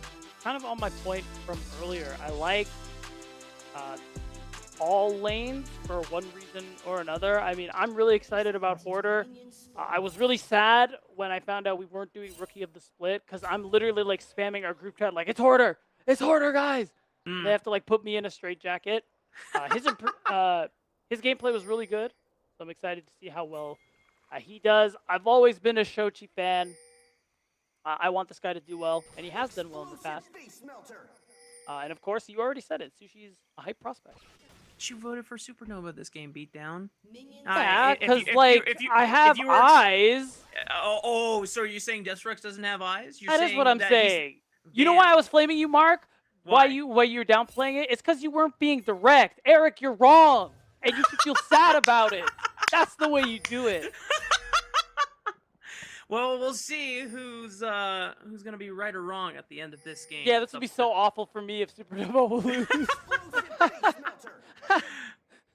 [SPEAKER 3] of on my point from earlier, I like all lanes for one reason or another. I mean, I'm really excited about Hoarder. I was really sad when I found out we weren't doing Rookie of the Split because I'm literally like spamming our group chat like, it's Hoarder, guys. They have to like put me in a straitjacket. His gameplay was really good, so I'm excited to see how well he does. I've always been a Shochi fan. I want this guy to do well, and he has done well in the past. And of course, you already said it. Sushi's a hype prospect.
[SPEAKER 2] You voted for Supernova this game, Beatdown.
[SPEAKER 3] Yeah, because I have eyes.
[SPEAKER 2] So are you saying Deathstrux doesn't have eyes?
[SPEAKER 3] That is what I'm saying. You know why I was flaming you, Mark? Why you're downplaying it? It's because you weren't being direct. Eric, you're wrong. And you should feel sad about it. That's the way you do it.
[SPEAKER 2] Well, we'll see who's gonna be right or wrong at the end of this game.
[SPEAKER 3] Yeah, this would be so awful for me if Supernova will lose.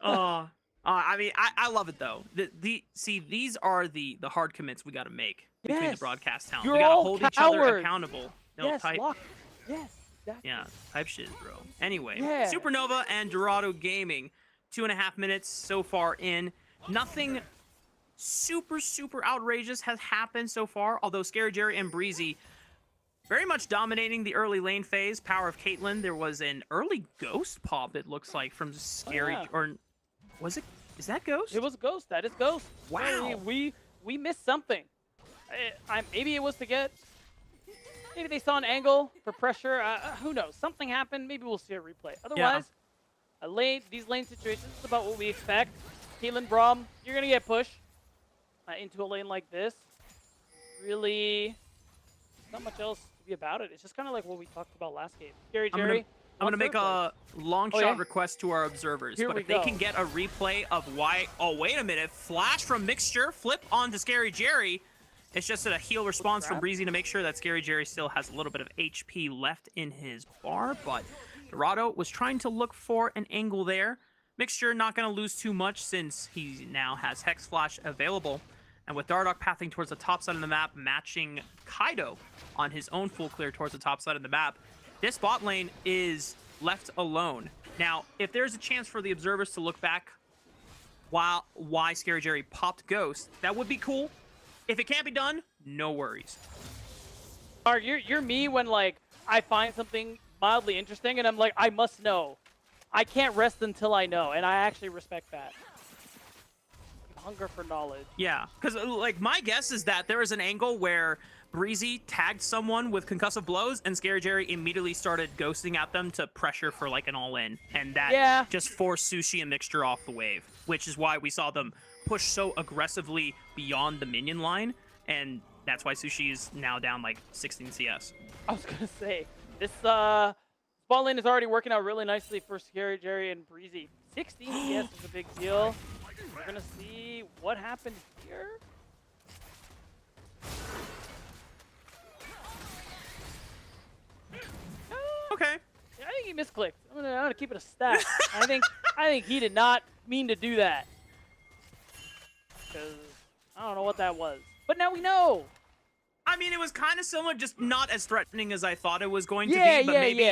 [SPEAKER 2] I mean, I love it though. These are the hard commits we got to make between the broadcast talent. We got to hold each other accountable. No,
[SPEAKER 3] yes,
[SPEAKER 2] type.
[SPEAKER 3] Yes, exactly.
[SPEAKER 2] Yeah, type shit, bro. Anyway,
[SPEAKER 3] yeah.
[SPEAKER 2] Supernova and Dorado Gaming, 2.5 minutes so far in. Nothing super outrageous has happened so far, although Scary Jerry and Breezy very much dominating the early lane phase. Power of Caitlyn. There was an early Ghost pop, it looks like, from Scary. Or was it? Is that Ghost?
[SPEAKER 3] It was Ghost. That is Ghost.
[SPEAKER 2] Wow.
[SPEAKER 3] We missed something. Maybe it was to get... Maybe they saw an angle for pressure. Who knows? Something happened. Maybe we'll see a replay. Otherwise, these lane situations is about what we expect. Caitlyn, Braum, you're going to get pushed into a lane like this. Really, not much else to be about it. It's just kind of like what we talked about last game. Scary Jerry.
[SPEAKER 2] I'm going to make a long shot request to our observers.
[SPEAKER 3] Here
[SPEAKER 2] but
[SPEAKER 3] we
[SPEAKER 2] if
[SPEAKER 3] go.
[SPEAKER 2] they can get a replay of why... Oh, wait a minute. Flash from Mixture. Flip onto Scary Jerry. It's just a heal response from Breezy to make sure that Scary Jerry still has a little bit of HP left in his bar. But Dorado was trying to look for an angle there. Mixture not going to lose too much since he now has Hex Flash available. And with Dardoch pathing towards the top side of the map, matching Kaido on his own full clear towards the top side of the map, this bot lane is left alone. Now, if there's a chance for the observers to look back why Scary Jerry popped Ghost, that would be cool. If it can't be done, no worries.
[SPEAKER 3] You're me when like I find something mildly interesting and I'm like, I must know. I can't rest until I know, and I actually respect that. Hunger for knowledge.
[SPEAKER 2] Yeah, because like my guess is that there is an angle where Breezy tagged someone with concussive blows, and Scary Jerry immediately started ghosting at them to pressure for like an all-in, and that just forced Sushi and Mixture off the wave, which is why we saw them push so aggressively beyond the minion line, and that's why Sushi is now down like 16 CS.
[SPEAKER 3] I was gonna say this bot lane is already working out really nicely for Scary Jerry and Breezy. 16 CS is a big deal. We're gonna see what happened here.
[SPEAKER 2] Okay.
[SPEAKER 3] Yeah, I think he misclicked. I'm gonna keep it a stat. I think he did not mean to do that. Because I don't know what that was. But now we know.
[SPEAKER 2] I mean, it was kind of similar, just not as threatening as I thought it was going to be. But maybe.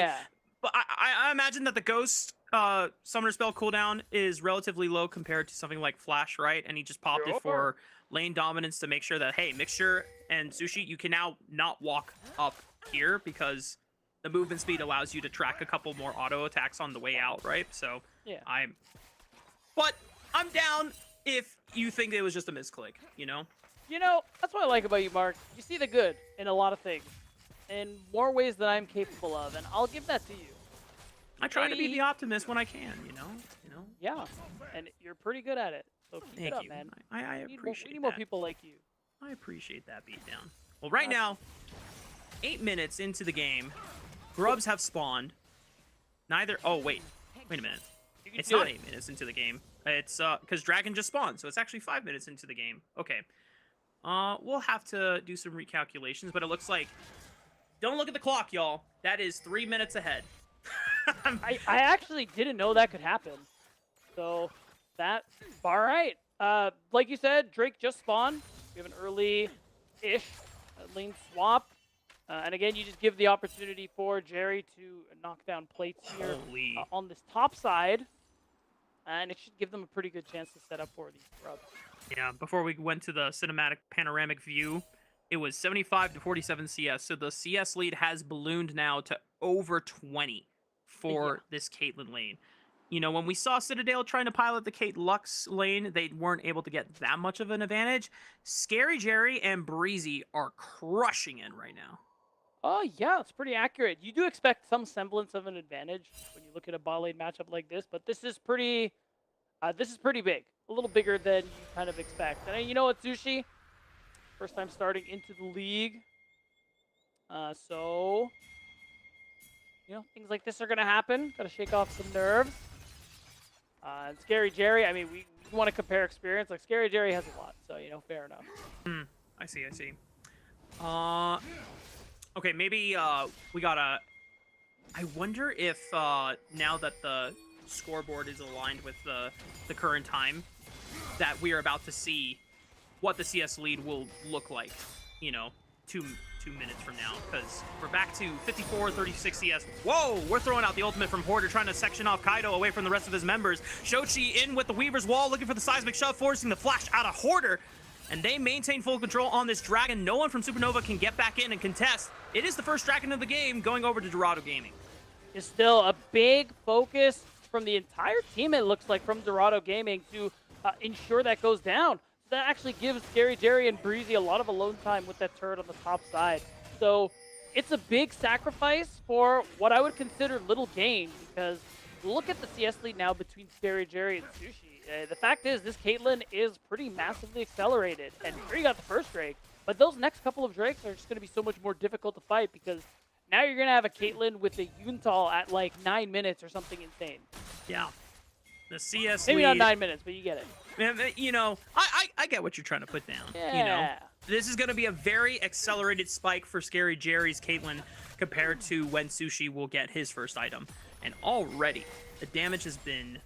[SPEAKER 2] But I imagine that the Ghost summoner spell cooldown is relatively low compared to something like Flash, right? And he just popped it for lane dominance to make sure that, hey, Mixture and Sushi, you can now not walk up here because the movement speed allows you to track a couple more auto attacks on the way out, right? So but I'm down if you think it was just a misclick, you know?
[SPEAKER 3] You know, that's what I like about you, Mark. You see the good in a lot of things. In more ways than I'm capable of, and I'll give that to you.
[SPEAKER 2] I try to be the optimist when I can, you know?
[SPEAKER 3] Yeah, and you're pretty good at it. So keep it up, man.
[SPEAKER 2] I appreciate
[SPEAKER 3] we need more people like you.
[SPEAKER 2] I appreciate that, Beatdown. Well, right now, 8 minutes into the game, Grubs have spawned. Neither. Oh wait a minute. It's not 8 minutes into the game. It's because Dragon just spawned, so it's actually 5 minutes into the game. Okay. We'll have to do some recalculations, but it looks like. Don't look at the clock, y'all. That is 3 minutes ahead.
[SPEAKER 3] I actually didn't know that could happen. So that's all right. Like you said, Drake just spawned. We have an early-ish lane swap. And again, you just give the opportunity for Jerry to knock down plates here on this top side. And it should give them a pretty good chance to set up for these grubs.
[SPEAKER 2] Yeah, before we went to the cinematic panoramic view, it was 75 to 47 CS. So the CS lead has ballooned now to over 20 for this Caitlyn lane. You know, when we saw Citadel trying to pilot the Kate Lux lane, they weren't able to get that much of an advantage. Scary Jerry and Breezy are crushing it right now.
[SPEAKER 3] Oh, yeah, it's pretty accurate. You do expect some semblance of an advantage when you look at a bot lane matchup like this, but this is pretty big. A little bigger than you kind of expect. And you know what, Sushi? First time starting into the league. So, you know, things like this are going to happen. Got to shake off some nerves. And Scary Jerry, I mean, we want to compare experience. Like, Scary Jerry has a lot, so, you know, fair enough.
[SPEAKER 2] I see. Okay, maybe we gotta... I wonder if now that the scoreboard is aligned with the current time, that we are about to see what the CS lead will look like, you know, two minutes from now, because we're back to 54-36 CS. Whoa, we're throwing out the ultimate from Hoarder, trying to section off Kaido away from the rest of his members. Shochi in with the Weaver's Wall, looking for the seismic shove, forcing the flash out of Hoarder, and they maintain full control on this Dragon. No one from Supernova can get back in and contest. It is the first Dragon of the game, going over to Dorado Gaming.
[SPEAKER 3] It's still a big focus from the entire team, it looks like, from Dorado Gaming to ensure that goes down. That actually gives Scary Jerry and Breezy a lot of alone time with that turret on the top side. So it's a big sacrifice for what I would consider little gain, because look at the CS lead now between Scary Jerry and Sushi. The fact is, this Caitlyn is pretty massively accelerated, and sure, you got the first Drake, but those next couple of Drakes are just going to be so much more difficult to fight, because now you're going to have a Caitlyn with a Yuntal at like 9 minutes or something insane.
[SPEAKER 2] Yeah. The CS
[SPEAKER 3] Maybe
[SPEAKER 2] lead,
[SPEAKER 3] not 9 minutes, but you get it.
[SPEAKER 2] You know, I get what you're trying to put down.
[SPEAKER 3] Yeah.
[SPEAKER 2] You know, this is going to be a very accelerated spike for Scary Jerry's Caitlyn compared to when Sushi will get his first item. And already, the damage has been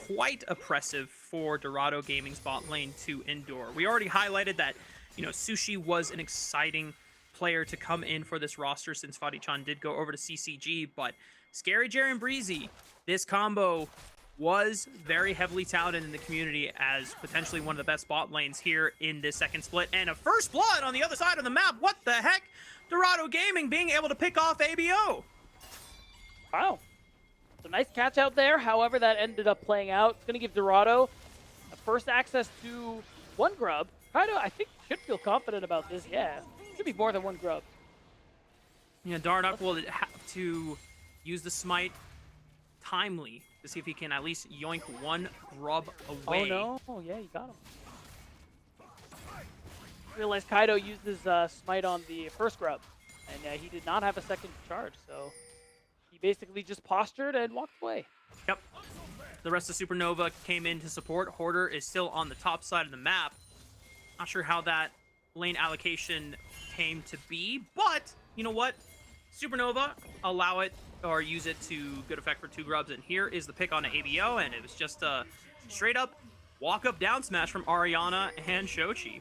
[SPEAKER 2] quite oppressive for Dorado Gaming's bot lane to endure. We already highlighted that, you know, Sushi was an exciting player to come in for this roster since Fadi-chan did go over to CCG, but Scary Jerry and Breezy, this combo was very heavily touted in the community as potentially one of the best bot lanes here in this second split. And a first blood on the other side of the map. What the heck? Dorado Gaming being able to pick off ABO.
[SPEAKER 3] Wow. So nice catch out there. However, that ended up playing out. It's going to give Dorado a first access to one grub. Kaido, I think, should feel confident about this. Yeah. Should be more than one grub.
[SPEAKER 2] Yeah, Darnock will have to use the smite timely to see if he can at least yoink one grub away.
[SPEAKER 3] Oh no, yeah, you got him. Realized Kaido used his smite on the first grub, and he did not have a second charge, so he basically just postured and walked away.
[SPEAKER 2] Yep. The rest of Supernova came in to support. Hoarder is still on the top side of the map. Not sure how that lane allocation came to be, but you know what? Supernova, allow it or use it to good effect for two grubs, and here is the pick on ABO, and it was just a straight up walk up down smash from Ariana and Shochi.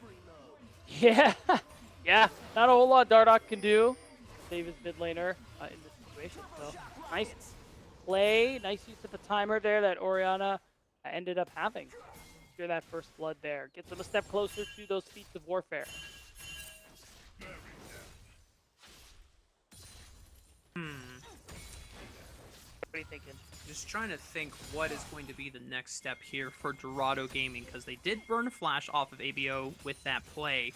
[SPEAKER 3] Yeah, yeah, not a whole lot Dardoch can do to save his mid laner in this situation. So nice play, nice use of the timer there that Oriana ended up having. Secure that first blood there, gets him a step closer to those feats of warfare. What are you thinking?
[SPEAKER 2] Just trying to think what is going to be the next step here for Dorado Gaming, because they did burn a flash off of ABO with that play.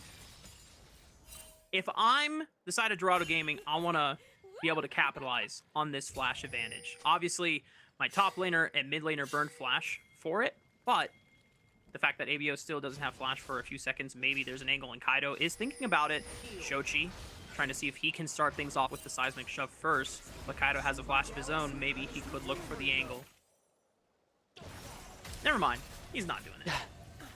[SPEAKER 2] If I'm the side of Dorado Gaming, I want to be able to capitalize on this flash advantage. Obviously, my top laner and mid laner burned flash for it, but the fact that ABO still doesn't have flash for a few seconds, maybe there's an angle, and Kaido is thinking about it. Shochi trying to see if he can start things off with the seismic shove first. But Kaido has a flash of his own. Maybe he could look for the angle. Never mind. He's not doing it.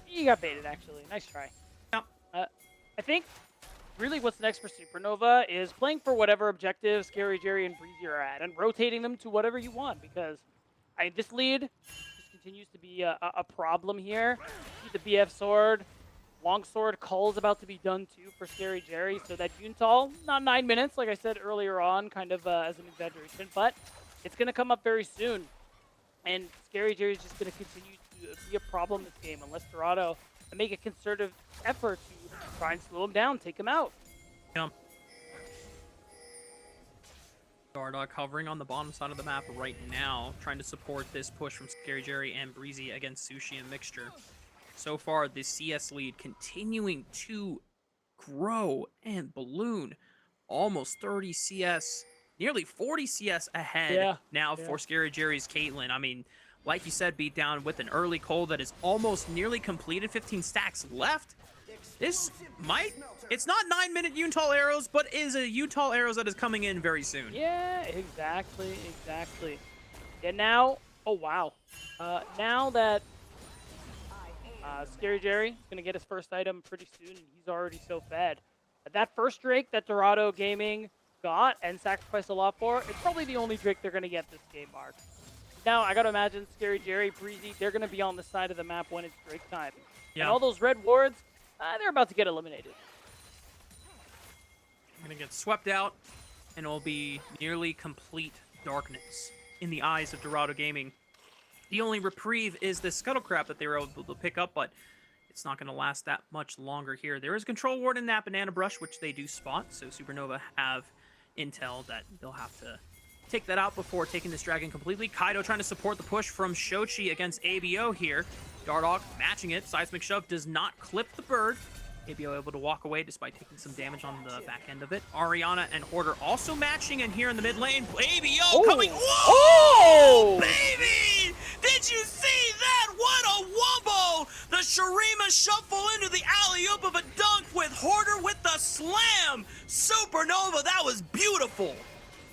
[SPEAKER 3] You got baited, actually. Nice try.
[SPEAKER 2] Yep.
[SPEAKER 3] I think really what's next for Supernova is playing for whatever objective Scary Jerry and Breezy are at and rotating them to whatever you want, because this lead just continues to be a problem here. The BF sword, longsword call is about to be done too for Scary Jerry, so that Yuntal, not 9 minutes, like I said earlier on, kind of as an exaggeration, but it's going to come up very soon. And Scary Jerry is just going to continue to be a problem this game unless Dorado make a concerted effort to try and slow him down, take him out.
[SPEAKER 2] Yeah. Dardock hovering on the bottom side of the map right now, trying to support this push from Scary Jerry and Breezy against Sushi and Mixture. So far, the CS lead continuing to grow and balloon. Almost 30 CS, nearly 40 CS ahead now for Scary Jerry's Caitlyn. I mean, like you said, beat down with an early coal that is almost nearly completed, 15 stacks left. This might, it's not 9-minute Yuntal arrows, but is a Yuntal arrows that is coming in very soon.
[SPEAKER 3] Yeah, exactly. And now, oh wow. Now that Scary Jerry is going to get his first item pretty soon, and he's already so fed. That first Drake that Dorado Gaming got and sacrificed a lot for, it's probably the only Drake they're going to get this game, Mark. Now, I got to imagine Scary Jerry, Breezy, they're going to be on the side of the map when it's Drake time. Yeah. And all those red wards, they're about to get eliminated.
[SPEAKER 2] Going to get swept out, and it'll be nearly complete darkness in the eyes of Dorado Gaming. The only reprieve is the Scuttlecrab that they were able to pick up, but it's not going to last that much longer here. There is Control Ward in that Banana Brush, which they do spot, so Supernova have intel that they'll have to take that out before taking this dragon completely. Kaido trying to support the push from Shochi against ABO here. Dardock matching it. Seismic Shove does not clip the bird. ABO able to walk away despite taking some damage on the back end of it. Ariana and Hoarder also matching, and here in the mid lane, ABO coming. Whoa! Baby! Did you see that? What a wombo! The Shurima shuffle into the alley-oop of a dunk with Hoarder with the slam. Supernova, that was beautiful.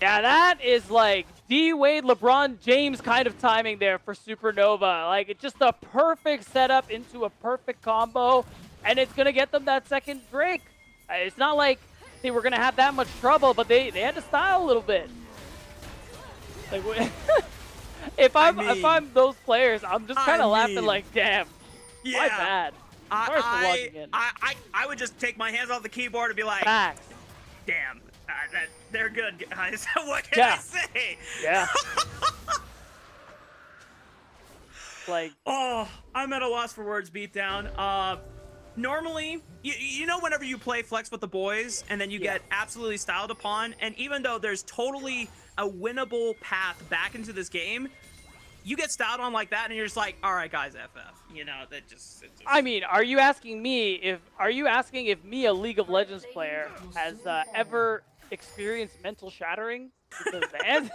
[SPEAKER 3] Yeah, that is like D-Wade, LeBron James kind of timing there for Supernova. Like, it's just a perfect setup into a perfect combo, and it's going to get them that second Drake. It's not like they were going to have that much trouble, but they had to style a little bit. Like, if I'm those players, I'm just kind of laughing like, damn, my bad.
[SPEAKER 2] I would just take my hands off the keyboard and be like,
[SPEAKER 3] facts.
[SPEAKER 2] Damn. They're good, guys. What can I say?
[SPEAKER 3] Yeah. Like,
[SPEAKER 2] oh, I'm at a loss for words, Beatdown. Normally, you know, whenever you play Flex with the boys and then you get absolutely styled upon, and even though there's totally a winnable path back into this game, you get styled on like that and you're just like, all right, guys, FF. You know, that just...
[SPEAKER 3] I mean, are you asking if me, a League of Legends player, has ever experienced mental shattering? Because the answer...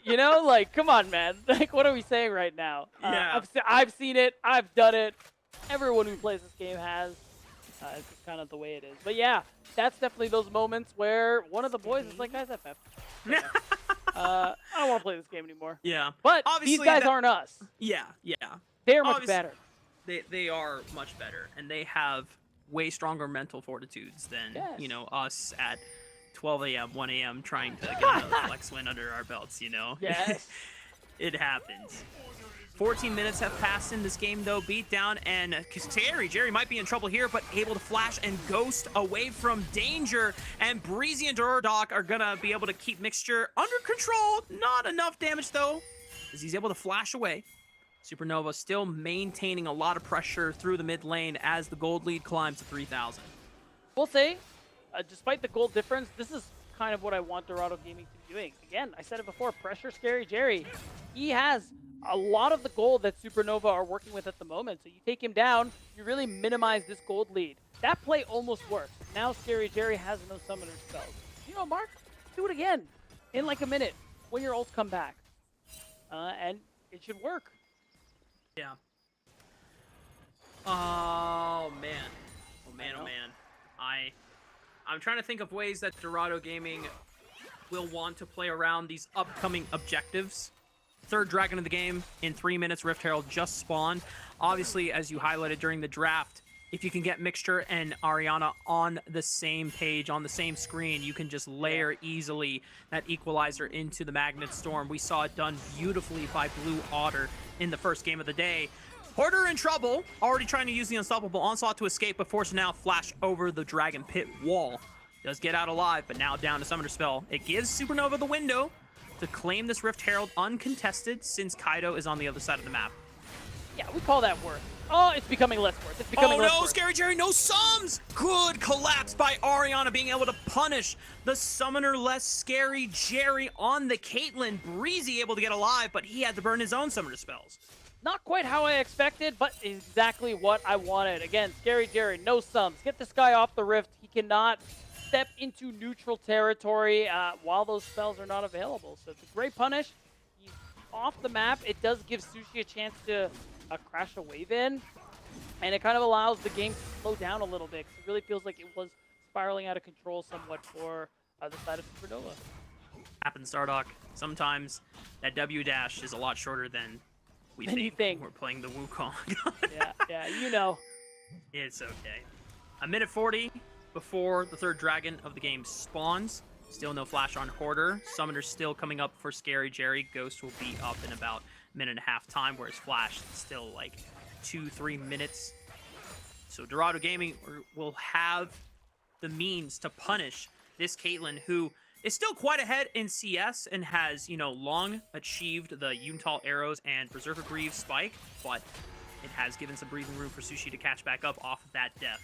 [SPEAKER 3] You know, like, come on, man. Like, what are we saying right now? I've seen it. I've done it. Everyone who plays this game has. It's just kind of the way it is. But yeah, that's definitely those moments where one of the boys is like, guys, FF. I don't want to play this game anymore.
[SPEAKER 2] Yeah.
[SPEAKER 3] But obviously, these guys aren't us.
[SPEAKER 2] Yeah.
[SPEAKER 3] They're much better.
[SPEAKER 2] They are much better, and they have way stronger mental fortitudes than, you know, us at 12 a.m., 1 a.m. trying to get another flex win under our belts, you know?
[SPEAKER 3] Yes.
[SPEAKER 2] It happens. 14 minutes have passed in this game, though. Beat down, and Jerry might be in trouble here, but able to flash and ghost away from danger. And Breezy and Dardock are going to be able to keep Mixture under control. Not enough damage, though, as he's able to flash away. Supernova still maintaining a lot of pressure through the mid lane as the gold lead climbs to 3,000.
[SPEAKER 3] We'll say, despite the gold difference, this is kind of what I want Dorado Gaming to be doing. Again, I said it before, pressure Scary Jerry. He has a lot of the gold that Supernova are working with at the moment. So you take him down, you really minimize this gold lead. That play almost works. Now Scary Jerry has no summoner spells. You know, Mark, do it again in like a minute when your ults come back. And it should work.
[SPEAKER 2] Yeah. Oh, man. Oh, man. I'm trying to think of ways that Dorado Gaming will want to play around these upcoming objectives. Third dragon of the game in 3 minutes. Rift Herald just spawned. Obviously, as you highlighted during the draft, if you can get Mixture and Ariana on the same page, on the same screen, you can just layer easily that equalizer into the Magnet Storm. We saw it done beautifully by Blue Otter in the first game of the day. Hoarder in trouble, already trying to use the Unstoppable Onslaught to escape, but forced to now flash over the Dragon Pit wall. Does get out alive, but now down to Summoner Spell. It gives Supernova the window to claim this Rift Herald uncontested since Kaido is on the other side of the map.
[SPEAKER 3] Yeah, we call that worth. Oh, it's becoming less worth. It's becoming less worth.
[SPEAKER 2] Scary Jerry, no sums! Good collapse by Ariana, being able to punish the summoner less Scary Jerry on the Caitlyn. Breezy able to get alive, but he had to burn his own summoner spells.
[SPEAKER 3] Not quite how I expected, but exactly what I wanted. Again, Scary Jerry, no sums. Get this guy off the Rift. He cannot step into neutral territory while those spells are not available. So it's a great punish. He's off the map. It does give Sushi a chance to crash a wave in, and it kind of allows the game to slow down a little bit, 'cause it really feels like it was spiraling out of control somewhat for the side of Supernova.
[SPEAKER 2] Happens, Stardock. Sometimes that W dash is a lot shorter than we think. We're playing the Wukong.
[SPEAKER 3] yeah, you know.
[SPEAKER 2] It's okay. A minute 40 before the third dragon of the game spawns. Still no flash on Hoarder. Summoner's still coming up for Scary Jerry. Ghost will be up in about a minute and a half time, whereas Flash is still like 2-3 minutes. So Dorado Gaming will have the means to punish this Caitlyn, who is still quite ahead in CS and has, long achieved the Yuntal arrows and Berserker Greaves spike, but it has given some breathing room for Sushi to catch back up off of that death.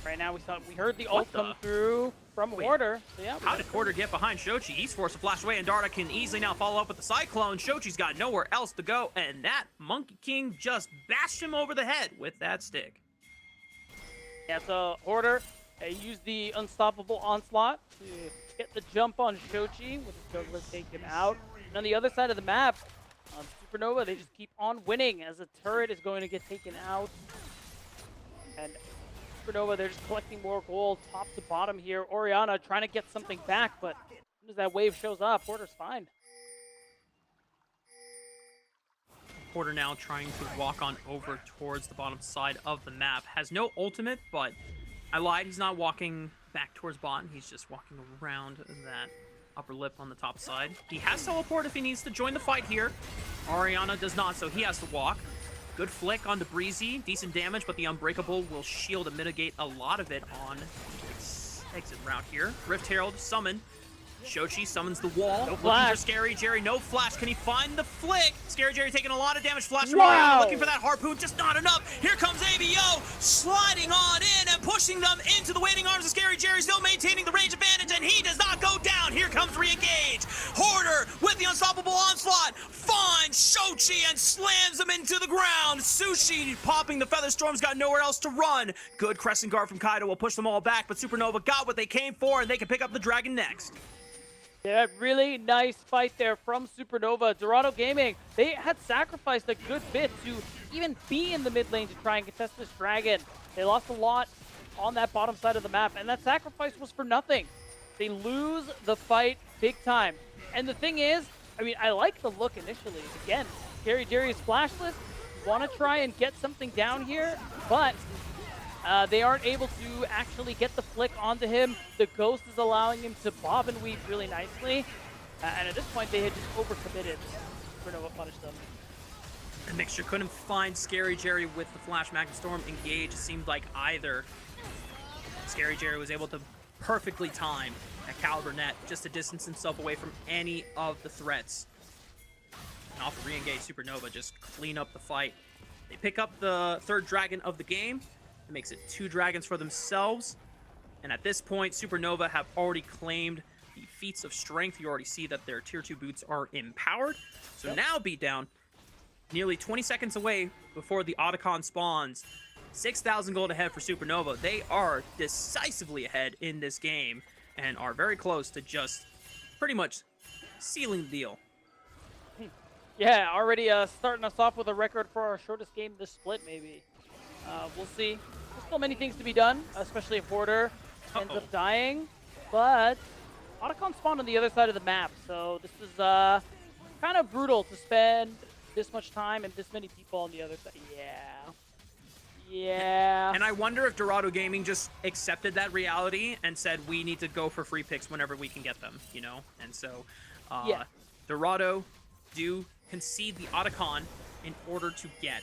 [SPEAKER 3] Right now we heard the ult come through from Hoarder. So yeah,
[SPEAKER 2] how did Hoarder get behind Shochi? He's forced to flash away, and Darda can easily now follow up with the Cyclone. Shochi's got nowhere else to go, and that Monkey King just bashed him over the head with that stick.
[SPEAKER 3] Yeah, so Hoarder used the Unstoppable Onslaught to get the jump on Shochi with the Juggler take him out. And on the other side of the map, Supernova, they just keep on winning as the turret is going to get taken out. And Supernova, they're just collecting more gold top to bottom here. Oriana trying to get something back, but as soon as that wave shows up, Hoarder's fine.
[SPEAKER 2] Hoarder now trying to walk on over towards the bottom side of the map. Has no ultimate, but I lied. He's not walking back towards bottom. He's just walking around that upper lip on the top side. He has teleport if he needs to join the fight here. Ariana does not, so he has to walk. Good flick onto Breezy. Decent damage, but the Unbreakable will shield and mitigate a lot of it on its exit route here. Rift Herald summon. Shochi summons the wall.
[SPEAKER 3] No flash.
[SPEAKER 2] Looking for Scary Jerry. No flash. Can he find the flick? Scary Jerry taking a lot of damage. Flash from
[SPEAKER 3] Wow.
[SPEAKER 2] Ariana. Looking for that harpoon. Just not enough. Here comes ABO. Sliding on in and pushing them into the waiting arms of Scary Jerry. Still maintaining the range advantage, and he does not go down. Here comes re-engage. Hoarder with the Unstoppable Onslaught finds Shochi and slams him into the ground. Sushi popping the Feather Storm's got nowhere else to run. Good Crescent Guard from Kaido will push them all back, but Supernova got what they came for, and they can pick up the dragon next.
[SPEAKER 3] Yeah, really nice fight there from Supernova. Dorado Gaming, they had sacrificed a good bit to even be in the mid lane to try and contest this dragon. They lost a lot on that bottom side of the map, and that sacrifice was for nothing. They lose the fight big time. And the thing is, I like the look initially. Again, Scary Jerry is flashless. Want to try and get something down here, but they aren't able to actually get the flick onto him. The Ghost is allowing him to bob and weave really nicely. And at this point, they had just overcommitted. Supernova punished them.
[SPEAKER 2] The Mixture couldn't find Scary Jerry with the Flash Magnet Storm engage. It seemed like either Scary Jerry was able to perfectly time that Caliber net just to distance himself away from any of the threats. And off the re-engage, Supernova just clean up the fight. They pick up the third dragon of the game. It makes it 2 dragons for themselves. And at this point, Supernova have already claimed the feats of strength. You already see that their tier 2 boots are empowered. So now Beatdown, nearly 20 seconds away before the Otacon spawns. 6,000 gold ahead for Supernova. They are decisively ahead in this game and are very close to just pretty much sealing the deal.
[SPEAKER 3] Yeah, already starting us off with a record for our shortest game this split, maybe. We'll see. There's still many things to be done, especially if Hoarder ends up dying. But Otacon spawned on the other side of the map, so this is kind of brutal to spend this much time and this many people on the other side. Yeah.
[SPEAKER 2] And I wonder if Dorado Gaming just accepted that reality and said, we need to go for free picks whenever we can get them, you know? And so, Dorado do concede the Otacon in order to get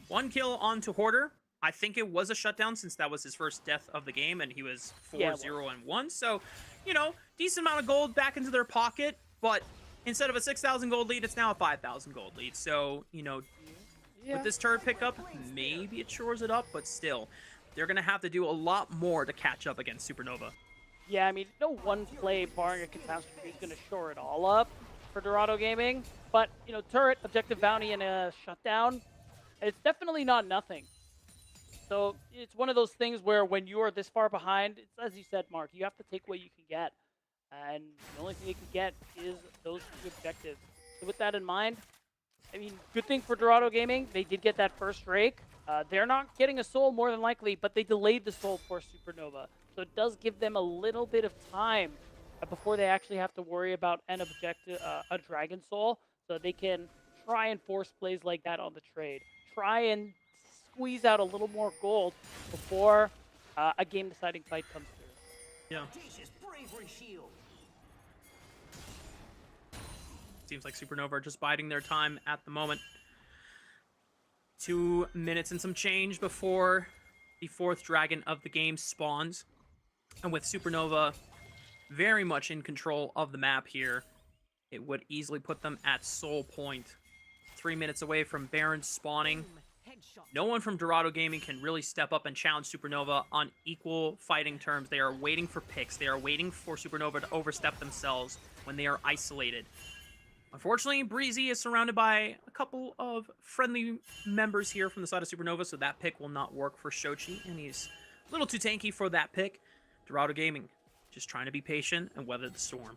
[SPEAKER 2] 1 kill onto Hoarder. I think it was a shutdown since that was his first death of the game, and he was 4-0-1. So, you know, decent amount of gold back into their pocket, but instead of a 6,000 gold lead, it's now a 5,000 gold lead. So, you know, with this turret pickup, maybe it shores it up, but still, they're going to have to do a lot more to catch up against Supernova.
[SPEAKER 3] Yeah, I mean, no one play barring a catastrophe is going to shore it all up for Dorado Gaming. But, you know, turret, objective bounty, and a shutdown, it's definitely not nothing. So it's one of those things where when you are this far behind, it's, as you said, Mark, you have to take what you can get. And the only thing you can get is those 2 objectives. So with that in mind, I mean, good thing for Dorado Gaming, they did get that first rake. They're not getting a soul more than likely, but they delayed the soul for Supernova. So it does give them a little bit of time before they actually have to worry about an objective, a Dragon Soul, so they can try and force plays like that on the trade. Try and squeeze out a little more gold before a game-deciding fight comes through.
[SPEAKER 2] Yeah. Seems like Supernova are just biding their time at the moment. 2 minutes and some change before the 4th dragon of the game spawns. And with Supernova very much in control of the map here, it would easily put them at soul point. 3 minutes away from Baron spawning. No one from Dorado Gaming can really step up and challenge Supernova on equal fighting terms. They are waiting for picks. They are waiting for Supernova to overstep themselves when they are isolated. Unfortunately, Breezy is surrounded by a couple of friendly members here from the side of Supernova, so that pick will not work for Shochi, and he's a little too tanky for that pick. Dorado Gaming just trying to be patient and weather the storm.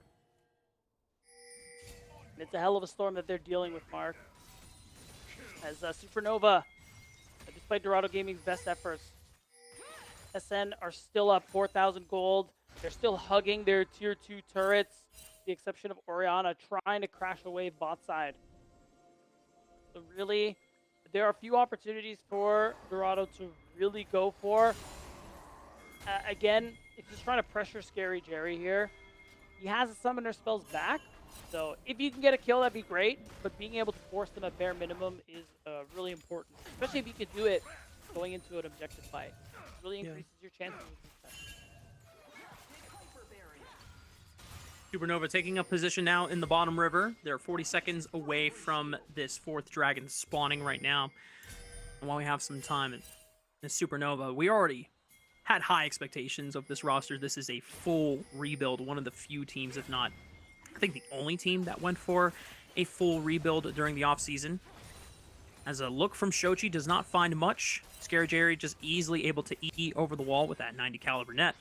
[SPEAKER 3] It's a hell of a storm that they're dealing with, Mark. As Supernova, despite Dorado Gaming's best efforts, SN are still up 4,000 gold. They're still hugging their tier 2 turrets, with the exception of Oriana trying to crash away bot side. So really, there are a few opportunities for Dorado to really go for. Again, if he's trying to pressure Scary Jerry here, he has the summoner spells back. So if you can get a kill, that'd be great. But being able to force them at bare minimum is really important, especially if you can do it going into an objective fight. It really increases your chances of success.
[SPEAKER 2] Supernova taking up position now in the bottom river. They're 40 seconds away from this 4th dragon spawning right now. And while we have some time in Supernova, we already had high expectations of this roster. This is a full rebuild. One of the few teams, if not, I think the only team that went for a full rebuild during the offseason. As a look from Shochi does not find much. Scary Jerry just easily able to eat over the wall with that 90 caliber net.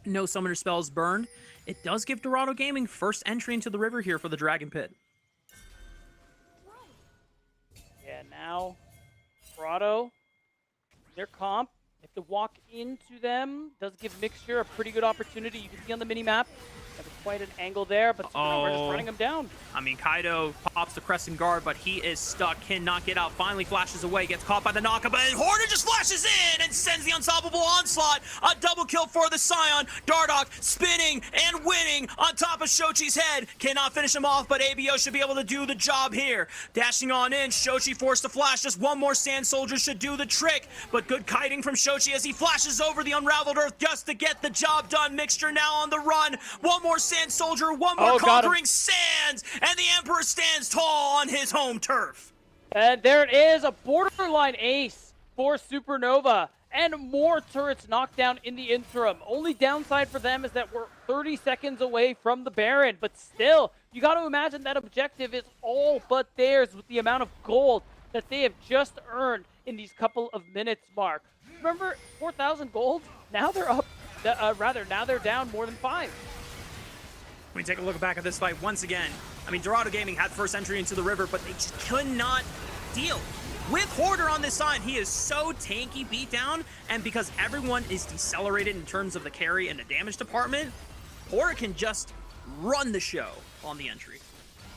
[SPEAKER 2] No summoner spells burned. It does give Dorado Gaming first entry into the river here for the Dragon Pit.
[SPEAKER 3] Yeah, now Dorado, their comp, if to walk into them, does give Mixture a pretty good opportunity. You can see on the mini-map, have quite an angle there, but Supernova are just running him down.
[SPEAKER 2] I mean, Kaido pops the Crescent Guard, but he is stuck, cannot get out, finally flashes away, gets caught by the knockup, and Hoarder just flashes in and sends the unstoppable onslaught. A double kill for the Scion. Dardoch spinning and winning on top of Shochi's head. Cannot finish him off, but ABO should be able to do the job here. Dashing on in, Shochi forced to flash. Just one more Sand Soldier should do the trick, but good kiting from Shochi as he flashes over the Unraveled Earth just to get the job done. Mixture now on the run. One more Sand Soldier, one more Conquering Sands, and the Emperor stands tall on his home turf.
[SPEAKER 3] And there it is, a borderline ace for Supernova, and more turrets knocked down in the interim. Only downside for them is that we're 30 seconds away from the Baron, but still, you got to imagine that objective is all but theirs with the amount of gold that they have just earned in these couple of minutes, Mark. Remember, 4,000 gold? Now they're up, now they're down more than 5.
[SPEAKER 2] When we take a look back at this fight once again, I mean, Dorado Gaming had first entry into the river, but they just could not deal with Hoarder on this side. He is so tanky beat down, and because everyone is decelerated in terms of the carry and the damage department, Hoarder can just run the show on the entry.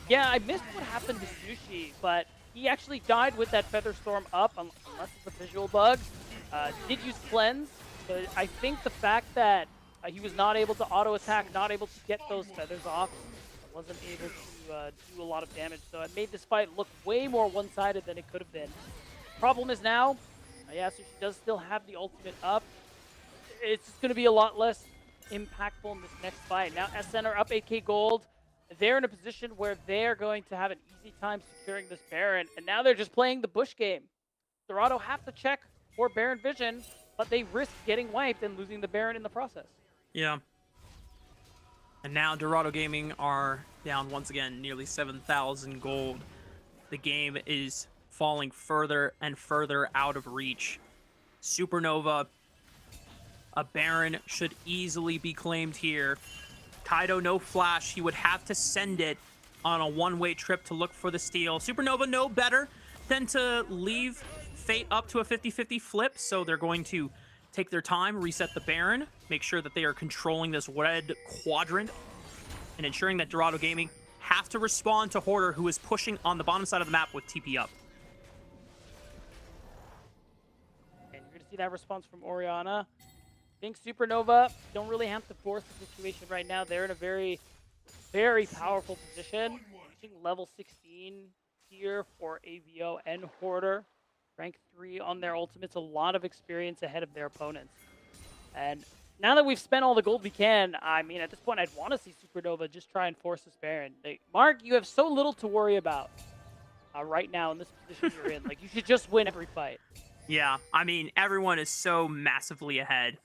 [SPEAKER 3] Yeah, I missed what happened to Sushi, but he actually died with that Feather Storm up, unless it's a visual bug. Did use Cleanse, but I think the fact that he was not able to auto-attack, not able to get those feathers off, wasn't able to do a lot of damage, so it made this fight look way more one-sided than it could have been. Problem is now, yeah, Sushi does still have the ultimate up. It's just going to be a lot less impactful in this next fight. Now SN are up 8k gold. They're in a position where they're going to have an easy time securing this Baron, and now they're just playing the Bush game. Dorado have to check for Baron vision, but they risk getting wiped and losing the Baron in the process.
[SPEAKER 2] Yeah. And now Dorado Gaming are down once again, nearly 7,000 gold. The game is falling further and further out of reach. Supernova, a Baron should easily be claimed here. Kaido, no flash. He would have to send it on a one-way trip to look for the steal. Supernova know better than to leave Fate up to a 50-50 flip, so they're going to take their time, reset the Baron, make sure that they are controlling this red quadrant, and ensuring that Dorado Gaming have to respond to Hoarder, who is pushing on the bottom side of the map with TP up.
[SPEAKER 3] And you're going to see that response from Orianna. I think Supernova don't really have to force the situation right now. They're in a very, very powerful position. Reaching level 16 here for AVO and Hoarder. Rank 3 on their ultimates. A lot of experience ahead of their opponents. And now that we've spent all the gold we can, I mean, at this point, I'd want to see Supernova just try and force this Baron. Mark, you have so little to worry about right now in this position you're in. Like, you should just win every fight.
[SPEAKER 2] Yeah, I mean, everyone is so massively ahead.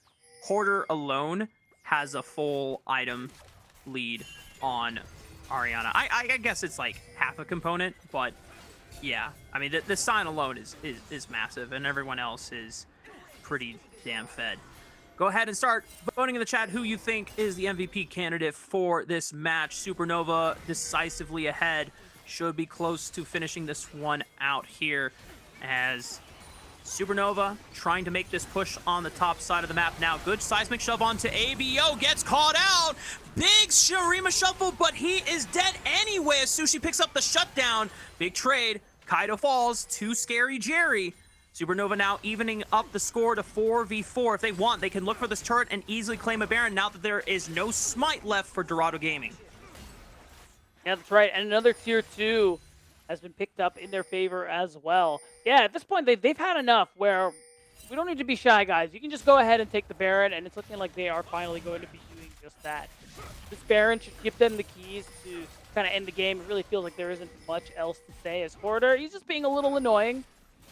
[SPEAKER 2] Hoarder alone has a full item lead on Ariana. I guess it's like half a component, but yeah. I mean, the sign alone is massive, and everyone else is pretty damn fed. Go ahead and start voting in the chat who you think is the MVP candidate for this match. Supernova decisively ahead. Should be close to finishing this one out here as Supernova trying to make this push on the top side of the map now. Good seismic shove onto ABO, gets caught out. Big Shurima shuffle, but he is dead anyway as Sushi picks up the shutdown. Big trade. Kaido falls to Scary Jerry. Supernova now evening up the score to 4v4. If they want, they can look for this turret and easily claim a Baron now that there is no smite left for Dorado Gaming.
[SPEAKER 3] Yeah, that's right. And another tier 2 has been picked up in their favor as well. Yeah, at this point, they've had enough where we don't need to be shy, guys. You can just go ahead and take the Baron, and it's looking like they are finally going to be doing just that. This Baron should give them the keys to kind of end the game. It really feels like there isn't much else to say as Hoarder. He's just being a little annoying,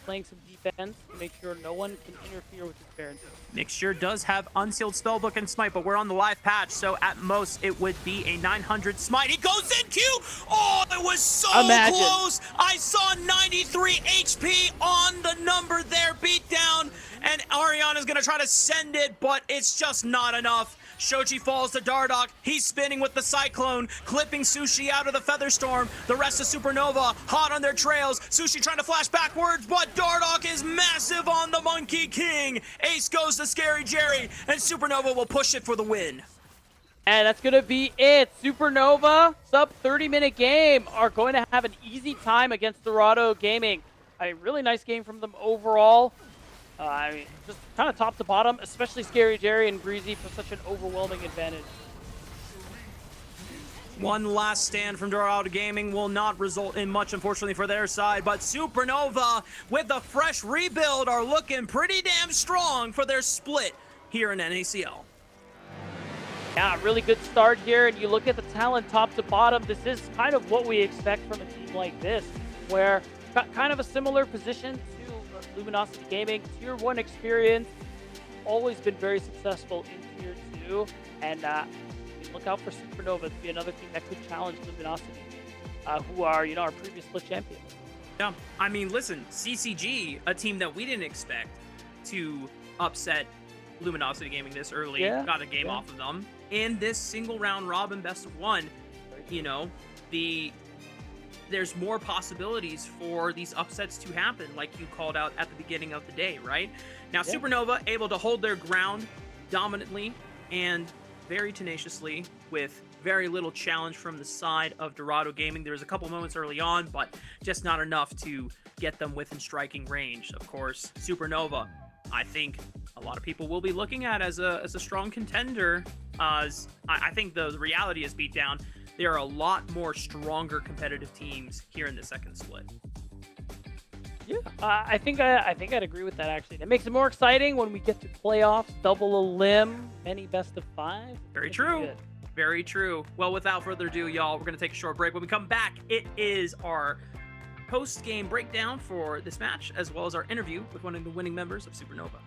[SPEAKER 3] playing some defense to make sure no one can interfere with this Baron.
[SPEAKER 2] Mixture does have Unsealed Spellbook and Smite, but we're on the live patch, so at most it would be a 900 Smite. He goes in Q! Oh, it was so close! I saw 93 HP on the number there, beat down, and Ariana's gonna try to send it, but it's just not enough. Shoji falls to Dardoch. He's spinning with the Cyclone, clipping Sushi out of the Featherstorm. The rest of Supernova hot on their trails. Sushi trying to flash backwards, but Dardoch is massive on the Monkey King. Ace goes to Scary Jerry, and Supernova will push it for the win.
[SPEAKER 3] And that's going to be it. Supernova, sub 30-minute game, are going to have an easy time against Dorado Gaming. A really nice game from them overall. I mean, just kind of top to bottom, especially Scary Jerry and Greasy for such an overwhelming advantage.
[SPEAKER 2] One last stand from Dorado Gaming will not result in much, unfortunately, for their side, but Supernova, with a fresh rebuild, are looking pretty damn strong for their split here in NACL.
[SPEAKER 3] Yeah, really good start here, and you look at the talent top to bottom, this is kind of what we expect from a team like this, where kind of a similar position to Luminosity Gaming, tier 1 experience, always been very successful in tier 2, and look out for Supernova to be another team that could challenge Luminosity, who are, our previous split champion.
[SPEAKER 2] Yeah, I mean, listen, CCG, a team that we didn't expect to upset Luminosity Gaming this early, got a game off of them. In this single round robin best of one, the there's more possibilities for these upsets to happen, like you called out at the beginning of the day, right? Now,
[SPEAKER 3] Yeah.
[SPEAKER 2] Supernova able to hold their ground dominantly and very tenaciously with very little challenge from the side of Dorado Gaming. There was a couple moments early on, but just not enough to get them within striking range. Of course, Supernova, I think a lot of people will be looking at as a strong contender. As I think the reality is beat down. There are a lot more stronger competitive teams here in the second split.
[SPEAKER 3] Yeah, I think I'd agree with that actually. That makes it more exciting when we get to playoffs, double a limb, many best of 5.
[SPEAKER 2] Very true. Very true. Well, without further ado, y'all, we're going to take a short break. When we come back, it is our post-game breakdown for this match, as well as our interview with one of the winning members of Supernova.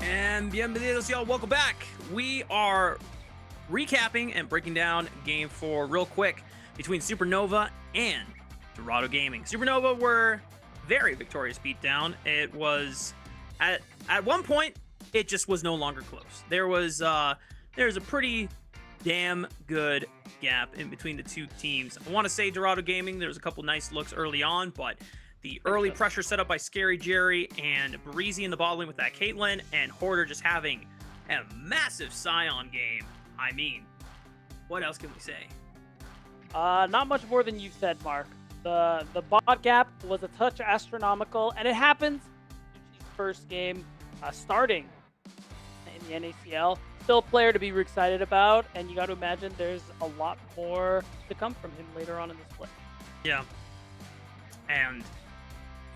[SPEAKER 2] And bienvenidos, y'all. Welcome back. We are recapping and breaking down Game 4 real quick between Supernova and Dorado Gaming. Supernova were very victorious beatdown. It was at one point it just was no longer close. There's a pretty damn good gap in between the two teams. I want to say Dorado Gaming, there was a couple nice looks early on, but the early pressure set up by Scary Jerry and Breezy in the bottom lane with that Caitlyn, and Hoarder just having a massive Scion game. I mean, what else can we say?
[SPEAKER 3] Not much more than you said, Mark. The bot gap was a touch astronomical, and it happens. CCG's first game starting in the NACL. Still a player to be excited about, and you got to imagine there's a lot more to come from him later on in this play.
[SPEAKER 2] Yeah. And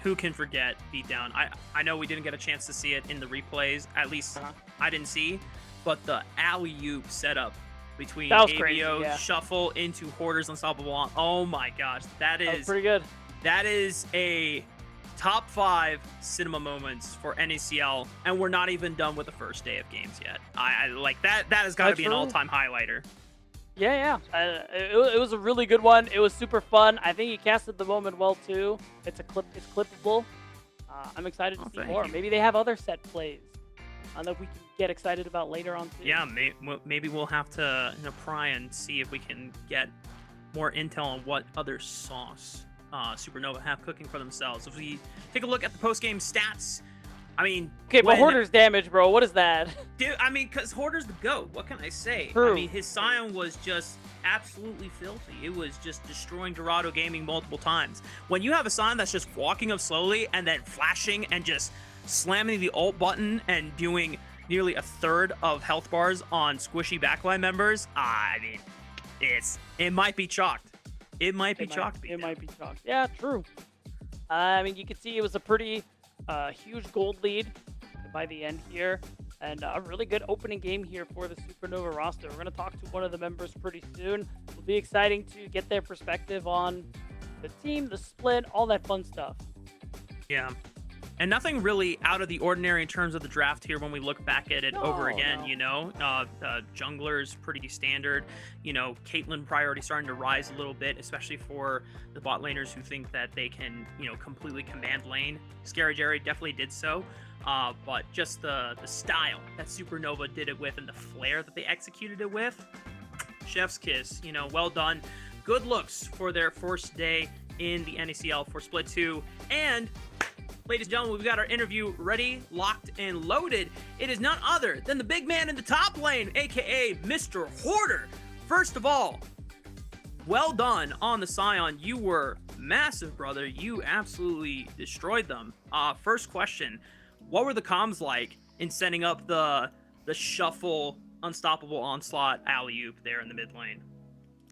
[SPEAKER 2] who can forget beatdown? I know we didn't get a chance to see it in the replays. At least I didn't see. but the alley-oop setup between
[SPEAKER 3] That was
[SPEAKER 2] ABO
[SPEAKER 3] crazy, yeah.
[SPEAKER 2] shuffle into Hoarder's Unstoppable on. Oh my gosh,
[SPEAKER 3] That was pretty good.
[SPEAKER 2] that is a top 5 cinema moments for NACL, and we're not even done with the first day of games yet. I like that. That has got to
[SPEAKER 3] That's
[SPEAKER 2] be an
[SPEAKER 3] true.
[SPEAKER 2] all-time highlighter.
[SPEAKER 3] Yeah. It was a really good one. It was super fun. I think he casted the moment well too. It's clippable. I'm excited to see
[SPEAKER 2] thank
[SPEAKER 3] more.
[SPEAKER 2] you.
[SPEAKER 3] Maybe they have other set plays that we can get excited about later on too.
[SPEAKER 2] Yeah, maybe we'll have to pry and see if we can get more intel on what other sauce Supernova have cooking for themselves. If we take a look at the post-game stats, I mean,
[SPEAKER 3] Okay, but Hoarder's damage, bro. What is that?
[SPEAKER 2] dude, I mean, because Hoarder's the GOAT. What can I say?
[SPEAKER 3] True.
[SPEAKER 2] I mean, his Scion was just absolutely filthy. It was just destroying Dorado Gaming multiple times. When you have a Scion that's just walking up slowly and then flashing and just slamming the ult button and doing nearly a third of health bars on squishy backline members, I mean, it might be chalked. It might be chalked.
[SPEAKER 3] It might be chalked. Yeah, true. I mean, you can see it was a pretty huge gold lead by the end here, and a really good opening game here for the Supernova roster. We're going to talk to one of the members pretty soon. It'll be exciting to get their perspective on the team, the split, all that fun stuff.
[SPEAKER 2] Yeah. And nothing really out of the ordinary in terms of the draft here when we look back at it over again,
[SPEAKER 3] no.
[SPEAKER 2] you know. Jungler's pretty standard. You know, Caitlyn priority starting to rise a little bit, especially for the bot laners who think that they can, completely command lane. Scary Jerry definitely did so. But just the style that Supernova did it with and the flair that they executed it with, chef's kiss, well done. Good looks for their first day in the NACL for Split 2. And ladies and gentlemen, we've got our interview ready, locked, and loaded. It is none other than the big man in the top lane, aka Mr. Hoarder. First of all, well done on the Scion. You were massive, brother. You absolutely destroyed them. First question, what were the comms like in setting up the shuffle, unstoppable onslaught alley-oop there in the mid lane?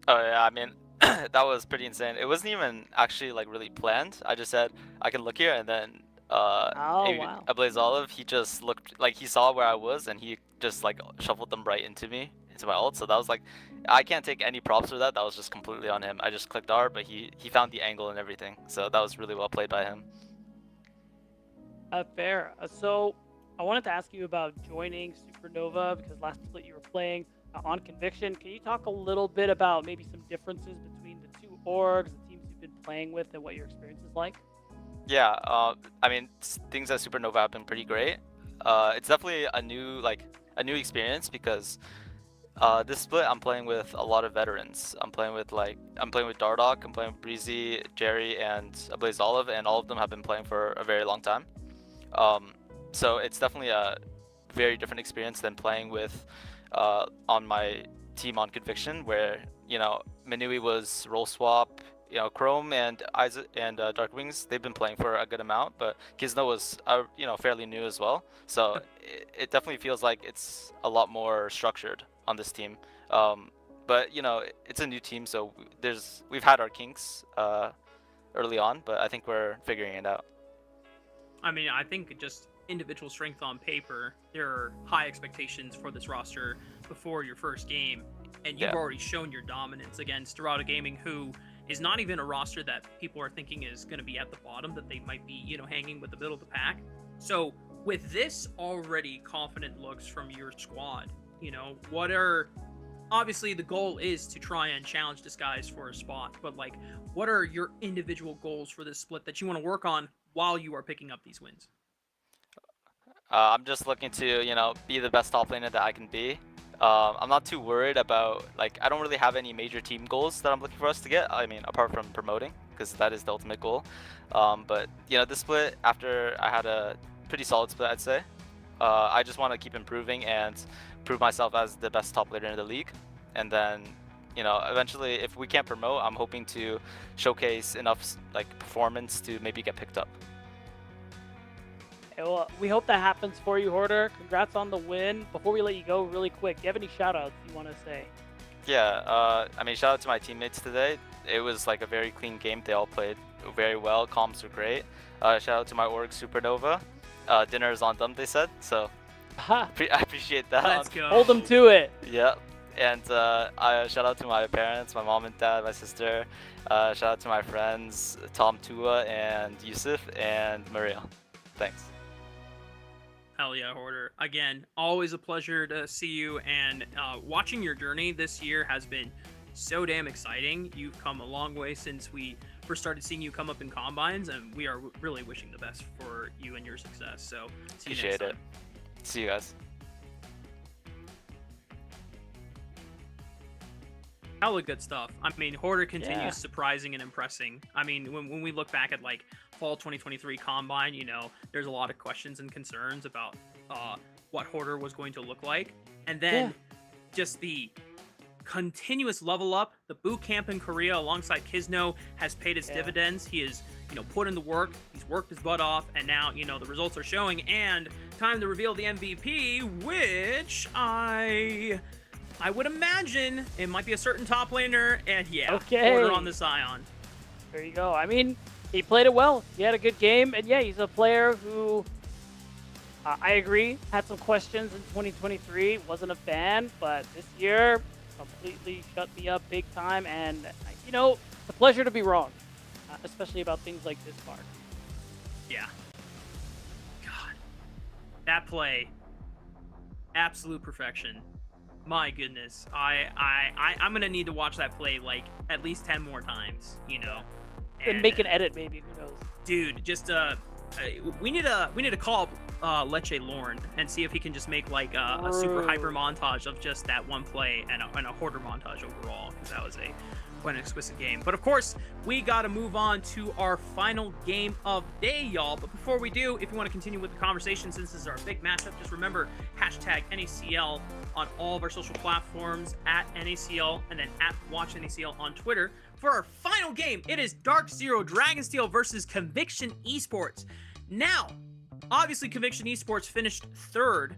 [SPEAKER 7] Oh yeah, I mean, that was pretty insane. It wasn't even actually like really planned. I just said I can look here, and then
[SPEAKER 3] wow.
[SPEAKER 7] Ablaze Olive, he just looked like he saw where I was, and he just like shuffled them right into my ult. So that was like, I can't take any props for that. That was just completely on him. I just clicked R, but he found the angle and everything. So that was really well played by him.
[SPEAKER 3] Fair. So I wanted to ask you about joining Supernova because last split you were playing on Conviction. Can you talk a little bit about maybe some differences between the two orgs, the teams you've been playing with, and what your experience is like?
[SPEAKER 7] Yeah, I mean, things at Supernova have been pretty great. It's definitely a new experience because this split I'm playing with a lot of veterans. I'm playing with Dardock, I'm playing with Breezy, Jerry, and Ablaze Olive, and all of them have been playing for a very long time. So it's definitely a very different experience than playing with on my team on Conviction, where Manui was role swap. Chrome and Isaac and Dark Wings, they've been playing for a good amount, but Kizno was fairly new as well. So it definitely feels like it's a lot more structured on this team. But it's a new team, so we've had our kinks early on, but I think we're figuring it out.
[SPEAKER 2] I mean, I think just individual strength on paper, there are high expectations for this roster before your first game, and you've already shown your dominance against Dorado Gaming, who is not even a roster that people are thinking is going to be at the bottom, that they might be, hanging with the middle of the pack. So with this already confident looks from your squad, obviously the goal is to try and challenge Disguise for a spot, but what are your individual goals for this split that you want to work on while you are picking up these wins?
[SPEAKER 7] I'm just looking to, be the best top laner that I can be. I'm not too worried about, I don't really have any major team goals that I'm looking for us to get. I mean, apart from promoting, because that is the ultimate goal. But, this split, after I had a pretty solid split, I'd say, I just want to keep improving and prove myself as the best top laner in the league. And then, eventually, if we can't promote, I'm hoping to showcase enough, performance to maybe get picked up.
[SPEAKER 3] Well, we hope that happens for you, Hoarder. Congrats on the win. Before we let you go, really quick, do you have any shout-outs you want to say?
[SPEAKER 7] Yeah, I mean, shout out to my teammates today. It was a very clean game. They all played very well. Comms were great. Shout out to my org, Supernova. Dinner is on them, they said. So,
[SPEAKER 3] Ha.
[SPEAKER 7] I appreciate that.
[SPEAKER 2] Let's go.
[SPEAKER 3] Hold them to it.
[SPEAKER 7] Yep. And I shout out to my parents, my mom and dad, my sister. Shout out to my friends, Tom, Tua, and Yusuf, and Maria. Thanks.
[SPEAKER 2] Hell yeah, Hoarder. Again, always a pleasure to see you, and watching your journey this year has been so damn exciting. You've come a long way since we first started seeing you come up in combines, and we are really wishing the best for you and your success. So, see you next
[SPEAKER 7] Appreciate
[SPEAKER 2] time.
[SPEAKER 7] it. See you guys.
[SPEAKER 2] Hella good stuff. I mean, Hoarder continues
[SPEAKER 3] Yeah.
[SPEAKER 2] surprising and impressing. I mean, when we look back at like fall 2023 combine, you know, there's a lot of questions and concerns about what Hoarder was going to look like, and then just the continuous level up. The boot camp in Korea alongside Kizno has paid its dividends. He has, you know, put in the work. He's worked his butt off, and now, you know, the results are showing. And time to reveal the MVP, which I would imagine it might be a certain top laner, and Hoarder on the Scion.
[SPEAKER 3] There you go. I mean, he played it well. He had a good game, and he's a player who I agree had some questions in 2023. Wasn't a fan, but this year completely shut me up big time, and you know, it's a pleasure to be wrong, especially about things like this, Mark.
[SPEAKER 2] Yeah. God, that play, absolute perfection. My goodness, I'm gonna need to watch that play like at least 10 more times, you know.
[SPEAKER 3] And make an edit, maybe. Who knows?
[SPEAKER 2] Dude, just we need to call Leche Lorne and see if he can just make like a super hyper montage of just that one play and a Hoarder montage overall, because that was quite an exquisite game. But of course, we got to move on to our final game of day, y'all. But before we do, if you want to continue with the conversation, since this is our big matchup, just remember hashtag NACL on all of our social platforms, at NACL, and then at WatchNACL on Twitter. For our final game, it is Dark Zero Dragonsteel versus Conviction Esports. Now, obviously Conviction Esports finished third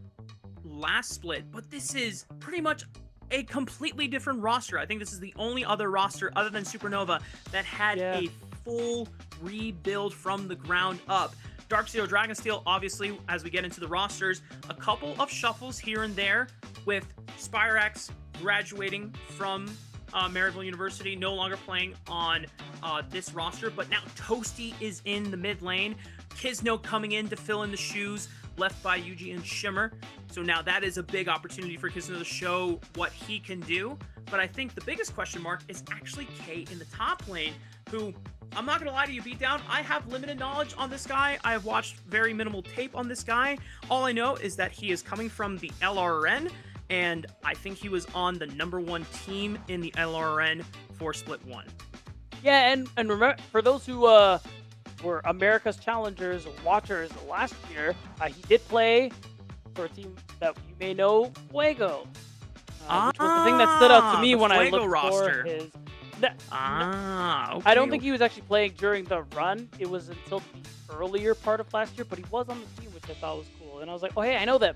[SPEAKER 2] last split, but this is pretty much a completely different roster. I think this is the only other roster other than Supernova that had a full rebuild from the ground up. Dark Zero Dragonsteel, obviously, as we get into the rosters, a couple of shuffles here and there, with Spyrex graduating from Maryville University, no longer playing on this roster, but now Toasty is in the mid lane. Kizno coming in to fill in the shoes left by Yuji and Shimmer. So now that is a big opportunity for Kizno to show what he can do. But I think the biggest question mark is actually K in the top lane, who, I'm not going to lie to you, Beatdown, I have limited knowledge on this guy. I have watched very minimal tape on this guy. All I know is that he is coming from the LRN, and I think he was on the #1 team in the LRN for Split 1.
[SPEAKER 3] Yeah, and remember, for those who were America's Challengers watchers last year, he did play for a team that you may know, Fuego. Which was the thing that stood out to me when I looked
[SPEAKER 2] roster.
[SPEAKER 3] for his...
[SPEAKER 2] Okay.
[SPEAKER 3] I don't think he was actually playing during the run. It was until the earlier part of last year, but he was on the team, which I thought was cool. And I was like, oh, hey, I know them.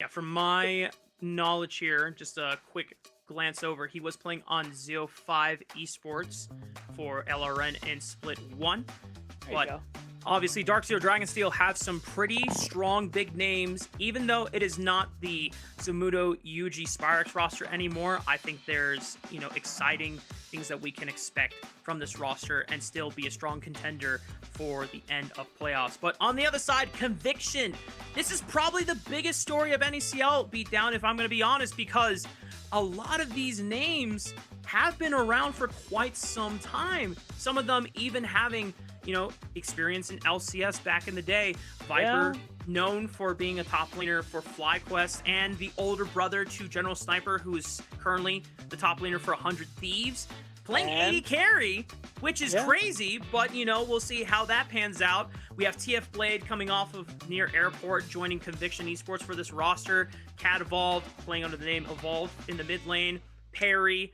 [SPEAKER 2] Yeah, from my knowledge here, just a quick glance over, he was playing on Zo5 Esports for LRN and Split 1.
[SPEAKER 3] There you
[SPEAKER 2] But
[SPEAKER 3] go.
[SPEAKER 2] obviously, Dark Zero Dragonsteel have some pretty strong big names. Even though it is not the Zamudo Yuji Spyrex roster anymore, I think there's, you know, exciting things that we can expect from this roster and still be a strong contender for the end of playoffs. But on the other side, Conviction. This is probably the biggest story of NACL Beatdown, if I'm going to be honest, because a lot of these names have been around for quite some time. Some of them even having, you know, experience in LCS back in the day. Viper, known for being a top laner for FlyQuest, and the older brother to General Sniper, who is currently the top laner for 100 Thieves, playing AD carry, which is crazy, but, you know, we'll see how that pans out. We have TF Blade coming off of near Airport, joining Conviction Esports for this roster. Cat Evolved, playing under the name Evolved in the mid lane. Perry,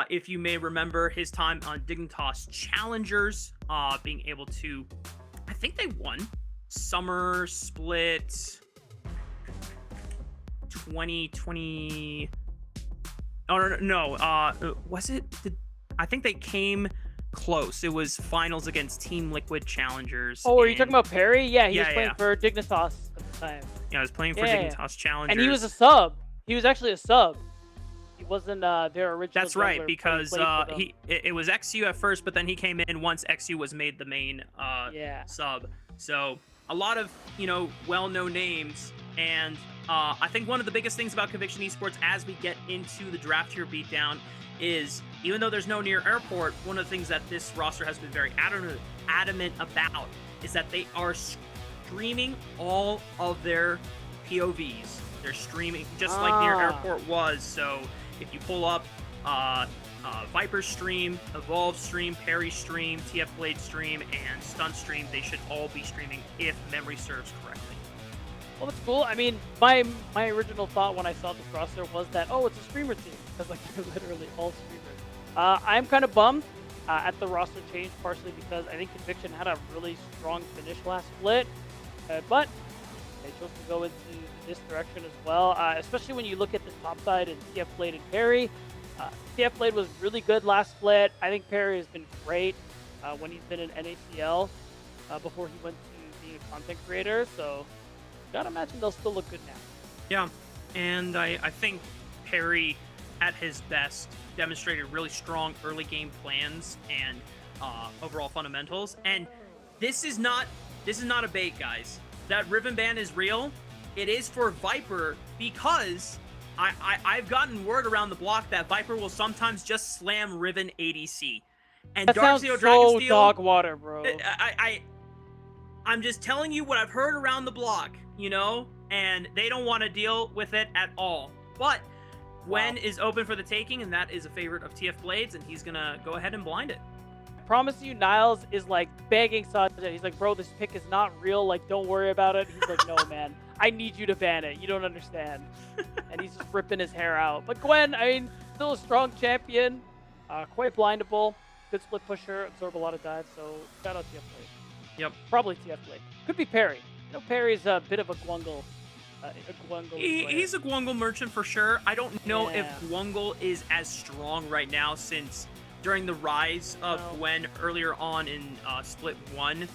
[SPEAKER 2] if you may remember his time on Dignitas Challengers, being able to, I think they won Summer Split 2020. Oh, no. Was it? I think they came close. It was finals against Team Liquid Challengers.
[SPEAKER 3] Oh, are you talking about Perry? Yeah, he was playing
[SPEAKER 2] yeah.
[SPEAKER 3] for Dignitas at the time.
[SPEAKER 2] Yeah, I was playing for
[SPEAKER 3] Yeah.
[SPEAKER 2] Dignitas Challengers.
[SPEAKER 3] And he was a sub. He was actually a sub. He wasn't their original.
[SPEAKER 2] That's right,
[SPEAKER 3] jungler,
[SPEAKER 2] because
[SPEAKER 3] but he played with them.
[SPEAKER 2] it was XU at first, but then he came in once XU was made the main
[SPEAKER 3] Yeah.
[SPEAKER 2] sub. So a lot of well-known names, and I think one of the biggest things about Conviction Esports as we get into the draft tier beatdown is, even though there's no near airport, one of the things that this roster has been very adamant about is that they are streaming all of their POVs. They're streaming just like near airport was. So if you pull up Viper stream, Evolve stream, Parry stream, TF Blade stream, and Stunt stream, they should all be streaming if memory serves correctly.
[SPEAKER 3] Well, that's cool. I mean, my original thought when I saw this roster was that, oh, it's a streamer team, because like they're literally all streamers. I'm kind of bummed at the roster change, partially because I think Conviction had a really strong finish last split, but they chose to go into this direction as well, especially when you look at the top side in TF Blade and Parry. TF Blade was really good last split. I think Parry has been great when he's been in NACL before he went to being a content creator, so gotta imagine they'll still look good now.
[SPEAKER 2] Yeah, and I think Parry, at his best, demonstrated really strong early game plans and overall fundamentals. And this is not a bait, guys. That Riven ban is real. It is for Viper because I've gotten word around the block that Viper will sometimes just slam Riven ADC. And
[SPEAKER 3] That sounds
[SPEAKER 2] Darkseid
[SPEAKER 3] so
[SPEAKER 2] Dragonsteel,
[SPEAKER 3] dog water, bro.
[SPEAKER 2] I'm just telling you what I've heard around the block, and they don't want to deal with it at all. But Gwen is open for the taking, and that is a favorite of TF Blades, and he's gonna go ahead and blind it.
[SPEAKER 3] I promise you, Niles is like begging Sanjay. He's like, bro, this pick is not real. Like, don't worry about it. He's like, no, man. I need you to ban it. You don't understand. And he's just ripping his hair out. But Gwen, I mean, still a strong champion. Quite blindable. Good split pusher. Absorb a lot of dives. So shout out TF Blade.
[SPEAKER 2] Yep.
[SPEAKER 3] Probably TF Blade. Could be Parry. Parry's a bit of a Gwungle.
[SPEAKER 2] He's a Gwungle merchant for sure. I don't know if
[SPEAKER 3] Yeah.
[SPEAKER 2] Gwungle is as strong right now, since during the rise of Gwen earlier on in Split 1,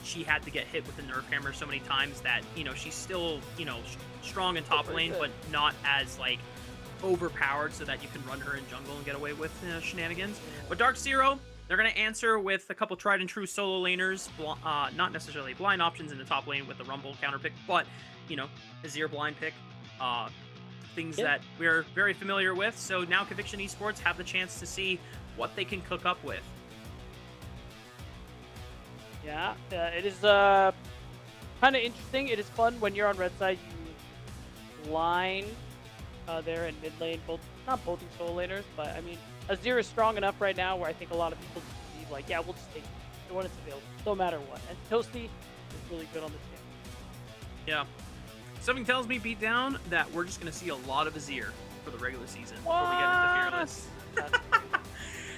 [SPEAKER 2] she had to get hit with the nerf hammer so many times that, she's still, strong in top lane, but not as, overpowered so that you can run her in jungle and get away with shenanigans. But Dark Zero, they're going to answer with a couple tried and true solo laners, not necessarily blind options in the top lane with the Rumble counter pick, but, Azir blind pick, things that we're very familiar with. So now Conviction Esports have the chance to see what they can cook up with.
[SPEAKER 3] Yeah, it is kind of interesting. It is fun when you're on red side. You blind there in mid lane, not both solo laners, but I mean, Azir is strong enough right now where I think a lot of people just believe, like, yeah, we'll just take it when it's available, no matter what. And Toasty is really good on the team.
[SPEAKER 2] Yeah. Something tells me, beat down, that we're just going to see a lot of Azir for the regular season before we get into Fearless.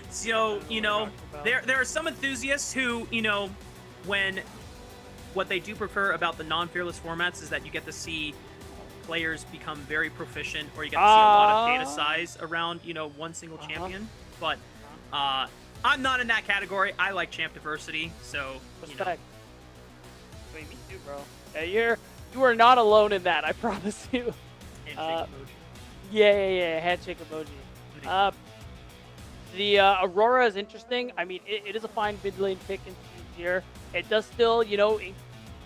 [SPEAKER 2] So, there are some enthusiasts who, when what they do prefer about the non-Fearless formats is that you get to see players become very proficient, or you get to see a lot of data size around, one single champion. But I'm not in that category. I like champ diversity, so,
[SPEAKER 3] Respect. I mean, me too, bro. Yeah, you are not alone in that, I promise you.
[SPEAKER 2] Handshake emoji.
[SPEAKER 3] Yeah, handshake emoji. The Aurora is interesting. I mean, it is a fine mid lane pick in here. It does still, mean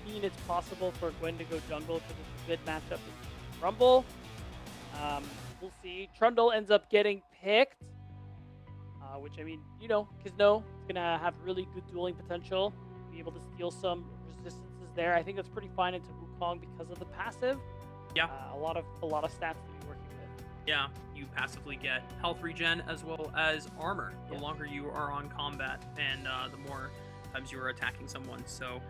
[SPEAKER 3] it's possible for Gwen to go jungle because it's a good matchup with Rumble. We'll see. Trundle ends up getting picked, which, I mean, Kizno is going to have really good dueling potential, be able to steal some resistances there. I think that's pretty fine into Wukong because of the passive.
[SPEAKER 2] Yeah.
[SPEAKER 3] A lot of stats to be working with.
[SPEAKER 2] Yeah, you passively get health regen as well as armor the longer you are on combat and the more times you are attacking someone. So,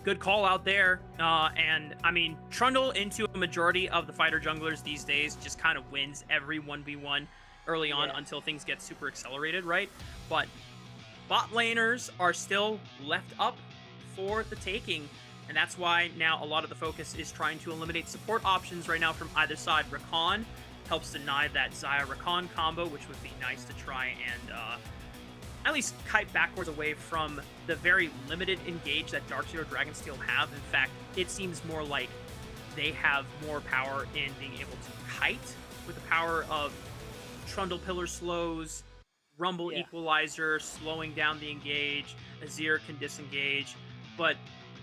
[SPEAKER 2] good call out there. And I mean, Trundle into a majority of the fighter junglers these days just kind of wins every 1v1 early on until things get super accelerated, right? But bot laners are still left up for the taking. And that's why now a lot of the focus is trying to eliminate support options right now from either side. Rakan helps deny that Xayah Rakan combo, which would be nice to try and at least kite backwards away from the very limited engage that Dark Zero Dragonsteel have. In fact, it seems more like they have more power in being able to kite with the power of Trundle Pillar slows, Rumble Equalizer, slowing down the engage, Azir can disengage, but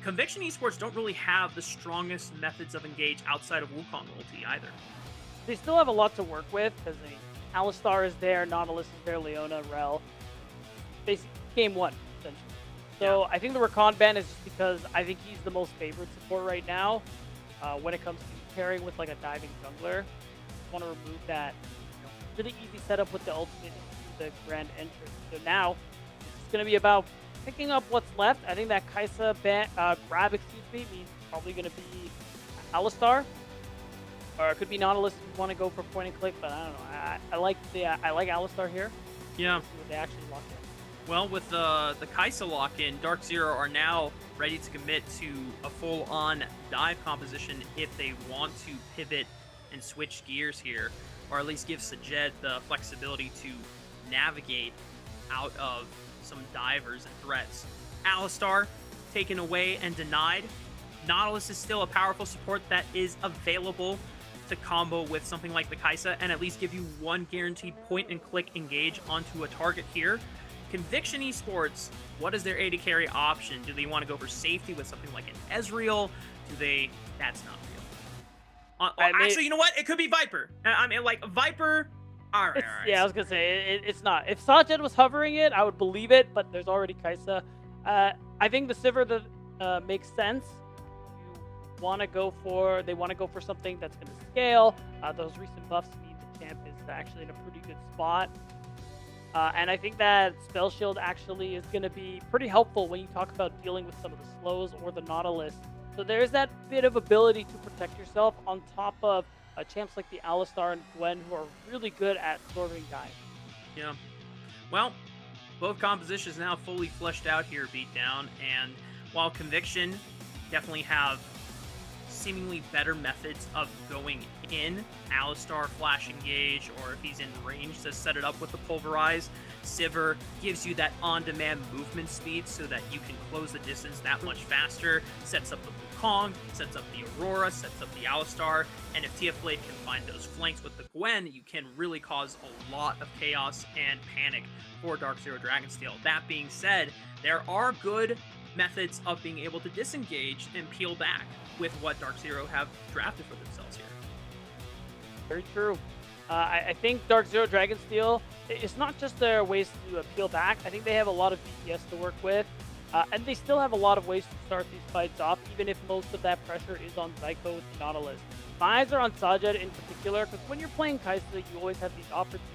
[SPEAKER 2] Conviction Esports don't really have the strongest methods of engage outside of Wukong ulti either.
[SPEAKER 3] They still have a lot to work with, because Alistar is there, Nautilus is there, Leona, Rel. Basically, game one, essentially. So I think the Rakan ban is just because I think he's the most favored support right now when it comes to pairing with like a diving jungler. I want to remove that really easy setup with the ultimate into the grand entrance. So now it's going to be about picking up what's left. I think that Kai'Sa grab, means probably going to be Alistar. Or it could be Nautilus if you want to go for point and click, but I don't know. I like Alistar here.
[SPEAKER 2] Yeah.
[SPEAKER 3] See what they actually lock in.
[SPEAKER 2] Well, with the Kai'Sa lock-in, Dark Zero are now ready to commit to a full-on dive composition if they want to pivot and switch gears here, or at least give Sajed the flexibility to navigate out of some divers and threats. Alistar taken away and denied. Nautilus is still a powerful support that is available to combo with something like the Kai'Sa and at least give you one guaranteed point-and-click engage onto a target here. Conviction Esports, what is their AD carry option? Do they want to go for safety with something like an Ezreal? Do they... That's not real. Actually, you know what? It could be Viper. I mean, like, Viper... All right.
[SPEAKER 3] Yeah, I was going to say, it's not. If Sajed was hovering it, I would believe it, but there's already Kai'Sa. I think the Sivir makes sense. They want to go for something that's going to scale. Those recent buffs mean the champ is actually in a pretty good spot. And I think that Spell Shield actually is going to be pretty helpful when you talk about dealing with some of the slows or the Nautilus. So there's that bit of ability to protect yourself on top of champs like the Alistar and Gwen, who are really good at absorbing dive.
[SPEAKER 2] Yeah. Well, both compositions now fully fleshed out here, Beatdown, and while Conviction definitely have seemingly better methods of going in, Alistar flash engage, or if he's in range to set it up with the Pulverize, Sivir gives you that on-demand movement speed so that you can close the distance that much faster, sets up the Wukong, sets up the Aurora, sets up the Alistar, and if TF Blade can find those flanks with the Gwen, you can really cause a lot of chaos and panic for Dark Zero Dragonsteel. That being said, there are good methods of being able to disengage and peel back with what Dark Zero have drafted for themselves here.
[SPEAKER 3] Very true. I think Dark Zero Dragonsteel, it's not just their ways to peel back. I think they have a lot of DPS to work with. And they still have a lot of ways to start these fights off, even if most of that pressure is on Zyko with Nautilus. My eyes are on Sajed in particular, because when you're playing Kai'Sa, you always have these opportunities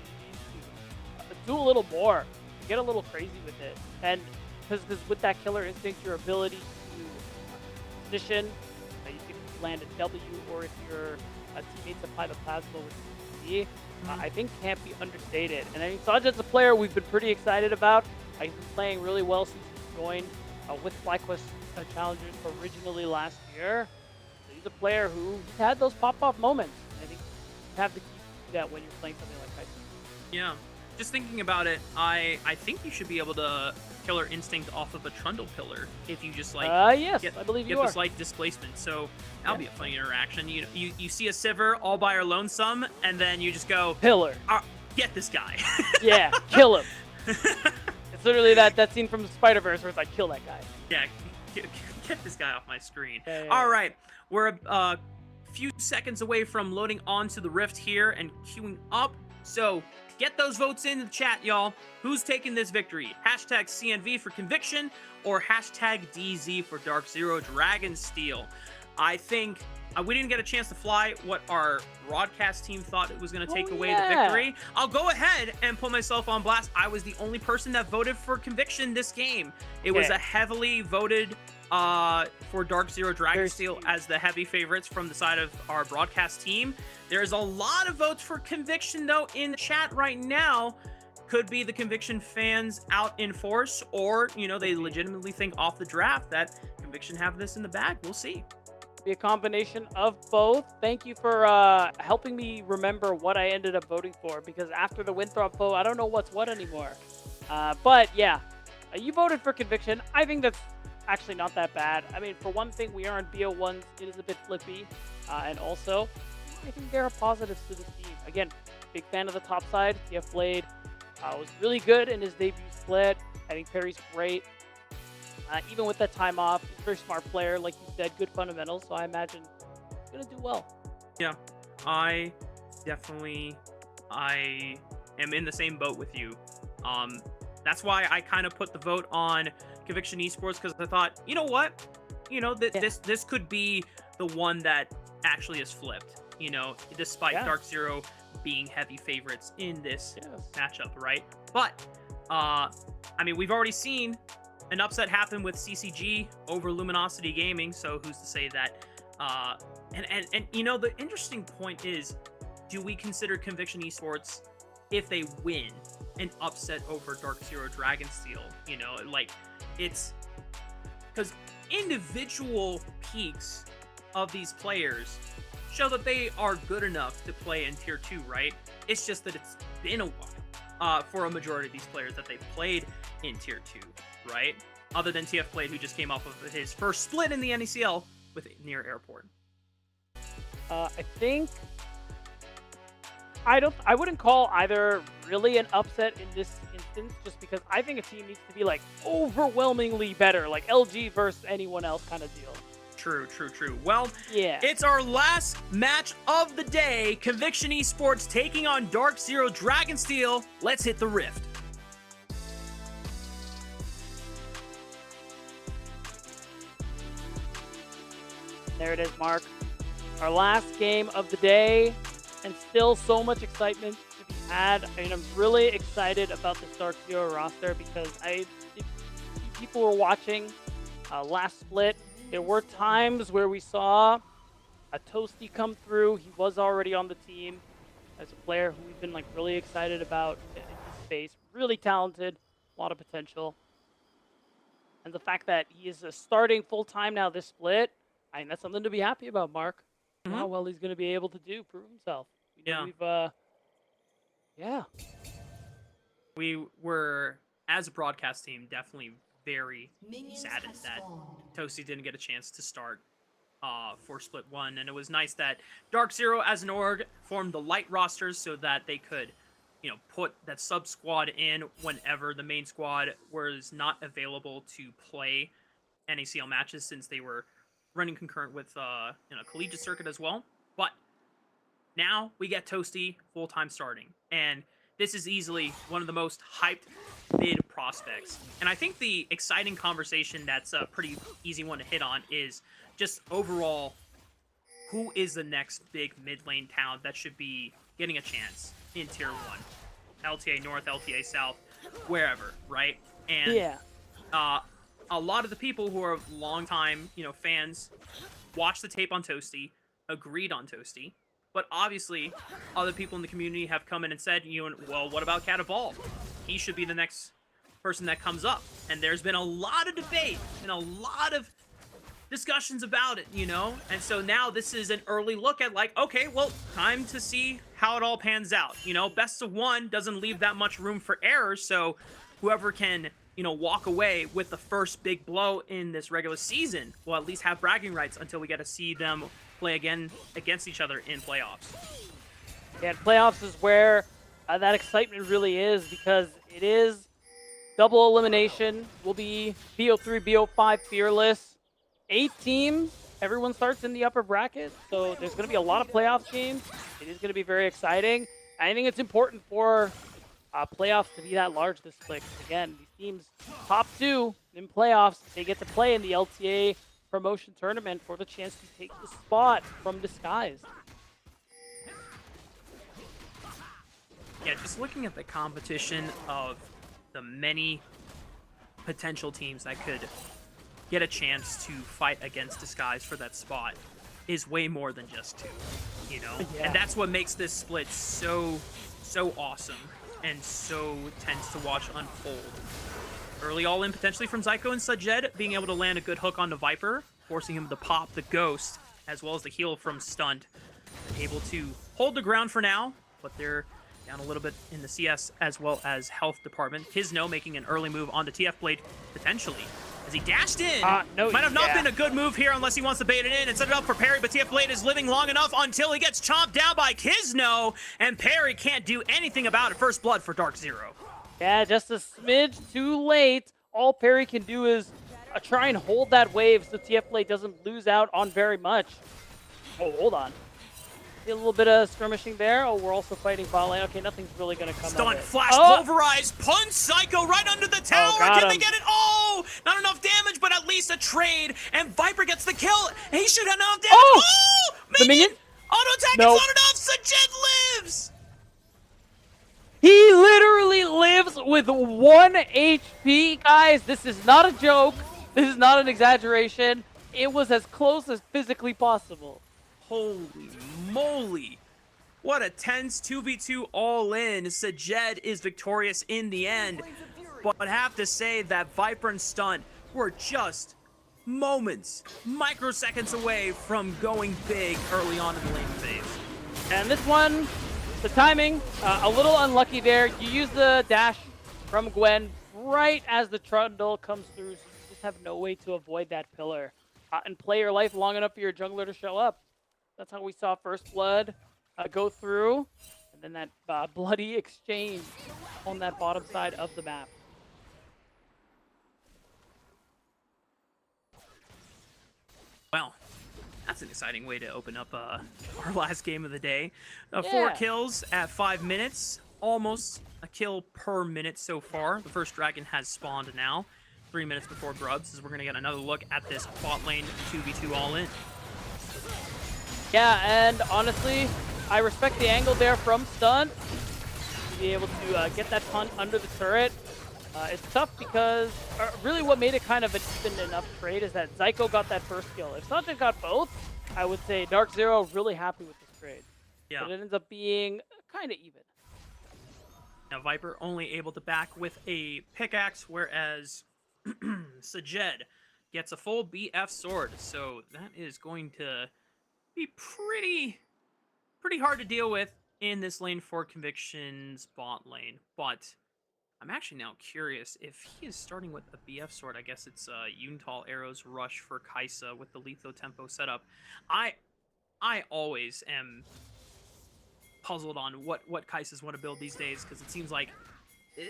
[SPEAKER 3] to do a little more, to get a little crazy with it. And because with that Killer Instinct, your ability to position, you can land a W, or if your teammates apply the Plasma with CCG, I think can't be understated. And I mean, Sajed's a player we've been pretty excited about. He's been playing really well since he joined with FlyQuest Challengers originally last year. So he's a player who had those pop-off moments. I think you have to keep that when you're playing something like Kai'Sa.
[SPEAKER 2] Yeah, just thinking about it, I think you should be able to Killer Instinct off of a Trundle Pillar if you just like
[SPEAKER 3] yes, I believe you
[SPEAKER 2] get
[SPEAKER 3] are.
[SPEAKER 2] the slight displacement. So that'll be a funny interaction. You see a Sivir all by her lonesome, and then you just go
[SPEAKER 3] Pillar.
[SPEAKER 2] Get this guy.
[SPEAKER 3] Yeah, kill him. It's literally that scene from Spider-Verse where it's like, kill that guy.
[SPEAKER 2] Yeah, get this guy off my screen.
[SPEAKER 3] Yeah.
[SPEAKER 2] All right, we're a few seconds away from loading onto the Rift here and queuing up. So get those votes in the chat, y'all. Who's taking this victory? Hashtag CNV for Conviction or hashtag DZ for Dark Zero Dragonsteel? I think we didn't get a chance to fly what our broadcast team thought it was going to take away the victory. I'll go ahead and put myself on blast. I was the only person that voted for Conviction this game. It was a heavily voted for Dark Zero Dragonsteel as the heavy favorites from the side of our broadcast team. There's a lot of votes for Conviction, though, in the chat right now. Could be the Conviction fans out in force, or, you know, they legitimately think off the draft that Conviction have this in the bag. We'll see.
[SPEAKER 3] Be a combination of both. Thank you for helping me remember what I ended up voting for, because after the Winthrop vote, I don't know what's what anymore. But yeah, you voted for Conviction. I think that's actually not that bad. I mean, for one thing, we are on BO1s. It is a bit flippy. And also, I think there are positives to this team. Again, big fan of the top side. TF Blade was really good in his debut split. I think Perry's great. Even with that time off, he's a very smart player. Like you said, good fundamentals. So I imagine he's going to do well.
[SPEAKER 2] Yeah, I am in the same boat with you. That's why I kind of put the vote on Conviction Esports, because I thought, you know what? This could be the one that actually is flipped, despite Dark Zero being heavy favorites in this matchup, right? But, I mean, we've already seen an upset happen with CCG over Luminosity Gaming, so who's to say that? And the interesting point is, do we consider Conviction Esports, if they win, an upset over Dark Zero Dragonsteel? It's because individual peaks of these players show that they are good enough to play in Tier 2, right? It's just that it's been a while for a majority of these players that they've played in Tier 2, right? Other than TF Blade, who just came off of his first split in the NACL with Near Airport.
[SPEAKER 3] I think I wouldn't call either really an upset in this instance, just because I think a team needs to be like overwhelmingly better, like LG versus anyone else kind of deal.
[SPEAKER 2] True. Well, it's our last match of the day. Conviction Esports taking on Dark Zero Dragonsteel. Let's hit the rift.
[SPEAKER 3] There it is, Mark. Our last game of the day, and still so much excitement to be had. I mean, I'm really excited about this Dark Zero roster, because if people were watching last split, there were times where we saw a Toasty come through. He was already on the team as a player who we've been really excited about in his space. Really talented, a lot of potential. And the fact that he is starting full-time now this split, I mean, that's something to be happy about, Mark. How well he's going to be able to prove himself.
[SPEAKER 2] We were, as a broadcast team, definitely very saddened that Toasty didn't get a chance to start for Split 1. And it was nice that Dark Zero, as an org, formed the light rosters so that they could, put that sub-squad in whenever the main squad was not available to play NACL matches, since they were running concurrent with collegiate circuit as well. But now we get Toasty full-time starting, and this is easily one of the most hyped mid prospects. And I think the exciting conversation that's a pretty easy one to hit on is just overall, who is the next big mid lane talent that should be getting a chance in Tier 1? LTA North, LTA South, wherever, right? And a lot of the people who are longtime, fans watched the tape on Toasty, agreed on Toasty, but obviously other people in the community have come in and said, well, what about Cat Evolve? He should be the next person that comes up. And there's been a lot of debate and a lot of discussions about it, And so now this is an early look at okay, well, time to see how it all pans out. Best of one doesn't leave that much room for errors, so whoever can walk away with the first big blow in this regular season will at least have bragging rights until we get to see them play again against each other in playoffs.
[SPEAKER 3] Yeah, playoffs is where that excitement really is, because it is double elimination. Will be BO3, BO5 fearless. 8 teams. Everyone starts in the upper bracket, so there's going to be a lot of playoff games. It is going to be very exciting. I think it's important for playoffs to be that large this split. Again, these teams, top 2 in playoffs, they get to play in the LTA promotion tournament for the chance to take the spot from Disguised.
[SPEAKER 2] Yeah, just looking at the competition of the many potential teams that could get a chance to fight against Disguise for that spot is way more than just 2, And that's what makes this split so awesome and so tense to watch unfold. Early all-in potentially from Zyko and Sajed, being able to land a good hook on the Viper, forcing him to pop the Ghost, as well as the heal from Stunt. Able to hold the ground for now, but they're down a little bit in the CS as well as health department. Kizno making an early move onto TF Blade, potentially. As he dashed in,
[SPEAKER 3] No,
[SPEAKER 2] might have not been a good move here unless he wants to bait it in and set it up for Perry, but TF Blade is living long enough until he gets chomped down by Kizno, and Perry can't do anything about it. First blood for Dark Zero.
[SPEAKER 3] Yeah, just a smidge too late. All Perry can do is try and hold that wave so TF Blade doesn't lose out on very much. Oh, hold on. See a little bit of skirmishing there. Oh, we're also fighting bot lane. Okay, nothing's really going to come
[SPEAKER 2] Stun,
[SPEAKER 3] of it.
[SPEAKER 2] flash, pulverize, punch, Psycho right under the tower. Can they get it? Oh, not enough damage, but at least a trade. And Viper gets the kill. He should have enough damage.
[SPEAKER 3] Oh!
[SPEAKER 2] Minion!
[SPEAKER 3] The minion?
[SPEAKER 2] Auto attack
[SPEAKER 3] Nope.
[SPEAKER 2] is not enough. Sajid lives.
[SPEAKER 3] He literally lives with 1 HP, guys. This is not a joke. This is not an exaggeration. It was as close as physically possible.
[SPEAKER 2] Holy moly. What a tense 2v2 all in. Sajed is victorious in the end. But I have to say that Viper and Stunt were just moments, microseconds away from going big early on in the lane phase.
[SPEAKER 3] And this one, the timing, a little unlucky there. You use the dash from Gwen right as the Trundle comes through, so you just have no way to avoid that pillar. And play your life long enough for your jungler to show up. That's how we saw First Blood go through, and then that bloody exchange on that bottom side of the map.
[SPEAKER 2] Well, that's an exciting way to open up our last game of the day. 4
[SPEAKER 3] Yeah.
[SPEAKER 2] kills at 5 minutes, almost a kill per minute so far. The first dragon has spawned now, 3 minutes before Grubs, as we're going to get another look at this bot lane 2v2 all in.
[SPEAKER 3] Yeah, and honestly, I respect the angle there from Stun to be able to get that punt under the turret. It's tough because really what made it kind of an even enough trade is that Zyko got that first kill. If Sanjay got both, I would say Dark Zero really happy with this trade.
[SPEAKER 2] Yeah.
[SPEAKER 3] But it ends up being kind of even.
[SPEAKER 2] Now Viper only able to back with a pickaxe, whereas Sajed gets a full BF sword. So that is going to be pretty hard to deal with in this lane for Conviction's bot lane. But I'm actually now curious if he is starting with a BF sword. I guess it's Yuntal Arrows Rush for Kaisa with the Letho Tempo setup. I always am puzzled on what Kaisas want to build these days, because it seems like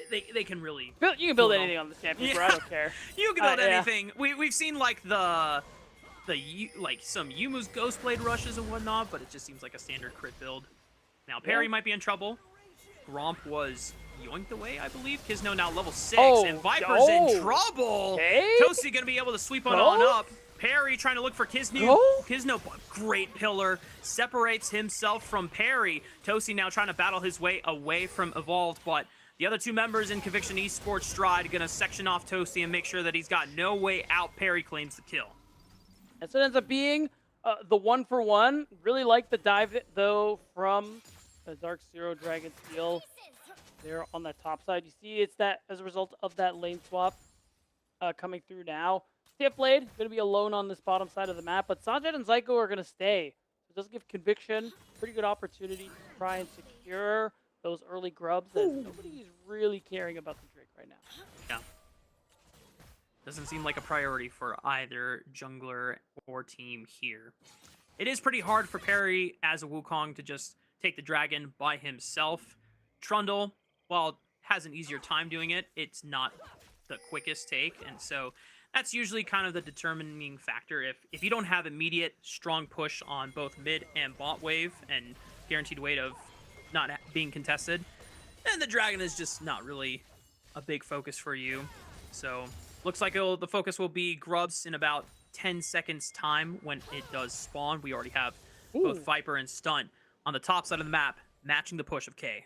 [SPEAKER 2] they can really
[SPEAKER 3] You can build anything on the champion, bro. I don't care.
[SPEAKER 2] You can build anything. We've seen like some Yumu's Ghostblade rushes and whatnot, but it just seems like a standard crit build. Now Perry might be in trouble. Gromp was yoinked away, I believe. Kizno now level 6, and Viper's in trouble.
[SPEAKER 3] Okay.
[SPEAKER 2] Toasty gonna be able to sweep on up. Perry trying to look for Kizno. Kizno, great pillar, separates himself from Perry. Toasty now trying to battle his way away from Evolved, but the other two members in Conviction Esports Stride gonna section off Toasty and make sure that he's got no way out. Perry claims the kill.
[SPEAKER 3] And so it ends up being the 1-for-1. Really like the dive, though, from the Dark Zero Dragon Steel there on that top side. You see it's that as a result of that lane swap coming through now. TF Blade going to be alone on this bottom side of the map, but Sanjay and Zyko are going to stay. It does give Conviction a pretty good opportunity to try and secure those early grubs that nobody's really caring about the Drake right now.
[SPEAKER 2] Yeah. Doesn't seem like a priority for either jungler or team here. It is pretty hard for Perry as a Wukong to just take the dragon by himself. Trundle, while has an easier time doing it, it's not the quickest take, and so that's usually kind of the determining factor. If you don't have immediate strong push on both mid and bot wave and guaranteed weight of not being contested, then the dragon is just not really a big focus for you. So looks like the focus will be Grubs in about 10 seconds time when it does spawn. We already have both Viper and Stunt on the top side of the map, matching the push of K.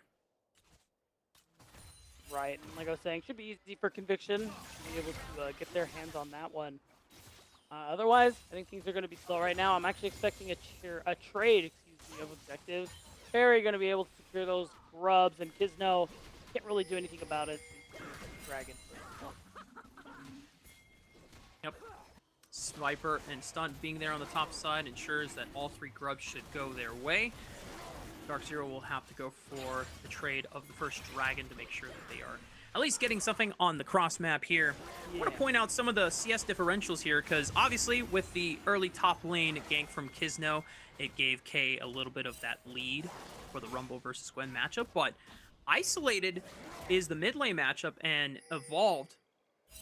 [SPEAKER 3] Right, and like I was saying, should be easy for Conviction to be able to get their hands on that one. Otherwise, I think things are going to be slow right now. I'm actually expecting a trade, of objectives. Perry going to be able to secure those grubs, and Kizno can't really do anything about it. Dragon.
[SPEAKER 2] Yep. Viper and Stunt being there on the top side ensures that all three grubs should go their way. Dark Zero will have to go for the trade of the first dragon to make sure that they are at least getting something on the cross map here. I want to point out some of the CS differentials here, because obviously with the early top lane gank from Kizno, it gave K a little bit of that lead for the Rumble versus Gwen matchup, but Isolated is the mid lane matchup, and Evolved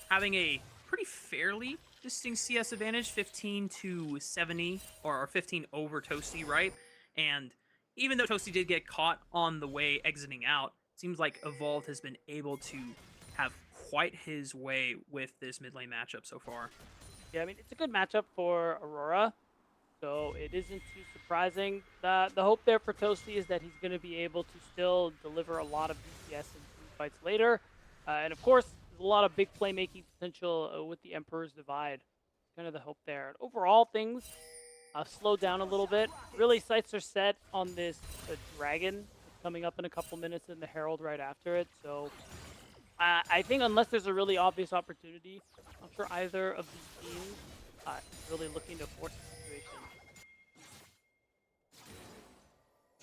[SPEAKER 2] having a pretty fairly distinct CS advantage, 15 to 70, or 15 over Toasty, right? And even though Toasty did get caught on the way exiting out, seems like Evolved has been able to have quite his way with this mid lane matchup so far.
[SPEAKER 3] Yeah, I mean, it's a good matchup for Aurora, so it isn't too surprising. The hope there for Toasty is that he's going to be able to still deliver a lot of DPS in team fights later. And of course, there's a lot of big playmaking potential with the Emperor's Divide. Kind of the hope there. And overall, things slowed down a little bit. Really, sights are set on this dragon coming up in a couple minutes and the Herald right after it. So I think unless there's a really obvious opportunity, I'm sure either of these teams is really looking to force the situation.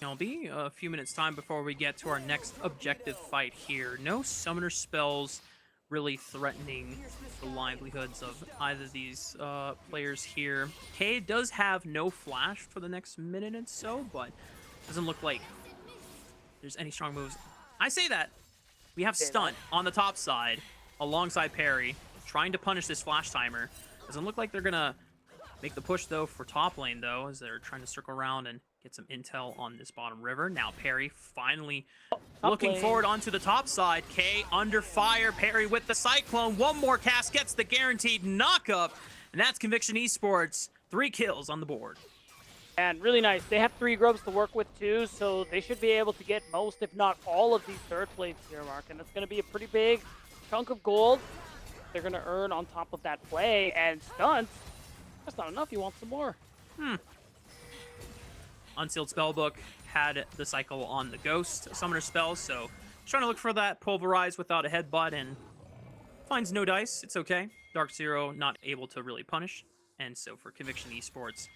[SPEAKER 2] It'll be a few minutes time before we get to our next objective fight here. No summoner spells really threatening the livelihoods of either of these players here. K does have no flash for the next minute or so, but doesn't look like there's any strong moves. I say that. We have Stunt on the top side alongside Parry, trying to punish this flash timer. Doesn't look like they're going to make the push, though, for top lane, though, as they're trying to circle around and get some intel on this bottom river. Now Parry finally looking forward onto the top side. K under fire. Parry with the Cyclone. One more cast gets the guaranteed knockup, and that's Conviction Esports. 3 kills on the board.
[SPEAKER 3] And really nice. They have 3 grubs to work with too, so they should be able to get most, if not all, of these third plates here, Mark. And that's going to be a pretty big chunk of gold they're going to earn on top of that play. And Stunt, that's not enough. You want some more.
[SPEAKER 2] Unsealed Spellbook had the cycle on the Ghost Summoner spell, so trying to look for that Pulverize without a headbutt, and finds no dice. It's okay. Dark Zero not able to really punish. And so for Conviction Esports,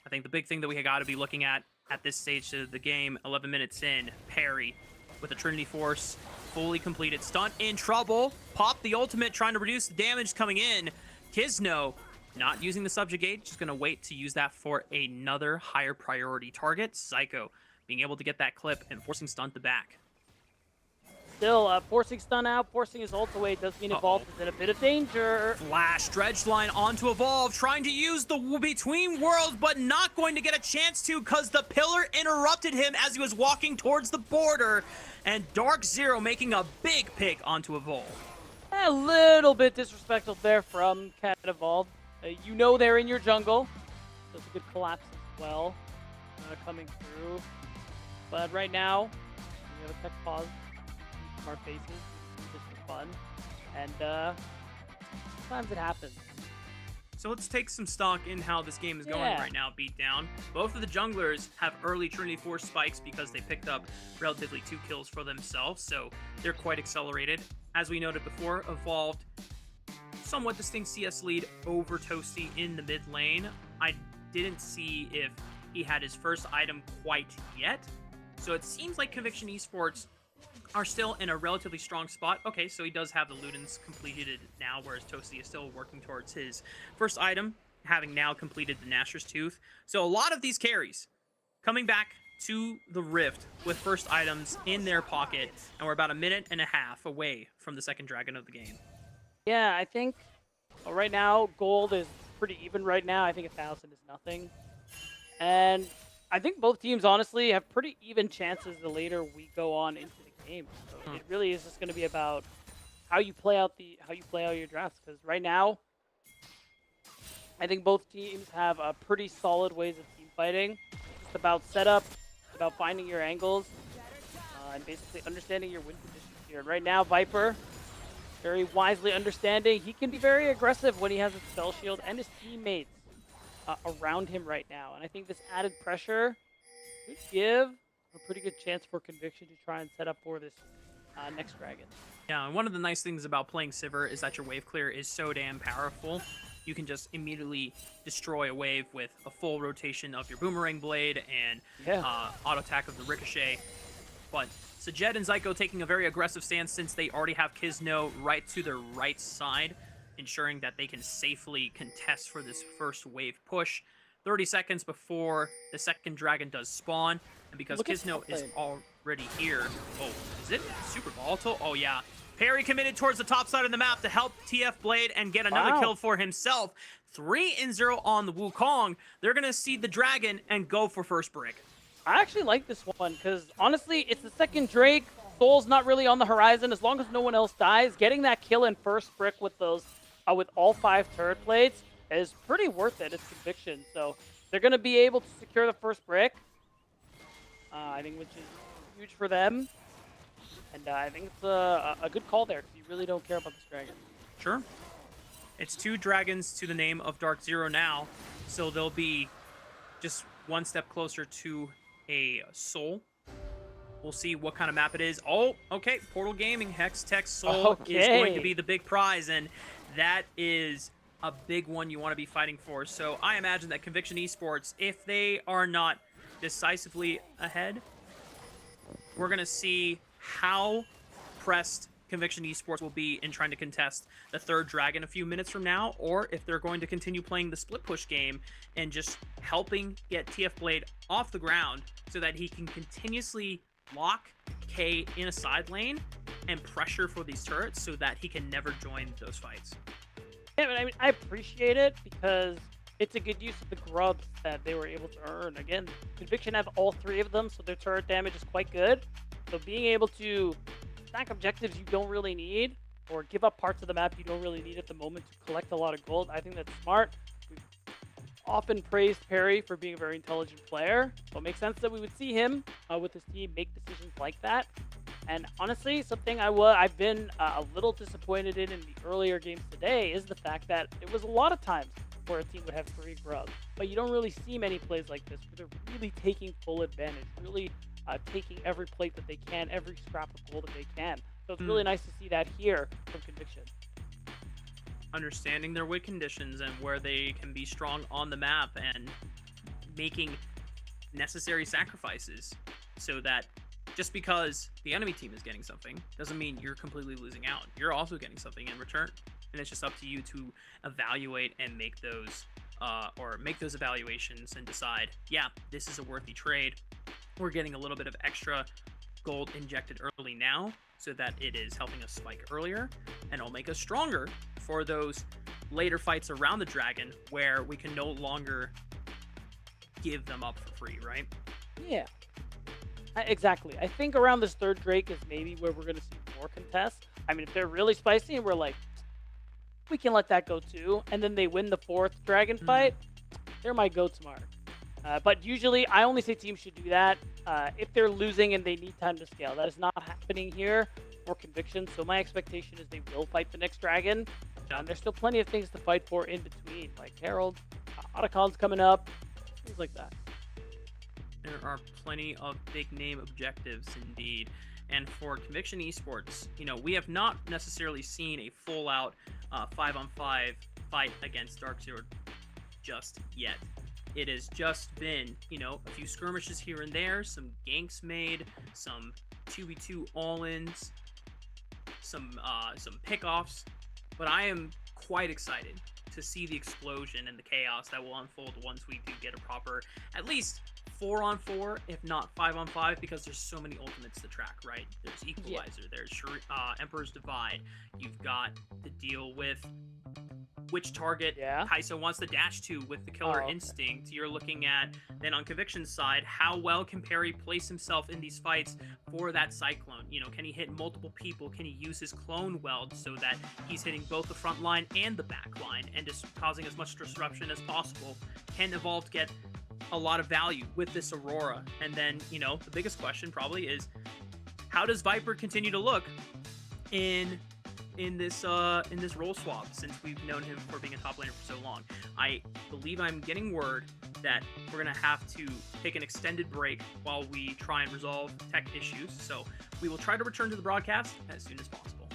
[SPEAKER 2] I think the big thing that we got to be looking at this stage of the game, 11 minutes in, Parry with a Trinity Force fully completed. Stunt in trouble. Pop the ultimate, trying to reduce the damage coming in. Kizno not using the Subjugate, just going to wait to use that for another higher priority target. Psycho being able to get that clip and forcing Stunt to back.
[SPEAKER 3] Still forcing Stun out, forcing his ult away. Does mean Evolve is in a bit of danger.
[SPEAKER 2] Flash, Dredge line onto Evolve, trying to use the Between Worlds, but not going to get a chance to because the pillar interrupted him as he was walking towards the border. And Dark Zero making a big pick onto Evolve.
[SPEAKER 3] A little bit disrespectful there from Cat Evolve. You know they're in your jungle. That's a good collapse as well coming through. But right now, we have a tech pause from our faces just for fun. And sometimes it happens.
[SPEAKER 2] So let's take some stock in how this game is going right now, Beatdown. Both of the junglers have early Trinity Force spikes because they picked up relatively 2 kills for themselves, so they're quite accelerated. As we noted before, Evolved, somewhat distinct CS lead over Toasty in the mid lane. I didn't see if he had his first item quite yet, so it seems like Conviction Esports are still in a relatively strong spot. Okay, so he does have the Ludens completed now, whereas Toasty is still working towards his first item, having now completed the Nashor's Tooth. So a lot of these carries coming back to the Rift with first items in their pocket, and we're about a minute and a half away from the second dragon of the game.
[SPEAKER 3] Yeah, I think right now gold is pretty even right now. I think 1,000 is nothing. And I think both teams honestly have pretty even chances the later we go on into the game. So it really is just going to be about how you play out your drafts, because right now I think both teams have pretty solid ways of team fighting. It's about setup, about finding your angles, and basically understanding your win conditions here. And right now Viper, very wisely understanding, he can be very aggressive when he has a spell shield and his teammates around him right now. And I think this added pressure could give a pretty good chance for Conviction to try and set up for this next dragon.
[SPEAKER 2] Yeah, and one of the nice things about playing Sivir is that your wave clear is so damn powerful. you can just immediately destroy a wave with a full rotation of your boomerang blade and auto attack of the ricochet. But Sajed and Zyko taking a very aggressive stance since they already have Kizno right to their right side, ensuring that they can safely contest for this first wave push. 30 seconds before the second dragon does spawn, and because Kizno is already here. Oh, is it super volatile? Oh yeah. Perry committed towards the top side of the map to help TF Blade and get another kill for himself. 3-0 on the Wukong. They're gonna seed the dragon and go for first brick.
[SPEAKER 3] I actually like this one because honestly, it's the second Drake. Soul's not really on the horizon as long as no one else dies. Getting that kill in first brick with those, with all 5 turret blades is pretty worth it. It's conviction, so they're gonna be able to secure the first brick. I think which is huge for them, and I think it's a good call there because you really don't care about this dragon.
[SPEAKER 2] Sure. It's 2 dragons to the name of Dark Zero now, so they'll be just one step closer to a soul. We'll see what kind of map it is. Oh, okay. Portal Gaming, Hex Tech Soul is going to be the big prize, and that is a big one you want to be fighting for. So I imagine that Conviction Esports, if they are not decisively ahead, we're going to see how pressed Conviction Esports will be in trying to contest the third dragon a few minutes from now, or if they're going to continue playing the split push game and just helping get TF Blade off the ground so that he can continuously lock K in a side lane and pressure for these turrets so that he can never join those fights.
[SPEAKER 3] Yeah, but I mean, I appreciate it because it's a good use of the grubs that they were able to earn. Again, Conviction have all 3 of them, so their turret damage is quite good. So being able to stack objectives you don't really need, or give up parts of the map you don't really need at the moment to collect a lot of gold, I think that's smart. We've often praised Perry for being a very intelligent player, so it makes sense that we would see him with his team make decisions like that. And honestly, something I've been a little disappointed in the earlier games today is the fact that it was a lot of times where a team would have 3 grubs, but you don't really see many plays like this where they're really taking full advantage, really taking every plate that they can, every scrap of gold that they can. So it's really nice to see that here from Conviction.
[SPEAKER 2] Understanding their win conditions and where they can be strong on the map and making necessary sacrifices so that just because the enemy team is getting something doesn't mean you're completely losing out. You're also getting something in return. And it's just up to you to evaluate and make those evaluations and decide, yeah, this is a worthy trade. We're getting a little bit of extra gold injected early now so that it is helping us spike earlier, and it'll make us stronger for those later fights around the dragon where we can no longer give them up for free, right?
[SPEAKER 3] Yeah, exactly. I think around this third Drake is maybe where we're going to see more contests. I mean, if they're really spicy and we're like, we can let that go too, and then they win the 4th dragon fight, they're my goats mark. But usually, I only say teams should do that if they're losing and they need time to scale. That is not happening here for Conviction, so my expectation is they will fight the next dragon. There's still plenty of things to fight for in between, like Herald, Otacon's coming up, things like that.
[SPEAKER 2] There are plenty of big name objectives indeed. And for Conviction Esports, we have not necessarily seen a full out 5-on-5 fight against Dark Zero just yet. It has just been, a few skirmishes here and there, some ganks made, some 2v2 all-ins, some pickoffs, but I am quite excited to see the explosion and the chaos that will unfold once we do get a proper, at least 4-on-4, if not 5-on-5, because there's so many ultimates to track, right? There's Equalizer, there's Emperor's Divide, you've got to deal with which target Kai'Sa wants to dash to with the Killer Instinct. You're looking at, then on Conviction's side, how well can Perry place himself in these fights for that Cyclone? Can he hit multiple people? Can he use his clone weld so that he's hitting both the front line and the back line and just causing as much disruption as possible? Can Evolved get a lot of value with this Aurora? And then, the biggest question probably is, how does Viper continue to look in this role swap since we've known him for being a top laner for so long? I believe I'm getting word that we're gonna have to take an extended break while we try and resolve tech issues. So we will try to return to the broadcast as soon as possible.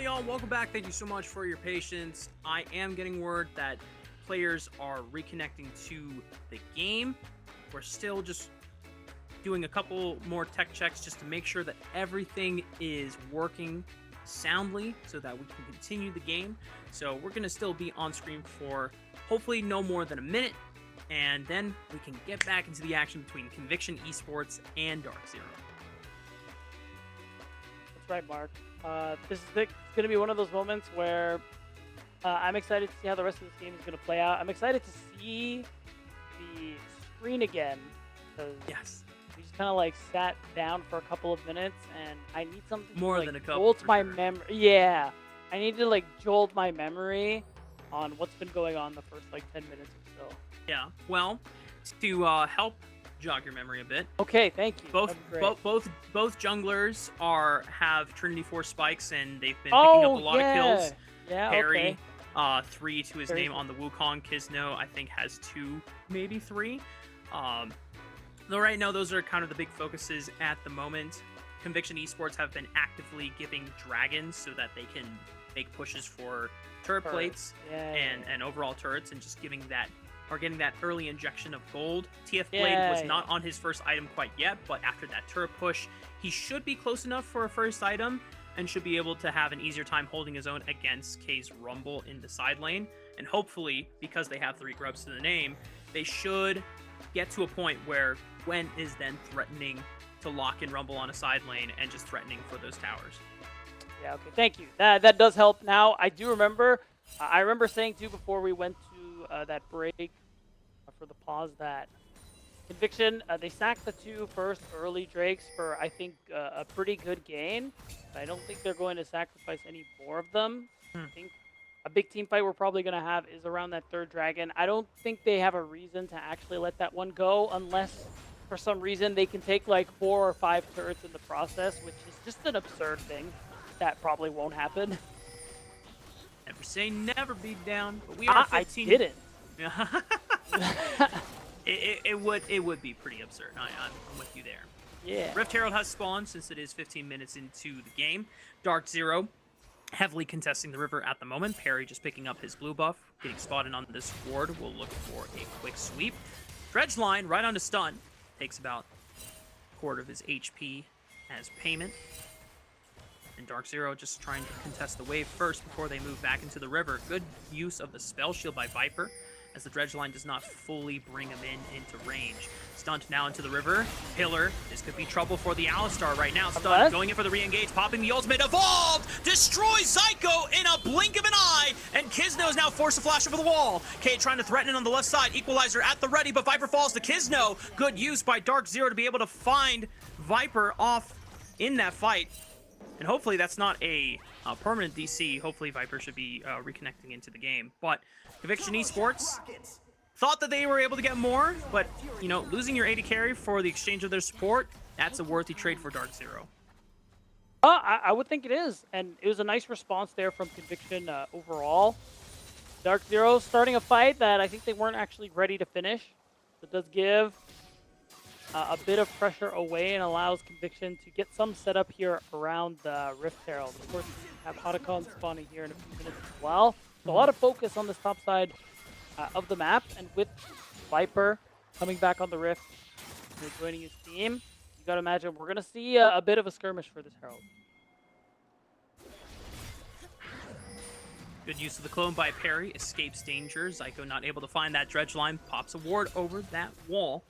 [SPEAKER 2] y'all. Welcome back. Thank you so much for your patience. I am getting word that players are reconnecting to the game. We're still just doing a couple more tech checks just to make sure that everything is working soundly so that we can continue the game. So we're going to still be on screen for hopefully no more than a minute, and then we can get back into the action between Conviction Esports and Dark Zero.
[SPEAKER 3] That's right, Mark. This is going to be one of those moments where I'm excited to see how the rest of this game is going to play out. I'm excited to see the screen again, because
[SPEAKER 2] Yes.
[SPEAKER 3] we just kind of like sat down for a couple of minutes, and I need something
[SPEAKER 2] More
[SPEAKER 3] to, like,
[SPEAKER 2] than a couple,
[SPEAKER 3] jolt
[SPEAKER 2] for
[SPEAKER 3] my
[SPEAKER 2] sure.
[SPEAKER 3] memory. Yeah, I need to like jolt my memory on what's been going on the first like 10 minutes or so.
[SPEAKER 2] Yeah. Well, to help jog your memory a bit,
[SPEAKER 3] Okay, thank you.
[SPEAKER 2] both
[SPEAKER 3] That'd be great.
[SPEAKER 2] both junglers have Trinity 4 spikes, and they've been picking
[SPEAKER 3] Oh,
[SPEAKER 2] up a lot of kills.
[SPEAKER 3] Yeah,
[SPEAKER 2] Perry,
[SPEAKER 3] okay.
[SPEAKER 2] 3 to his
[SPEAKER 3] Perry's-
[SPEAKER 2] name on the Wukong. Kizno, I think, has 2, maybe 3. Though right now, those are kind of the big focuses at the moment. Conviction Esports have been actively giving dragons so that they can make pushes for turret
[SPEAKER 3] Turret.
[SPEAKER 2] plates
[SPEAKER 3] Yeah,
[SPEAKER 2] and overall turrets, and just getting that early injection of gold. TF Blade
[SPEAKER 3] Yeah,
[SPEAKER 2] was
[SPEAKER 3] yeah.
[SPEAKER 2] not on his first item quite yet, but after that turret push, he should be close enough for a first item and should be able to have an easier time holding his own against K's Rumble in the side lane. And hopefully, because they have 3 grubs to the name, they should get to a point where Gwen is then threatening to lock in Rumble on a side lane and just threatening for those towers.
[SPEAKER 3] Yeah, okay, thank you. That does help. Now, I do remember, I remember saying too before we went to that break for the pause that Conviction, they sacked the 2 first early Drakes for, I think, a pretty good gain. I don't think they're going to sacrifice any more of them. I think a big team fight we're probably going to have is around that 3rd dragon. I don't think they have a reason to actually let that one go unless for some reason they can take like 4 or 5 turrets in the process, which is just an absurd thing. That probably won't happen.
[SPEAKER 2] Never say never, beat down, but we are
[SPEAKER 3] I
[SPEAKER 2] 15.
[SPEAKER 3] didn't.
[SPEAKER 2] It would be pretty absurd. I'm with you there.
[SPEAKER 3] Yeah.
[SPEAKER 2] Rift Herald has spawned since it is 15 minutes into the game. Dark Zero heavily contesting the river at the moment. Perry just picking up his blue buff, getting spotted on this ward. Will look for a quick sweep. Dredge line right onto stun. Takes about a quarter of his HP as payment. And Dark Zero just trying to contest the wave first before they move back into the river. Good use of the spell shield by Viper, as the dredge line does not fully bring him into range. Stunt now into the river. Pillar. This could be trouble for the Alistar right now. Stunt going in for the re-engage, popping the ultimate. Evolved! Destroys Zyko in a blink of an eye! And Kizno is now forced to flash over the wall. Kate trying to threaten it on the left side. Equalizer at the ready, but Viper falls to Kizno. Good use by Dark Zero to be able to find Viper off in that fight. And hopefully that's not a permanent DC. Hopefully Viper should be reconnecting into the game. But Conviction Esports thought that they were able to get more, but, you know, losing your AD carry for the exchange of their support, that's a worthy trade for Dark Zero.
[SPEAKER 3] I would think it is. And it was a nice response there from Conviction overall. Dark Zero starting a fight that I think they weren't actually ready to finish. It does give a bit of pressure away and allows Conviction to get some setup here around the Rift Herald. Of course, we have Otacon spawning here in a few minutes as well. So a lot of focus on this top side of the map, and with Viper coming back on the Rift, joining his team, you gotta imagine we're gonna see a bit of a skirmish for this Herald.
[SPEAKER 2] Good use of the clone by Perry, escapes danger. Zyko not able to find that dredge line, pops a ward over that wall.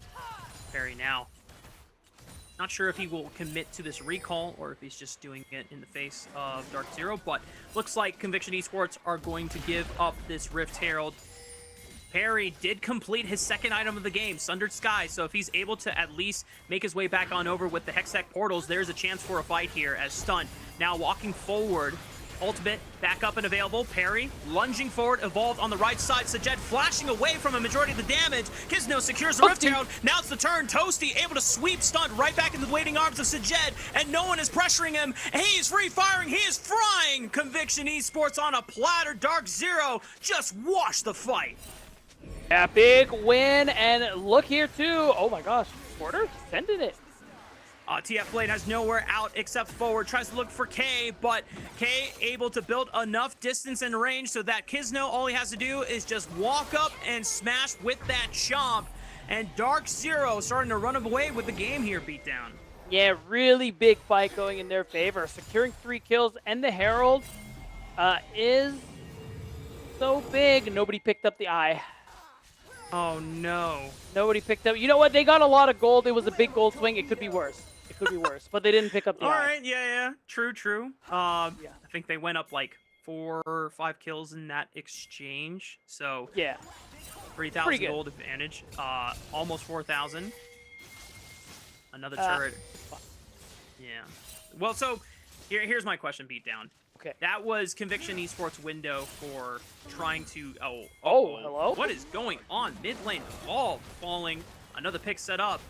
[SPEAKER 2] Perry now. Not sure if he will commit to this recall or if he's just doing it in the face of Dark Zero, but looks like Conviction Esports are going to give up this Rift Herald. Perry did complete his 2nd item of the game, Sundered Sky, so if he's able to at least make his way back on over with the Hextech portals, there's a chance for a fight here as Stunt now walking forward. Ultimate back up and available. Perry lunging forward, evolved on the right side. Sajed flashing away from a majority of the damage. Kizno secures the Rift Herald. Now it's the turn. Toasty able to sweep Stunt right back into the waiting arms of Sajed, and no one is pressuring him. He's free firing. He is frying. Conviction Esports on a platter. Dark Zero just washed the fight.
[SPEAKER 3] Yeah, big win, and look here too. Oh my gosh, Porter sending it.
[SPEAKER 2] TF Blade has nowhere out except forward, tries to look for K, but K able to build enough distance and range so that Kizno, all he has to do is just walk up and smash with that chomp. And Dark Zero starting to run away with the game here, Beatdown.
[SPEAKER 3] Yeah, really big fight going in their favor. Securing 3 kills and the Herald is so big. Nobody picked up the eye.
[SPEAKER 2] Oh no.
[SPEAKER 3] Nobody picked up. You know what? They got a lot of gold. It was a big gold swing. It could be worse. It could be worse. But they didn't pick up the eye.
[SPEAKER 2] All right, yeah. True. I think they went up like 4 or 5 kills in that exchange. So
[SPEAKER 3] yeah,
[SPEAKER 2] 3,000 gold advantage. Almost 4,000. Another turret. Yeah. Well, so here's my question, Beatdown.
[SPEAKER 3] Okay.
[SPEAKER 2] That was Conviction Esports' window for trying to... Oh,
[SPEAKER 3] hello?
[SPEAKER 2] What is going on? Mid lane, all falling. Another pick set up.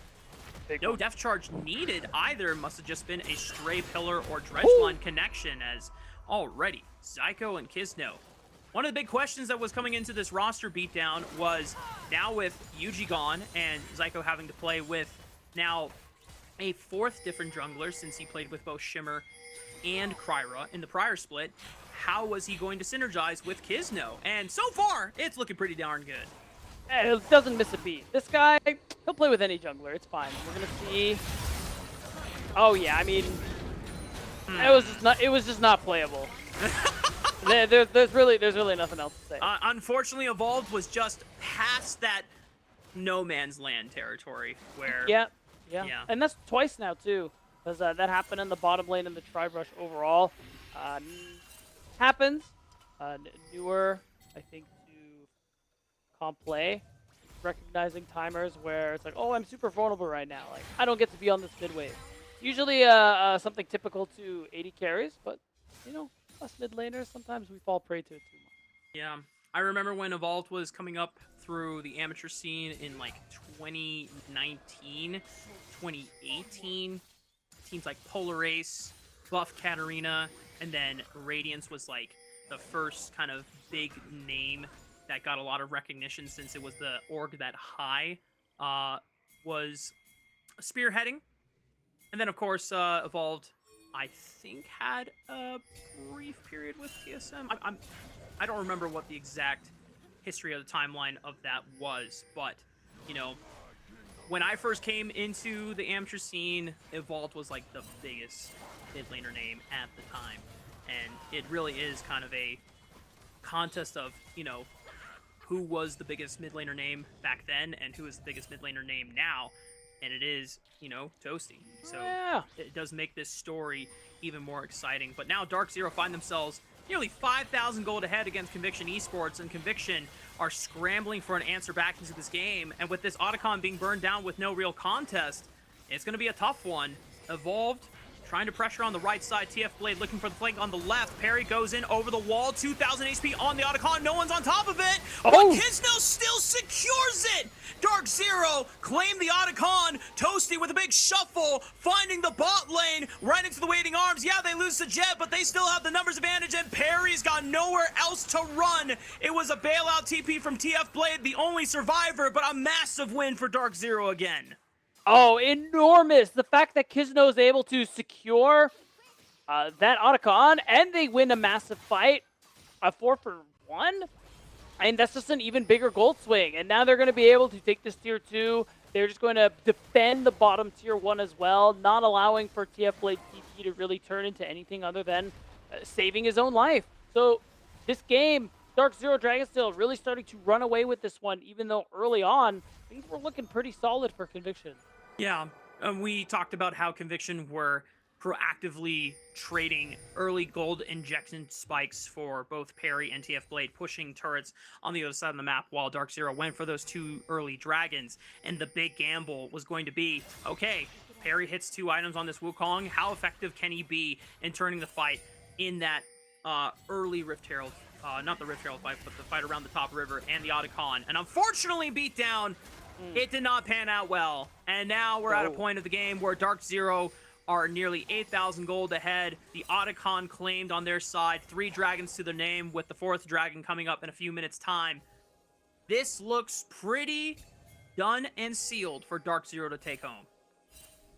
[SPEAKER 2] No depth charge needed either. Must have just been a stray pillar or dredge line connection, as already Zyko and Kizno. One of the big questions that was coming into this roster Beatdown was now with Yuji gone and Zyko having to play with now a 4th different jungler since he played with both Shimmer and Kryra in the prior split. How was he going to synergize with Kizno? And so far, it's looking pretty darn good.
[SPEAKER 3] It doesn't miss a beat. This guy, he'll play with any jungler. It's fine. We're gonna see. Oh yeah, I mean, it was just not playable. there's really nothing else to say.
[SPEAKER 2] Unfortunately, Evolved was just past that no man's land territory where.
[SPEAKER 3] Yeah. And that's twice now too, because that happened in the bottom lane in the tri-brush overall. Happens. Newer, I think, to comp play, recognizing timers where it's like, oh, I'm super vulnerable right now. Like, I don't get to be on this mid wave. Usually something typical to 80 carries, but, you know, us mid laners, sometimes we fall prey to it too much.
[SPEAKER 2] Yeah. I remember when Evolved was coming up through the amateur scene in like 2019, 2018. Teams like Polar Ace, Buff Katarina, and then Radiance was like the first kind of big name that got a lot of recognition since it was the org that High was spearheading. And then, of course, Evolved, I think, had a brief period with TSM. I don't remember what the exact history of the timeline of that was, but, you know, when I first came into the amateur scene, Evolved was like the biggest mid laner name at the time. And it really is kind of a contest of, you know, who was the biggest mid laner name back then and who is the biggest mid laner name now. And it is, you know, Toasty. So it does make this story even more exciting. But now Dark Zero find themselves nearly 5,000 gold ahead against Conviction Esports, and Conviction are scrambling for an answer back into this game. And with this Otacon being burned down with no real contest, it's going to be a tough one. Evolved trying to pressure on the right side. TF Blade looking for the flank on the left. Parry goes in over the wall. 2,000 HP on the Otacon. No one's on top of it. But Kizno still secures it. Dark Zero claimed the Otacon. Toasty with a big shuffle, finding the bot lane right into the waiting arms. Yeah, they lose the Jet, but they still have the numbers advantage, and Parry's got nowhere else to run. It was a bailout TP from TF Blade, the only survivor, but a massive win for Dark Zero again.
[SPEAKER 3] Oh, enormous! The fact that Kizno is able to secure that Otacon, and they win a massive fight, a 4-for-1, and that's just an even bigger gold swing. And now they're going to be able to take this tier 2. They're just going to defend the bottom tier 1 as well, not allowing for TF Blade TP to really turn into anything other than saving his own life. So this game, Dark Zero Dragonsteel really starting to run away with this one, even though early on, things were looking pretty solid for Conviction.
[SPEAKER 2] Yeah, we talked about how Conviction were proactively trading early gold injection spikes for both Parry and TF Blade, pushing turrets on the other side of the map while Dark Zero went for those 2 early dragons. And the big gamble was going to be, okay, Parry hits 2 items on this Wukong. How effective can he be in turning the fight in that early Rift Herald, not the Rift Herald fight, but the fight around the top river and the Otacon. And unfortunately, Beatdown, it did not pan out well. And now we're at a point of the game where Dark Zero are nearly 8,000 gold ahead. The Otacon claimed on their side, 3 dragons to their name, with the 4th dragon coming up in a few minutes' time. This looks pretty done and sealed for Dark Zero to take home.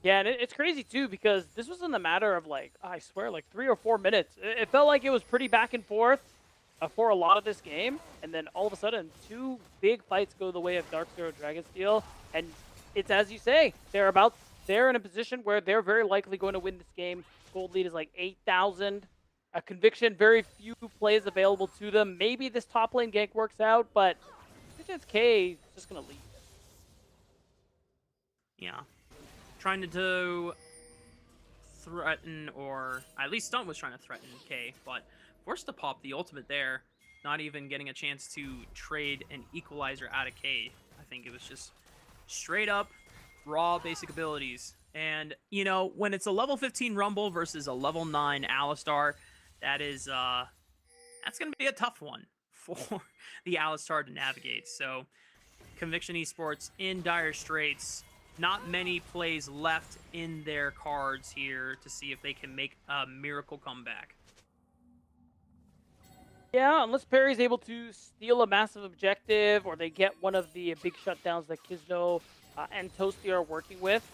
[SPEAKER 3] Yeah, and it's crazy too because this was in the matter of like, I swear, like 3 or 4 minutes. It felt like it was pretty back and forth for a lot of this game, and then all of a sudden, two big fights go the way of Dark Zero Dragonsteel, and it's as you say, they're in a position where they're very likely going to win this game. Gold lead is like 8,000. A Conviction, very few plays available to them. Maybe this top lane gank works out, but Conviction's K is just gonna leave.
[SPEAKER 2] Yeah. Trying to do threaten, or at least Stunt was trying to threaten K, but forced to pop the ultimate there, not even getting a chance to trade an equalizer out of K. I think it was just straight up raw basic abilities. And, you know, when it's a level 15 Rumble versus a level 9 Alistar, that is, that's going to be a tough one for the Alistar to navigate. So, Conviction Esports in dire straits. Not many plays left in their cards here to see if they can make a miracle comeback.
[SPEAKER 3] Yeah, unless Perry's able to steal a massive objective, or they get one of the big shutdowns that Kizno and Toasty are working with.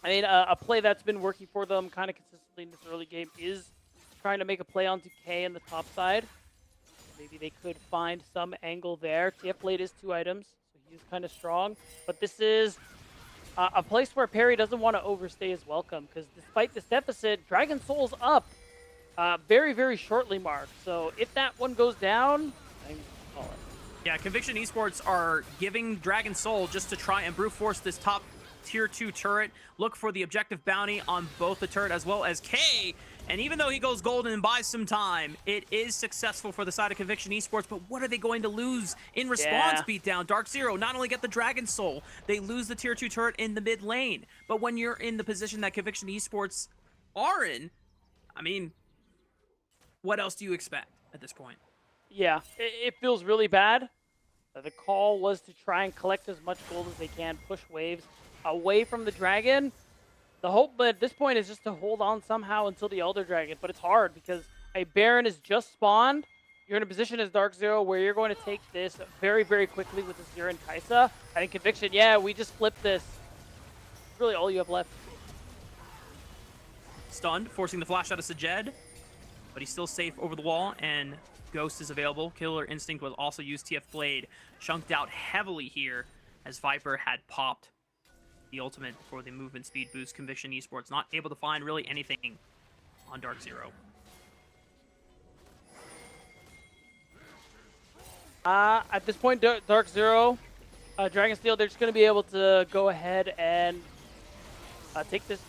[SPEAKER 3] I mean, a play that's been working for them kind of consistently in this early game is trying to make a play onto K in the top side. Maybe they could find some angle there. TF Blade is 2 items, so he's kind of strong. But this is a place where Perry doesn't want to overstay his welcome, because despite this deficit, Dragon Soul's up very, very shortly, Mark. So if that one goes down, I can call it.
[SPEAKER 2] Yeah, Conviction Esports are giving Dragon Soul just to try and brute force this top tier 2 turret. Look for the objective bounty on both the turret as well as K. And even though he goes golden and buys some time, it is successful for the side of Conviction Esports. But what are they going to lose in response? Beatdown. Dark Zero not only get the Dragon Soul, they lose the tier 2 turret in the mid lane. But when you're in the position that Conviction Esports are in, I mean, what else do you expect at this point?
[SPEAKER 3] Yeah, it feels really bad. The call was to try and collect as much gold as they can, push waves away from the dragon. The hope at this point is just to hold on somehow until the Elder Dragon, but it's hard because a Baron is just spawned. You're in a position as Dark Zero where you're going to take this very, very quickly with Azir and Kai'Sa. I think Conviction, yeah, we just flipped this. It's really all you have left.
[SPEAKER 2] Stunned, forcing the flash out of Sajed, but he's still safe over the wall, and Ghost is available. Killer Instinct was also used. TF Blade chunked out heavily here as Viper had popped the ultimate for the movement speed boost. Conviction Esports not able to find really anything on Dark Zero.
[SPEAKER 3] At this point, Dark Zero, Dragonsteel, they're just going to be able to go ahead and take this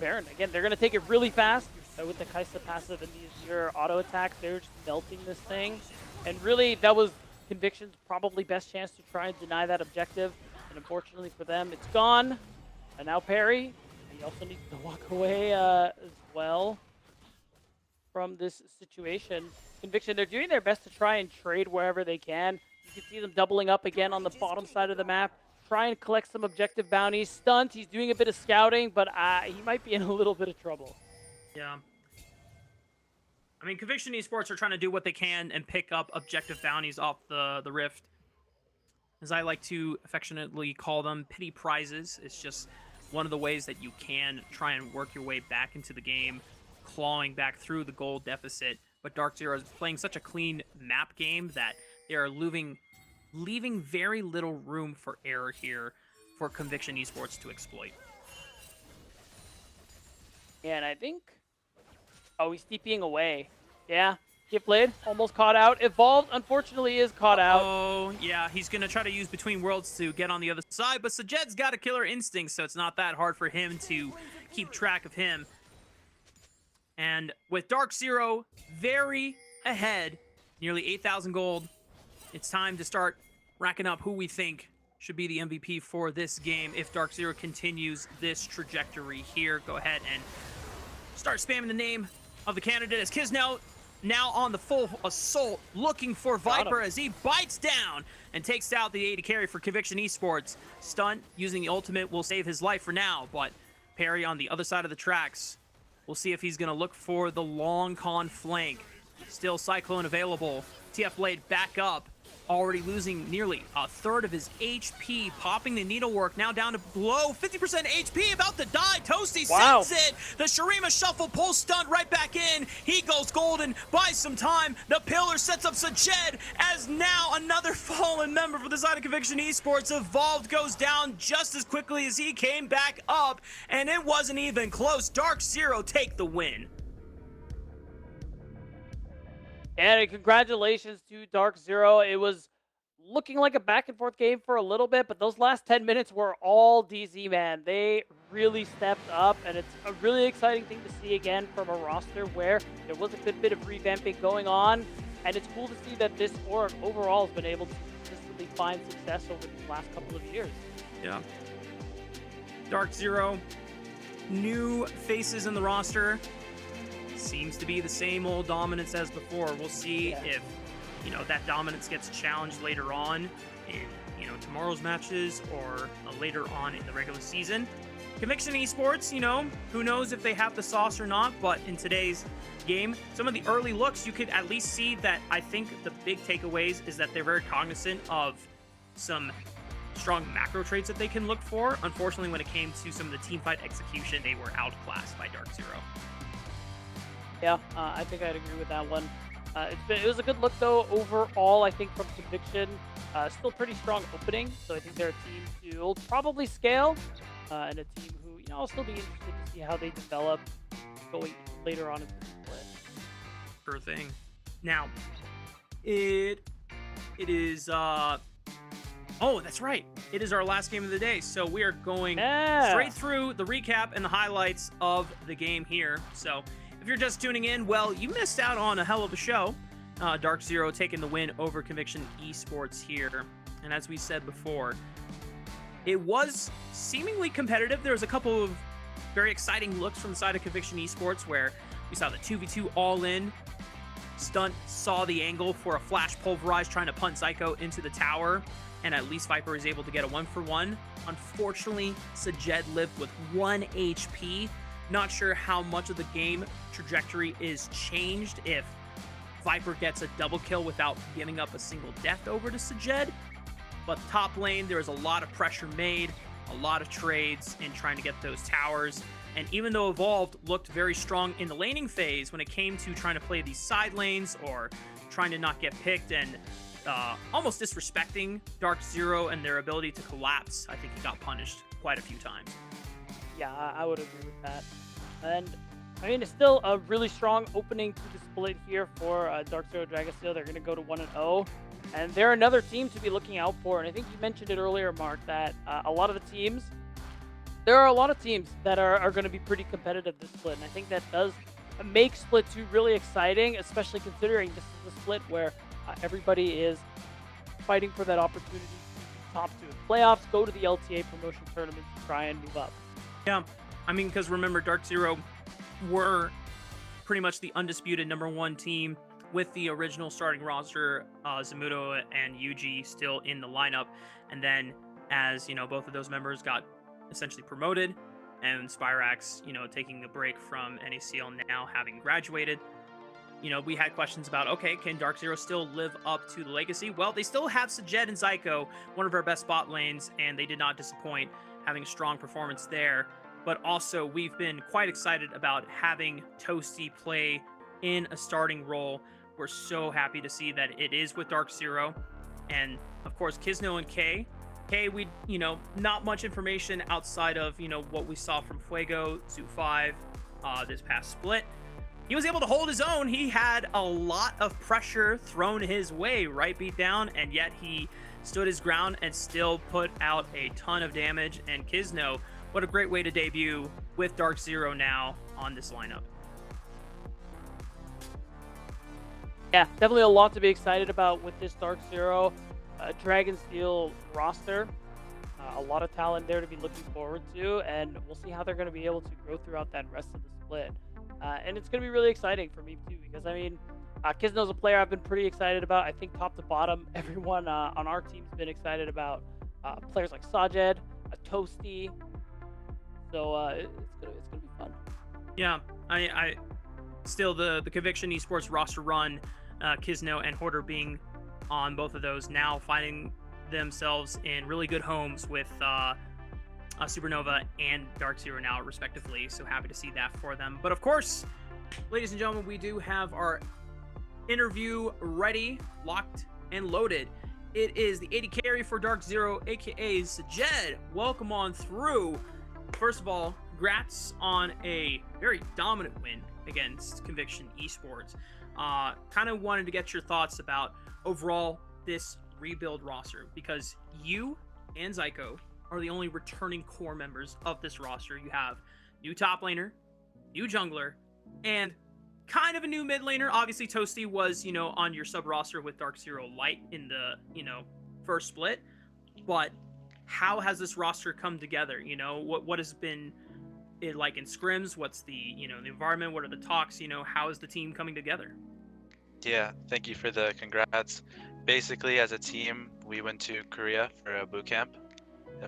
[SPEAKER 3] Baron. Again, they're going to take it really fast. With the Kai'Sa passive and the Azir auto attack, they're just melting this thing. And really, that was Conviction's probably best chance to try and deny that objective. And unfortunately for them, it's gone. And now Perry, he also needs to walk away as well from this situation. Conviction, they're doing their best to try and trade wherever they can. You can see them doubling up again on the bottom side of the map. Try and collect some objective bounties. Stunt, he's doing a bit of scouting, but he might be in a little bit of trouble.
[SPEAKER 2] Yeah. I mean, Conviction Esports are trying to do what they can and pick up objective bounties off the Rift. As I like to affectionately call them, pity prizes. It's just one of the ways that you can try and work your way back into the game, clawing back through the gold deficit. But Dark Zero is playing such a clean map game that they are leaving very little room for error here for Conviction Esports to exploit.
[SPEAKER 3] Yeah, and I think... Oh, he's TPing away. Yeah, Gift Blade almost caught out. Evolved, unfortunately, is caught out.
[SPEAKER 2] Oh, yeah, he's going to try to use Between Worlds to get on the other side, but Sajed's got a killer instinct, so it's not that hard for him to keep track of him. And with Dark Zero very ahead, nearly 8,000 gold, it's time to start racking up who we think should be the MVP for this game if Dark Zero continues this trajectory here. Go ahead and start spamming the name of the candidate as Kizno now on the full assault, looking for Viper as he bites down and takes out the AD carry for Conviction Esports. Stunt using the ultimate will save his life for now, but Perry on the other side of the tracks. We'll see if he's going to look for the long con flank. Still Cyclone available. TF Blade back up. already losing nearly a third of his HP, popping the needlework, now down to below 50% HP, about to die. Toasty sends it. The Shurima Shuffle pulls stunned right back in. He goes golden, buys some time. The pillar sets up Sajed as now another fallen member for the side of Conviction Esports. Evolved goes down just as quickly as he came back up, and it wasn't even close. Dark Zero take the win.
[SPEAKER 3] And congratulations to Dark Zero. It was looking like a back and forth game for a little bit, but those last 10 minutes were all DZ, man. They really stepped up, and it's a really exciting thing to see again from a roster where there was a good bit of revamping going on, and it's cool to see that this org overall has been able to consistently find success over these last couple of years.
[SPEAKER 2] Yeah. Dark Zero, new faces in the roster. Seems to be the same old dominance as before. We'll see if, that dominance gets challenged later on in, tomorrow's matches or later on in the regular season. Conviction Esports, who knows if they have the sauce or not, but in today's game, some of the early looks, you could at least see that I think the big takeaways is that they're very cognizant of some strong macro traits that they can look for. Unfortunately, when it came to some of the teamfight execution, they were outclassed by Dark Zero.
[SPEAKER 3] Yeah, I think I'd agree with that one. It was a good look, though, overall, I think, from Conviction. Still pretty strong opening, so I think they're a team who will probably scale, and a team who, I'll still be interested to see how they develop going later on in the split.
[SPEAKER 2] Sure thing. Now, it is, oh, that's right. It is our last game of the day, so we are going straight through the recap and the highlights of the game here. So, if you're just tuning in, well, you missed out on a hell of a show. Dark Zero taking the win over Conviction Esports here. And as we said before, it was seemingly competitive. There was a couple of very exciting looks from the side of Conviction Esports where we saw the 2v2 all-in. Stunt saw the angle for a flash pulverize trying to punt Zyko into the tower. And at least Viper is able to get a 1-for-1. Unfortunately, Sajed lived with 1 HP. Not sure how much of the game trajectory is changed if Viper gets a double kill without giving up a single death over to Sajed. But top lane, there was a lot of pressure made, a lot of trades in trying to get those towers. And even though Evolved looked very strong in the laning phase, when it came to trying to play these side lanes or trying to not get picked and almost disrespecting Dark Zero and their ability to collapse, I think he got punished quite a few times.
[SPEAKER 3] Yeah, I would agree with that. And I mean, it's still a really strong opening to the split here for Dark Zero Dragasteel. They're going to go to 1-0, and they're another team to be looking out for. And I think you mentioned it earlier, Mark, that there are a lot of teams that are going to be pretty competitive this split. And I think that does make Split 2 really exciting, especially considering this is a split where everybody is fighting for that opportunity to top 2 in playoffs, go to the LTA promotion tournament to try and move up.
[SPEAKER 2] Yeah, I mean, because remember, Dark Zero were pretty much the undisputed #1 team with the original starting roster, Zamuto and Yuji still in the lineup. And then as, both of those members got essentially promoted and Spyrax, taking a break from NACL now having graduated, we had questions about, okay, can Dark Zero still live up to the legacy? Well, they still have Sajed and Zyko, one of our best bot lanes, and they did not disappoint, having a strong performance there. But also, we've been quite excited about having Toasty play in a starting role. We're so happy to see that it is with Dark Zero. And, of course, Kizno and Kay. Kay, we, not much information outside of, what we saw from Fuego, Zoo 5, this past split. He was able to hold his own. He had a lot of pressure thrown his way, right beat down, and yet he stood his ground and still put out a ton of damage. And Kizno, what a great way to debut with Dark Zero now on this lineup.
[SPEAKER 3] Yeah, definitely a lot to be excited about with this Dark Zero Dragasteel roster. A lot of talent there to be looking forward to, and we'll see how they're going to be able to grow throughout that rest of the split. And it's going to be really exciting for me too, because I mean, Kizno's a player I've been pretty excited about. I think top to bottom, everyone on our team's been excited about players like Sajed, Toasty. So it's gonna be fun.
[SPEAKER 2] Yeah, I still the Conviction Esports roster run, Kizno and Hoarder being on both of those, now finding themselves in really good homes with Supernova and Dark Zero now, respectively. So happy to see that for them. But of course, ladies and gentlemen, we do have our interview ready, locked, and loaded. It is the 80 carry for Dark Zero, aka Sajed. Welcome on through. First of all, congrats on a very dominant win against Conviction Esports. Kind of wanted to get your thoughts about overall this rebuild roster, because you and Zyko are the only returning core members of this roster. You have new top laner, new jungler, and kind of a new mid laner. Obviously, Toasty was, on your sub roster with Dark Zero Light in the, first split. But how has this roster come together? What has been it like in scrims? What's the, the environment? What are the talks? How is the team coming together?
[SPEAKER 8] Yeah, thank you for the congrats. Basically, as a team, we went to Korea for a boot camp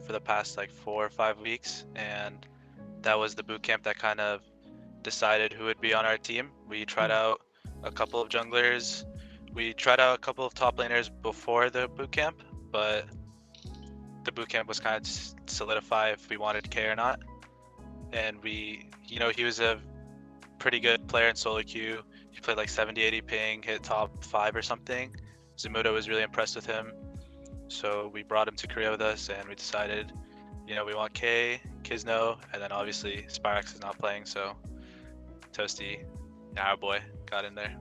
[SPEAKER 8] for the past 4 or 5 weeks, and that was the boot camp that kind of decided who would be on our team. We tried out a couple of junglers, we tried out a couple of top laners before the boot camp, but the boot camp was kind of to solidify if we wanted K or not. And he was a pretty good player in solo queue. He played 70-80 ping, hit top 5 or something. Zamudo was really impressed with him, so we brought him to Korea with us, and we decided, we want K, Kizno, and then obviously Spyrax is not playing, so Toasty, our boy, got in there.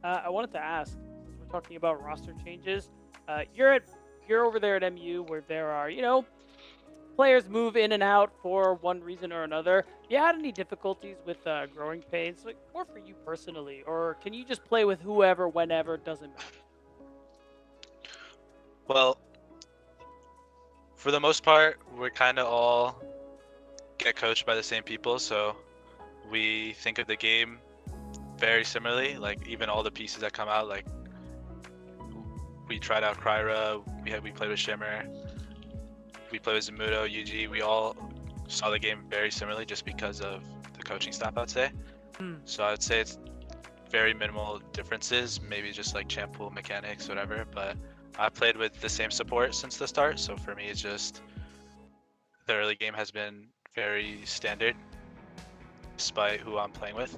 [SPEAKER 3] I wanted to ask, since we're talking about roster changes, you're over there at MU where there are, players move in and out for one reason or another. Have you had any difficulties with growing pains, more for you personally, or can you just play with whoever, whenever, doesn't matter?
[SPEAKER 8] Well, for the most part, we're kind of all get coached by the same people, so we think of the game very similarly. Even all the pieces that come out, we tried out Kryra, we played with Shimmer, we played with Zamudo, UG. We all saw the game very similarly just because of the coaching staff, I'd say. So I'd say it's very minimal differences, maybe just champ pool mechanics, whatever, but I played with the same support since the start, so for me it's just the early game has been very standard despite who I'm playing with,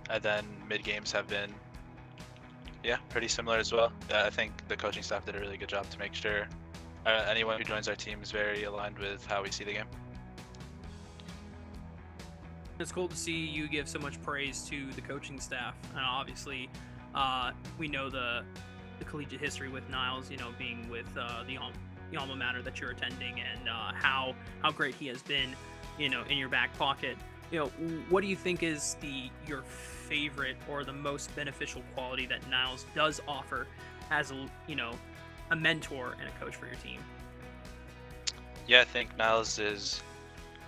[SPEAKER 8] and then mid games have been pretty similar as well. I think the coaching staff did a really good job to make sure anyone who joins our team is very aligned with how we see the game.
[SPEAKER 2] It's cool to see you give so much praise to the coaching staff, and obviously we know the collegiate history with Niles, being with the alma mater that you're attending, and how great he has been, in your back pocket. What do you think is your favorite or the most beneficial quality that Niles does offer as a mentor and a coach for your team?
[SPEAKER 8] Yeah, I think Niles is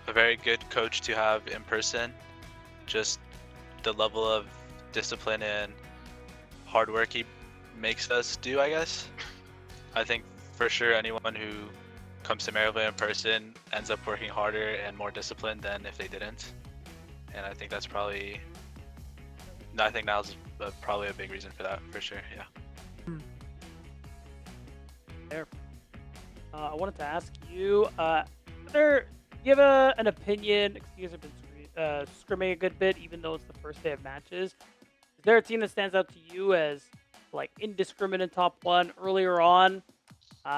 [SPEAKER 8] a very good coach to have in person. Just the level of discipline and hard work he makes us do, I guess. I think for sure anyone who comes to Maryville in person ends up working harder and more disciplined than if they didn't. And I think that's probably, I think Niles is probably a big reason for that, for sure, yeah.
[SPEAKER 3] There. I wanted to ask you, do you have an opinion, because you guys have been scrimming a good bit, even though it's the first day of matches. Is there a team that stands out to you as indiscriminate top 1 earlier on?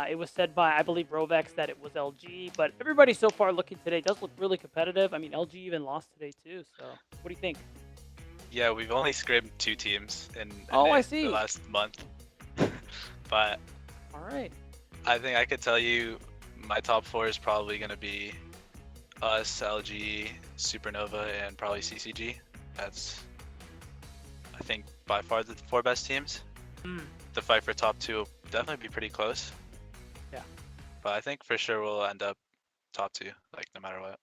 [SPEAKER 3] It was said by, I believe, Rovex that it was LG, but everybody so far looking today does look really competitive. I mean, LG even lost today too, so what do you think?
[SPEAKER 8] Yeah, we've only scrimmed 2 teams in
[SPEAKER 3] I see.
[SPEAKER 8] the last month. But
[SPEAKER 3] all right,
[SPEAKER 8] I think I could tell you my top 4 is probably going to be us, LG, Supernova, and probably CCG. That's, I think, by far the 4 best teams. The fight for top 2 will definitely be pretty close.
[SPEAKER 3] Yeah.
[SPEAKER 8] But I think for sure we'll end up top 2, no matter what.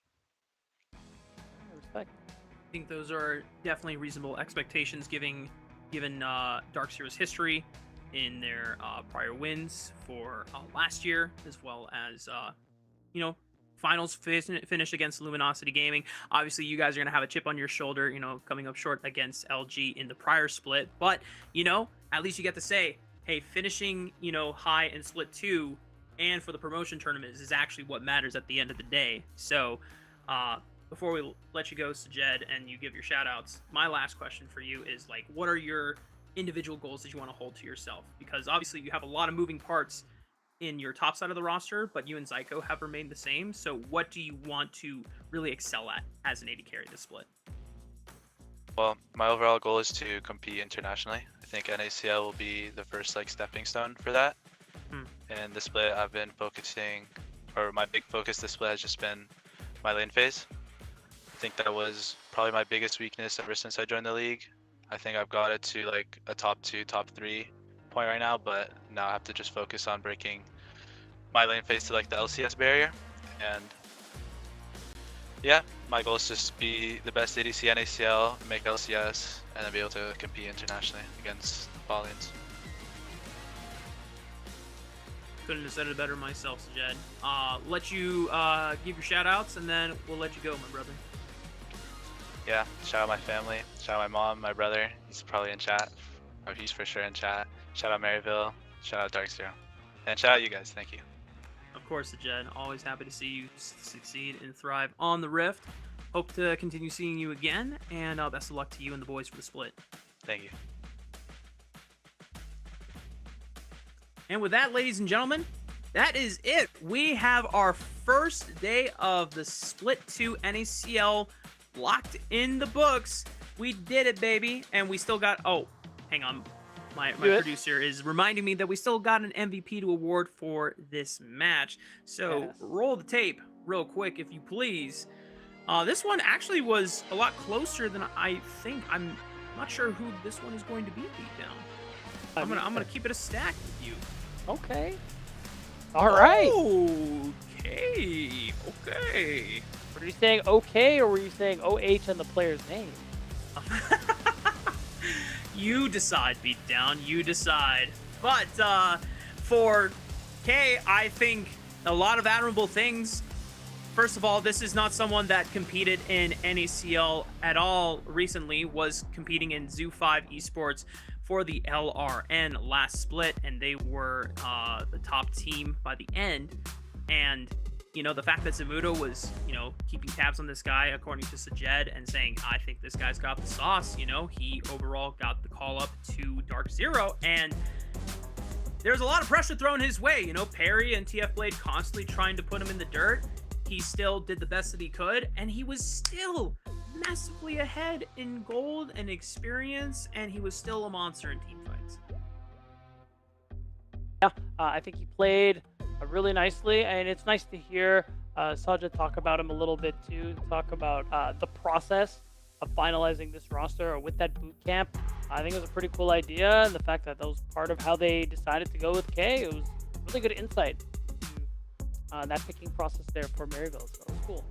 [SPEAKER 3] Respect.
[SPEAKER 2] I think those are definitely reasonable expectations given Dark Zero's history in their prior wins for last year, as well as finals finish against Luminosity Gaming. Obviously, you guys are gonna have a chip on your shoulder, coming up short against LG in the prior split. But at least you get to say, hey, finishing, high in Split 2 and for the promotion tournaments is actually what matters at the end of the day. So, before we let you go, Sajed, and you give your shout-outs, my last question for you is, like, what are your individual goals that you want to hold to yourself? Because obviously you have a lot of moving parts in your top side of the roster, but you and Zyko have remained the same. So what do you want to really excel at as an AD carry this split?
[SPEAKER 8] Well, my overall goal is to compete internationally. I think NACL will be the first stepping stone for that. And this split I've been focusing, or my big focus this split has just been my lane phase. I think that was probably my biggest weakness ever since I joined the league. I think I've got it to a top 2, top 3 point right now, but now I have to just focus on breaking my lane phase to the LCS barrier. And yeah, my goal is just to be the best ADC NACL, make LCS, and then be able to compete internationally against bot lanes.
[SPEAKER 2] Couldn't have said it better myself, Sajed. Let you give your shout outs and then we'll let you go, my brother.
[SPEAKER 8] Yeah, shout out my family, shout out my mom, my brother, he's probably in chat, or he's for sure in chat. Shout out Maryville, shout out Dark Zero, and shout out you guys, thank you.
[SPEAKER 2] Of course, Sajed, always happy to see you succeed and thrive on the Rift. Hope to continue seeing you again, and best of luck to you and the boys for the split.
[SPEAKER 8] Thank you.
[SPEAKER 2] And with that, ladies and gentlemen, that is it. We have our first day of the Split 2 NACL locked in the books. We did it, baby. And we still got... Oh, hang on. My producer is reminding me that we still got an MVP to award for this match. So roll the tape real quick, if you please. This one actually was a lot closer than I think. I'm not sure who this one is going to be beat down. I'm gonna keep it a stack with you.
[SPEAKER 3] Okay. All right.
[SPEAKER 2] Okay.
[SPEAKER 3] Were you saying okay, or were you saying OH and the player's name?
[SPEAKER 2] You decide, Beatdown. You decide. But for K, I think a lot of admirable things. First of all, this is not someone that competed in NACL at all recently, was competing in Zoo 5 Esports for the LRN last split, and they were the top team by the end. And the fact that Zamudo was, keeping tabs on this guy, according to Sajed, and saying, I think this guy's got the sauce, he overall got the call up to Dark Zero, and there's a lot of pressure thrown his way. Perry and TF Blade constantly trying to put him in the dirt. He still did the best that he could, and he was still massively ahead in gold and experience, and he was still a monster in team fights.
[SPEAKER 3] Yeah, I think he played really nicely, and it's nice to hear Sajid talk about him a little bit too, talk about the process of finalizing this roster with that boot camp. I think it was a pretty cool idea, and the fact that was part of how they decided to go with K, it was really good insight to that picking process there for Maryville, so it was cool.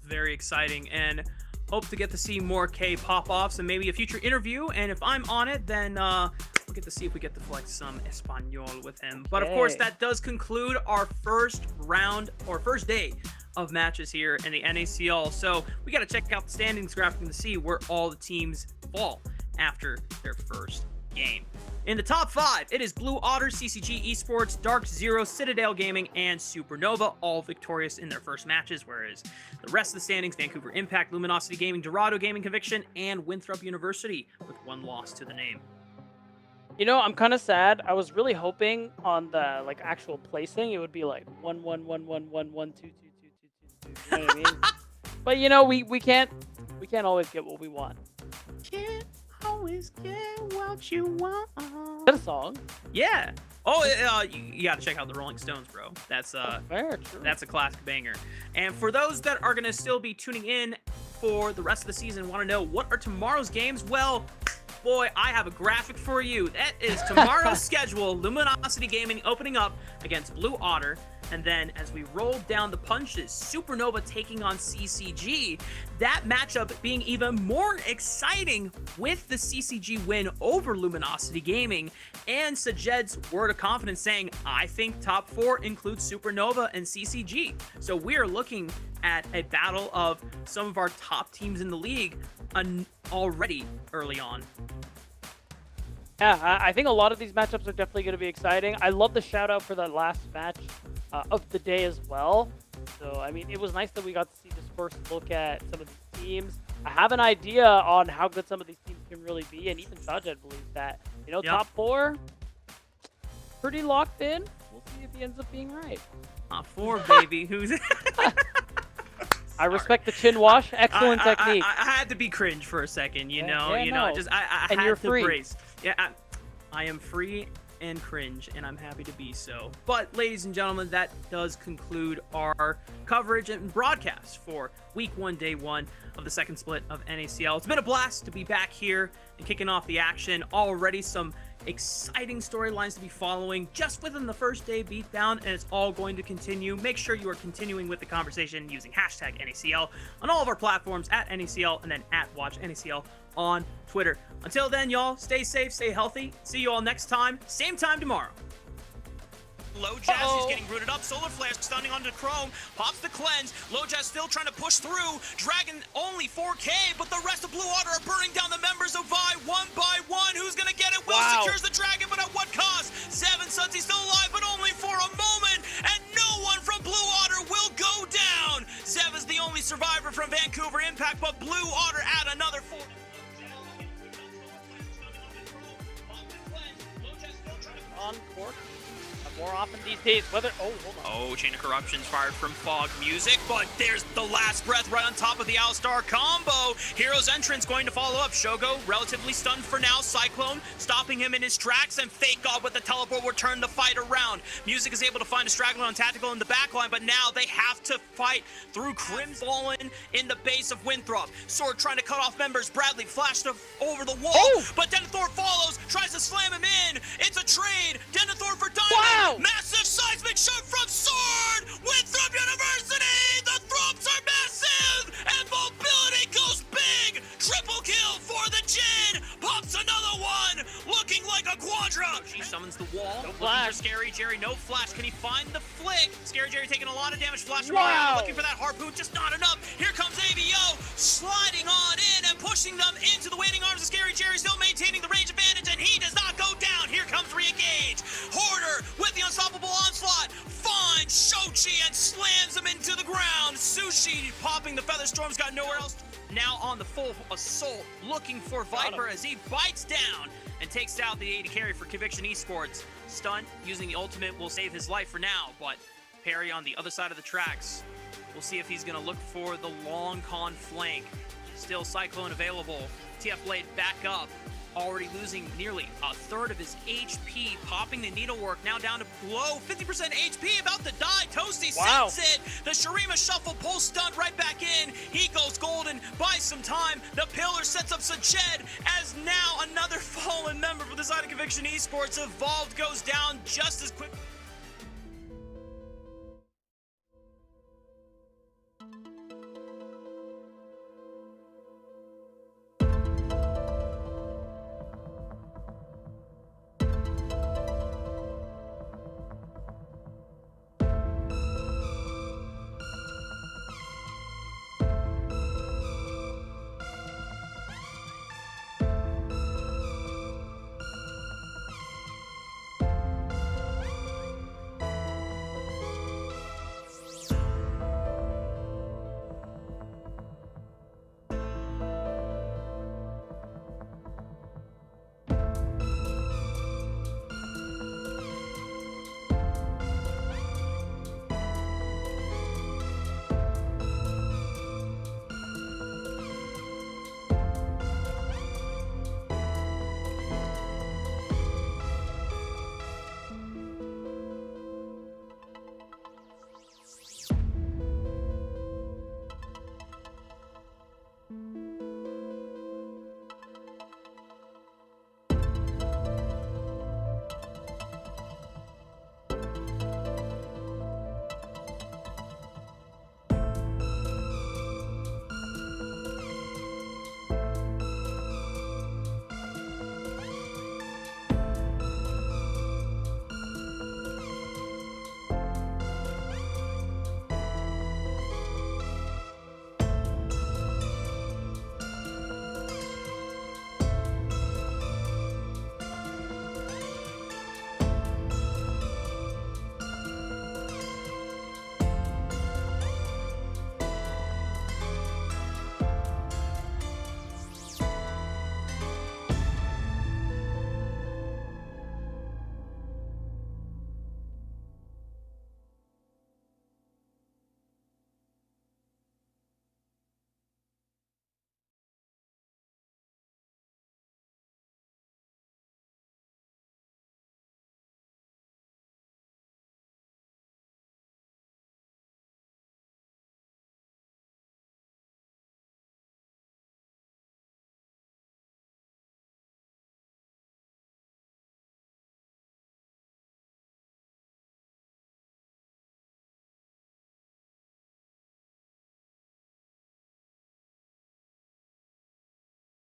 [SPEAKER 2] Very exciting, and hope to get to see more K pop-offs and maybe a future interview, and if I'm on it, then we'll get to see if we get to flex some Espanol with him. But of course, that does conclude our first round, or first day of matches here in the NACL. So we got to check out the standings graphic to see where all the teams fall after their first game. In the top 5, it is Blue Otter, CCG Esports, Dark Zero, Citadel Gaming, and Supernova, all victorious in their first matches, whereas the rest of the standings, Vancouver Impact, Luminosity Gaming, Dorado Gaming Conviction, and Winthrop University with one loss to the name.
[SPEAKER 3] I'm kind of sad. I was really hoping on the actual placing it would be 1 1 1 1 1 1 2 2 2 2 2. You know what I mean? But we can't always get what we want.
[SPEAKER 2] Can't always get what you want.
[SPEAKER 3] Is that a song?
[SPEAKER 2] Yeah. Oh, you got to check out the Rolling Stones, bro. That's
[SPEAKER 3] fair, true.
[SPEAKER 2] That's a classic banger. And for those that are gonna still be tuning in for the rest of the season, want to know what are tomorrow's games? Well, boy, I have a graphic for you. That is tomorrow's schedule. Luminosity Gaming opening up against Blue Otter. And then as we roll down the punches, Supernova taking on CCG. That matchup being even more exciting with the CCG win over Luminosity Gaming. And Sajed's word of confidence saying, I think top 4 includes Supernova and CCG. So we are looking at a battle of some of our top teams in the league already early on.
[SPEAKER 3] Yeah, I think a lot of these matchups are definitely going to be exciting. I love the shout out for the last match of the day as well. So, I mean, it was nice that we got to see this first look at some of these teams. I have an idea on how good some of these teams can really be, and even Sajed believes that. You know, top 4, pretty locked in. We'll see if he ends up being right.
[SPEAKER 2] Top 4, baby. Who's...
[SPEAKER 3] I respect the chin wash. Excellent technique.
[SPEAKER 2] I had to be cringe for a second, you know. Just I
[SPEAKER 3] and
[SPEAKER 2] had
[SPEAKER 3] you're
[SPEAKER 2] to
[SPEAKER 3] free.
[SPEAKER 2] brace. Yeah, I am free and cringe, and I'm happy to be so. But, ladies and gentlemen, that does conclude our coverage and broadcast for Week 1, Day 1 of the second split of NACL. It's been a blast to be back here and kicking off the action. Already some exciting storylines to be following just within the first day beatdown, and it's all going to continue. Make sure you are continuing with the conversation using hashtag NACL on all of our platforms at NACL and then at WatchNACL on Twitter. Until then, y'all, stay safe, stay healthy. See you all next time, same time tomorrow. Low Jazz, he's getting rooted up. Solar Flare stunning onto Chrome. Pops the cleanse. Low Jazz still trying to push through. Dragon only 4K, but the rest of Blue Water are burning down the members of Vi one by one. Who's gonna get it? Will secures the Dragon, but at what cost? Seven Suns, he's still alive, but only for a moment. And no one from Blue Water will go down. Zev is the only survivor from Vancouver Impact, but Blue Water add another 4.
[SPEAKER 3] On court. More often these days, whether hold on.
[SPEAKER 2] Oh, Chain of Corruption's fired from Fog Music, but there's the last breath right on top of the Alistar combo. Hero's entrance going to follow up. Shogo relatively stunned for now. Cyclone stopping him in his tracks, and Fake God with the teleport will turn the fight around. Music is able to find a straggler on Tactical in the backline, but now they have to fight through Crimson fallen in the base of Winthrop. Sword trying to cut off members. Bradley flashed over the wall, but Denethor follows, tries to slam him in. It's a trade. Denethor for Diamond.
[SPEAKER 3] Wow!
[SPEAKER 2] Massive seismic shot from Sword! Winthrop University! The Throps are massive! And mobility goes big! Triple kill for the Jin! Pops another one! Looking like a quadra! She summons the wall. No flash. Scary Jerry, no flash. Can he find the flick? Scary Jerry taking a lot of damage. Flash around, looking for that harpoon, just not enough. Here comes ABO, sliding on in and pushing them into the waiting arms of Scary Jerry, still maintaining the range advantage, and he does not go down. Here comes Re-engage. Hoarder with the unstoppable onslaught finds Shochi and slams him into the ground. Sushi popping the Feather Storm's got nowhere else. Now on the full assault, looking for Viper as he bites down and takes out the AD carry for Conviction Esports. Stun using the ultimate will save his life for now, but Perry on the other side of the tracks. We'll see if he's going to look for the long con flank. Still Cyclone available. TF Blade back up. Already losing nearly a third of his HP, popping the needlework, now down to below 50% HP, about to die. Toasty sends it. The Shurima shuffle pulls stunned right back in. He goes golden, buys some time. The pillar sets up Sajed as now another fallen member for the side of Conviction Esports. Evolved goes down just as quick.